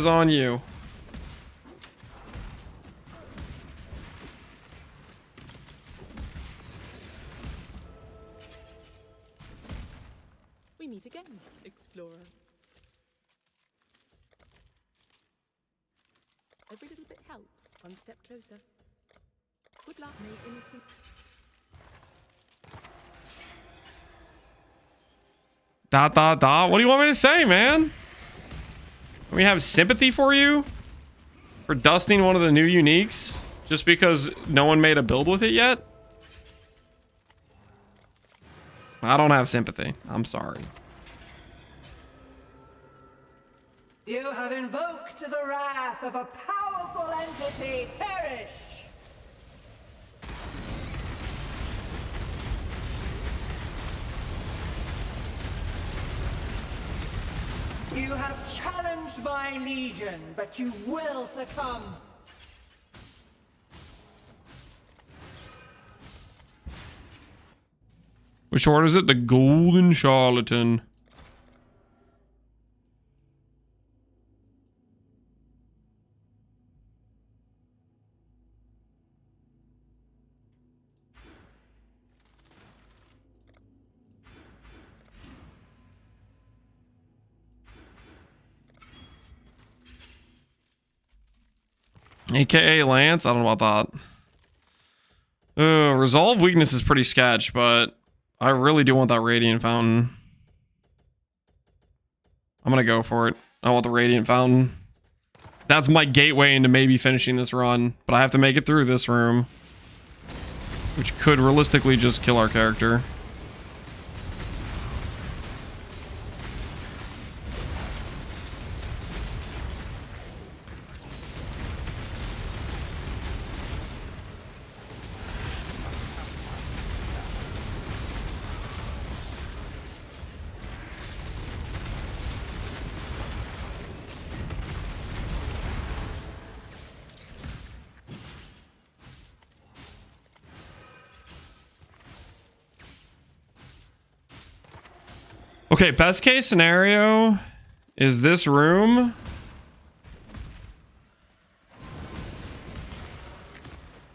[SPEAKER 1] on you.
[SPEAKER 14] We meet again, explorer. Every little bit helps. One step closer. Good luck, may innocent.
[SPEAKER 1] Dot, dot, dot. What do you want me to say, man? We have sympathy for you? For dusting one of the new uniques? Just because no one made a build with it yet? I don't have sympathy. I'm sorry.
[SPEAKER 4] You have invoked the wrath of a powerful entity. Perish! You have challenged my legion, but you will succumb.
[SPEAKER 1] Which order is it? The Golden Charlatan. AKA Lance? I don't know about that. Resolve weakness is pretty sketch, but I really do want that Radiant Fountain. I'm gonna go for it. I want the Radiant Fountain. That's my gateway into maybe finishing this run, but I have to make it through this room, which could realistically just kill our character. Okay, best case scenario is this room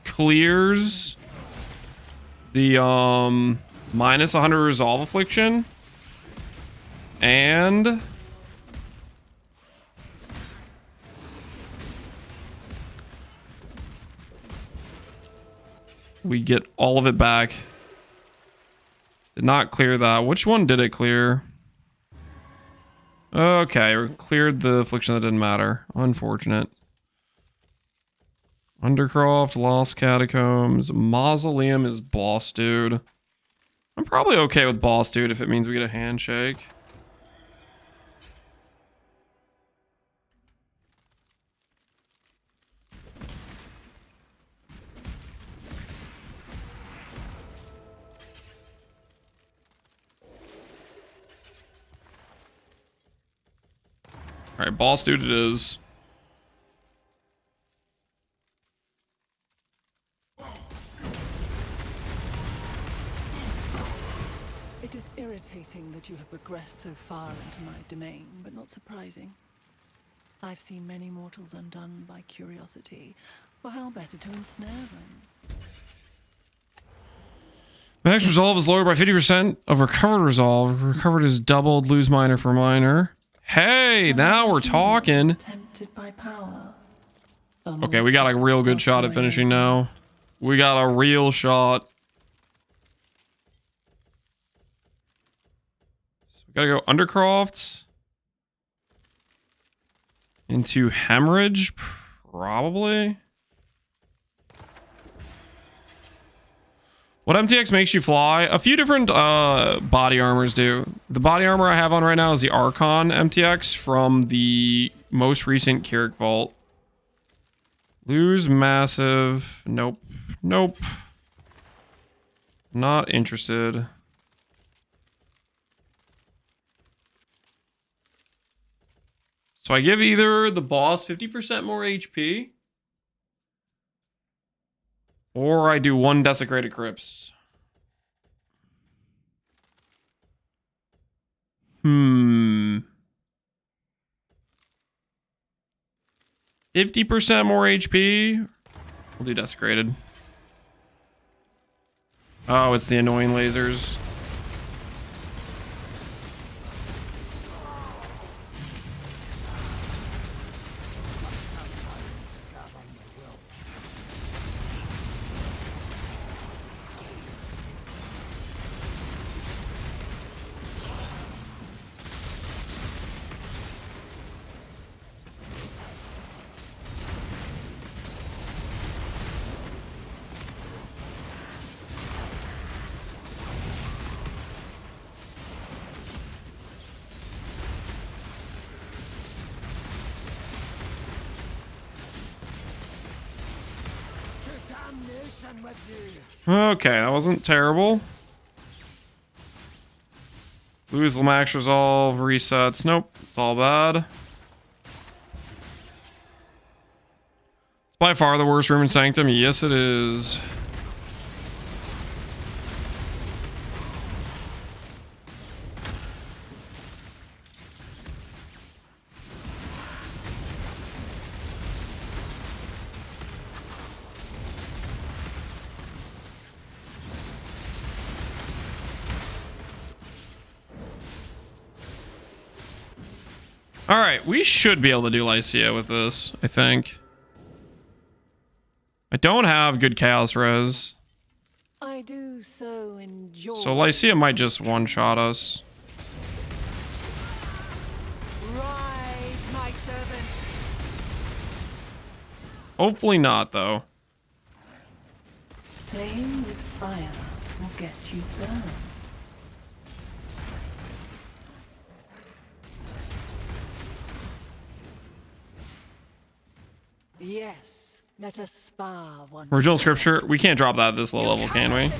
[SPEAKER 1] clears the minus 100 resolve affliction and we get all of it back. Did not clear that. Which one did it clear? Okay, cleared the affliction that didn't matter. Unfortunate. Undercroft, Lost Catacombs, Mausoleum is boss dude. I'm probably okay with boss dude if it means we get a handshake. All right, boss dude it is.
[SPEAKER 14] It is irritating that you have progressed so far into my domain, but not surprising. I've seen many mortals undone by curiosity, for how better to ensnare them.
[SPEAKER 1] Max resolve is lowered by 50% of recovered resolve. Recovered is doubled, lose minor for minor. Hey, now we're talking.
[SPEAKER 14] Tempted by power.
[SPEAKER 1] Okay, we got a real good shot at finishing now. We got a real shot. So we gotta go Undercroft into Hemorrhage, probably. What MTX makes you fly? A few different body armors do. The body armor I have on right now is the Archon MTX from the most recent Kirik Vault. Lose massive. Nope. Nope. Not interested. So I give either the boss 50% more HP, or I do 1 Desecrated Crypts. 50% more HP. We'll do Desecrated. Oh, it's the annoying lasers. Okay, that wasn't terrible. Lose max resolve, resets. Nope, it's all bad. It's by far the worst room in Sanctum. Yes, it is. All right, we should be able to do Lycia with this, I think. don't have good chaos res.
[SPEAKER 14] I do so enjoy.
[SPEAKER 1] So Lycia might just one-shot us.
[SPEAKER 14] Rise, my servant.
[SPEAKER 1] Hopefully not, though.
[SPEAKER 14] Playing with fire will get you burned. Yes, let us spar once.
[SPEAKER 1] Original scripture. We can't drop that at this low level, can we?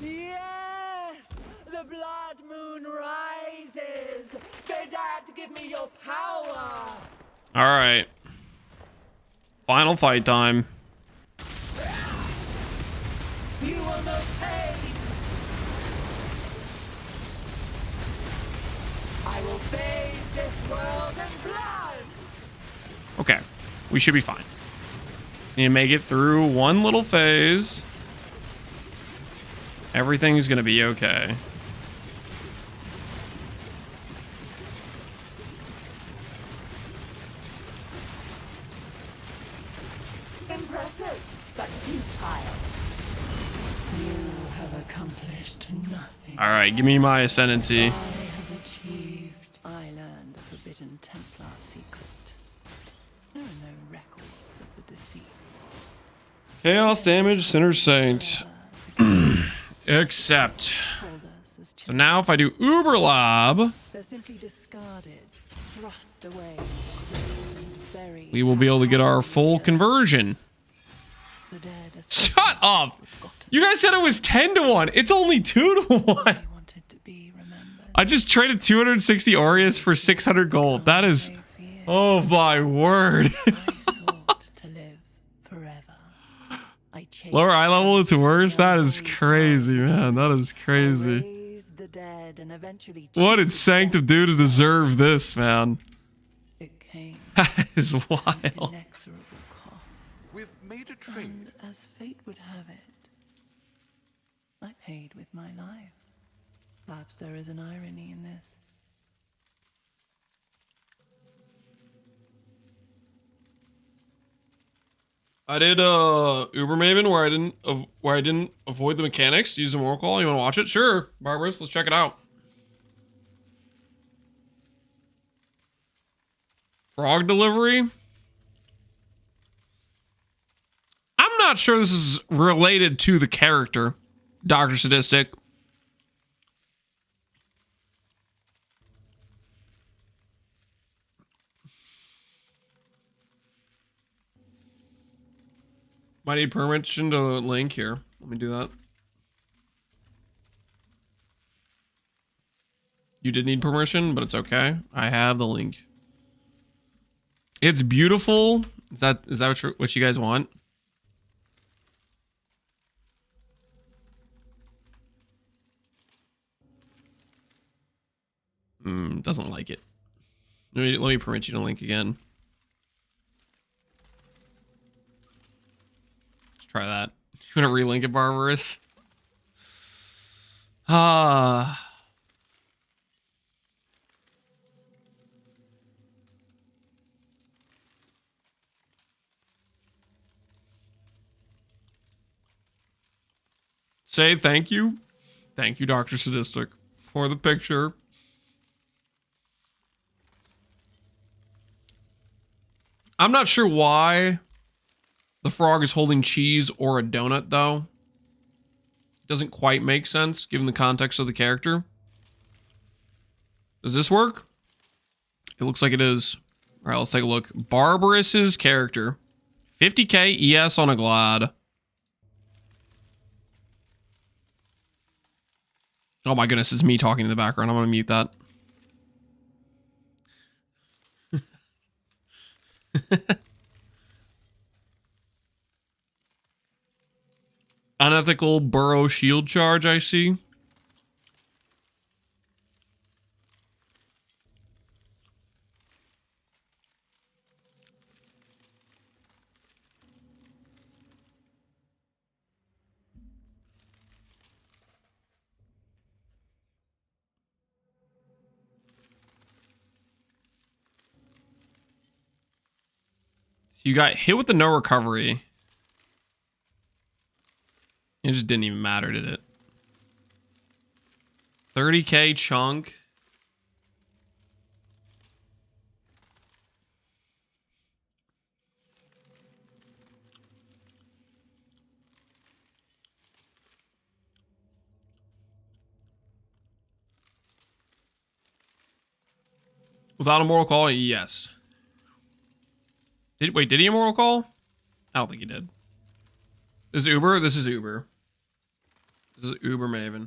[SPEAKER 14] Yes, the blood moon rises. They dare to give me your power.
[SPEAKER 1] All right. Final fight time.
[SPEAKER 14] You will know pain. I will bathe this world in blood.
[SPEAKER 1] Okay. We should be fine. Need to make it through one little phase. Everything's gonna be okay.
[SPEAKER 14] Impressive, but futile. You have accomplished nothing.
[SPEAKER 1] All right, give me my ascendancy.
[SPEAKER 14] I have achieved. I learned a forbidden Templar secret. There are no records of the deceased.
[SPEAKER 1] Chaos damage, Sinner Saint. Except. So now if I do Uber Lob,
[SPEAKER 14] They're simply discarded, thrust away, crypts and buried.
[SPEAKER 1] we will be able to get our full conversion.
[SPEAKER 14] The dead are
[SPEAKER 1] Shut up! You guys said it was 10 to 1. It's only 2 to 1. I just traded 260 Aureus for 600 gold. That is... Oh my word. Lower eye level, it's worse? That is crazy, man. That is crazy. What did Sanctum do to deserve this, man? That is wild.
[SPEAKER 3] We've made a trade.
[SPEAKER 14] And as fate would have it, I paid with my life. Perhaps there is an irony in this.
[SPEAKER 1] I did Uber Maven where I didn't avoid the mechanics using Moral Call. You want to watch it? Sure, Barbarous. Let's check it out. Frog delivery. I'm not sure this is related to the character, Dr. Sadistic. Might need permission to link here. Let me do that. You did need permission, but it's okay. I have the link. It's beautiful. Is that what you guys want? Doesn't like it. Let me permit you to link again. Let's try that. You want to relink it, Barbarous? Say thank you. Thank you, Dr. Sadistic, for the picture. I'm not sure why the frog is holding cheese or a donut, though. Doesn't quite make sense, given the context of the character. Does this work? It looks like it is. All right, let's take a look. Barbarous's character. 50k ES on a Glad. Oh my goodness, it's me talking in the background. I'm going to mute that. Unethical burrow shield charge, I see. You got hit with the no recovery. It just didn't even matter, did it? 30k chunk. Without a moral call, yes. Did he a moral call? I don't think he did. This is Uber? This is Uber. This is Uber Maven.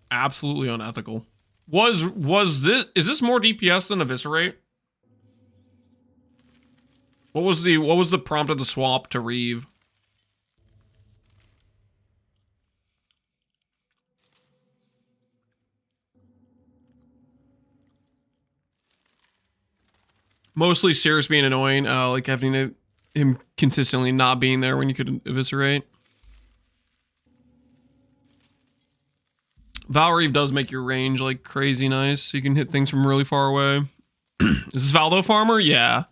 [SPEAKER 1] Absolutely unethical. Is this more DPS than Eviscerate? What was the prompt of the swap to Reeve? Mostly Cirrus being annoying, like having him consistently not being there when you could Eviscerate. Valreeve does make your range like crazy nice, so you can hit things from really far away. Is this Valdo Farmer? Yeah.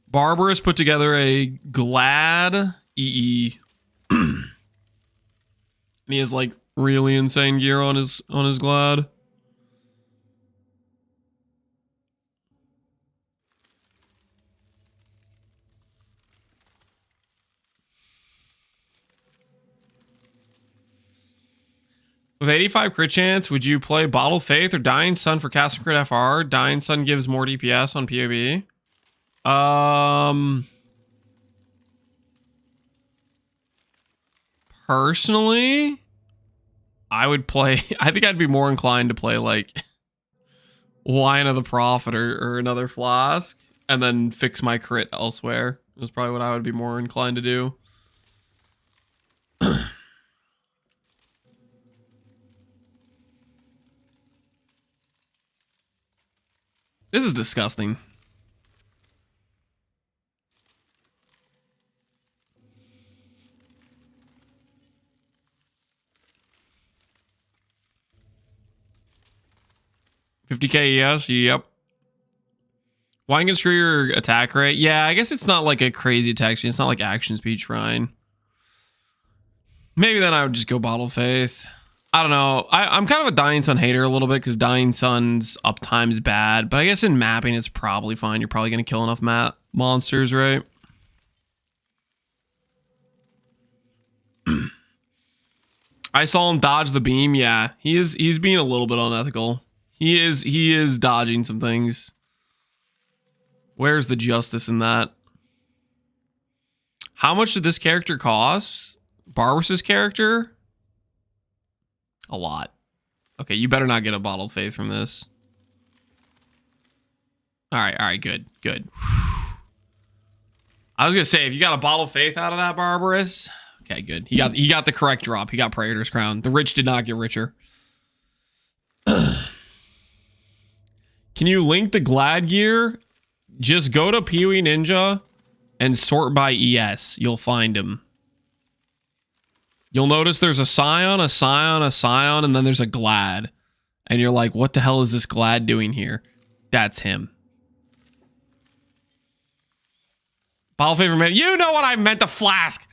[SPEAKER 1] Barbarous put together a Glad EE. And he has like really insane gear on his Glad. With 85 crit chance, would you play Bottle Faith or Dying Sun for casting crit FR? Dying Sun gives more DPS on POB. Personally, I would play. I think I'd be more inclined to play like Wine of the Prophet or another flask, and then fix my crit elsewhere. Is probably what I would be more inclined to do. This is disgusting. $50k, yes, yep. Wine can screw your attack rate. Yeah, I guess it's not like a crazy attack speed. It's not like action speed shrine. Maybe then I would just go Bottle Faith. I don't know. I'm kind of a Dying Sun hater a little bit because Dying Sun's uptime's bad. But I guess in mapping, it's probably fine. You're probably going to kill enough monsters, right? I saw him dodge the beam. Yeah, he's being a little bit unethical. He is dodging some things. Where's the justice in that? How much did this character cost? Barbarous' character? A lot. Okay, you better not get a Bottled Faith from this. All right, good. I was gonna say, if you got a Bottled Faith out of that Barbarous, okay, good. He got the correct drop. He got Praetor's Crown. The rich did not get richer. Can you link the Glad gear? Just go to Pee-wee Ninja and sort by ES. You'll find him. You'll notice there's a Scion, a Scion, a Scion, and then there's a Glad. And you're like, what the hell is this Glad doing here? That's him. Bottle Favor Man. You know what I meant, the flask.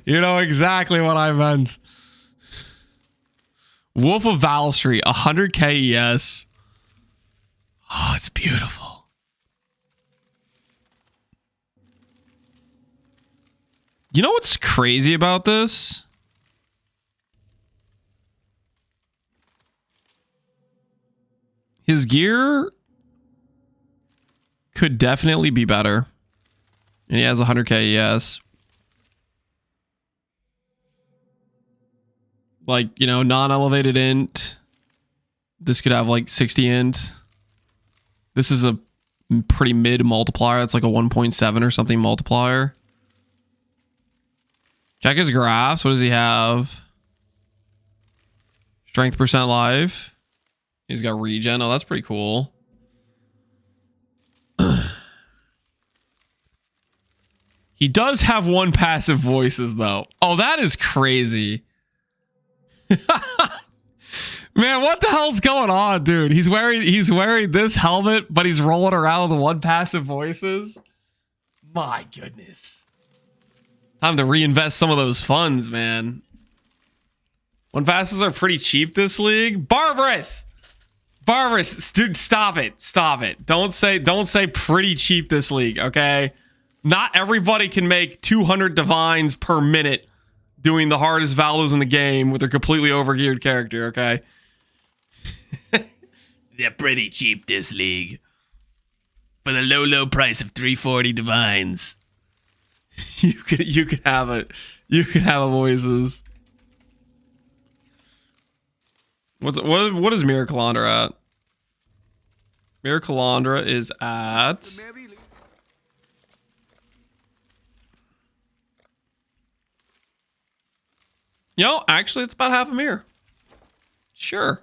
[SPEAKER 1] You know exactly what I meant. Wolf of Val Street, 100k ES. Oh, it's beautiful. You know what's crazy about this? His gear could definitely be better. And he has 100k ES. Like, you know, non-elevated int. This could have like 60 int. This is a pretty mid multiplier. It's like a 1.7 or something multiplier. Check his graphs. What does he have? Strength percent life. He's got regen. Oh, that's pretty cool. He does have one passive voices though. Oh, that is crazy. Man, what the hell's going on, dude? He's wearing this helmet, but he's rolling around with one passive voices. My goodness. Time to reinvest some of those funds, man. One passes are pretty cheap this league. Barbarous! Barbarous, dude, stop it. Stop it. Don't say pretty cheap this league, okay? Not everybody can make 200 divines per minute doing the hardest values in the game with a completely overgeared character, okay? They're pretty cheap this league. For the low price of 340 divines. You could have it. You could have a voices. What is Miraculandra at? Miraculandra is at actually it's about half a mirror. Sure.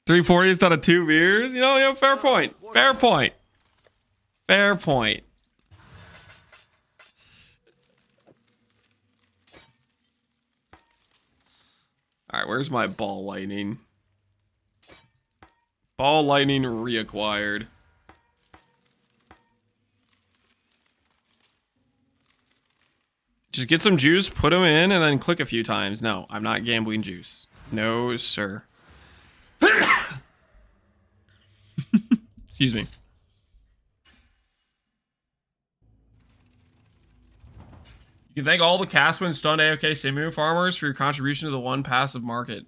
[SPEAKER 1] 340 instead of 2 mirrors? Fair point. Fair point. Fair point. Alright, where's my ball lightning? Ball lightning reacquired. Just get some juice, put them in, and then click a few times. No, I'm not gambling juice. No, sir. Excuse me. You can thank all the castmen, stunned AFK Simu farmers for your contribution to the one passive market.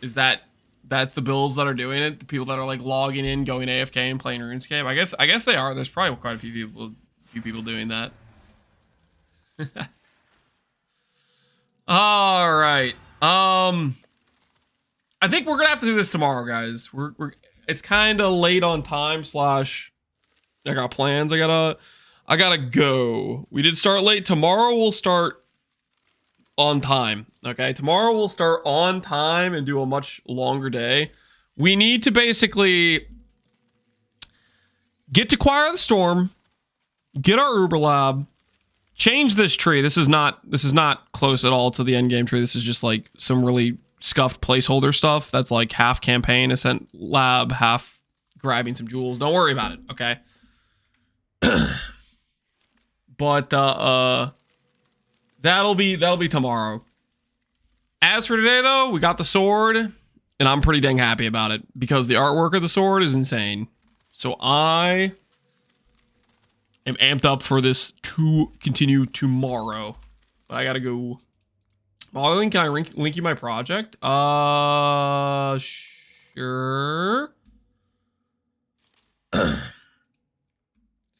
[SPEAKER 1] That's the builds that are doing it? The people that are like logging in, going AFK and playing RuneScape? I guess they are. There's probably quite a few people doing that. All right. I think we're gonna have to do this tomorrow, guys. It's kind of late on time. / I got plans. I gotta go. We did start late. Tomorrow we'll start on time. Okay, tomorrow we'll start on time and do a much longer day. We need to basically get to Choir of the Storm, get our Uber Lab, change this tree. This is not close at all to the endgame tree. This is just like some really scuffed placeholder stuff. That's like half campaign Ascent Lab, half grabbing some jewels. Don't worry about it, okay? But that'll be tomorrow. As for today though, we got the sword, and I'm pretty dang happy about it because the artwork of the sword is insane. So I am amped up for this to continue tomorrow. But I gotta go. Can I link you my project? Sure.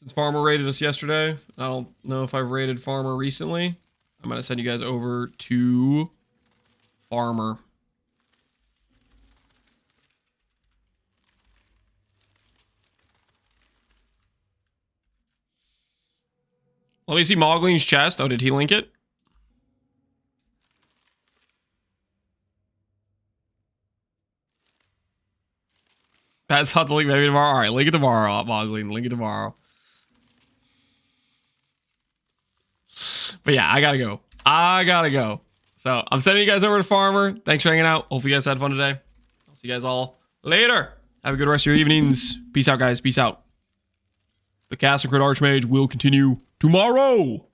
[SPEAKER 1] Since Farmer raided us yesterday, I don't know if I've raided Farmer recently. I'm gonna send you guys over to Farmer. Let me see Mogling's chest. Oh, did he link it? That's not the link. Maybe tomorrow. All right, link it tomorrow, Mogling. Link it tomorrow. But yeah, I gotta go. So I'm sending you guys over to Farmer. Thanks for hanging out. Hopefully you guys had fun today. I'll see you guys all later. Have a good rest of your evenings. Peace out, guys. Peace out. The Cast and Crit Archmage will continue tomorrow.